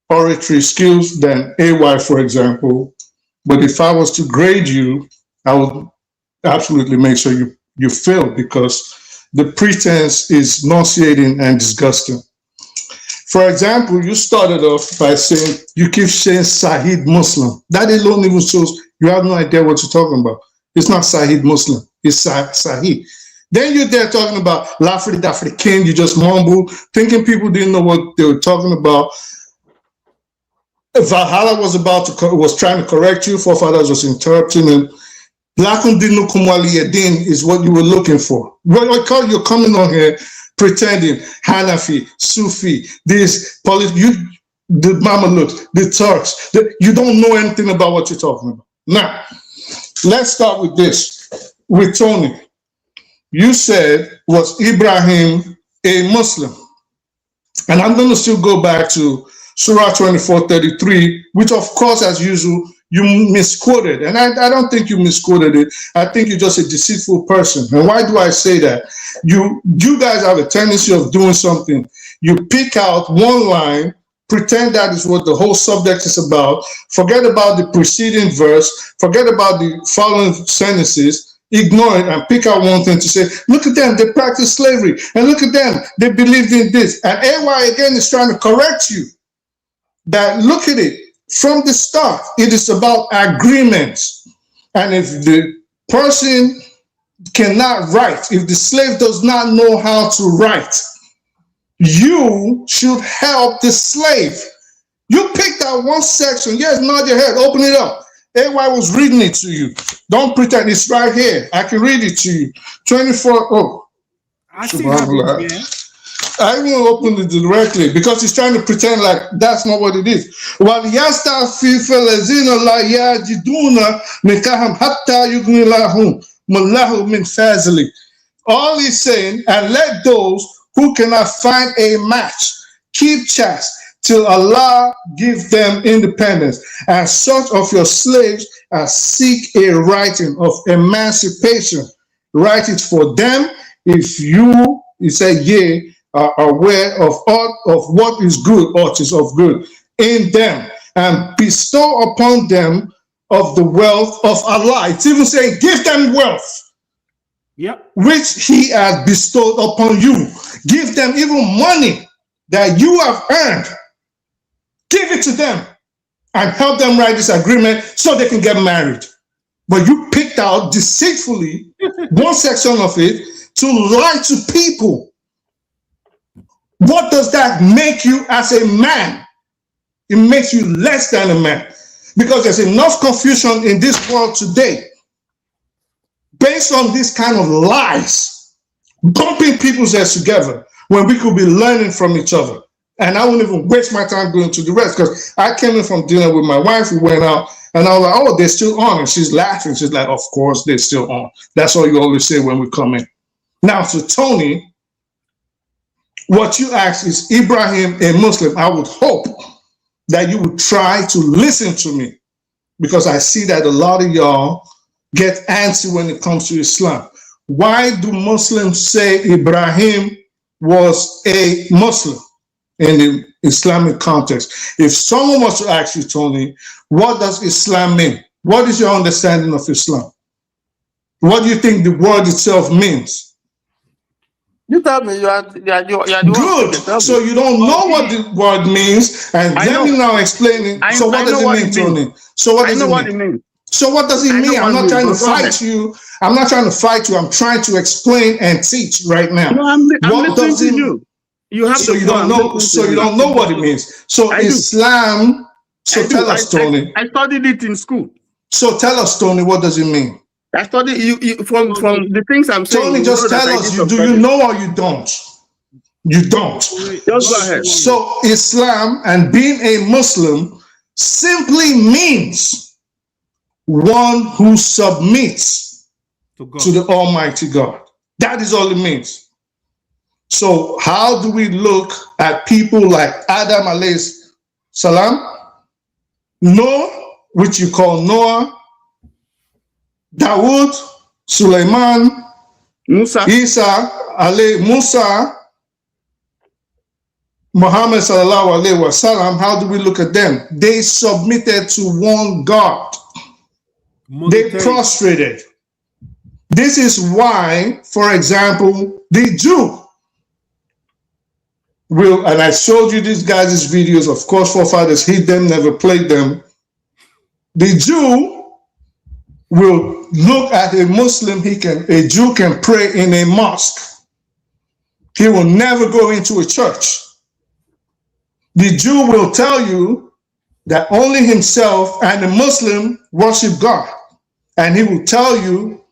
oratory skills than AY, for example. But if I was to grade you, I would absolutely make sure you fail because the pretense is nauseating and disgusting. For example, you started off by saying you keep saying Sahid Muslim. That alone even shows you have no idea what you're talking about. It's not Sahid Muslim, it's Sahid. Then you're there talking about Lafri African, you just mumble, thinking people didn't know what they were talking about. Valhalla was trying to correct you, forefathers was interrupting him. Blakum Dinu Kumwaliyadin is what you were looking for. What you're coming on here pretending Hanafi, Sufi, the Mamelukes, the Turks, you don't know anything about what you're talking about. Now, let's start with this. With Tony, you said, was Ibrahim a Muslim? And I'm going to still go back to Surah 24:33, which of course, as usual, you misquoted. And I don't think you misquoted it. I think you're just a deceitful person. And why do I say that? You guys have a tendency of doing something. You pick out one line, pretend that is what the whole subject is about, forget about the preceding verse, forget about the following sentences, ignore it and pick out one thing to say, look at them, they practice slavery. And look at them, they believed in this. And AY again is trying to correct you. That look at it from the start, it is about agreements. And if the person cannot write, if the slave does not know how to write, you should help the slave. You pick that one section, yes, nod your head, open it up. AY was reading it to you. Don't pretend it's right here. I can read it to you. 24. Oh, I see how it is. I will open it directly because he's trying to pretend like that's not what it is. While all he's saying, and let those who cannot find a match keep chats till Allah give them independence, and such of your slaves as seek a writing of emancipation, write it for them. If you say yea, are aware of all of what is good or is of good in them, and bestow upon them of the wealth of Allah. It's even saying, give them wealth. Yep. Which he has bestowed upon you. Give them even money that you have earned. Give it to them and help them write this agreement so they can get married. But you picked out deceitfully one section of it to lie to people. What does that make you as a man? It makes you less than a man. Because there's enough confusion in this world today based on this kind of lies, bumping people's heads together when we could be learning from each other. And I won't even waste my time going to the rest, because I came in from dinner with my wife. We went out and I was like, oh, they're still on. And she's laughing. She's like, of course they're still on. That's all you always say when we come in. Now to Tony, what you asked is Ibrahim a Muslim? I would hope that you would try to listen to me, because I see that a lot of y'all get antsy when it comes to Islam. Why do Muslims say Ibrahim was a Muslim in the Islamic context? If someone was to ask you, Tony, what does Islam mean? What is your understanding of Islam? What do you think the word itself means? You tell me. You are good. So you don't know what the word means, and then you now explaining. So what does it mean, Tony? So what does it mean? So what does it mean? I'm not trying to fight you. I'm not trying to fight you. I'm trying to explain and teach right now. No, I'm listening to you. You have so you don't know. So you don't know what it means. So Islam. So tell us, Tony. I studied it in school. So tell us, Tony. What does it mean? I studied you from the things I'm saying. Tony, just tell us. Do you know or you don't? You don't. Just go ahead. So Islam and being a Muslim simply means one who submits to the Almighty God. That is all it means. So how do we look at people like Adam alayhi salam, Noah, which you call Noah, Dawood, Sulaiman, Musa, Musa, Muhammad sallallahu alaihi wasallam? How do we look at them? They submitted to one God. They prostrated. This is why, for example, the Jew will, and I showed you these guys' videos, of course, forefathers hid them, never played them. The Jew will look at a Muslim, a Jew can pray in a mosque. He will never go into a church. The Jew will tell you that only himself and the Muslim worship God. And he will tell you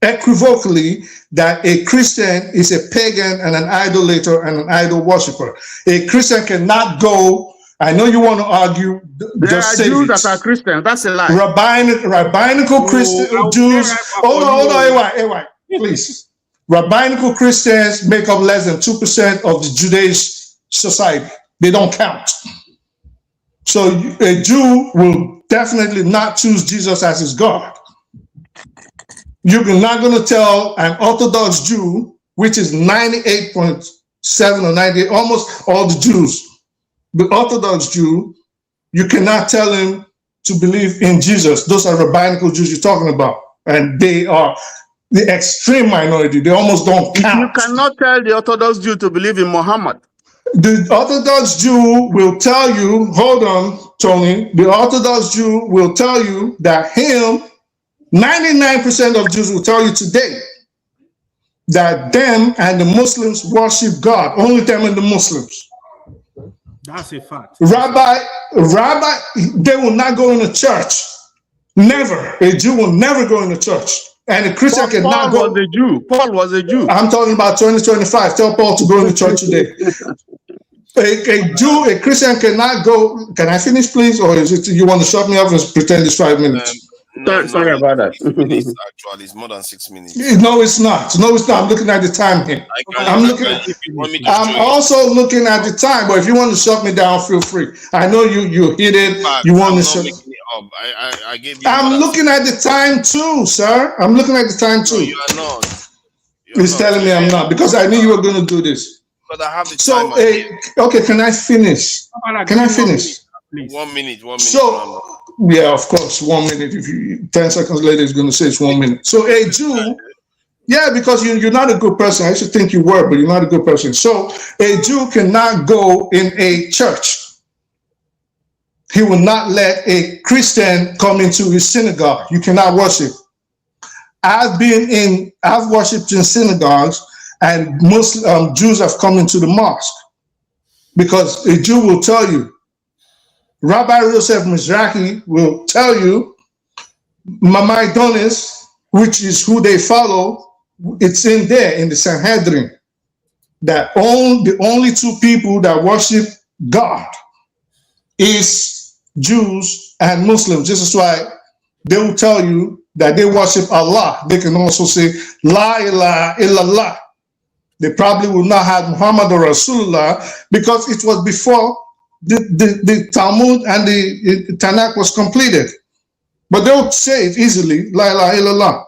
equivocally that a Christian is a pagan and an idolater and an idol worshiper. A Christian cannot go. I know you want to argue. There are Jews that are Christians. That's a lie. Rabbinical Christian Jews. Hold on, AY, please. Rabbinical Christians make up less than 2% of the Jewish society. They don't count. So a Jew will definitely not choose Jesus as his God. You're not going to tell an Orthodox Jew, which is 98.7 or 98, almost all the Jews, the Orthodox Jew, you cannot tell him to believe in Jesus. Those are rabbinical Jews you're talking about. And they are the extreme minority. They almost don't count. You cannot tell the Orthodox Jew to believe in Muhammad. The Orthodox Jew will tell you, hold on, Tony, the Orthodox Jew will tell you that 99% of Jews will tell you today that them and the Muslims worship God, only them and the Muslims. That's a fact. Rabbi, they will not go in a church. Never. A Jew will never go in a church. And a Christian cannot go. Paul was a Jew. Paul was a Jew. I'm talking about 2025. Tell Paul to go in the church today. A Christian cannot go. Can I finish, please? Or is it you want to shut me up and pretend it's 5 minutes? Sorry about that. Actually, it's more than 6 minutes. No, it's not. No, it's not. I'm looking at the time here. I'm also looking at the time. But if you want to shut me down, feel free. I know you hit it. You want to shut. I gave you. I'm looking at the time too, sir. I'm looking at the time too. No, you are not. He's telling me I'm not, because I knew you were going to do this. Because I have the So, timer. okay, can I finish? Can I finish? 1 minute. 1 minute. So, yeah, of course, 1 minute. If you 10 seconds later, it's going to say it's 1 minute. So, a Jew, yeah, because you're not a good person. I used to think you were, but you're not a good person. So, a Jew cannot go in a church. He will not let a Christian come into his synagogue. You cannot worship. I've worshipped in synagogues, and Muslim Jews have come into the mosque, because a Jew will tell you, Rabbi Yosef Mizrahi will tell you, Mamaidonis, which is who they follow, it's in there in the Sanhedrin, that the only two people that worship God is Jews and Muslims. This is why they will tell you that they worship Allah. They can also say La ilaha illallah. They probably will not have Muhammad or Rasulullah, because it was before the Talmud and the Tanakh was completed. But they'll say it easily, La ilaha illallah.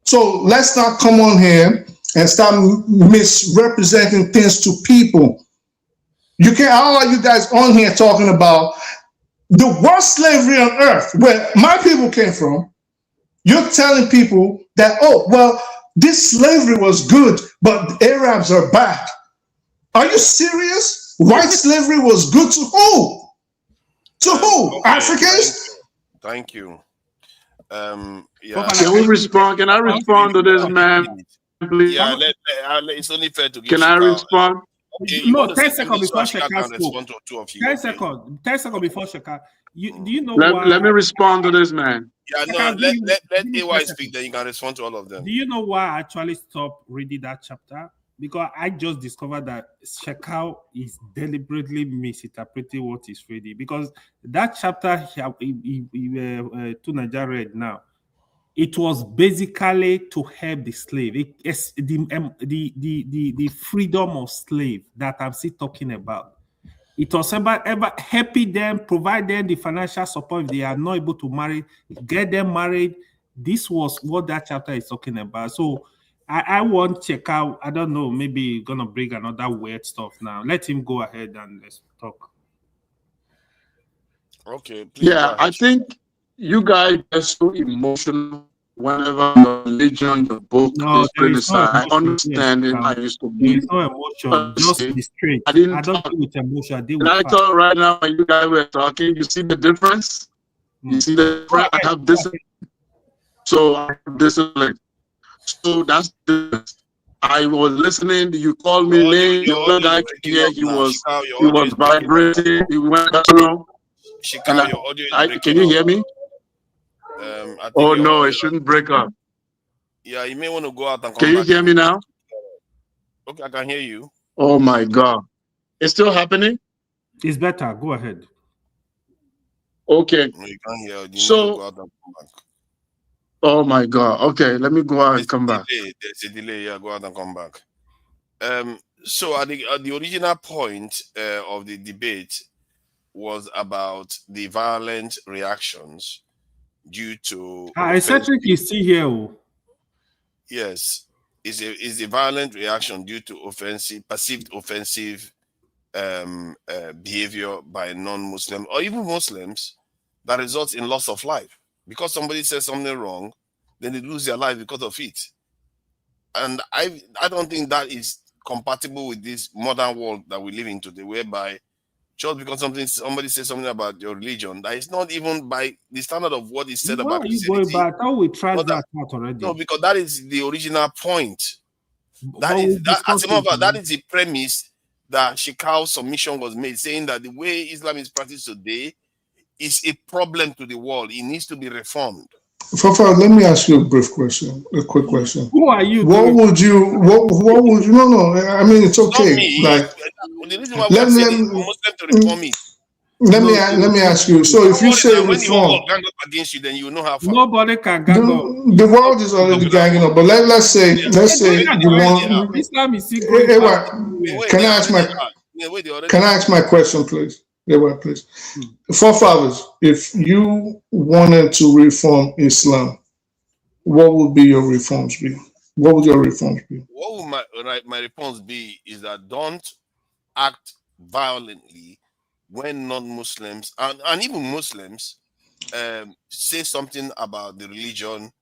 So let's not come on here and start misrepresenting things to people. You can't, all of you guys on here talking about the worst slavery on earth, where my people came from. You're telling people that, oh, well, this slavery was good, but the Arabs are bad. Are you serious? White slavery was good to who? To who? Okay, Africans? Thank you. Yeah. Can we respond? Can I respond to this, man? Please? Yeah, it's only fair to give Can I respond? Okay, no, 10 seconds before Sheka respond to two of you. 10 seconds. 10 seconds before Sheka. Do you know why? Let me respond to this, man. Yeah, no, let AY speak, then you can respond to all of them. Do you know why I actually stopped reading that chapter? Because I just discovered that Shekau is deliberately misinterpreting what he's reading. Because that chapter to Nigeria read now, it was basically to help the slave. It's the freedom of slave that I'm still talking about. It was about helping them, provide them the financial support if they are not able to marry, get them married. This was what that chapter is talking about. So I want to check out. I don't know, maybe gonna bring another weird stuff now. Let him go ahead and let's talk. Okay, please. Yeah, I think you guys are so emotional whenever your religion, your book is criticized. I understand it. I used to be. There is no emotion, just be straight. I don't deal with emotion. I deal with I thought right now when you guys were talking, you see the difference? You see the difference? I have discipline. So I have discipline. So that's the difference. I was listening. You called me late. The other guy here, he was vibrating. He went down. Can you hear me? Oh no, it shouldn't break up. Yeah, you may want to go out and come back. Can you hear me now? Okay, I can hear you. Oh my God. It's still happening? It's better. Go ahead. Okay. No, you can't hear. You so, need to go out and come back. Oh my God. Okay, let me go out and come back. There's a delay. Yeah, go out and come back. So at the original point of the debate was about the violent reactions due to eccentric is still here. Yes, is a violent reaction due to perceived offensive behavior by non-Muslim or even Muslims that results in loss of life. Because somebody says something wrong, then they lose their life because of it. And I don't think that is compatible with this modern world that we live in today, whereby just because somebody says something about your religion, that is not even by the standard of what is said about Christianity. I thought we tried that out already. No, because that is the original point. That is the premise that Shekau's submission was made, saying that the way Islam is practiced today is a problem to the world. It needs to be reformed. Fafa, let me ask you a brief question, a quick question. Who are you? What would you? No. I mean, it's okay. Like, let me ask you. So, if you say reform, gang up against you, then you know how far. Nobody can gang up. The world is already ganging up. But let's say you want. Islam is Can I ask my question, please? Please. Forefathers, if you wanted to reform Islam, what would be your reforms be? What would your response be? What would my response be is that don't act violently when non-Muslims and even Muslims say something about the religion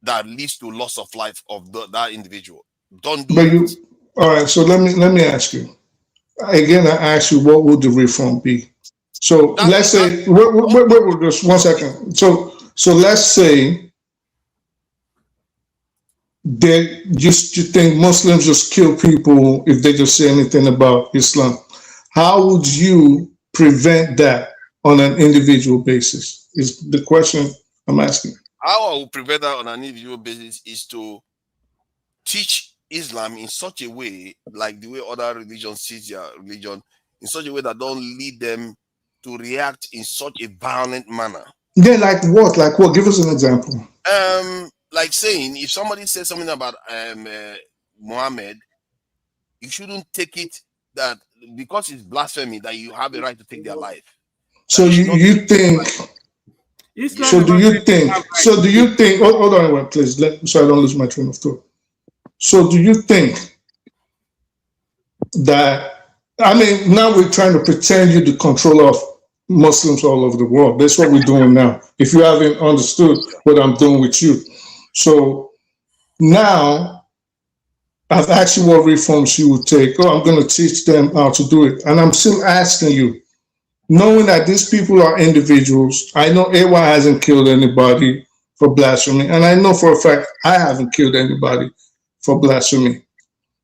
that leads to loss of life of that individual. Don't do that. All right. So let me ask you again. I ask you, what would the reform be? So let's say, wait, just 1 second. So let's say that you think Muslims just kill people if they just say anything about Islam. How would you prevent that on an individual basis? Is the question I'm asking. How I will prevent that on an individual basis is to teach Islam in such a way, like the way other religions teach their religion, in such a way that don't lead them to react in such a violent manner. Yeah, like what? Like what? Give us an example. Like saying, if somebody says something about Muhammad, you shouldn't take it that because it's blasphemy that you have a right to take their life. So you think? So do you think? So do you think? Hold on, please. So I don't lose my train of thought. So do you think that? I mean, now we're trying to pretend you're the controller of Muslims all over the world. That's what we're doing now. If you haven't understood what I'm doing with you, so now I've asked you what reforms you would take. Oh, I'm going to teach them how to do it, and I'm still asking you, knowing that these people are individuals. I know AY hasn't killed anybody for blasphemy, and I know for a fact I haven't killed anybody for blasphemy.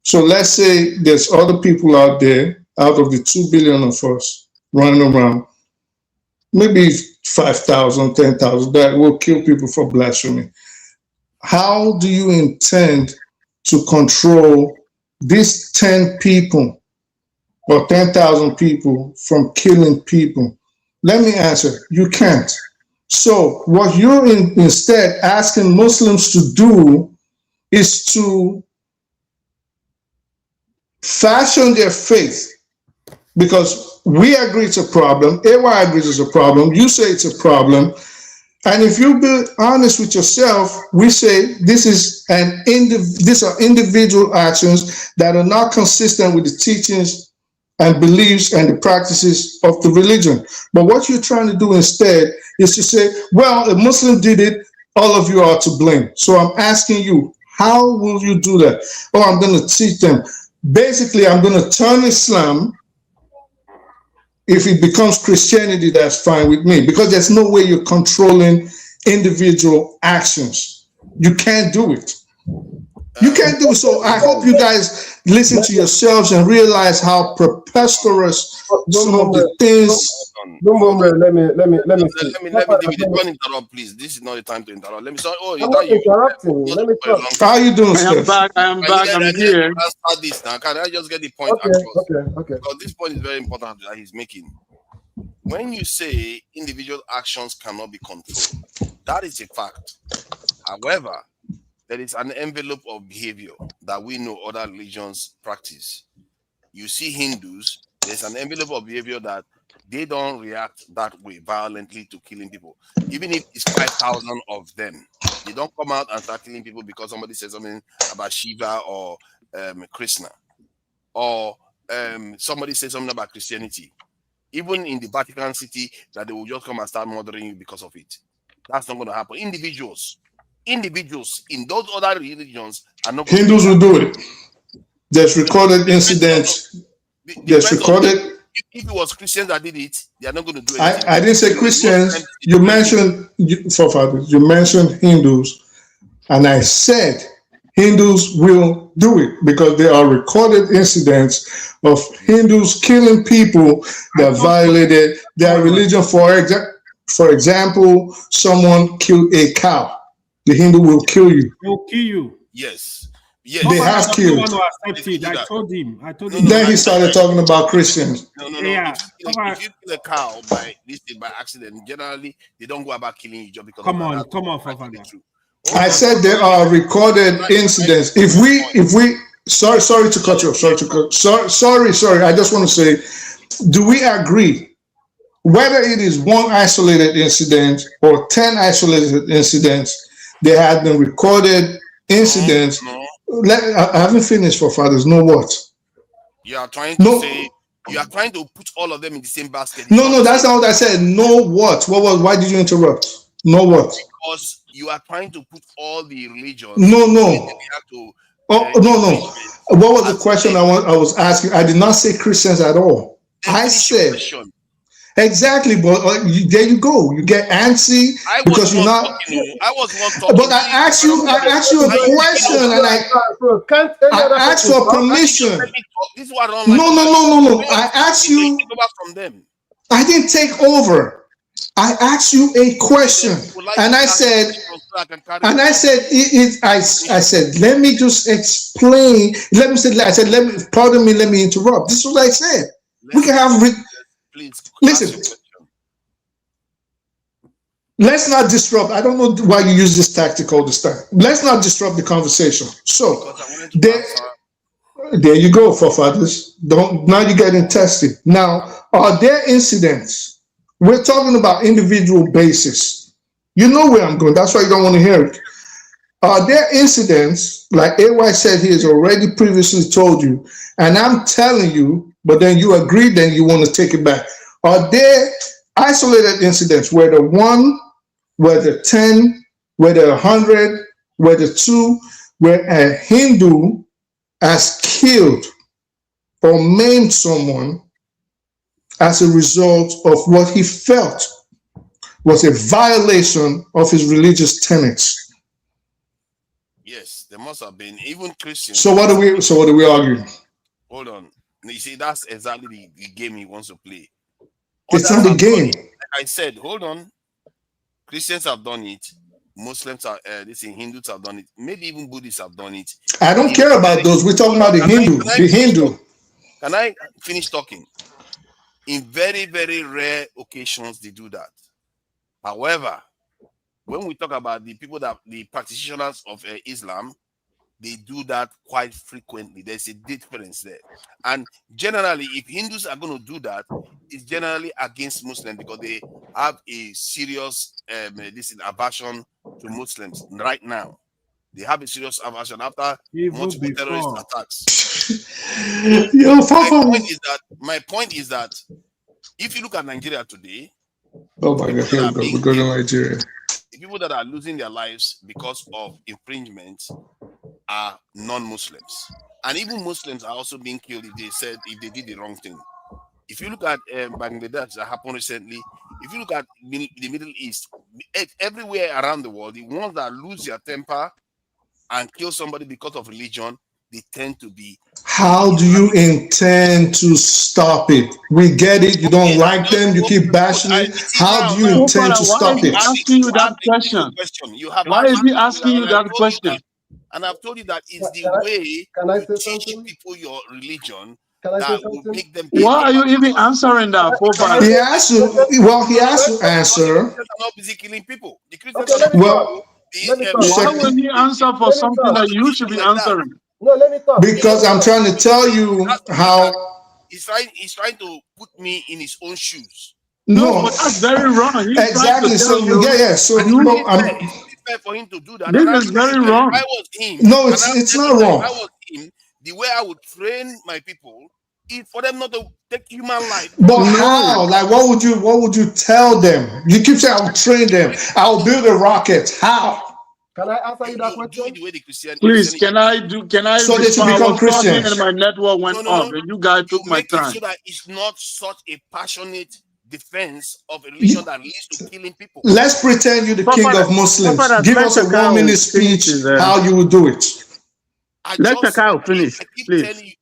So let's say there's other people out there, out of the 2 billion of us running around, maybe 5,000, 10,000 that will kill people for blasphemy. How do you intend to control these 10 people or 10,000 people from killing people? Let me answer. You can't. So what you're instead asking Muslims to do is to fashion their faith, because we agree it's a problem, AY agrees it's a problem, you say it's a problem, and if you be honest with yourself, we say these are individual actions that are not consistent with the teachings and beliefs and the practices of the religion. But what you're trying to do instead is to say, well, a Muslim did it, all of you are to blame. So I'm asking you, how will you do that? Oh, I'm going to teach them. Basically, I'm going to turn Islam. If it becomes Christianity, that's fine with me, because there's no way you're controlling individual actions. You can't do it. You can't do it. So I hope you guys listen to yourselves and realize how preposterous some of the things. Let me don't interrupt, please. This is not the time to interrupt. Let me start. Oh, I'm not interrupting. Let me talk. How are you doing, Steph? I am back. I'm here. Start this now. Can I just get the point Okay. Because this point is very important that he's making. When you say individual actions cannot be controlled, that is a fact. However, there is an envelope of behavior that we know other religions practice. You see Hindus, there's an envelope of behavior that they don't react that way violently to killing people. Even if it's 5,000 of them, they don't come out and start killing people because somebody says something about Shiva or Krishna, or somebody says something about Christianity. Even in the Vatican City, that they will just come and start murdering you because of it. That's not going to happen. Individuals in those other religions are not. Hindus will do it. There's recorded incidents. There's recorded. If it was Christians that did it, they are not going to do anything. I didn't say Christians. You mentioned forefathers. You mentioned Hindus, and I said Hindus will do it because there are recorded incidents of Hindus killing people that violated their religion. For example, someone killed a cow. The Hindu will kill you. They'll kill you. Yes. They have killed. I told him. Then he started talking about Christians. No. Yeah. If you kill a cow by accident, generally they don't go about killing you just because. Come on, Fafana. I said there are recorded incidents. If we sorry to cut you off. Sorry. I just want to say, do we agree whether it is one isolated incident or 10 isolated incidents? There have been recorded incidents. No. I haven't finished, forefathers. No what? You are trying to say, you are trying to put all of them in the same basket. It's No, that's not what I said. No what? What was? Why did you interrupt? No what? Because you are trying to put all the religions. No. To, no. What was the question I was asking? I did not say Christians at all. I said exactly, but there you go. You get antsy because you're not. I was one talking. But I asked you a question, and I asked for permission. This is what I don't like. No. I asked you. Take over from them. I didn't take over. I asked you a question, and I said, I said, let me just explain. Pardon me, let me interrupt. This is what I said. We can have. Please listen. Let's not disrupt. I don't know why you use this tactic all this time. Let's not disrupt the conversation. So there you go, forefathers. Now you're getting tested. Now, are there incidents? We're talking about individual basis. You know where I'm going. That's why you don't want to hear it. Are there incidents, like AY said he has already previously told you, and I'm telling you, but then you agree, then you want to take it back. Are there isolated incidents where the 1, where the 10, where the 100, where the 2, where a Hindu has killed or maimed someone as a result of what he felt was a violation of his religious tenets? Yes, there must have been, even Christians. So what are we arguing? Hold on. You see, that's exactly the game he wants to play. It's not the game. Like I said, hold on. Christians have done it. Muslims are Hindus have done it. Maybe even Buddhists have done it. I don't care about those. We're talking about the Hindu. Can I finish talking? In very, very rare occasions, they do that. However, when we talk about the people the practitioners of Islam, they do that quite frequently. There's a difference there. And generally, if Hindus are going to do that, it's generally against Muslims because they have a serious aversion to Muslims right now. They have a serious aversion after multiple terrorist attacks. My point is that if you look at Nigeria today, oh my God, here we go. We're going to Nigeria. The people that are losing their lives because of infringement are non-Muslims, and even Muslims are also being killed if they did the wrong thing. If you look at Bangladesh, that happened recently. If you look at the Middle East, everywhere around the world, the ones that lose their temper and kill somebody because of religion, they tend to be. How do you intend to stop it? We get it. You don't like them. You keep bashing it. How do you intend to stop it? Why is he asking you that question? Why is he asking you that question? And I've told you that it's the way you teach people your religion that will make them. Why are you even answering that? He has to answer. The Christians are not busy killing people. The Christians are not why would he answer for something that you should be answering? No, let me talk. Because I'm trying to tell you how he's trying to put me in his own shoes. No, but that's very wrong. He's exactly. So fair for him to do that. This is very wrong. If I was him, it's not wrong. If I was him, the way I would train my people is for them not to take human life. But how? Like, what would you tell them? You keep saying I'll train them. I'll build a rocket. How? Can I answer you that question? Please, can I? So they should become Christians. And my network went off, and you guys took my time. So that it's not such a passionate defense of a religion that leads to killing people. Let's pretend you're the king of Muslims. Give us a 1-minute speech how you would do it. Let Takao finish, please.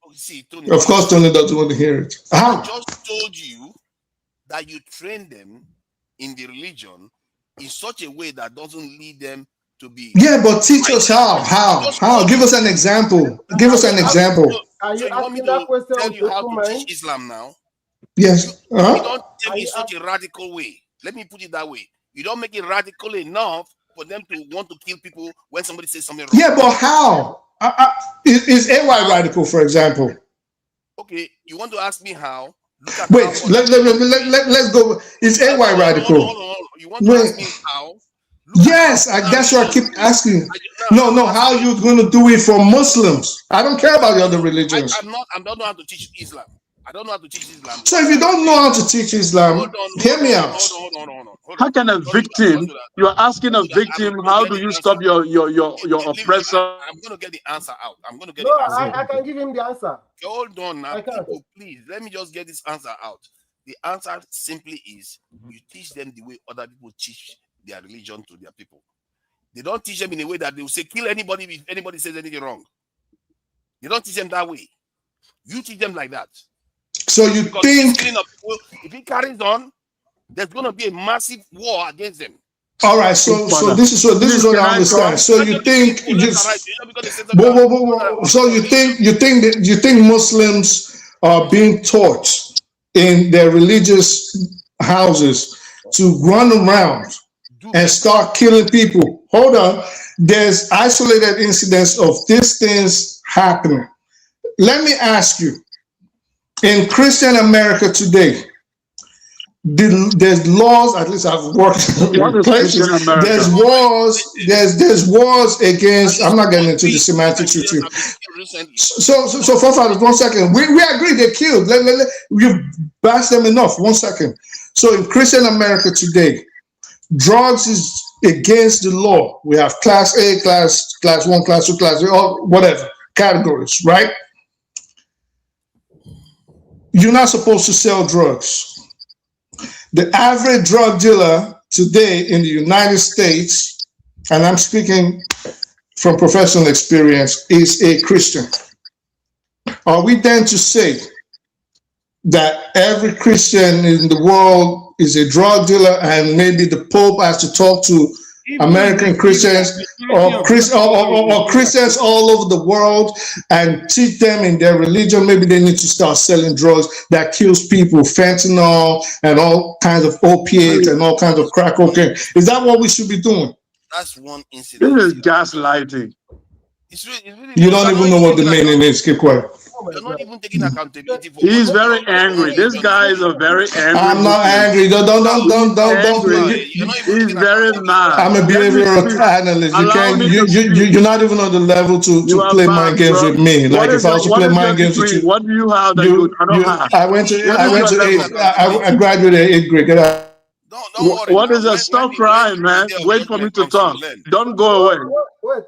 Tony, of course, Tony doesn't want to hear it. I just told you that you train them in the religion in such a way that doesn't lead them to be. Yeah, but teach us how. How? Give us an example. Give us an example. Are you asking that question? Tell you how to teach Islam now? Yes. You don't tell me in such a radical way. Let me put it that way. You don't make it radical enough for them to want to kill people when somebody says something wrong. Yeah, but how? Is AY radical, for example? Okay, you want to ask me how? Wait, let's go. Is AY radical? Hold on. You want to ask me how Yes, that's what I keep asking. No, how are you going to do it for Muslims? I don't care about the other religions. I don't know how to teach Islam. I don't know how to teach Islam. So if you don't know how to teach Islam, hear me out. Hold on. How can a victim? You are asking a victim, how do you stop your oppressor? I'm going to get the answer out. I'm going to get No, the answer. I can give him the answer. Hold on now, I can't. people, please. Let me just get this answer out. The answer simply is you teach them the way other people teach their religion to their people. They don't teach them in a way that they will say kill anybody if anybody says anything wrong. They don't teach them that way. You teach them like that. So you think if it carries on, there's going to be a massive war against them. All right, so this is what I understand. So you think you think Muslims are being taught in their religious houses to run around and start killing people? Hold on, there's isolated incidents of these things happening. Let me ask you, in Christian America today, there's laws. At least I've worked in places. There's wars against. I'm not getting into the semantics with you. So forefathers, 1 second. We agree they killed. You bashed them enough. 1 second. So in Christian America today, drugs is against the law. We have class A, class 1, class 2, class 3, or whatever categories, right? You're not supposed to sell drugs. The average drug dealer today in the United States, and I'm speaking from professional experience, is a Christian. Are we then to say that every Christian in the world is a drug dealer and maybe the Pope has to talk to American Christians or Christians all over the world and teach them in their religion? Maybe they need to start selling drugs that kills people, fentanyl and all kinds of opiates and all kinds of crack cocaine. Is that what we should be doing? That's one incident. This is gaslighting. You don't even know what the meaning is. Keep quiet. You're not even taking accountability for. He's very angry. This guy is a very angry. I'm not angry. Don't. He's very mad. I'm a behavioral analyst. You're not even on the level to play mind games with me. Like if I was to play mind games with you, what do you have that you don't have? I graduated 8th grade. Get out. What is that? Stop crying, man. Wait for me to talk. Don't go away.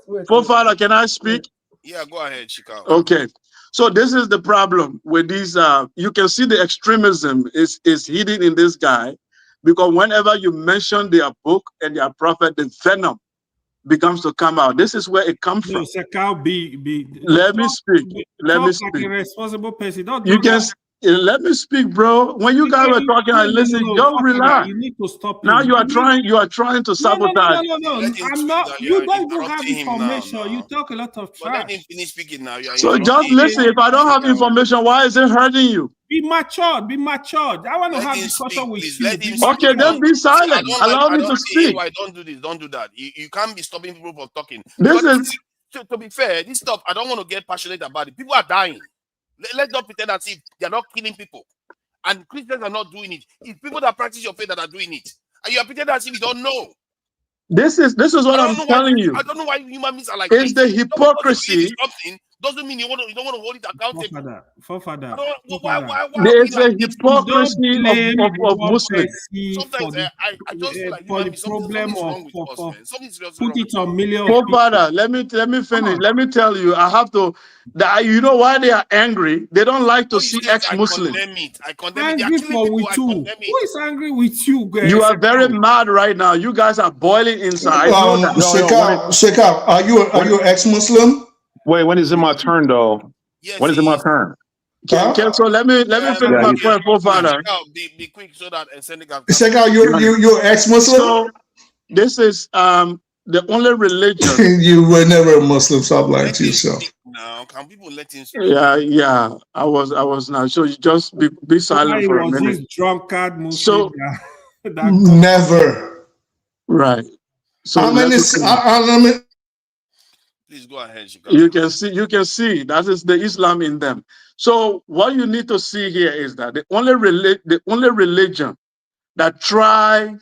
Wait. Forefather, can I speak? Yeah, go ahead, Chicago. Okay. So this is the problem with these. You can see the extremism is hidden in this guy, because whenever you mention their book and their prophet, the venom becomes to come out. This is where it comes from. Let me speak. Let me speak. Like a responsible person. Don't You can. Let me speak, bro. When you guys were talking, I listened. Don't relax. You need to stop. Now you are trying to sabotage. No. I'm not. You don't even have information. You talk a lot of trash. Let him finish speaking now. So just listen. If I don't have information, why is it hurting you? Be matured. I want to have discussion with you. Okay, then be silent. Allow me to speak. Why don't do this? Don't do that. You can't be stopping people from talking. This is to be fair. This stuff I don't want to get passionate about it. People are dying. Let's not pretend as if they're not killing people. And Christians are not doing it. It's people that practice your faith that are doing it. And you are pretending as if you don't know. This is what I'm telling you. I don't know why human beings are like it's the hypocrisy. Doesn't mean you don't want to hold it accountable. Forefather. There's a hypocrisy of Muslims. Sometimes I just feel like for the problem of put it on millions. Forefather, let me finish. Let me tell you, I have to. You know why they are angry? They don't like to see ex-Muslims. I condemn it. Angry with you. Who is angry with you, guys? You are very mad right now. You guys are boiling inside. Shekau, are you an ex-Muslim? Wait, when is it my turn though? Yes, when is it my turn? Okay, so let me finish my point, Forefather. Be quick so that Shekau, you're ex-Muslim. So this is the only religion. You were never a Muslim. Stop lying to yourself. Now, can people let him speak? Yeah. I was not. So you just be silent for a minute. This drunkard Muslim. So never. Right. So how many? Please go ahead, Chicago. You can see that is the Islam in them. So what you need to see here is that the only religion that try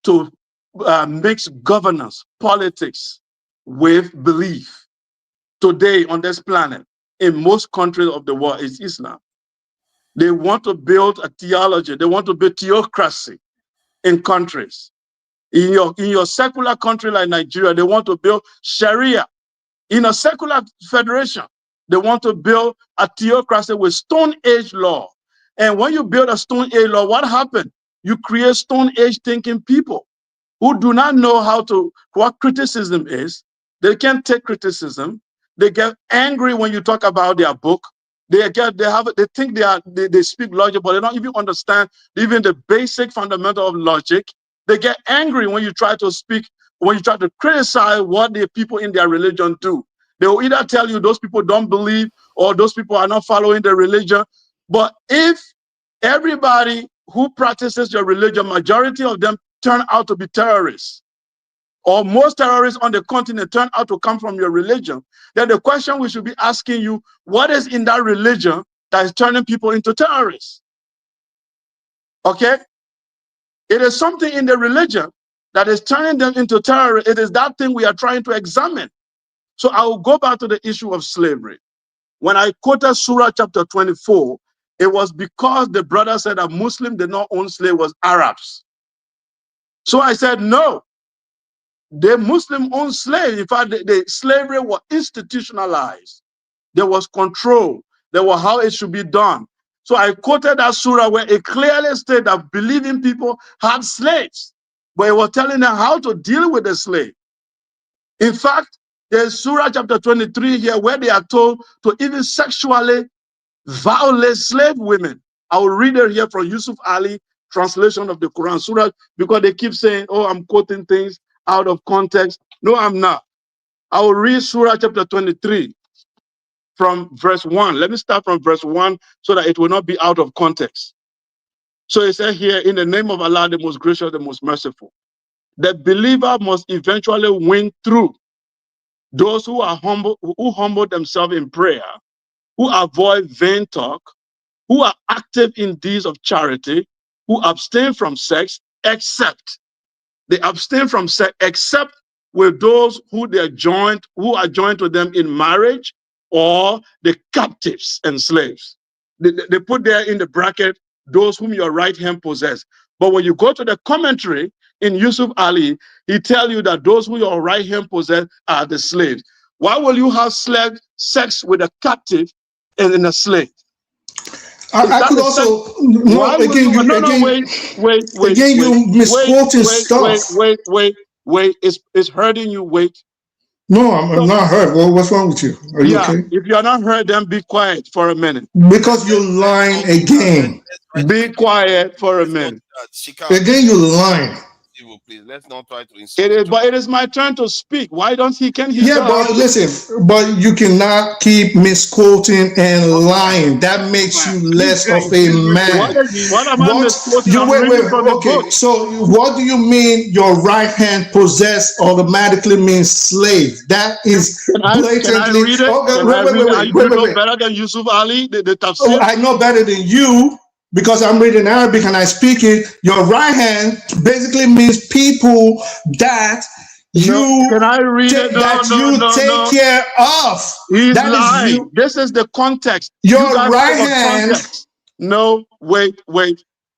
to mix governance, politics with belief. Today on this planet, in most countries of the world, is Islam. They want to build a theology. They want to build theocracy in countries. In your secular country like Nigeria, they want to build Sharia. In a secular federation, they want to build a theocracy with Stone Age law. And when you build a Stone Age law, what happened? You create Stone Age thinking people who do not know what criticism is. They can't take criticism. They get angry when you talk about their book. They think they speak logic, but they don't even understand even the basic fundamental of logic. They get angry when you try to speak, when you try to criticize what the people in their religion do. They will either tell you those people don't believe or those people are not following the religion. But if everybody who practices your religion, majority of them turn out to be terrorists, or most terrorists on the continent turn out to come from your religion, then the question we should be asking you, what is in that religion that is turning people into terrorists? Okay? It is something in the religion that is turning them into terrorists. It is that thing we are trying to examine. So I will go back to the issue of slavery. When I quoted Surah chapter 24, it was because the brother said that Muslims did not own slaves, was Arabs. So I said, no, the Muslim owned slaves. In fact, the slavery was institutionalized. There was control. There was how it should be done. So I quoted that surah where it clearly stated that believing people had slaves, but it was telling them how to deal with the slave. In fact, there's Surah chapter 23 here where they are told to even sexually violate slave women. I will read it here from Yusuf Ali translation of the Quran Surah, because they keep saying, oh, I'm quoting things out of context. No, I'm not. I will read Surah chapter 23 from verse 1. Let me start from verse 1 so that it will not be out of context. So it says here, in the name of Allah, the most gracious, the most merciful. The believer must eventually win through. Those who are humble, who humble themselves in prayer, who avoid vain talk, who are active in deeds of charity, who abstain from sex, except they abstain from sex, except with those who are joined to them in marriage, or the captives and slaves. They put there in the bracket those whom your right hand possess. But when you go to the commentary in Yusuf Ali, he tell you that those who your right hand possess are the slaves. Why will you have sex with a captive and a slave? I could also no again. You misquoting stuff. Wait. It's hurting you. Wait. No, I'm not hurt. Well, what's wrong with you? Are you okay? If you're not hurt, then be quiet for a minute. Because you're lying again. Be quiet for a minute. Again, you're lying. Please, let's not try to insult. But it is my turn to speak. Why don't he? Can he? Yeah, but listen, but you cannot keep misquoting and lying. That makes you less of a man. What am I misquoting? Okay. So what do you mean your right hand possess automatically means slave? That is blatantly. Can I read it? Wait. Better than Yusuf Ali, the tafsir? Oh, I know better than you, because I'm reading Arabic and I speak it. Your right hand basically means people that you take care of. He's lying. This is the context. Your right hand. Context. No, wait.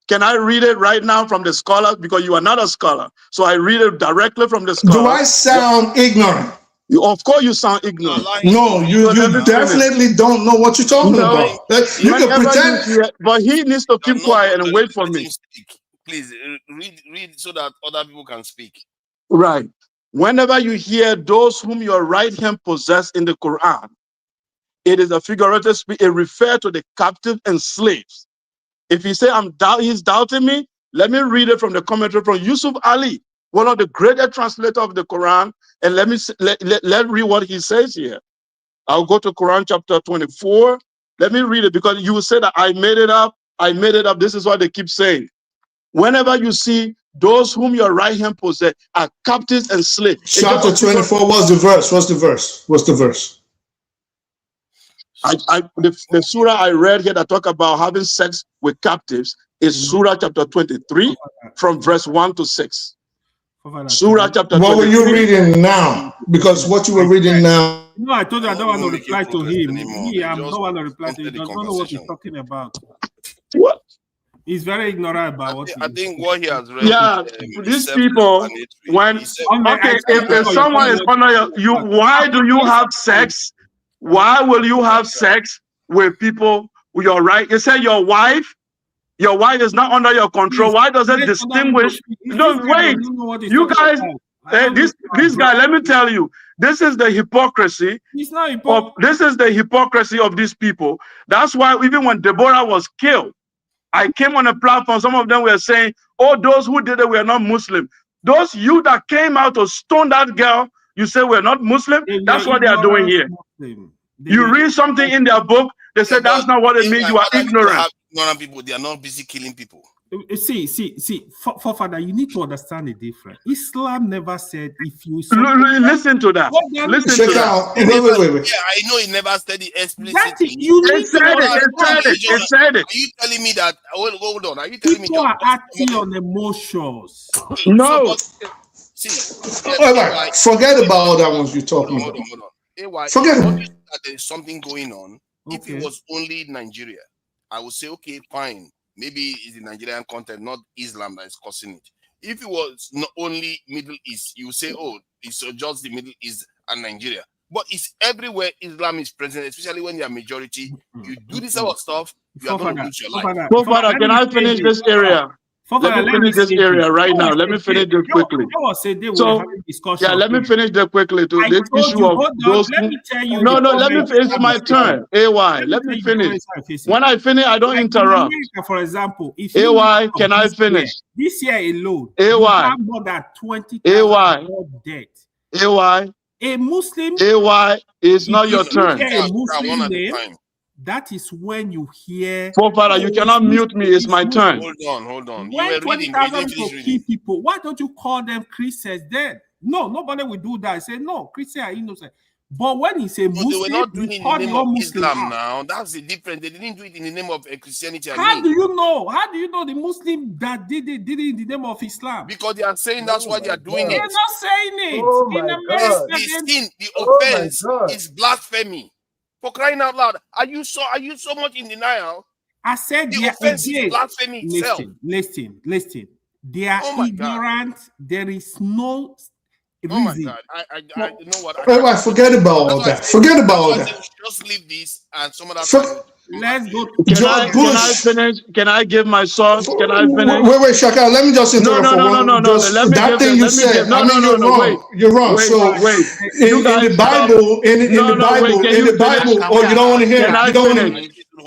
Can I read it right now from the scholar? Because you are not a scholar. So I read it directly from the scholar. Do I sound ignorant? Of course you sound ignorant. No, you definitely don't know what you're talking about. You can pretend. But he needs to keep quiet and wait for me. Please read so that other people can speak. Right. Whenever you hear those whom your right hand possess in the Quran, it is a figurative speech. It refers to the captive and slaves. If he say he's doubting me, let me read it from the commentary from Yusuf Ali, one of the greatest translators of the Quran, and let read what he says here. I'll go to Quran chapter 24. Let me read it, because you will say that I made it up. This is what they keep saying. Whenever you see those whom your right hand possess are captives and slaves. Chapter 24, what's the verse? What's the verse? The surah I read here that talk about having sex with captives is Surah chapter 23 from verse 1 to 6. Surah chapter 23. What were you reading now? Because what you were reading now. No, I told you I don't want to reply to him. Anymore. I don't want to reply to him. He does not know what he's talking about. What? He's very ignorant about what I think what he has read. Yeah, these people, when okay, if someone is under you, why do you have sex? Why will you have sex with people who you're right? You say your wife is not under your control. Why does it distinguish? No, wait. You guys, this guy, let me tell you, this is the hypocrisy. This is the hypocrisy of these people. That's why even when Deborah was killed, I came on a platform. Some of them were saying, "Oh, those who did it were not Muslim." Those you that came out to stone that girl, you say we're not Muslim. That's what they are doing here. You read something in their book, they say that's not what it means. You are ignorant. Ignorant people, they are not busy killing people. See, for father, you need to understand the difference. Islam never said if you listen to that. Listen to that. Wait. Yeah, I know it never said it explicitly. It said it. Are you telling me that? Hold on. Are you telling me people are acting on emotions? No. Forget about all that ones you're talking about. Hold on. Forget it. That there's something going on. If it was only Nigeria, I would say, okay, fine. Maybe it's the Nigerian content, not Islam, that is causing it. If it was not only Middle East, you say, oh, it's just the Middle East and Nigeria. But it's everywhere Islam is present, especially when you are majority. You do this sort of stuff, you are going to lose your life. Father, can I finish this area? Let me finish this area right now. Let me finish this quickly. So, yeah, let me finish that quickly to this issue of those. No, let me finish. It's my turn. AY, let me finish. When I finish, I don't interrupt. For example, if AY, can I finish? This year alone, AY, more than 20,000 dead. AY, a Muslim. AY is not your turn. A Muslim name, that is when you hear. Father, you cannot mute me. It's my turn. Hold on. When 20,000 people, why don't you call them Christians then? No, nobody will do that. Say no, Christians are innocent. But when he say Muslim, they were not doing it in the name of Islam now. That's the difference. They didn't do it in the name of Christianity. How do you know? How do you know the Muslim that did it in the name of Islam? Because they are saying that's why they are doing it. They're not saying it. Oh in America, the offense is blasphemy. For crying out loud, are you so much in denial? I said the offense is blasphemy itself. Listen. They are ignorant. God. There is no reason. Oh my God! I you know what? Forget about all that. Forget about all that. Just leave this and some other. Let's go. Can I finish? Can I give my source? Can I finish? Wait, Shaka. Let me just interrupt for one. No. That thing you said. You're wrong. So in the Bible, in the Bible. Oh, you don't want to hear it.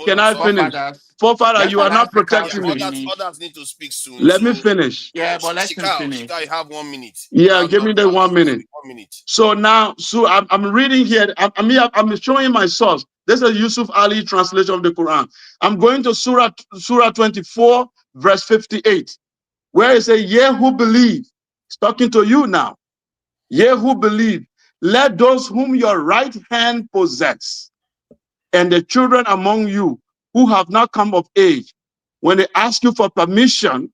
Can I finish? Forefather, you are not protecting me. Others need to speak soon. Let me finish. Yeah, but let him finish. I have 1 minute. Yeah, give me the 1 minute. 1 minute. So now, I'm reading here. I'm showing my source. This is Yusuf Ali translation of the Quran. I'm going to Surah 24, verse 58, where it says, "Ye who believe," it's talking to you now. "Ye who believe, let those whom your right hand possess, and the children among you who have not come of age, when they ask you for permission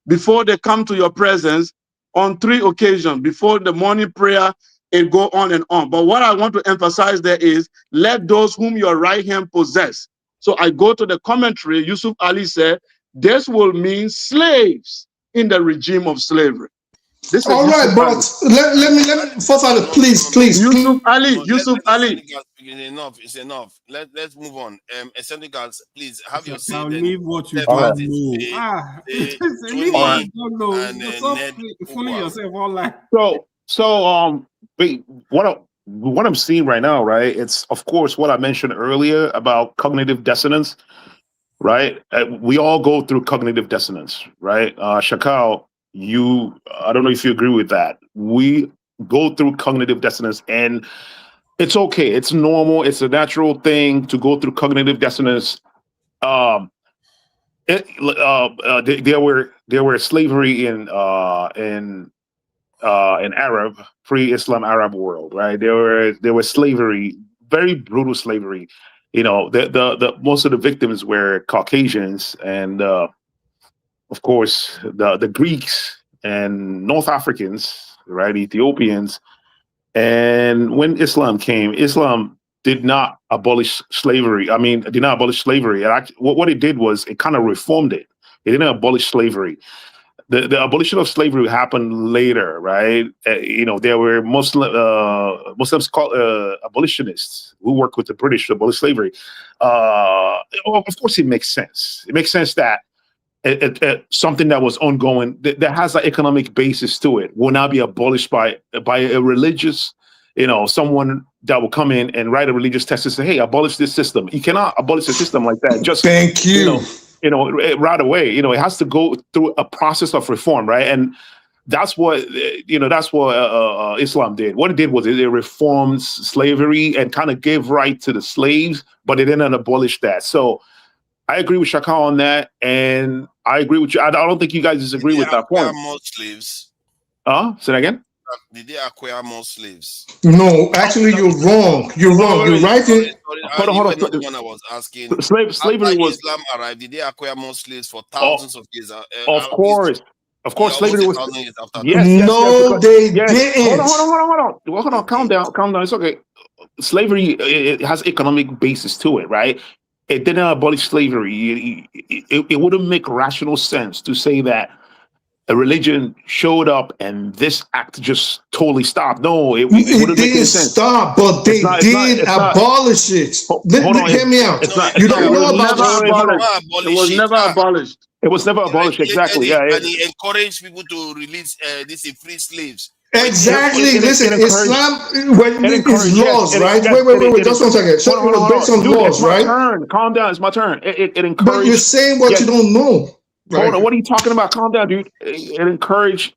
before they come to your presence on 3 occasions, before the morning prayer, it go on and on. But what I want to emphasize there is, let those whom your right hand possess." So I go to the commentary. Yusuf Ali said, this will mean slaves in the regime of slavery. This all right, but let me, Father, please. Yusuf Ali. It's enough. Let's move on. Eccentricals, please have your say. Leave what you don't know. Leave what you don't know. And fooling yourself online. So what I'm seeing right now, right? It's of course what I mentioned earlier about cognitive dissonance, right? We all go through cognitive dissonance, right? Shakal, I don't know if you agree with that. We go through cognitive dissonance, and it's okay. It's normal. It's a natural thing to go through cognitive dissonance. There were slavery in Arab, pre-Islam Arab world, right? There was slavery, very brutal slavery. You know, the most of the victims were Caucasians, and of course the Greeks and North Africans, right, Ethiopians. And when Islam came, Islam did not abolish slavery. I mean, did not abolish slavery. What it did was it kind of reformed it. It didn't abolish slavery. The abolition of slavery happened later, right? There were Muslims called abolitionists who worked with the British to abolish slavery. Of course, it makes sense. It makes sense that something that was ongoing that has an economic basis to it will now be abolished by a religious, someone that will come in and write a religious text and say, "Hey, abolish this system." You cannot abolish a system like that. Just thank you. Right away. It has to go through a process of reform, right? And that's what Islam did. What it did was it reformed slavery and kind of gave right to the slaves, but it didn't abolish that. So I agree with Shaka on that, and I agree with you. I don't think you guys disagree with that point. More slaves? Say that again. Did they acquire more slaves? No, actually, you're wrong. You're wrong. You're right. Hold on. The one I was asking. Slavery was Islam arrived. Did they acquire more slaves for thousands of years? Of course, slavery was. Yes, no, they didn't. Hold on. Calm down. It's okay. Slavery, it has economic basis to it, right? It didn't abolish slavery. It wouldn't make rational sense to say that a religion showed up and this act just totally stopped. No, it didn't stop, but they did abolish it. Hear me out. You don't know about it. It was never abolished. It was never abolished. Exactly. And he encouraged people to release these free slaves. Exactly. Listen, Islam, when it is laws, right? Wait. Just one second. So it was based on laws, right? Calm down. It's my turn. It encouraged. But you're saying what you don't know. Right? Hold on. What are you talking about? Calm down, dude. It encouraged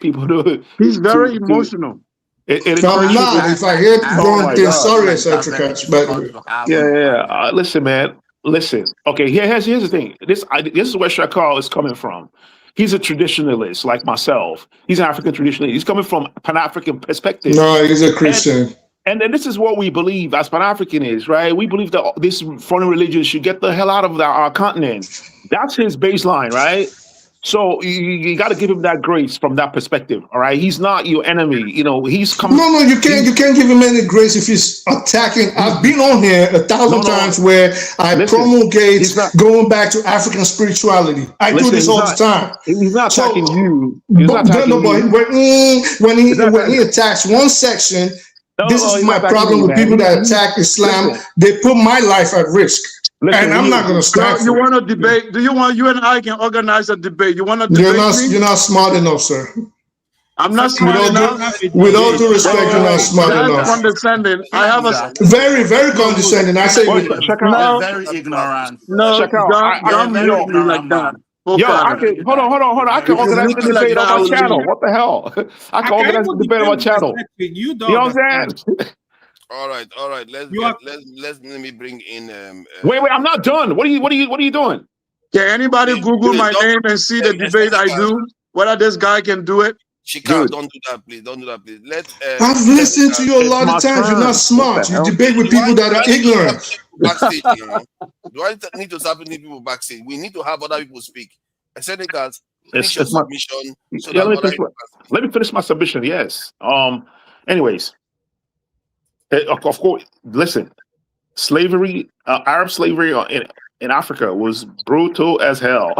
people to. He's very emotional. I'm not. If I hear wrong things, sorry, Satrikach. But yeah. Listen, man. Listen. Okay. Here's the thing. This is where Shakal is coming from. He's a traditionalist like myself. He's an African traditionalist. He's coming from Pan-African perspective. No, he's a Christian. And then this is what we believe as Pan-African is, right? We believe that this foreign religion should get the hell out of our continent. That's his baseline, right? So you got to give him that grace from that perspective, all right? He's not your enemy. He's coming. No, you can't give him any grace if he's attacking. I've been on here 1,000 times where I promulgate going back to African spirituality. I do this all the time. He's not attacking you. He's not attacking you. When he attacks one section, this is my problem with people that attack Islam. They put my life at risk. And I'm not going to stand for it. You want to debate? Do you want you and I can organize a debate? You want to debate? You're not smart enough, sir. I'm not smart enough. With all due respect, you're not smart enough. Condescending. I have a very, very condescending. I say very ignorant. No, don't mute me like that. Hold on. I can organize the debate on my channel. What the hell? I can organize the debate on my channel. You know what I'm saying? All right. Let me bring in. Wait. I'm not done. What are you doing? Can anybody Google my name and see the debate I do? Whether this guy can do it? Shika, don't do that, please. I've listened to you a lot of times. You're not smart. You debate with people that are ignorant. Backstage, do I need to start putting people backstage? We need to have other people speak. I said it, guys. Finish your submission. Let me finish my submission. Yes. Anyways. Of course, listen, slavery, Arab slavery in Africa was brutal as hell.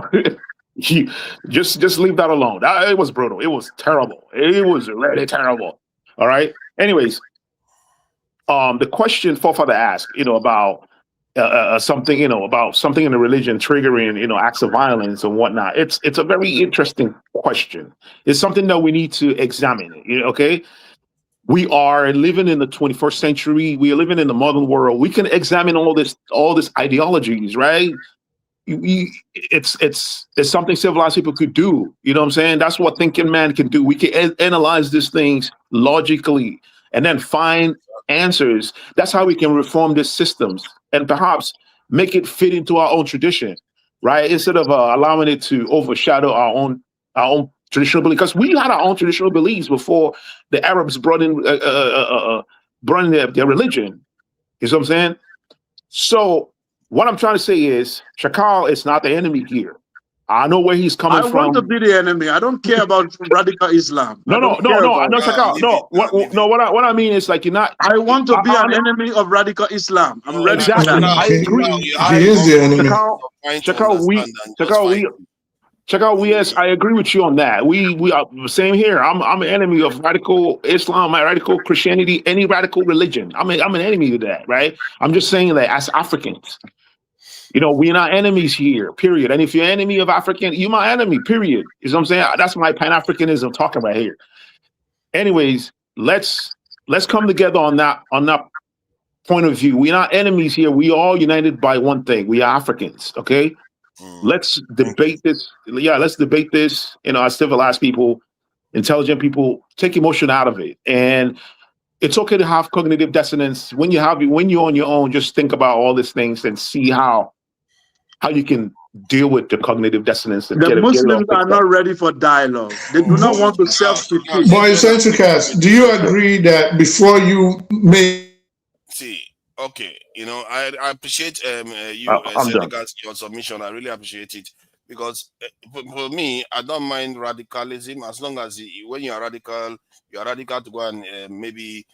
You just leave that alone. It was brutal. It was terrible. It was really terrible. All right. Anyways, the question Forefather asked, about something, about something in the religion triggering, acts of violence and whatnot. It's a very interesting question. It's something that we need to examine. Okay. We are living in the 21st century. We are living in the modern world. We can examine all this ideologies, right? It's something civilized people could do. You know what I'm saying? That's what thinking man can do. We can analyze these things logically and then find answers. That's how we can reform these systems and perhaps make it fit into our own tradition, right? Instead of allowing it to overshadow our own traditional beliefs, because we had our own traditional beliefs before the Arabs brought in their religion. You see what I'm saying? So what I'm trying to say is Shakal is not the enemy here. I know where he's coming I from. want to be the enemy. I don't care about radical Islam. No. Check out. No, what I mean is like you're not. I want to be an enemy of radical Islam. I'm ready for Exactly. that. I agree. He is the enemy. Check out. I agree with you on that. We are same here. I'm an enemy of radical Islam, radical Christianity, any radical religion. I'm an enemy of that, right? I'm just saying that as Africans, we're not enemies here, period. And if you're enemy of African, you're my enemy, period. You know what I'm saying? That's my Pan-Africanism talking right here. Anyways, let's come together on that point of view. We're not enemies here. We all united by one thing. We are Africans, okay? Let's debate this. Yeah, let's debate this. As civilized people, intelligent people, take emotion out of it. And it's okay to have cognitive dissonance. When you're on your own, just think about all these things and see how you can deal with the cognitive dissonance. And the Muslims are not ready for dialogue. They do not want to self-critique. Boy, Centricast, do you agree that before you make... See, okay, I appreciate you your submission. I really appreciate it because for me, I don't mind radicalism as long as when you are radical to go and maybe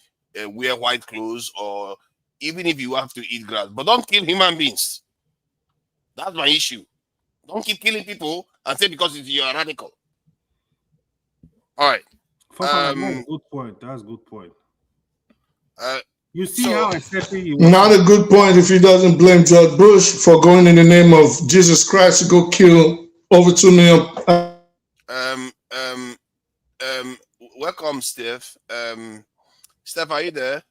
wear white clothes, or even if you have to eat grass, but don't kill human beings. That's my issue. Don't keep killing people and say because you are radical. All right. That's a good point. That's a good point. You see So, how accepting he was. Not a good point if he doesn't blame George Bush for going in the name of Jesus Christ to go kill over 2 million. Welcome, Steph. Steph, are you there?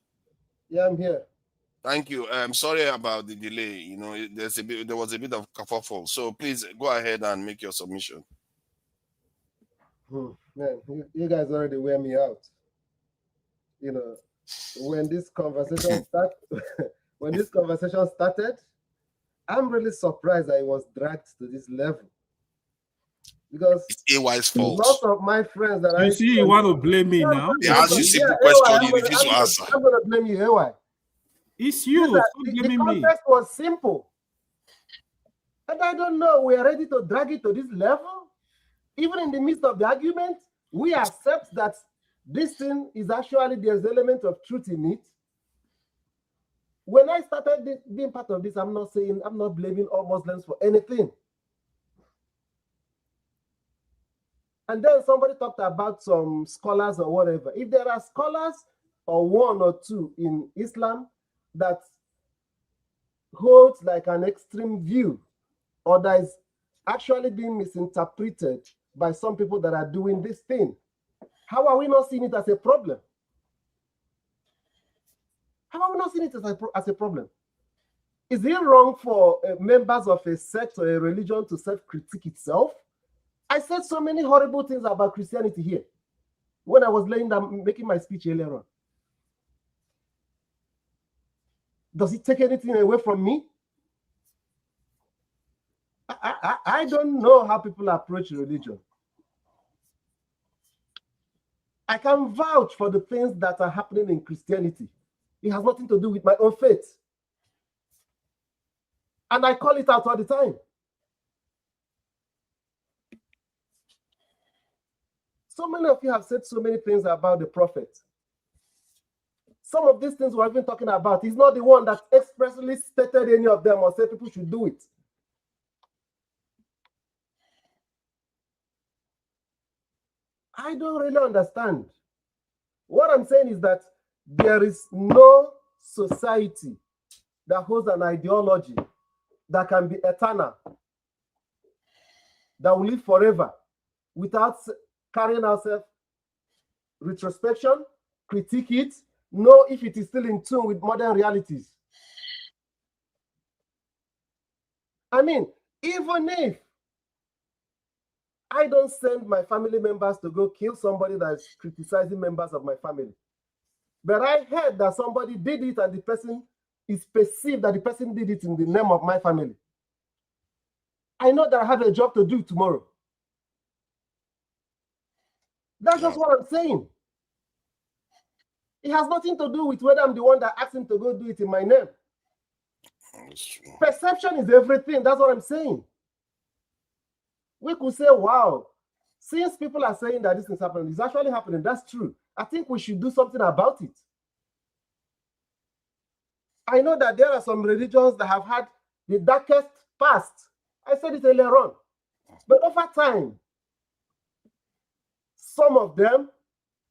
Yeah, I'm here. Thank you. Sorry about the delay. There was a bit of kerfuffle. So please go ahead and make your submission. Man, you guys already wear me out. When this conversation started, I'm really surprised that it was dragged to this level. Because it's AY's fault. Lots of my friends that you see, you want to blame me now? They ask you simple question, you refuse to answer. I'm going to blame you, AY. It's you. The context was simple. And I don't know, we are ready to drag it to this level. Even in the midst of the argument, we accept that this thing is actually, there's an element of truth in it. When I started being part of this, I'm not blaming all Muslims for anything. And then somebody talked about some scholars or whatever. If there are scholars or one or two in Islam that holds like an extreme view, or that is actually being misinterpreted by some people that are doing this thing, how are we not seeing it as a problem? How are we not seeing it as a problem? Is it wrong for members of a sect or a religion to self-critique itself? I said so many horrible things about Christianity here when I was making my speech earlier on. Does it take anything away from me? I don't know how people approach religion. I can vouch for the things that are happening in Christianity. It has nothing to do with my own faith. And I call it out all the time. So many of you have said so many things about the prophet. Some of these things we're even talking about, he's not the one that expressly stated any of them or said people should do it. I don't really understand. What I'm saying is that there is no society that holds an ideology that can be eternal, that will live forever, without carrying ourselves retrospection, critique it, know if it is still in tune with modern realities. I mean, even if I don't send my family members to go kill somebody that's criticizing members of my family, but I heard that somebody did it and the person is perceived that the person did it in the name of my family, I know that I have a job to do tomorrow. That's just what I'm saying. It has nothing to do with whether I'm the one that asked him to go do it in my name. Perception is everything. That's what I'm saying. we could say, wow, since people are saying that this is happening, it's actually happening. That's true. I think we should do something about it. I know that there are some religions that have had the darkest past. I said it earlier on. But over time, some of them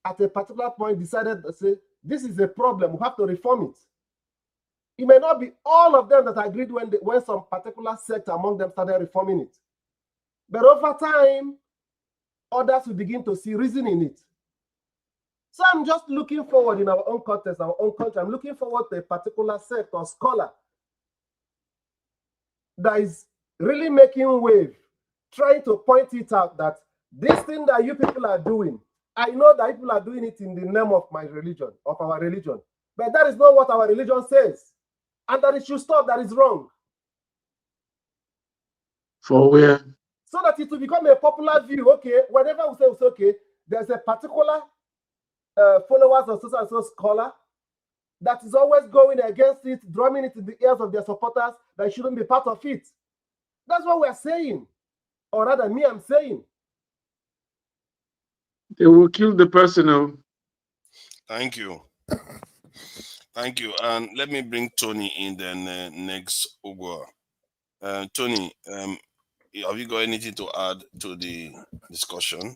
at a particular point decided to say, this is a problem, we have to reform it. It may not be all of them that agreed when some particular sect among them started reforming it. But over time, others will begin to see reason in it. So I'm just looking forward in our own context, our own country. I'm looking forward to a particular sect or scholar that is really making wave, trying to point it out that this thing that you people are doing, I know that people are doing it in the name of my religion, of our religion, but that is not what our religion says. And that it should stop, that is wrong. For where? So that it will become a popular view. Okay, whenever we say it's okay, there's a particular followers of so and so scholar that is always going against it, drumming it in the ears of their supporters that shouldn't be part of it. That's what we're saying. Or rather, me, I'm saying. They will kill the person. Thank you. Thank you. And let me bring Tony in then next, Ugwa. Tony, have you got anything to add to the discussion?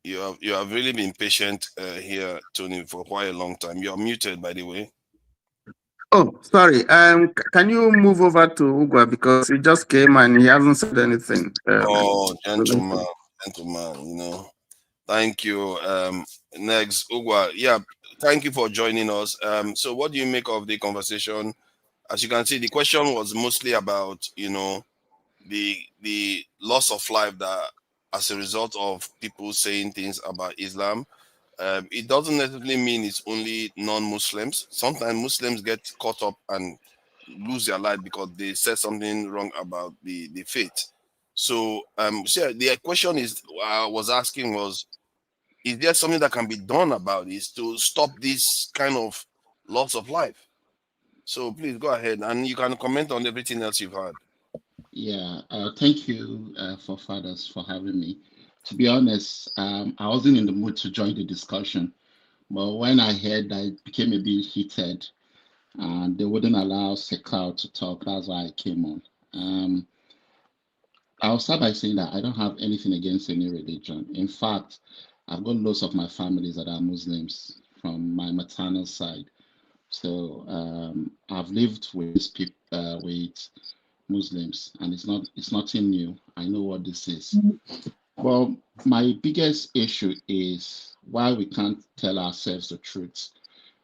You have really been patient here, Tony, for quite a long time. You are muted, by the way. Oh, sorry. Can you move over to Ugwa because he just came and he hasn't said anything. Gentleman, Thank you. Next, Ugwa. Yeah, thank you for joining us. So what do you make of the conversation? As you can see, the question was mostly about, the loss of life that as a result of people saying things about Islam. It doesn't necessarily mean it's only non-Muslims. Sometimes Muslims get caught up and lose their life because they said something wrong about the faith. So, the question I was asking was, is there something that can be done about this to stop this kind of loss of life? So please go ahead and you can comment on everything else you've heard. Yeah, thank you for fathers for having me. To be honest, I wasn't in the mood to join the discussion, but when I heard that it became a bit heated and they wouldn't allow Sekau to talk, that's why I came on. I'll start by saying that I don't have anything against any religion. In fact, I've got lots of my families that are Muslims from my maternal side. So I've lived with people with Muslims, and it's nothing new. I know what this is. Well, my biggest issue is why we can't tell ourselves the truth.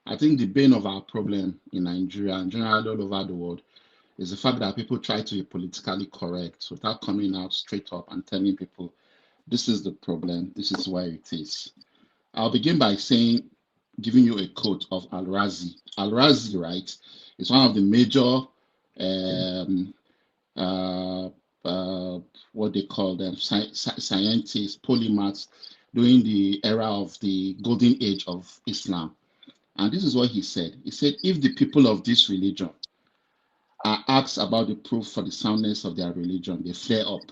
I think the bane of our problem in Nigeria and generally all over the world is the fact that people try to be politically correct without coming out straight up and telling people this is the problem, this is why it is. I'll begin by giving you a quote of Al-Razi. Al-Razi, right, is one of the major um, what they call them, scientists, polymaths during the era of the golden age of Islam. And this is what he said. He said, if the people of this religion are asked about the proof for the soundness of their religion, they flare up,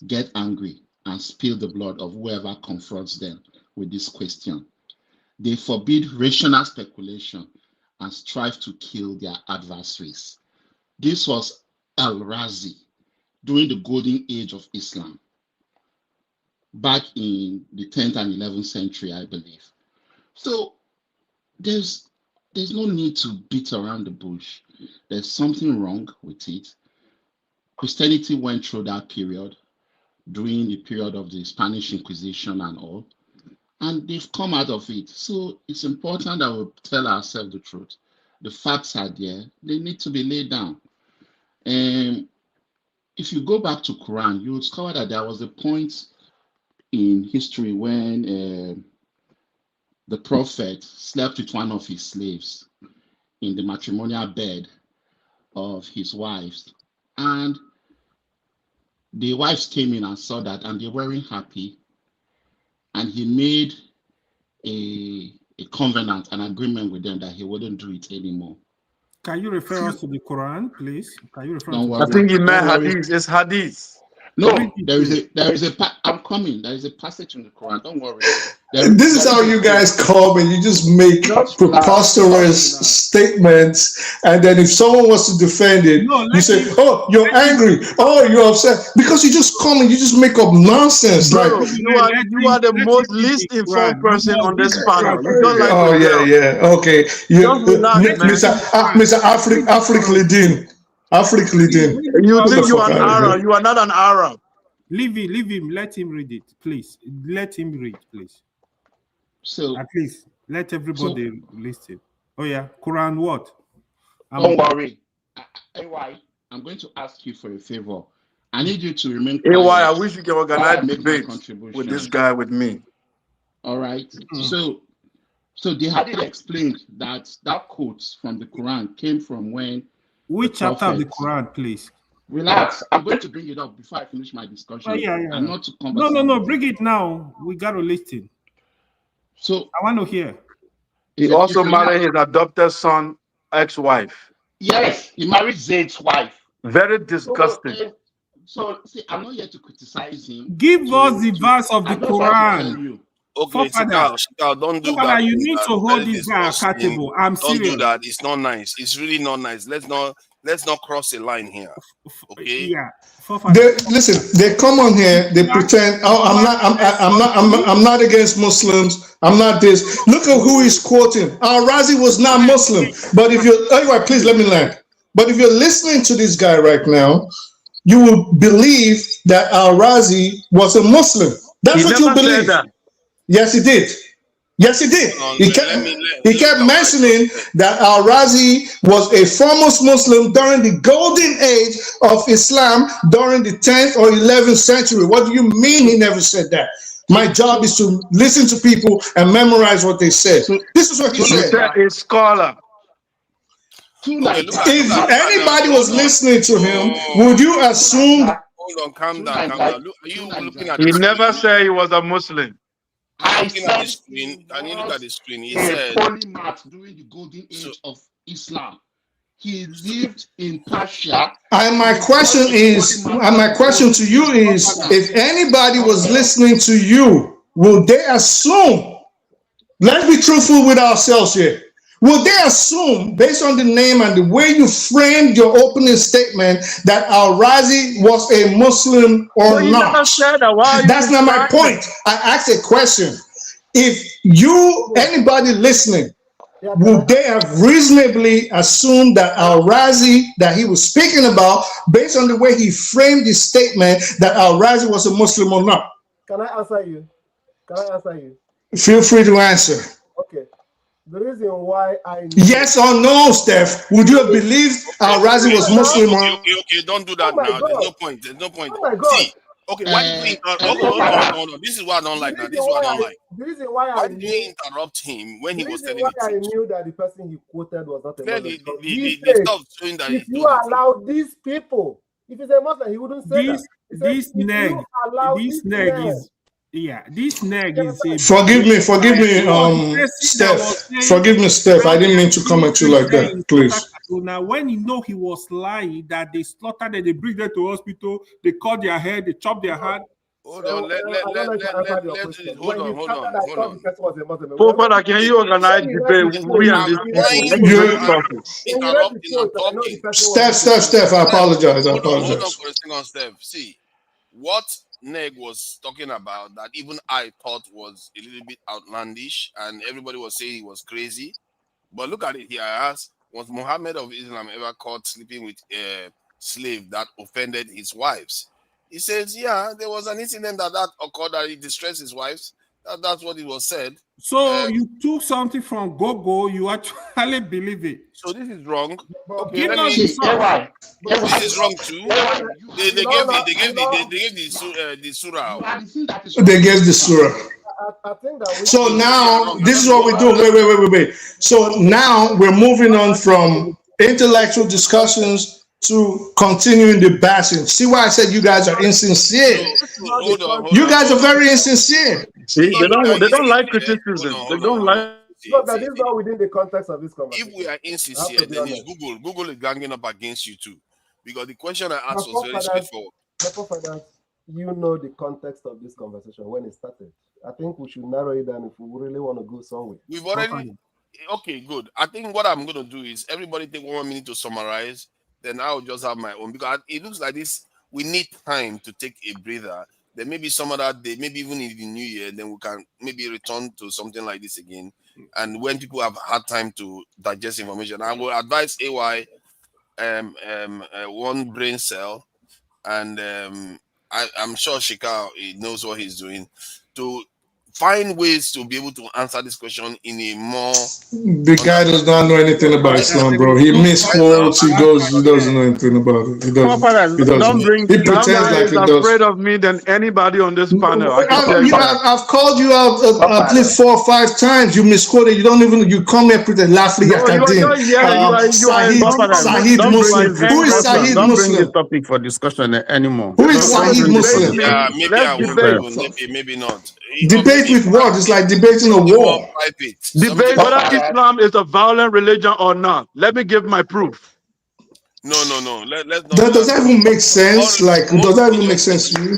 get angry, and spill the blood of whoever confronts them with this question. They forbid rational speculation and strive to kill their adversaries. This was Al-Razi during the golden age of Islam, back in the 10th and 11th century, I believe. So there's no need to beat around the bush. There's something wrong with it. Christianity went through that period during the period of the Spanish Inquisition and all, and they've come out of it. So it's important that we tell ourselves the truth. The facts are there. They need to be laid down. And if you go back to Quran, you will discover that there was a point in history when the prophet slept with one of his slaves in the matrimonial bed of his wives. And the wives came in and saw that, and they weren't happy. And he made a covenant, an agreement with them that he wouldn't do it anymore. Can you refer us to the Quran, please? Can you refer us Don't to I worry. think he meant Don't worry. hadith. It's hadith. No, Read it, there please. is a I'm coming. There is a passage in the Quran. Don't worry. This is how you guys come and you just make Just preposterous statements, and then if someone wants to defend it, No, you let say, him. "Oh, you're Let him. angry. Oh, you're upset," because you just come and you just make up nonsense. Like, Bro, you are the most least informed person on this panel. You don't like oh yeah, yourself. yeah, okay, you, Just relax, Let him man. Mr. read the Quran. Mr. Afrik Read the Afrik Quran. Lidin, Afrik Please Lidin, read the You get the think you Quran. are fuck an out of Arab. here. You are not an Arab. Leave him. Let him read it, please. Let him read, please. So At least let everybody listen. Oh yeah, Quran what? don't worry. AY, I'm going to ask you for a favor. I need you to remain AY, I quiet wish you can while I organize make my debate with this contribution. guy with me. All right. So the hadith explained that quote from the Quran came from when Which chapter of the Quran, please? Relax. I'm going to bring it up before I finish my discussion. Oh, yeah. I'm not too No. conversant. Bring it now. We got to listen. So I want to hear. He also married his adopted son ex-wife. Yes, he married Zayd's wife. Very disgusting. So see, I'm not here to criticize him. Give us the verse of the I'm just trying to tell Quran. you. Okay, Shikal, don't do that. You need to hold Very this guy disgusting. accountable. I'm Don't serious. do that. It's not nice. It's really not nice. Let's not cross a line here. Okay. Yeah. Listen, they come on here, they pretend, oh, I'm not against Muslims. I'm not this. Look at who he's quoting. Al-Razi was not Muslim. But if you're, anyway, please let me land. But if you're listening to this guy right now, you will believe that Al-Razi was a Muslim. That's what you believe. Yes, he did. Yes, he did. He kept mentioning that Al-Razi was a foremost Muslim during the golden age of Islam during the 10th or 11th century. What do you mean he never said that? My job is to listen to people and memorize what they said. This is what he said. He said a scholar. If anybody was listening to him, would you assume? Hold on, calm down. Are you looking at? He never said he was a Muslim. Looking at the screen, and you look at the screen. He said polymath during the golden age of Islam. He lived in Persia. And my question to you is, if anybody was listening to you, will they assume? Let's be truthful with ourselves here. Will they assume, based on the name and the way you framed your opening statement, that Al-Razi was a Muslim or not? That's not my point. I asked a question. If anybody listening, would they have reasonably assumed that Al-Razi, that he was speaking about, based on the way he framed his statement, that Al-Razi was a Muslim or not? Can I answer you? Feel free to answer. Okay. The reason why I yes or no, Steph, would you have believed Al-Razi was Muslim? Okay, don't do that now. There's no point. Oh my God. See, okay, why did hold on. This is what I don't like now. This is what I don't like. The reason why did you interrupt him when he was telling the truth? I knew that the person he quoted was not a Muslim. He stopped showing that if you allow these people, if he's a Muslim, he wouldn't say that. This neg is Forgive me, Steph. Forgive me, Steph. I didn't mean to come at you like that. Please. So now, when you know he was lying, that they slaughtered them, they bring them to hospital, they cut their head, they chop their hand. Hold on. Popala, can you organize debate? We and these people. Steph, I apologize. Hold on for a second, Steph. See, what Neg was talking about that even I thought was a little bit outlandish, and everybody was saying he was crazy. But look at it here. I asked, was Muhammad of Islam ever caught sleeping with a slave that offended his wives? He says, yeah, there was an incident that occurred that he distressed his wives. That's what it was said. So you took something from Gogo, you actually believe it. So this is wrong. Okay, this is wrong too. They gave the surah. They gave the surah. I think that so now this is what we do. Wait. So now we're moving on from intellectual discussions to continuing the bashing. See why I said you guys are insincere? Hold on. You guys are very insincere. See, they don't like criticism. They don't like. No, that is not within the context of this conversation. If we are insincere, then it's Google. Google is ganging up against you too. Because the question I asked was very straightforward. You know the context of this conversation when it started. I think we should narrow it down if we really want to go somewhere. We've already... Okay, good. I think what I'm going to do is everybody take 1 minute to summarize. Then I'll just have my own. Because it looks like this, we need time to take a breather. Then maybe some other day, maybe even in the new year, then we can maybe return to something like this again. And when people have had time to digest information, I will advise AY one brain cell, and I'm sure Shika knows what he's doing to find ways to be able to answer this question in a more... The guy does not know anything about Islam, bro. He misquotes. He doesn't know anything about it. He doesn't. He pretends like he does. Afraid of me than anybody on this panel. I've called you out at least 4 or 5 times. You misquoted. You don't even. You come here pretend laughing at Sahid Muslim. Who is Sahid Don't bring Muslim? this topic for discussion anymore. Who is Sahid Muslim? Yeah, maybe I will. Maybe not. Debate with what? It's like debating a war. Debate whether Islam is a violent religion or not. Let me give my proof. No. Let's not. Does that even make sense? Like, does that even make sense to you?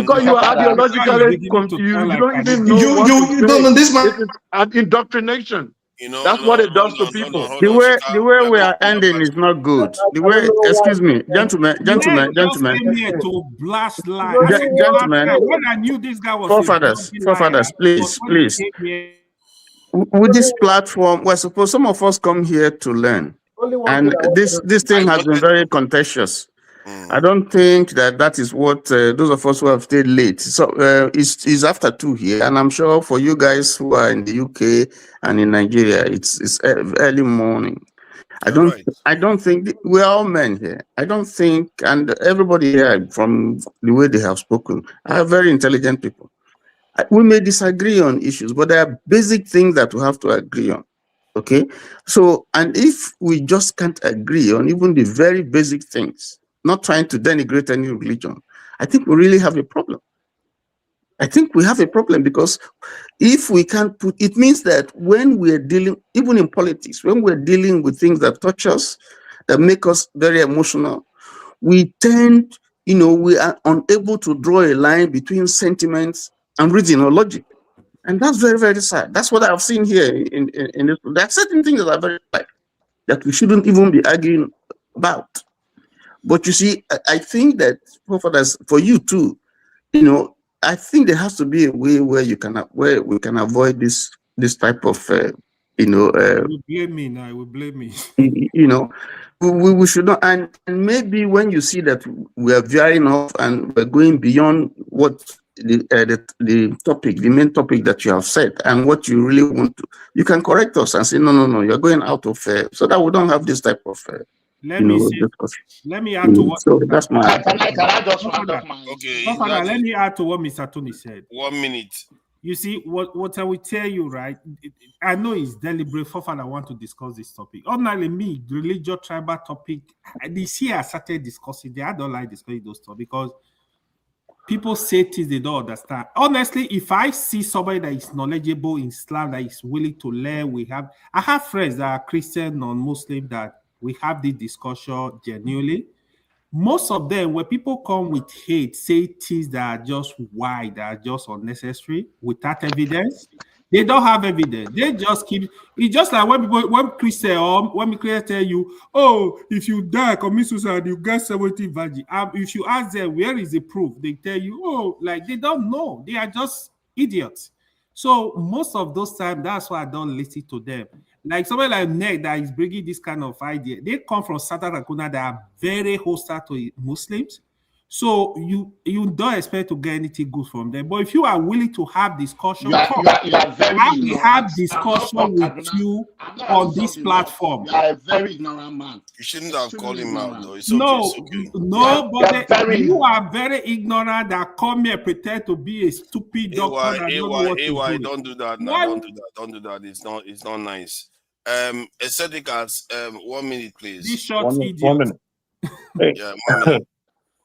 Because you are ideologically confused. You don't even know this is an indoctrination. That's what it does to people. The way we are ending is not good. The way, excuse me, gentlemen. Came here to blast lies. Gentlemen, when I knew this guy was forefathers, please. With this platform, we're supposed, some of us come here to learn, and this thing has been very contentious. I don't think that is what those of us who have stayed late. So it's after 2 here, and I'm sure for you guys who are in the UK and in Nigeria, it's early morning. I don't think we're all men here. I don't think, and everybody here, from the way they have spoken, are very intelligent people. We may disagree on issues, but there are basic things that we have to agree on. Okay, so, and if we just can't agree on even the very basic things, not trying to denigrate any religion, I think we really have a problem. I think we have a problem, because if we can't put, it means that when we're dealing, even in politics, when we're dealing with things that touch us, that make us very emotional, we tend, we are unable to draw a line between sentiments and reason or logic. And that's very, very sad. That's what I've seen here in this. There are certain things that are very bad that we shouldn't even be arguing about. But you see, I think that for you too, I think there has to be a way where we can avoid this type of you blame me now. You blame me. We should not, and maybe when you see that we are veering off and we're going beyond what the topic, the main topic that you have said, and what you really want to, you can correct us and say no, you're going out of so that we don't have this type of Let me add to what. So that's my. Can I just round up my? Okay. Let me add to what Mr. Tony said. 1 minute. You see, what I will tell you, right? I know it's deliberate. I want to discuss this topic. Ordinarily, me, religious, tribal topic, this year I started discussing. I don't like discussing those stuff because people say things they don't understand. Honestly, if I see somebody that is knowledgeable in Islam, that is willing to learn, I have friends that are Christian, non-Muslim, that we have this discussion genuinely. Most of them, when people come with hate, say things that are just wide, that are just unnecessary, without evidence. They don't have evidence. They just keep. It's just like when Christians tell you, "Oh, if you die, commit suicide, you get 70 virgin." If you ask them where is the proof, they tell you, "Oh, like they don't know. They are just idiots." So most of those times, that's why I don't listen to them. Like somebody like Ned that is bringing this kind of idea, they come from South Dakota that are very hostile to Muslims. So you don't expect to get anything good from them. But if you are willing to have discussion, have discussion with you on this platform. You are a very ignorant man. You shouldn't have called him out though. It's okay. But you are very ignorant that come here pretend to be a stupid doctor. AY, don't do that. No, don't do that. It's not nice. Aesthetic as 1 minute, please. This short idiot. 1 minute. Hey. Yeah, 1 minute.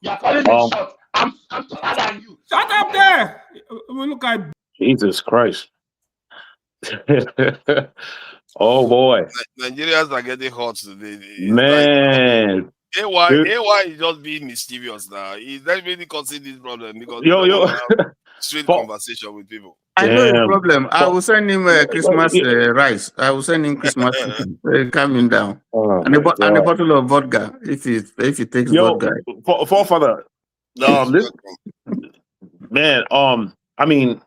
You're calling me short. I'm taller than you. Shut up there. Look at Jesus Christ. Oh boy, Nigerians are getting hot today. It's like man. AY is just being mischievous now. He's not really causing this problem because he don't want to have straight conversation with people. I know your problem. I will send him Christmas rice. I will send him Christmas chicken. Calming down. Oh And a bottle of vodka if he takes vodka. Forefather. This, man. I mean,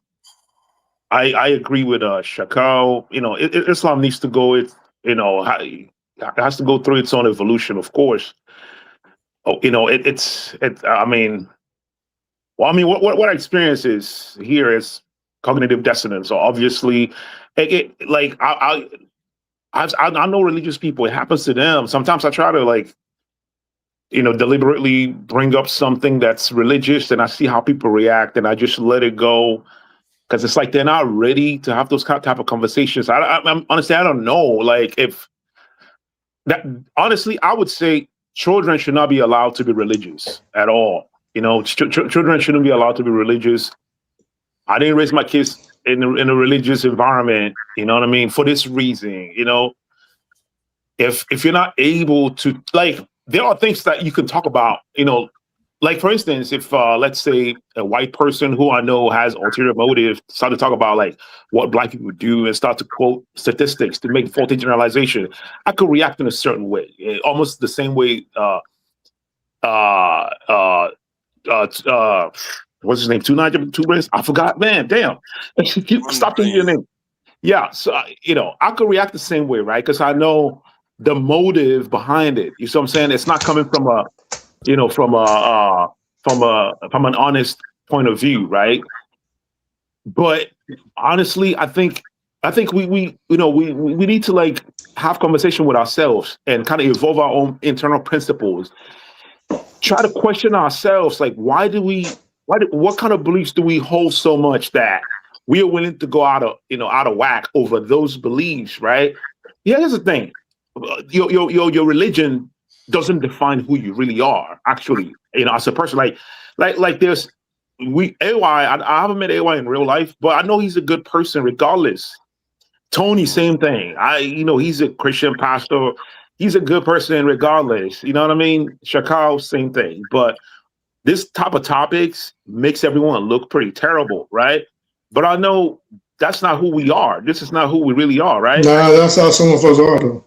I agree with Shakal. You know, Islam needs to go. It has to go through its own evolution, of course. Oh, you know, it's. I mean, well, I mean, what I experience is here is cognitive dissonance. So obviously, like I know religious people. It happens to them. Sometimes I try to like, deliberately bring up something that's religious, and I see how people react, and I just let it go because it's like they're not ready to have those type of conversations. I'm honestly, I don't know. Like if that, honestly, I would say children should not be allowed to be religious at all. You know, children shouldn't be allowed to be religious. I didn't raise my kids in a religious environment. You know what I mean? For this reason, if you're not able to, like, there are things that you can talk about. Like for instance, if let's say a white person who I know has ulterior motive start to talk about like what black people do and start to quote statistics to make faulty generalization, I could react in a certain way, almost the same way. What's his name? Two Brains. I forgot. Man, damn! Stop thinking your name. Yeah, so I could react the same way, right? Because I know the motive behind it. You see what I'm saying? It's not coming from a from an honest point of view, right? But honestly, I think we need to like have conversation with ourselves and kind of evolve our own internal principles. Try to question ourselves, like what kind of beliefs do we hold so much that we are willing to go out of whack over those beliefs, right? Yeah, here's the thing. Your religion doesn't define who you really are, actually, as a person. Like there's AY, I haven't met AY in real life, but I know he's a good person regardless. Tony, same thing. He's a Christian pastor. He's a good person regardless. You know what I mean? Shakal, same thing. But this type of topics makes everyone look pretty terrible, right? But I know that's not who we are. This is not who we really are, right? Nah, that's how some of us are, though.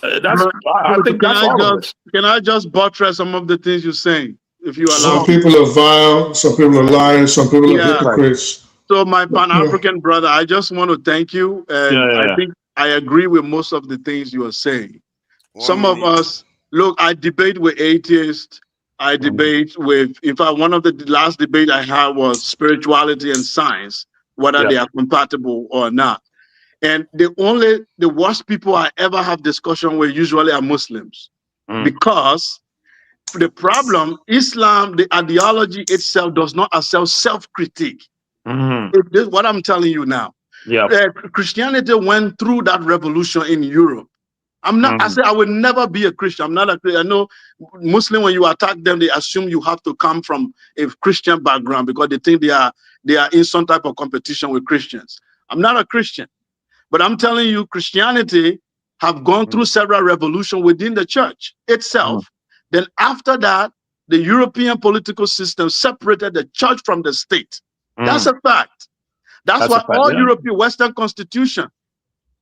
I think that's all of us. Can I just buttress some of the things you're saying, if you allow Some people are vile, some people are liars, some people are hypocrites. So my Pan-African brother, I just want to thank you. And I think I agree with most of the things you are saying. Some of us, look, I debate with atheists. I debate with, in fact, one of the last debate I had was spirituality and science, whether they are compatible or not. And the worst people I ever have discussion with usually are Muslims. Because the problem, Islam, the ideology itself does not accept self-critique. This is what I'm telling you now. Christianity went through that revolution in Europe. I said I will never be a Christian. I'm not a Christian. I know Muslim, when you attack them, they assume you have to come from a Christian background because they think they are in some type of competition with Christians. I'm not a Christian, but I'm telling you, Christianity have gone through several revolutions within the church itself. Then after that, the European political system separated the church from the state. That's a fact. That's why all European Western constitution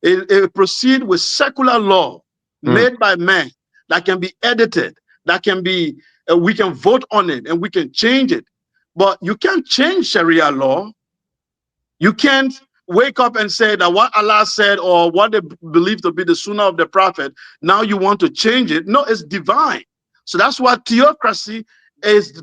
it proceed with secular law made by men that can be edited, that can be, we can vote on it and we can change it. But you can't change Sharia law. You can't wake up and say that what Allah said or what they believe to be the sunnah of the prophet, now you want to change it. No, it's divine. So that's why theocracy is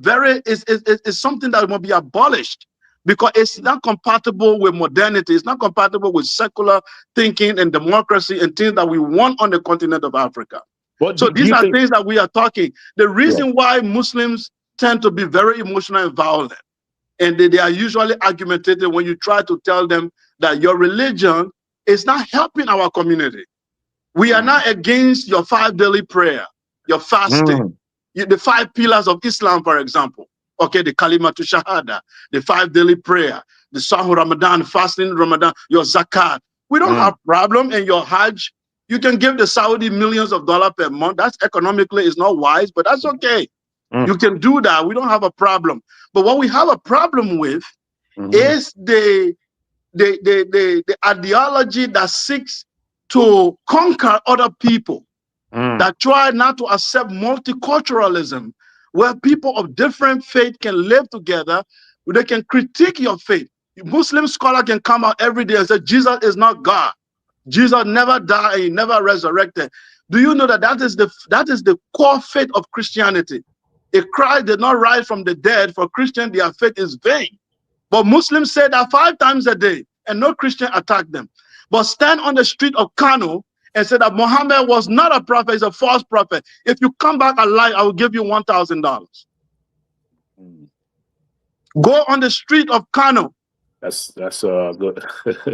something that must be abolished, because it's not compatible with modernity. It's not compatible with secular thinking and democracy and things that we want on the continent of Africa. So these are things that we are talking. The reason why Muslims tend to be very emotional and violent, and they are usually argumentative when you try to tell them that your religion is not helping our community. We are not against your 5 daily prayer, your fasting, the 5 pillars of Islam, for example. Okay, the Kalima to Shahada, the 5 daily prayer, the Sahur Ramadan, fasting Ramadan, your zakat, We don't have problem in your Hajj. You can give the Saudi millions of dollars per month. That's economically is not wise, but that's okay. You can do that. We don't have a problem. But what we have a problem with is the ideology that seeks to conquer other people, that try not to accept multiculturalism, where people of different faith can live together, where they can critique your faith. Muslim scholar can come out every day and say Jesus is not God. Jesus never died and he never resurrected. Do you know that that is the core faith of Christianity? If Christ did not rise from the dead, for Christian, their faith is vain. But Muslims say that 5 times a day, and no Christian attack them. But stand on the street of Kano and say that Muhammad was not a prophet, he's a false prophet. If you come back alive, I will give you $1,000. Go on the street of Kano. That's good.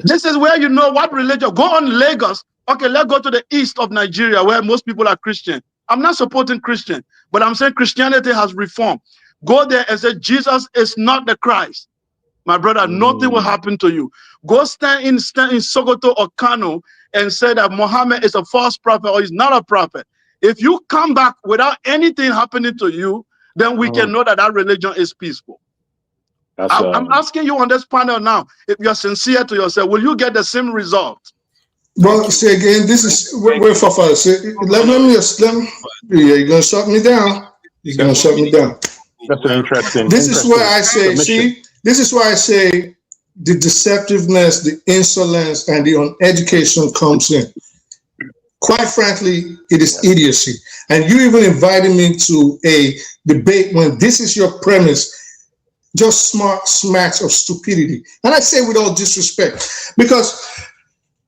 This is where you know what religion. Go on Lagos. Okay, let's go to the east of Nigeria where most people are Christian. I'm not supporting Christian, but I'm saying Christianity has reformed. Go there and say Jesus is not the Christ. My brother, nothing will happen to you. Go stand in Sokoto or Kano and say that Muhammad is a false prophet or he's not a prophet. If you come back without anything happening to you, then we can know that that religion is peaceful. I'm asking you on this panel now, if you're sincere to yourself, will you get the same result? Well, see again, this is wait for us. Let me you're gonna shut me down. You're gonna shut me down. That's an interesting. This is where I say, see, this is why I say the deceptiveness, the insolence, and the uneducation comes in. Quite frankly, it is idiocy. And you even invited me to a debate when this is your premise, just smacks of stupidity. And I say with all disrespect, because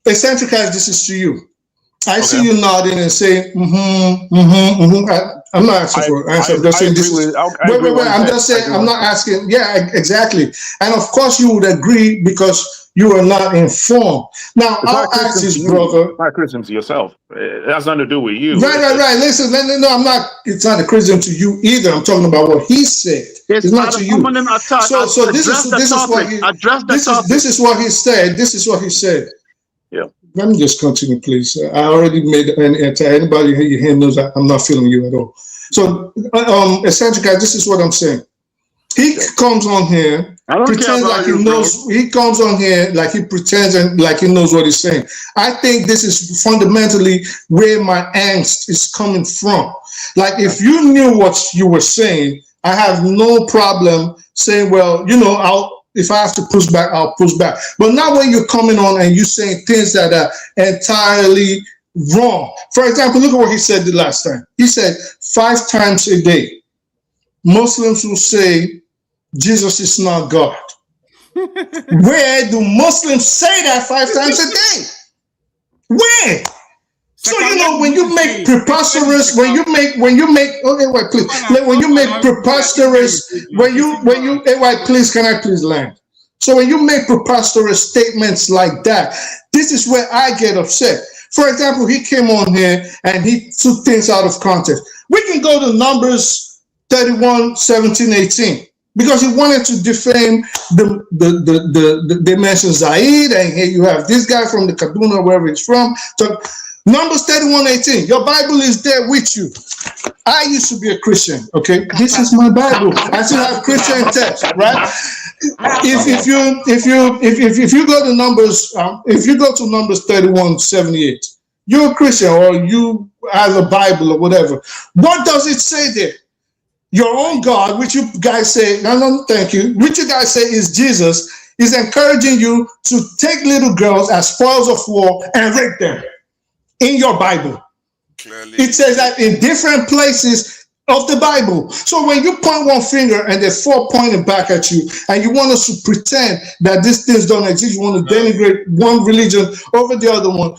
eccentric as this is to you. I see you nodding and saying, I'm not asking for an answer. I'm just saying this is, wait. I'm just saying, I'm not asking. Yeah, exactly. And of course you would agree because you are not informed. Now, I'll ask his brother. Not criticism to yourself. It has nothing to do with you. Right. Listen, no, I'm not. It's not a criticism to you either. I'm talking about what he said. It's not to you. So this is what he said. This is what he said. Yeah. Let me just continue, please. I already made anybody here knows that I'm not feeling you at all. So, essentially, guys, this is what I'm saying. He comes on here, pretends like he knows. He comes on here like he pretends and like he knows what he's saying. I think this is fundamentally where my angst is coming from. Like, if you knew what you were saying, I have no problem saying, well, you know, if I have to push back, I'll push back. But not when you're coming on and you're saying things that are entirely wrong. For example, look at what he said the last time. He said 5 times a day, Muslims will say Jesus is not God. Where do Muslims say that 5 times a day? Where? So you know, when you make preposterous, when you make preposterous, please, can I please land? So when you make preposterous statements like that, this is where I get upset. For example, he came on here and he took things out of context. We can go to Numbers 31, 17, 18. Because he wanted to defame they mentioned Zaid, and here you have this guy from the Kaduna, wherever he's from. So Numbers 31:18. Your Bible is there with you. I used to be a Christian. Okay, this is my Bible. I still have Christian text, right? If you go to Numbers, if you go to Numbers 31:78, you're a Christian or you have a Bible or whatever. What does it say there? Your own God, which you guys say, no, thank you, which you guys say is Jesus, is encouraging you to take little girls as spoils of war and rape them. In your Bible. Clearly. It says that in different places of the Bible. So when you point one finger and there's 4 pointing back at you, and you want us to pretend that these things don't exist, you want to denigrate one religion over the other one,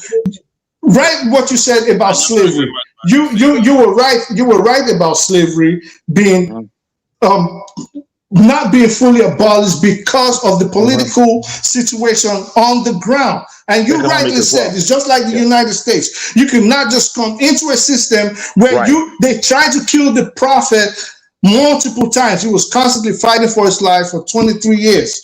write what you said about slavery. You were right. You were right about slavery being not being fully abolished because of the political situation on the ground. And you rightly said, it's just like the United States. You cannot just come into a system where they tried to kill the prophet multiple times. He was constantly fighting for his life for 23 years.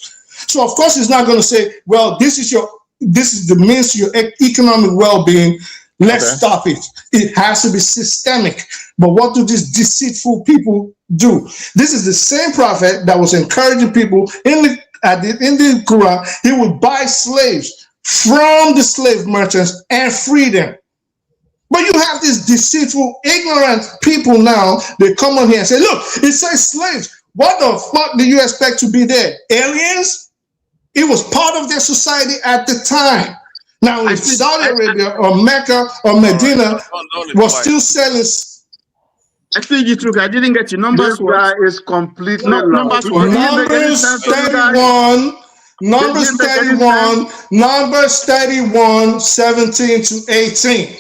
So of course he's not going to say, well, this is your this is the means to your economic well-being. Let's stop it. It has to be systemic. But what do these deceitful people do? This is the same prophet that was encouraging people in the Quran. He would buy slaves from the slave merchants and free them. But you have these deceitful, ignorant people now. They come on here and say, look, it says slaves. What the fuck do you expect to be there? Aliens? It was part of their society at the time. Now, if Saudi Arabia or Mecca or Medina was still selling. I think you took. I didn't get your numbers. This guy is completely numbers. Numbers 31. Numbers 31. Numbers 31, 17 to 18.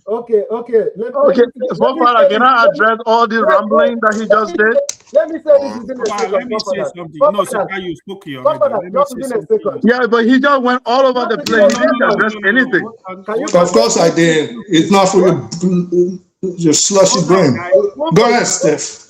Okay. Fofana, can I address all the rambling that he just did? Let me say this within a second. Let me say something. No, Saka, you spoke here already. Just within a second. Yeah, but he just went all over the place. He didn't address anything. Of course I did. It's not for your slushy brain. Go ahead, Steph.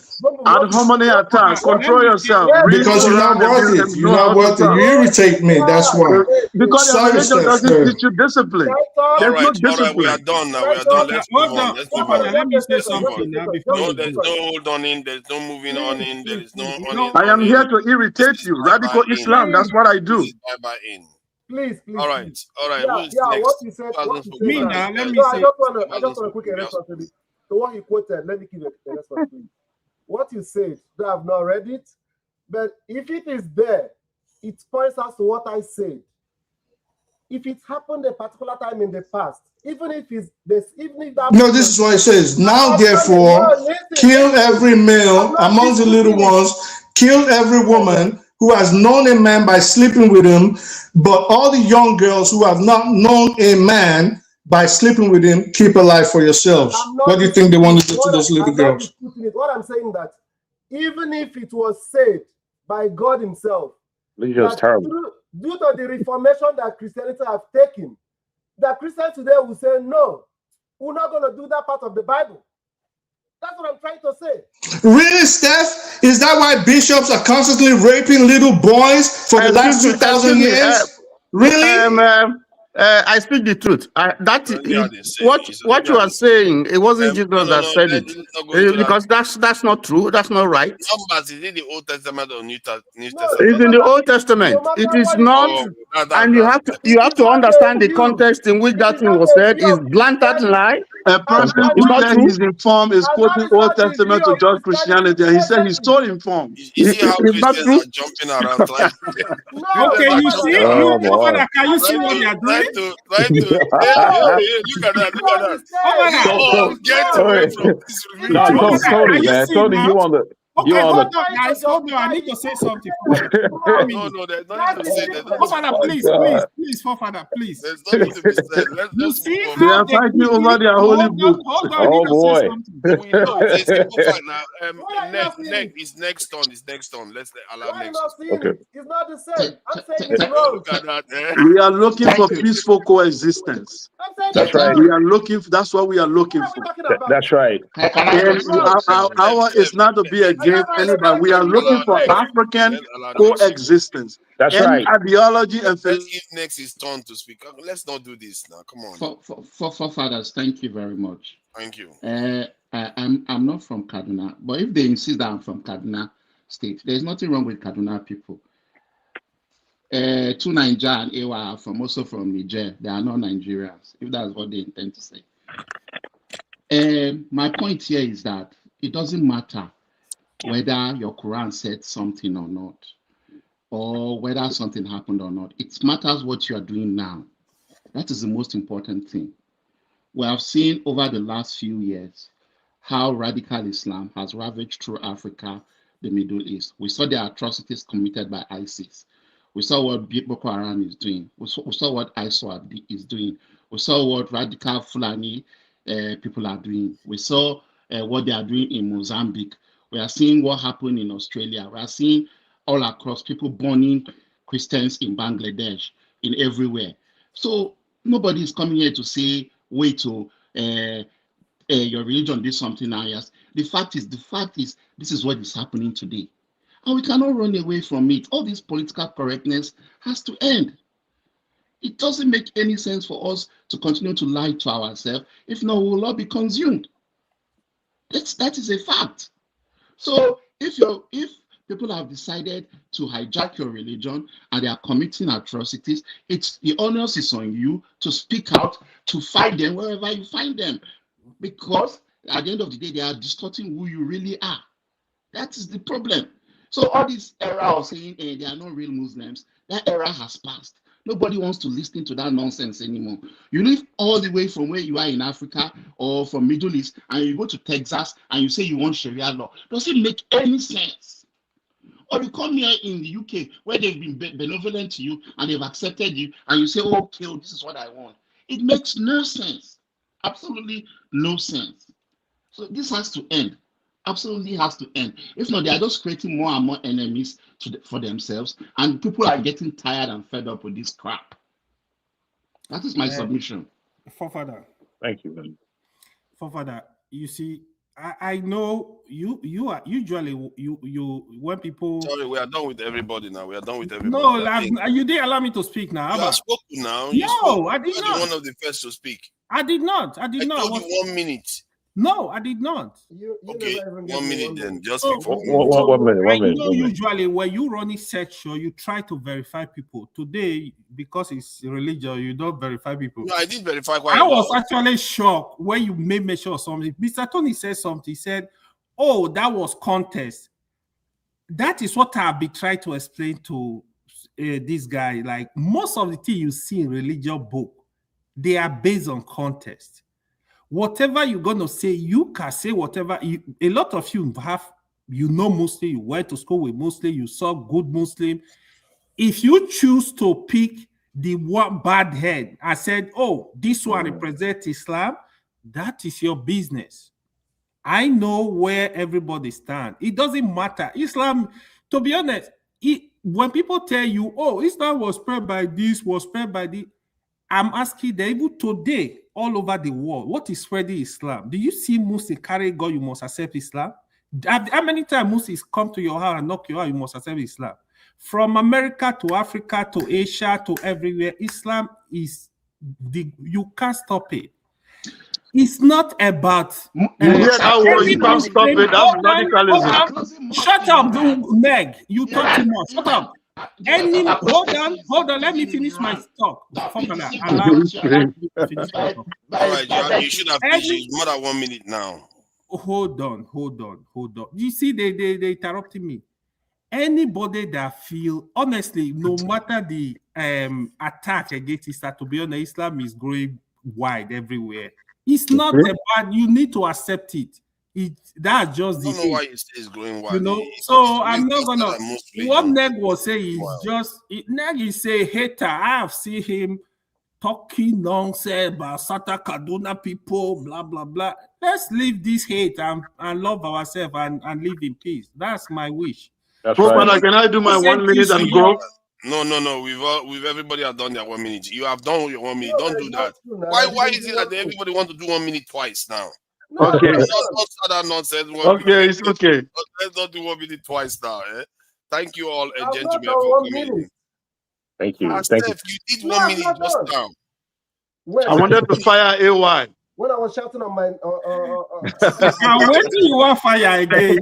Ad hominem attack. Control yourself. Because you're not worth it. You're not worth it. You irritate me. That's why. Because your religion doesn't teach you discipline. All right, we are done now. We are done. Let's move on. Let me say something now before no, you there's go. no hold on in. There's no moving on in. There is no on in. I am here to irritate you. Radical Islam. That's what I do. Bye in. Please. All right. Yeah, what you said. Me now, let me say. I just want to quick response to this. So what you quoted, let me give you a response to it. What you said, I have not read it, but if it is there, it points us to what I said. If it happened a particular time in the past, even if that. No, this is what it says. Now, therefore, kill every male among the little ones, kill every woman who has known a man by sleeping with him, but all the young girls who have not known a man by sleeping with him, keep alive for yourselves. What do you think they want to do to those little girls? What I'm saying that even if it was said by God himself, due to the reformation that Christianity have taken, that Christians today will say, no, we're not going to do that part of the Bible. That's what I'm trying to say. Really, Steph? Is that why bishops are constantly raping little boys for the last 2,000 years? Really? I speak the truth. What you are saying, it wasn't Jesus that said it. Because that's not true. That's not right. Numbers, is it the Old Testament or New Testament? It's in the Old Testament. It is not, and you have to understand the context in which that thing was said. Is blatant lie. A person who said he's informed is quoting Old Testament to judge Christianity, and he said he's so informed. You see how Christians are jumping around? Okay, you see, can you see what they are doing? Try to. Look at that. Get away from this review. Tony, you on the. Okay, hold on, guys. Hold on. I need to say something. No, there's nothing to say. Please, Father, please. There's nothing to be said. Let's see they are fighting over their holy book. Hold on, oh boy. We know it's a simple fact now. Next on. Let's allow next. Okay. It's not the same. I'm saying it's wrong. Look at that. We are looking for peaceful coexistence. That's right. We are looking. That's what we are looking for. That's right. Our is not to be against anybody. We are looking for African coexistence. That's right. Ideology and let's give next his turn to speak. Let's not do this now. Come on. For fathers, thank you very much. Thank you. I'm not from Kaduna, but if they insist that I'm from Kaduna State, there's nothing wrong with Kaduna people. Two Niger and Ewa are also from Niger. They are not Nigerians, if that's what they intend to say. My point here is that it doesn't matter whether your Quran said something or not, or whether something happened or not. It matters what you are doing now. That is the most important thing. We have seen over the last few years how radical Islam has ravaged through Africa, the Middle East. We saw the atrocities committed by ISIS. We saw what Boko Haram is doing. We saw what ISWAP is doing. We saw what radical Fulani people are doing. We saw what they are doing in Mozambique. We are seeing what happened in Australia. We are seeing all across people burning Christians in Bangladesh, in everywhere. So nobody is coming here to say, wait till your religion did something now. Yes. The fact is, this is what is happening today. And we cannot run away from it. All this political correctness has to end. It doesn't make any sense for us to continue to lie to ourselves. If not, we will all be consumed. That is a fact. So if people have decided to hijack your religion and they are committing atrocities, the onus is on you to speak out, to fight them wherever you find them. Because at the end of the day, they are distorting who you really are. That is the problem. So all this era of saying they are not real Muslims, that era has passed. Nobody wants to listen to that nonsense anymore. You live all the way from where you are in Africa or from Middle East, and you go to Texas and you say you want Sharia law. Does it make any sense? Or you come here in the UK where they've been benevolent to you and they've accepted you, and you say, oh, okay, this is what I want. It makes no sense. Absolutely no sense. So this has to end. Absolutely has to end. If not, they are just creating more and more enemies for themselves, and people are getting tired and fed up with this crap. That is my submission. Forefather. Thank you, man. Forefather, you see, I know you are usually you when people. Sorry, we are done with everybody now. We are done with everybody. No, you didn't allow me to speak now. You have spoken now. No, I did not. You are one of the first to speak. I did not. I did not. I told you 1 minute. No, I did not. Okay, 1 minute then. Just speak for 1 minute. 1 minute. I know usually when you run a search show, you try to verify people. Today, because it's religion, you don't verify people. No, I did verify quite I was actually shocked when you made mention of something. Mr. Tony said something. He said, oh, that was contest. That is what I've been trying to explain to this guy. Like most of the things you see in religion book, they are based on contest. Whatever you're going to say, you can say whatever. A lot of you have, Muslim, you went to school with Muslim, you saw good Muslim. If you choose to pick the one bad head, I said, oh, this one represents Islam, that is your business. I know where everybody stands. It doesn't matter. Islam, to be honest, when people tell you, oh, Islam was spread by this, was spread by this, I'm asking them, even today, all over the world, what is spreading Islam? Do you see Muslims carry God, you must accept Islam? How many times Muslims come to your house and knock your house, you must accept Islam? From America to Africa to Asia to everywhere, Islam is, you can't stop it. It's not about... you can't stop it, that's radicalism. Shut up, Meg. You talk too much. Shut up. Hold on, let me finish my talk. All right, you should have finished. It's more than 1 minute now. Hold on. You see, they interrupted me. Anybody that feel, honestly, no matter the attack against Islam, to be honest, Islam is growing wide everywhere. It's not bad. You need to accept it. That's just the. I don't know why it's growing wide. You know, so I'm not gonna. What Neg was saying is just Neg is a hater. I have seen him talking nonsense about Sata Kaduna people, blah blah blah. Let's leave this hate and love ourselves and live in peace. That's my wish. That's right. Can I do my 1 minute and go? No. We've everybody have done their 1 minute. You have done your 1 minute. Don't do that. Why is it that everybody want to do 1 minute twice now? Okay. Not that nonsense. Okay, it's okay. Let's not do 1 minute twice now. Thank you all, gentlemen, for coming. Thank you. Steph, you did 1 minute just now. I wanted to fire AY. When I was shouting on my... I'm waiting you want fire again.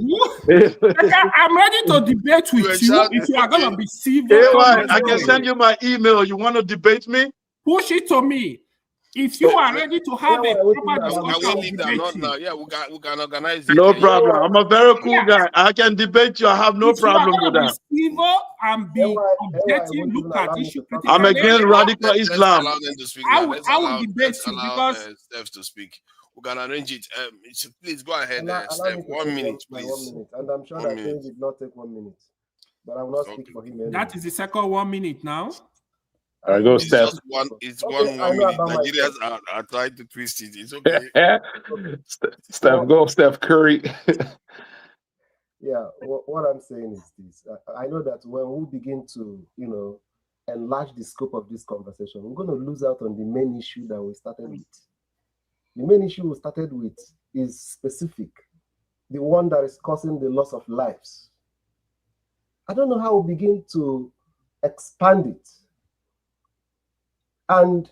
I'm ready to debate with you if you are going to be civil. AY, I can send you my email. You want to debate me? Push it to me. If you are ready to have a proper discussion, yeah, we can organize it. No problem. I'm a very cool guy. I can debate you. I have no problem with that. Civil and be objective, look at issue critically. I'm against radical Islam. I will debate you because Steph to speak. We can arrange it. Please go ahead, Steph. 1 minute, please. 1 minute. And I'm sure that thing did not take 1 minute. But I will not speak for him anyway. That is the second 1 minute now. All right, go, Steph. It's one minute. Nigerians are trying to twist it. It's okay. Steph, go, Steph Curry. Yeah, what I'm saying is this. I know that when we begin to, enlarge the scope of this conversation, we're going to lose out on the main issue that we started with. The main issue we started with is specific, the one that is causing the loss of lives. I don't know how we begin to expand it. And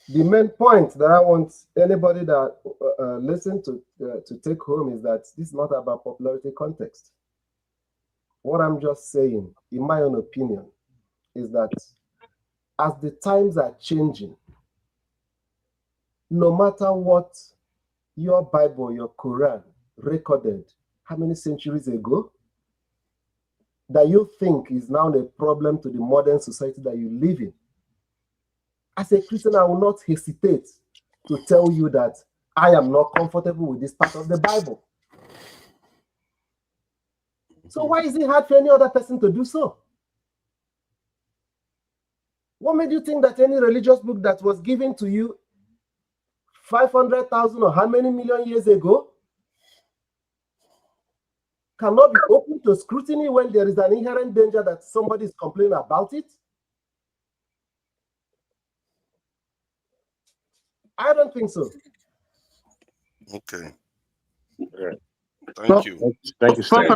the main point that I want anybody that listen to take home is that this is not about popularity context. What I'm just saying, in my own opinion, is that as the times are changing, no matter what your Bible, your Quran recorded how many centuries ago, that you think is now a problem to the modern society that you live in, as a Christian, I will not hesitate to tell you that I am not comfortable with this part of the Bible. So why is it hard for any other person to do so? What made you think that any religious book that was given to you 500,000 or how many million years ago cannot be open to scrutiny when there is an inherent danger that somebody is complaining about it? I don't think so. Okay. Well, Thank you. Thank you, Steph.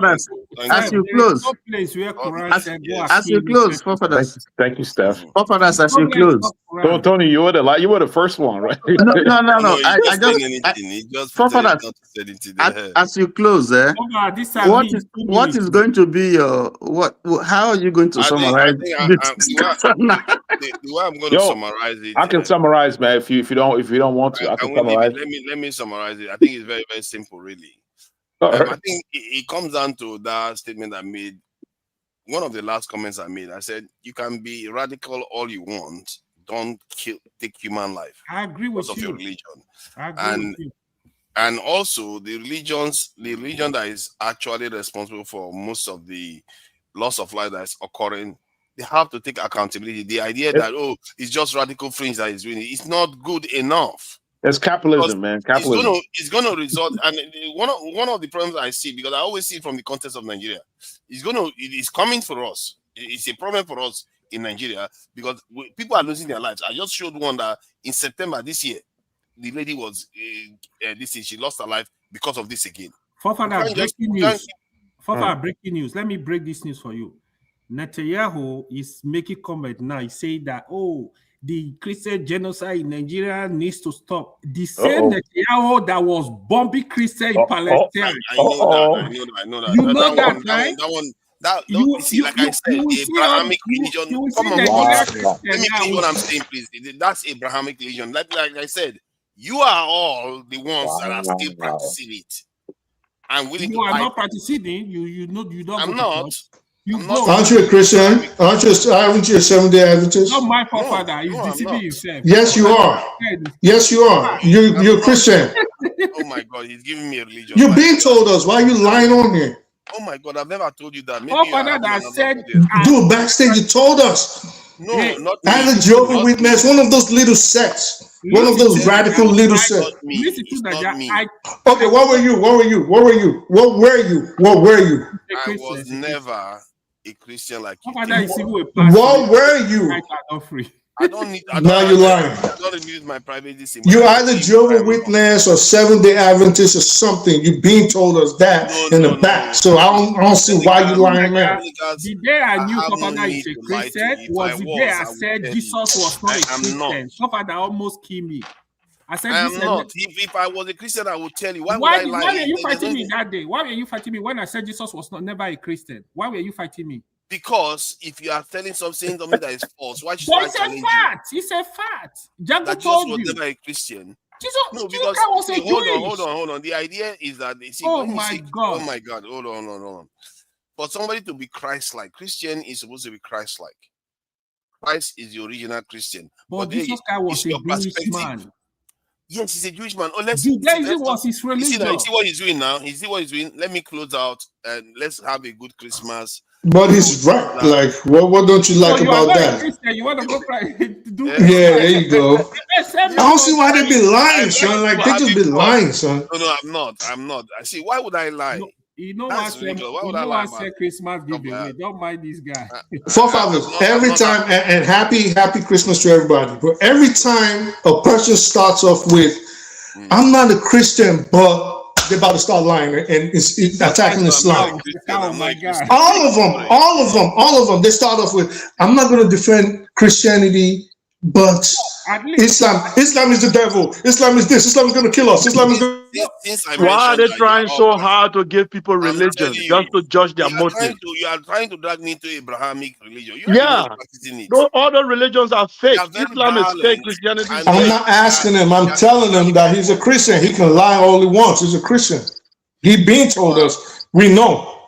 As you close, as you close, thank you, Steph. As you close. So, Tony, you were the first one, right? No. He just saying anything. He just pretended not to say anything. As you close, what is going to be your how are you going to summarize the way I'm going to summarize it? I can summarize, man. If you don't want to, I can summarize. Let me summarize it. I think it's very, very simple, really. I think it comes down to that statement I made. One of the last comments I made, I said, you can be radical all you want. Don't take human life. I agree with you. Because of your religion. I agree with you. And also the religion that is actually responsible for most of the loss of life that is occurring, they have to take accountability. The idea that, it's just radical fringe that is doing it, it's not good enough. It's capitalism, man. Capitalism. It's going to result, and one of the problems I see, because I always see it from the context of Nigeria, it is coming for us. It's a problem for us in Nigeria because people are losing their lives. I just showed one that in September this year, the lady was she lost her life because of this again. Breaking news. Let me break this news for you. Netanyahu is making comment now. He's saying that the Christian genocide in Nigeria needs to stop. The same Netanyahu that was bombing Christians in Palestine. I know that. You know that, right? Like I said, the Abrahamic religion. Come on, let me finish what I'm saying, please. That's Abrahamic religion. Like I said, you are all the ones that are still practicing it. I'm willing to. You are not practicing it. You don't. I'm not. Aren't you a Christian? Aren't you a Seventh-day Adventist? Not my forefather. He's deceiving himself. Yes, you are. Yes, you are. You're a Christian. Oh my God, he's giving me a religion. You're being told us. Why are you lying on here? Oh my God, I've never told you that. Dude, backstage you told us. No, not as a Jehovah's Witness, one of those little sects. One of those radical little sects. Okay, what were you? What were you? I was never a Christian like you. What were you? I don't need. Now you're lying. I don't use my privacy. You're either Jehovah's Witness or Seventh-day Adventist or something. You're being told us that in the back. So I don't see why you're lying now. The day I knew Papa is a Christian was the day I said Jesus was not a Christian. Papa almost killed me. I said I am not. If I was a Christian, I would tell you. Why were you fighting me that day? Why were you fighting me when I said Jesus was never a Christian? Why were you fighting me? Because if you are telling something that is false, why should I challenge you? It's a fact. That Jesus was never a Christian. No, because hold on. The idea is that oh my God, hold on. For somebody to be Christ-like, Christian is supposed to be Christ-like. Christ is the original Christian. But Jesus was a Jewish man. Yes, he's a Jewish man. Oh, Judaism was his religion. You see what he's doing now? You see what he's doing? Let me close out and let's have a good Christmas. But he's right. Like, what don't you like about that? You want to go yeah, there you go. I don't see why they be lying, son. Like, they just be lying, son. No, I'm not. I see. Why would I lie? You know what? Why would I lie? Christmas giveaway. Don't mind this guy. Forefathers, every time, and happy Christmas to everybody. But every time a person starts off with, I'm not a Christian, but they're about to start lying and it's attacking Islam. Oh my God. All of them. They start off with, I'm not going to defend Christianity But Islam is the devil. Islam is this. Islam is going to kill us. Islam is going Since I Why are mentioned they that you trying are all so Christians, hard to give people I'm religion telling just you, to judge their motive? you are trying to drag me into Abrahamic religion. You are the Yeah, ones practicing it. all the religions are They fake. are very Islam is fake. violent, Christianity is and I'm fake. not asking him. I'm telling him that he's a Christian. He can lie all he wants. He's a Christian. He been told us. We know.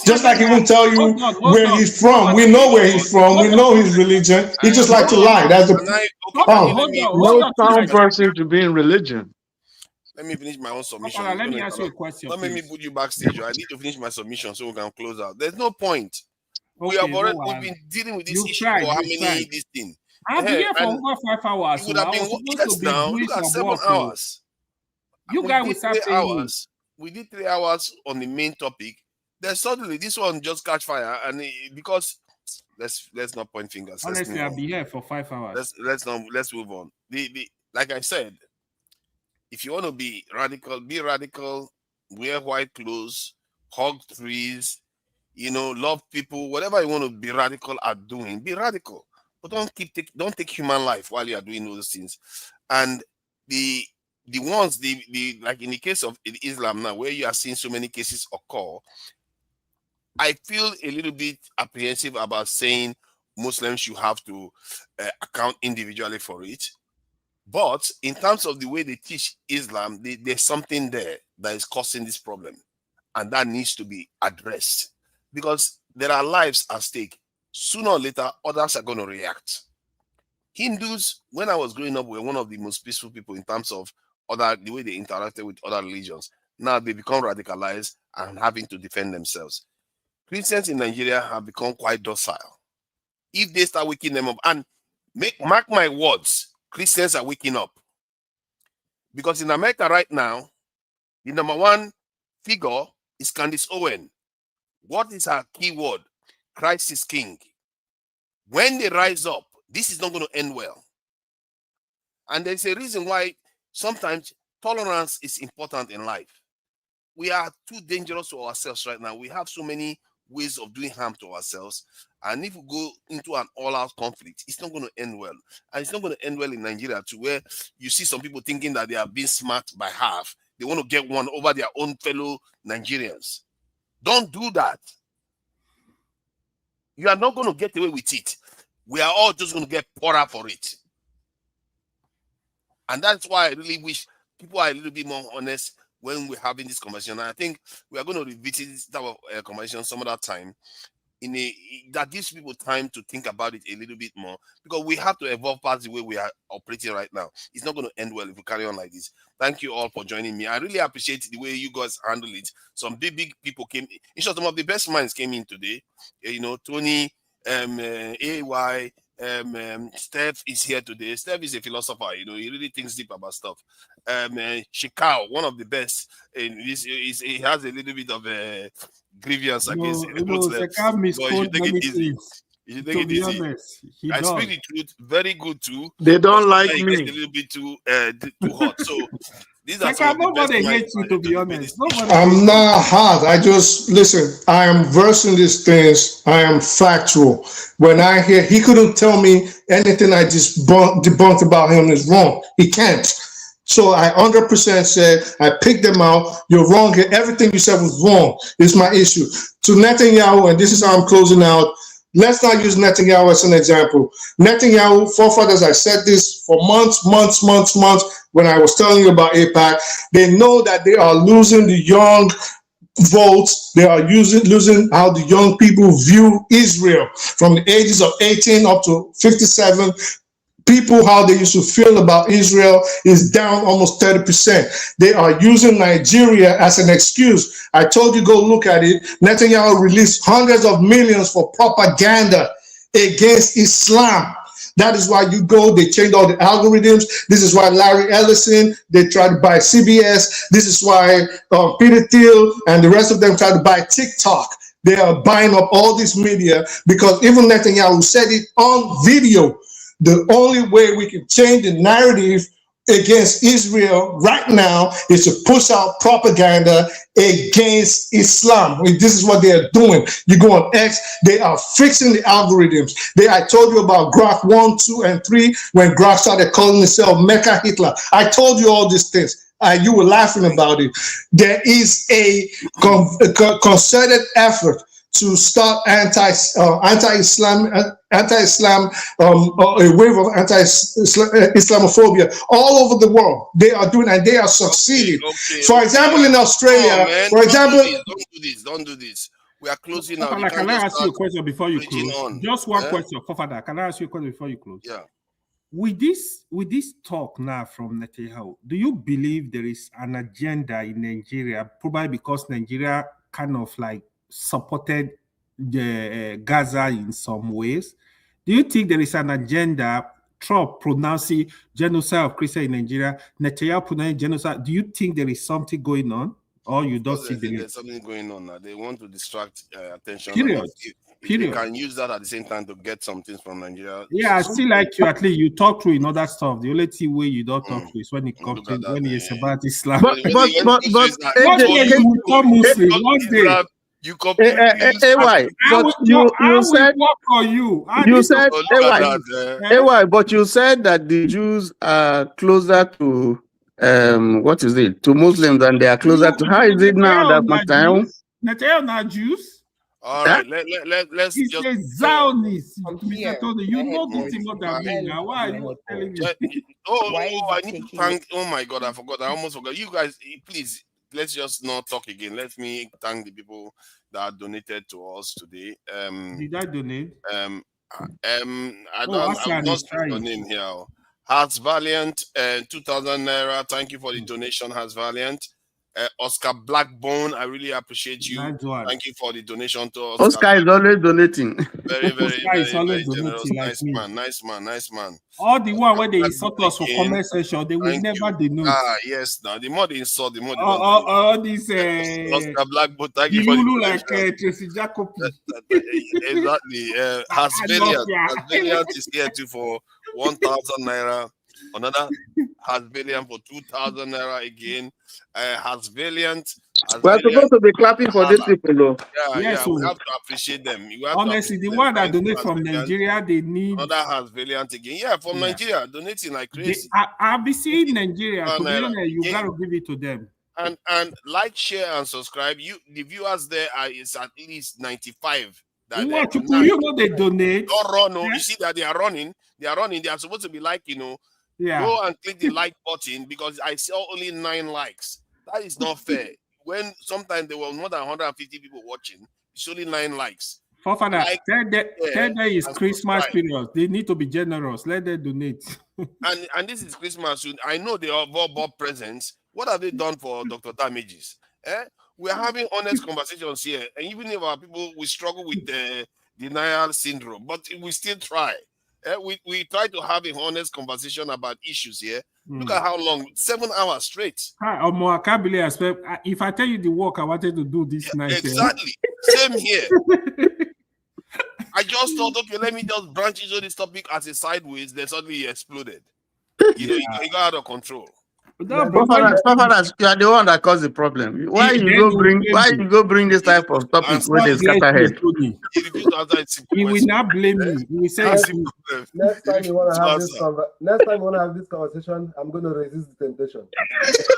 Just like he won't tell you where he's from. We know where he's from. We know his religion. He just like to lie. That's the No sound person to be in religion. Let me finish my own submission. Let me ask you a question. Don't make me put you backstage. I need to finish my submission so we can close out. There's no point. We've been dealing with this issue for how many this thing. I've been here for over 5 hours. You would have been now. Look at 7 hours. You guys will start saying we did 3 hours on the main topic. Then suddenly this one just catch fire, and because let's not point fingers. Honestly, I'll be here for 5 hours. Let's move on. Like I said, if you want to be radical, wear white clothes, hug trees, love people, whatever you want to be radical at doing, be radical. But don't take human life while you are doing those things. And the ones like in the case of Islam now, where you are seeing so many cases occur, I feel a little bit apprehensive about saying Muslims should have to account individually for it. But in terms of the way they teach Islam, there's something there that is causing this problem. And that needs to be addressed. Because there are lives at stake. Sooner or later, others are going to react. Hindus, when I was growing up, were one of the most peaceful people in terms of the way they interacted with other religions. Now they become radicalized and having to defend themselves. Christians in Nigeria have become quite docile. If they start waking them up, and mark my words, Christians are waking up. Because in America right now, the number one figure is Candace Owen. What is her key word? Christ is King. When they rise up, this is not going to end well. And there's a reason why sometimes tolerance is important in life. We are too dangerous to ourselves right now. We have so many ways of doing harm to ourselves. And if we go into an all-out conflict, it's not going to end well. And it's not going to end well in Nigeria too, where you see some people thinking that they are being smart by half. They want to get one over their own fellow Nigerians. Don't do that. You are not going to get away with it. We are all just going to get poorer for it. And that's why I really wish people are a little bit more honest when we're having this conversation. And I think we are going to revisit this type of conversation some other time. That gives people time to think about it a little bit more, because we have to evolve past the way we are operating right now. It's not going to end well if we carry on like this. Thank you all for joining me. I really appreciate the way you guys handle it. Some big people came in. Short, some of the best minds came in today. Tony, AY, Steph is here today. Steph is a philosopher. He really thinks deep about stuff. Shikao, one of the best. He has a little bit of a grievance against Muslims. But you should take it easy. You should take it easy. I speak the truth. Very good too. They don't like me. A little bit too hot. So these are some of the nobody best hates you, to be honest. I'm not hot. I just listen. I am versing these things. I am factual. When I hear he couldn't tell me anything I just debunked about him is wrong. He can't. So I 100% said I picked them out. You're wrong here. Everything you said was wrong. It's my issue. To Netanyahu, and this is how I'm closing out. Let's not use Netanyahu as an example. Netanyahu, forefathers, I said this for months, when I was telling you about AIPAC. They know that they are losing the young votes. They are losing how the young people view Israel from the ages of 18 up to 57. People, how they used to feel about Israel is down almost 30%. They are using Nigeria as an excuse. I told you, go look at it. Netanyahu released hundreds of millions for propaganda against Islam. That is why you go, they change all the algorithms. This is why Larry Ellison, they try to buy CBS. This is why Peter Thiel and the rest of them try to buy TikTok. They are buying up all this media because even Netanyahu said it on video. The only way we can change the narrative against Israel right now is to push out propaganda against Islam. This is what they are doing. You go on X, they are fixing the algorithms. I told you about Grok 1, 2, and 3 when Grok started calling himself Mecha Hitler. I told you all these things. You were laughing about it. There is a concerted effort to start anti-Islam, a wave of anti-Islamophobia all over the world. They are doing, and they are succeeding. For example, in Australia, don't do this. We are closing now. Fofana, can I ask you a question before you close? Just one question, Fofana. Can I ask you a question before you close? Yeah. With this talk now from Netanyahu, do you believe there is an agenda in Nigeria, probably because Nigeria kind of like supported the Gaza in some ways? Do you think there is an agenda? Trump pronouncing genocide of Christians in Nigeria, Netanyahu pronouncing genocide. Do you think there is something going on, or you don't see there's something going on now? They want to distract attention. Period. If they can use that at the same time to get some things from Nigeria. Yeah, I still like you. At least you talk through in other stuff. The only way you don't talk through is when it comes to when it's about Islam. But one day you will become Muslim. One day. You completely AY, but you said AY, but you said that the Jews are closer to what is it, to Muslims than they are closer to. How is it now that Netanyahu? Netanyahu not Jews. All right, let's He's a Zionist. You know good thing what I mean now. Why are you telling me? I need to thank. Oh my God, I forgot. I almost forgot. You guys, please, let's just not talk again. Let me thank the people that donated to us today. Did I donate? I'm not seeing your name here. Hearts Valiant, 2,000 naira. Thank you for the donation, Hearts Valiant. Oscar Blackbone, I really appreciate you. Thank you for the donation to Oscar. Oscar is always donating. Very generous. Nice man. All the one where they insult us for comment section, they will never donate. Yes. Now the more they insult, the more they all these Oscar Blackbone. Thank you for the like Tracy Jacobi. Exactly. Hasbelian is here too for 1,000 naira. Another Hasbelian for 2,000 naira again. Hasbelian. We're supposed to be clapping for these people, though. Yeah, we have to appreciate them. Honestly, the one that donate from Nigeria, they need another Hasbelian again. Yeah, from Nigeria, donating like crazy. I'll be seeing Nigeria. To be honest, you gotta give it to them. And like, share, and subscribe. The viewers there is at least 95. You know they donate. Don't run. You see that they are running. They are supposed to be like, go and click the like button because I saw only 9 likes. That is not fair. When sometimes there were more than 150 people watching, it's only 9 likes. Fofana, tell them is Christmas period. They need to be generous. Let them donate. and this is Christmas soon. I know they have all bought presents. What have they done for Dr. Damages? We are having honest conversations here, and even if our people we struggle with the denial syndrome, but we still try. We try to have an honest conversation about issues here. Look at how long, 7 hours straight. I can't believe if I tell you the work I wanted to do this night. Exactly. Same here. I just thought, okay, let me just branch into this topic as a sideways, then suddenly it exploded. You got out of control. Papa, you are the one that caused the problem. Why you go bring this type of topic where they scatter head? He will not blame me. He will say next time you want to have this conversation, I'm going to resist the temptation.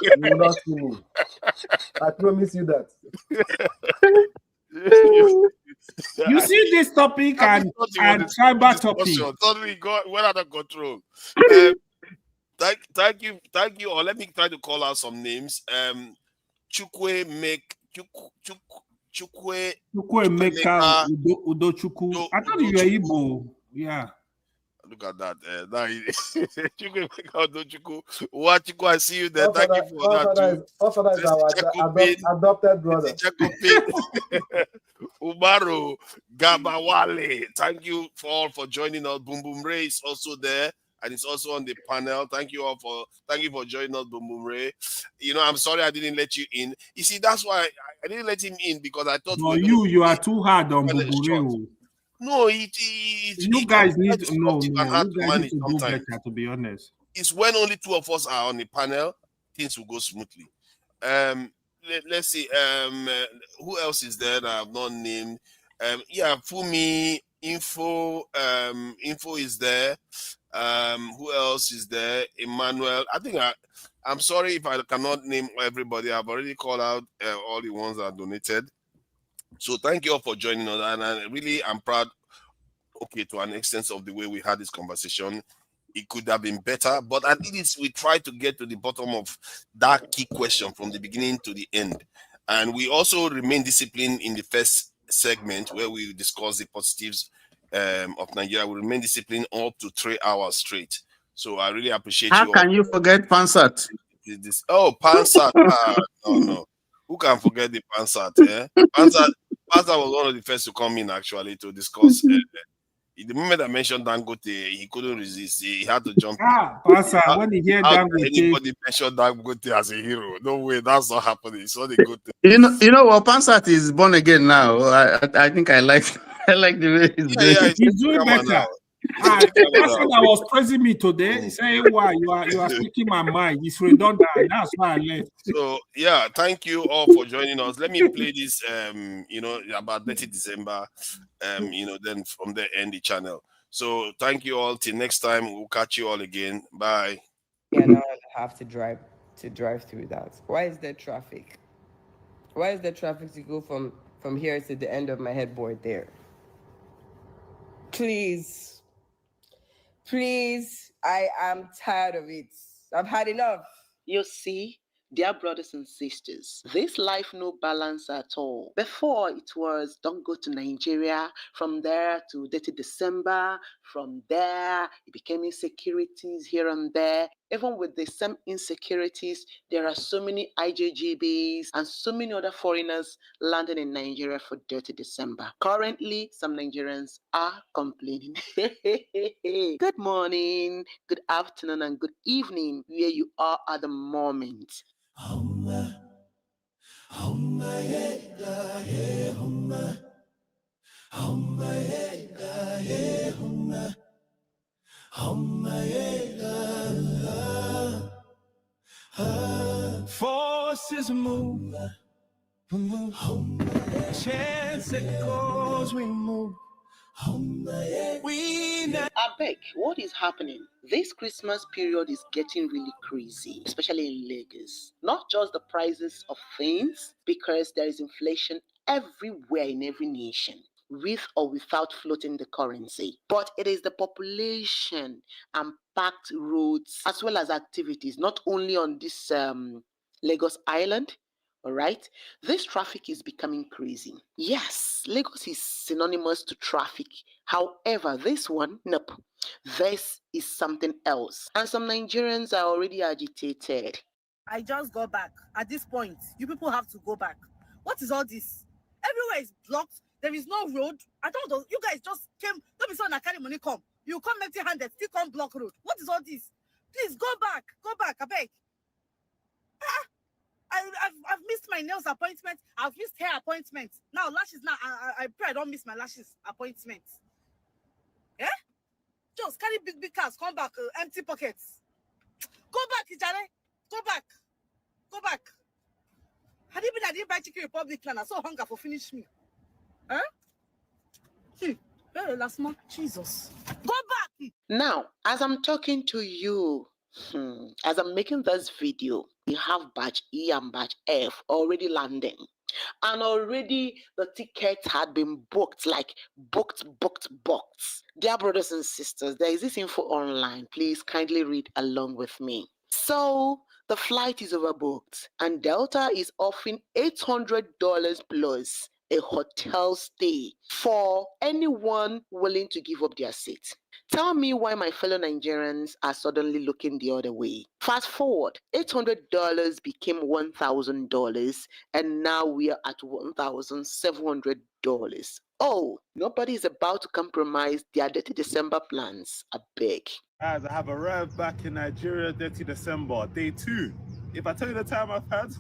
You will not see me. I promise you that. You see this topic and tribal topic. Suddenly went out of control. Thank you. Or let me try to call out some names. Chukwe Meka Udochukwu. I thought you were Igbo. Yeah. Look at that. Chukwe Meka Udochukwu. Wachukwu, I see you there. Thank you for that too. Ofada is our adopted brother. Umaru Gabawale. Thank you all for joining us. Boom Boom Ray is also there. And it's also on the panel. Thank you for joining us, Boom Boom Ray. I'm sorry I didn't let you in. You see, that's why I didn't let him in because I thought. No, you are too hard on Boom Boom Ray. No, you guys need to do better, to be honest. it's when only two of us are on the panel, things will go smoothly. Let's see. Who else is there that I've not named? Yeah, Fumi, Info is there. Who else is there? Emmanuel. I think I'm sorry if I cannot name everybody. I've already called out all the ones that donated. So thank you all for joining us, and I really am proud. Okay, to an extent of the way we had this conversation, it could have been better, but at least we tried to get to the bottom of that key question from the beginning to the end. And we also remain disciplined in the first segment where we discuss the positives of Nigeria. We remain disciplined up to 3 hours straight. So I really appreciate How you all. can you forget Pansat? Pansat. No. Who can forget the Pansat? Eh? Pansat was one of the first to come in actually to discuss. The moment I mentioned Dangote, he couldn't resist. He had to jump. Pastor, when you hear How can Dangote, anybody mention Dangote as a hero? No way, that's not happening. It's not a good thing. You know what? Pansat is born again now. I think I like the way he's doing. Yeah, he's doing better. The person that was praising me today saying, "Why you are speaking my mind? It's redundant." That's why I left. So yeah, thank you all for joining us. Let me play this. About 30 December. Then from there end the channel. So thank you all. Till next time, we'll catch you all again. Bye. Yeah, now I have to drive through that. Why is there traffic? Why is there traffic to go from here to the end of my headboard there? Please, I am tired of it. I've had enough. You see, dear brothers and sisters, this life no balance at all. Before it was don't go to Nigeria, from there to dirty December, from there it became insecurities here and there. Even with the same insecurities, there are so many IJGBs and so many other foreigners landing in Nigeria for dirty December. Currently, some Nigerians are complaining. Good morning, good afternoon, and good evening, where you are at the moment. Forces move, chance it goes, we move. I beg, what is happening? This Christmas period is getting really crazy, especially in Lagos. Not just the prices of things, because there is inflation everywhere in every nation, with or without floating the currency. But it is the population and packed roads, as well as activities, not only on this Lagos Island. All right, this traffic is becoming crazy. Yes, Lagos is synonymous to traffic. However, this one, nope. This is something else. And some Nigerians are already agitated. I just got back. At this point, you people have to go back. What is all this? Everywhere is blocked. There is no road. I don't know. You guys just came. Don't be so na carry money come. You come empty-handed, still come block road. What is all this? Please go back. Go back, I beg. I've missed my nails appointment. I've missed hair appointment. Now lashes. Now I pray I don't miss my lashes appointment. Yeah? Just carry big cars. Come back. Empty pockets. Go back, Ijare. Go back. Go back. Had it been I didn't buy Chicken Republic plan, I saw hunger for finish me. Huh? Very last month. Jesus. Go back. Now, as I'm talking to you, as I'm making this video, we have batch E and batch F already landing. And already the tickets had been booked, like booked. Dear brothers and sisters, there is this info online. Please kindly read along with me. So the flight is overbooked and Delta is offering $800 plus a hotel stay for anyone willing to give up their seat. Tell me why my fellow Nigerians are suddenly looking the other way. Fast forward, $800 became $1,000 and now we are at $1,700. Oh, nobody is about to compromise their dirty December plans, I beg. Guys, I have arrived back in Nigeria, dirty December, day 2. If I tell you the time I've had,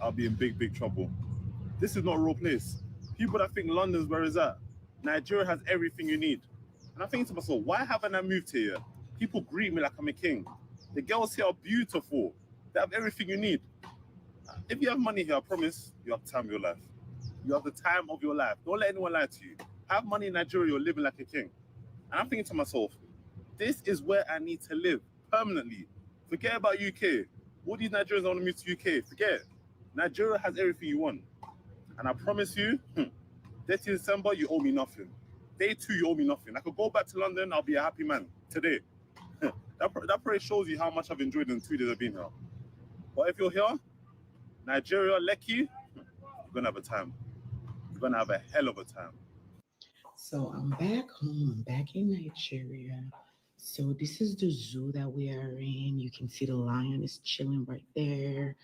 I'll be in big trouble. This is not a real place. People that think London's where it's at. Nigeria has everything you need. And I'm thinking to myself, why haven't I moved here? People greet me like I'm a king. The girls here are beautiful. They have everything you need. If you have money here, I promise you have the time of your life. You have the time of your life. Don't let anyone lie to you. Have money in Nigeria, you're living like a king. And I'm thinking to myself, this is where I need to live permanently. Forget about UK. All these Nigerians want to move to UK. Forget. Nigeria has everything you want. And I promise you, 30th December, you owe me nothing. Day 2, you owe me nothing. I could go back to London, I'll be a happy man today. That probably shows you how much I've enjoyed in 2 days I've been here. But if you're here, Nigeria, Lekki, you're going to have a time. You're going to have a hell of a time. So I'm back home. I'm back in Nigeria. So this is the zoo that we are in. You can see the lion is chilling right there.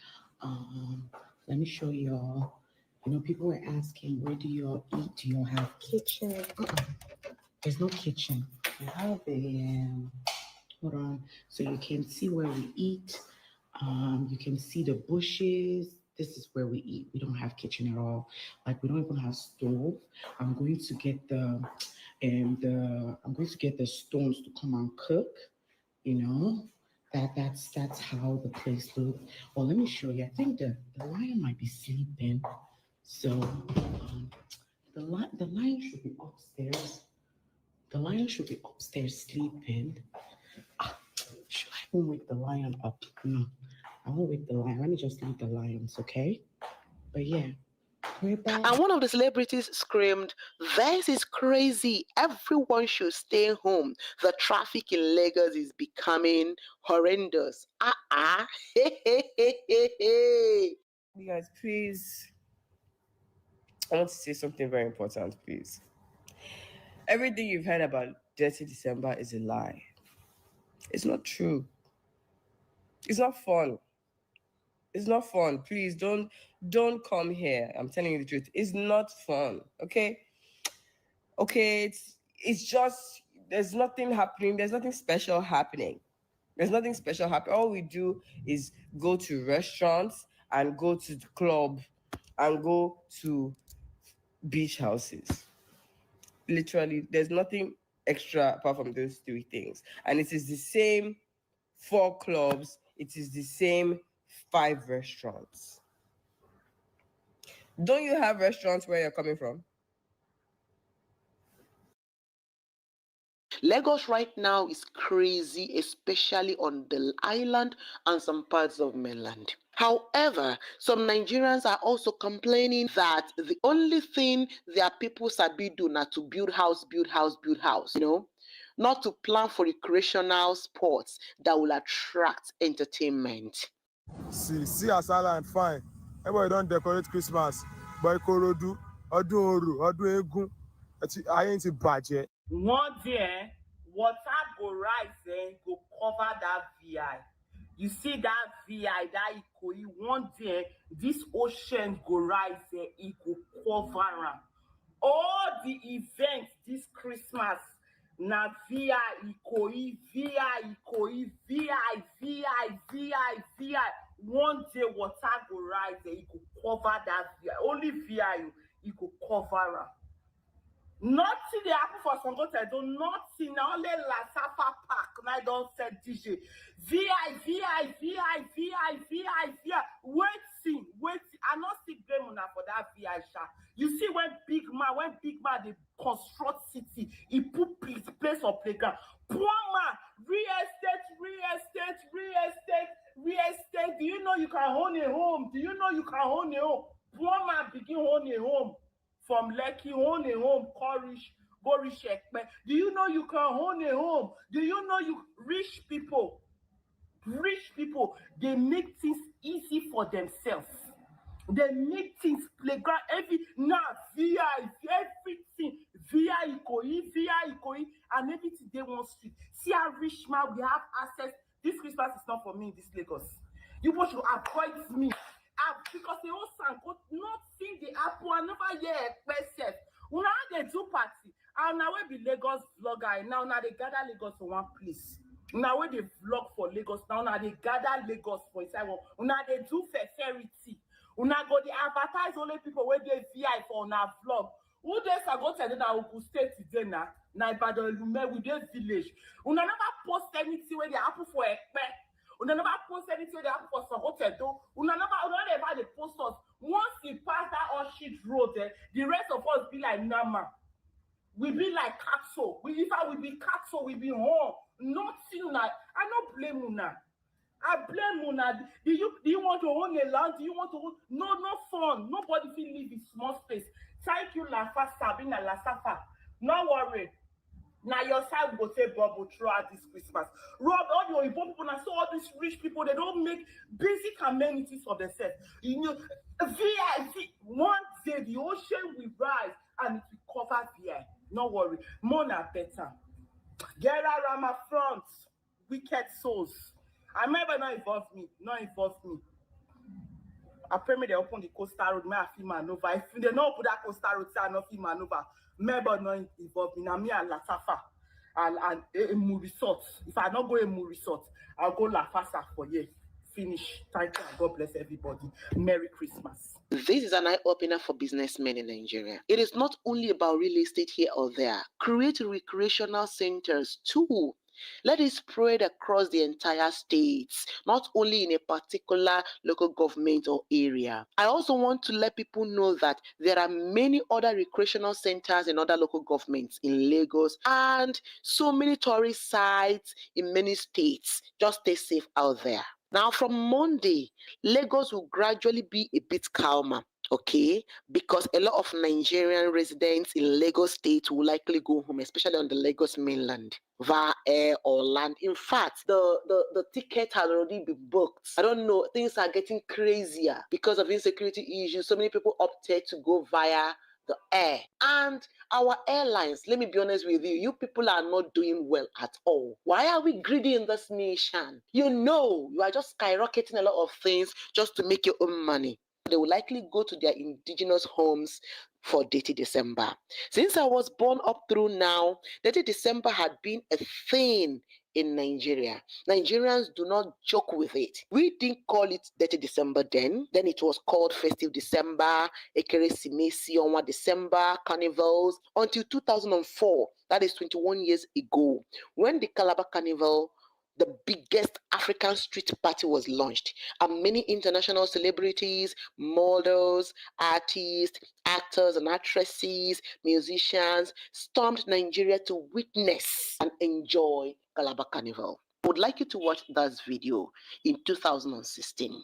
Let me show y'all. You know, people were asking, where do y'all eat? Do y'all have kitchen? There's no kitchen. We have a, hold on. So you can see where we eat. You can see the bushes. This is where we eat. We don't have kitchen at all. Like, we don't even have stove. I'm going to get the stones to come and cook. You know, that's how the place looks. Well, let me show you. I think the lion might be sleeping. So the lion should be upstairs. The lion should be upstairs sleeping. Should I even wake the lion up? No, I won't wake the lion. Let me just leave the lions, okay? But yeah. And one of the celebrities screamed, "This is crazy. Everyone should stay home. The traffic in Lagos is becoming horrendous." You guys, please. I want to say something very important, please. Everything you've heard about Dirty December is a lie. It's not true. It's not fun. It's not fun. Please don't come here. I'm telling you the truth. It's not fun. Okay? Okay, it's just there's nothing happening. There's nothing special happening. There's nothing special happening. All we do is go to restaurants and go to the club and go to beach houses. Literally, there's nothing extra apart from those 3 things. And it is the same 4 clubs. It is the same 5 restaurants. Don't you have restaurants where you're coming from? Lagos right now is crazy, especially on the island and some parts of mainland. However, some Nigerians are also complaining that the only thing their people sabi do na to build house, you know, not to plan for recreational sports that will attract entertainment. See as island fine. Everybody don't decorate Christmas. But Ikorodu, Ọdún Oru, Ọdún Eégún, ayé ti bàjẹ́. One day, water go rise, go cover that VI. You see that VI, that Ikoyi, one day, this ocean go rise, it go cover am. All the events this Christmas, na VI Ikoyi, VI Ikoyi, VI. One day water go rise, it go cover that VI. Only VI, it go cover am. Nothing they happen for Sangote, do nothing. Now only La Safa Park. Now I don't say DJ. VI. Wait. I not see blame now for that VI shot. You see when big man they construct city, he put place of playground. Poor man, real estate. Do you know you can own a home? Poor man begin own a home. From Lekki, own a home, go reach Ekpe. Do you know you can own a home? Do you know you rich people, they make things easy for themselves. They make things playground VI, everything, VI Ikoyi, and everything they want street. See how rich man we have access. This Christmas is not for me in this Lagos. You want to avoid me. Because the whole sang not sing the apple and never hear expensive. Una they do party. And now we be Lagos vlogger. Now they gather Lagos for one place. Now we they vlog for Lagos. Now they gather Lagos for inside one. Una they do fertility. Una go they advertise only people where they VI for una vlog. Who days ago tell them that we could stay today now? Now Ibadan Lume with their village. Una never post anything where they happen for Ekpe. Una never post anything they have for some hotel though. Una never they post us. Once we pass that Orchid Road, the rest of us be like Nama. We be like cattle. We be cattle, we be home. Nothing una. I don't blame una. I blame una. Do you want to own a land? Do you want to own? No fun. Nobody feel live in small space. Thank you, Lafa Sabina Lasafa. No worry. Now your side will say bubble throughout this Christmas. Rob, all your important people, and so all these rich people, they don't make basic amenities for themselves. You know, VI, one day the ocean will rise and it will cover VI. No worry. More na better. Get around my front. Wicked souls. I remember not involve me. I pray me they open the coastal road, may I feel maneuver. If they don't put that coastal road, I not feel maneuver. Maybe not involve me. Now me and Latafa and a resort. If I not go a resort, I'll go Lafasa for you. Finish. Thank you and God bless everybody. Merry Christmas. This is an eye-opener for businessmen in Nigeria. It is not only about real estate here or there. Create recreational centers too. Let it spread across the entire states, not only in a particular local government or area. I also want to let people know that there are many other recreational centers in other local governments in Lagos and so many tourist sites in many states. Just stay safe out there. Now, from Monday, Lagos will gradually be a bit calmer. Okay, because a lot of Nigerian residents in Lagos State will likely go home, especially on the Lagos mainland, via air or land. In fact, the ticket has already been booked. I don't know, things are getting crazier because of insecurity issues. So many people opted to go via the air. And our airlines, let me be honest with you people are not doing well at all. Why are we greedy in this nation? You know, you are just skyrocketing a lot of things just to make your own money. They will likely go to their indigenous homes for Dirty December. Since I was born up through now, Dirty December had been a thing in Nigeria. Nigerians do not joke with it. We didn't call it Dirty December then. Then it was called Festive December, Ekeresimesi, Onwa December, Carnivals, until 2004. That is 21 years ago, when the Calabar Carnival, the biggest African street party, was launched, and many international celebrities, models, artists, actors and actresses, musicians stormed Nigeria to witness and enjoy Calabar Carnival. I would like you to watch that video in 2016.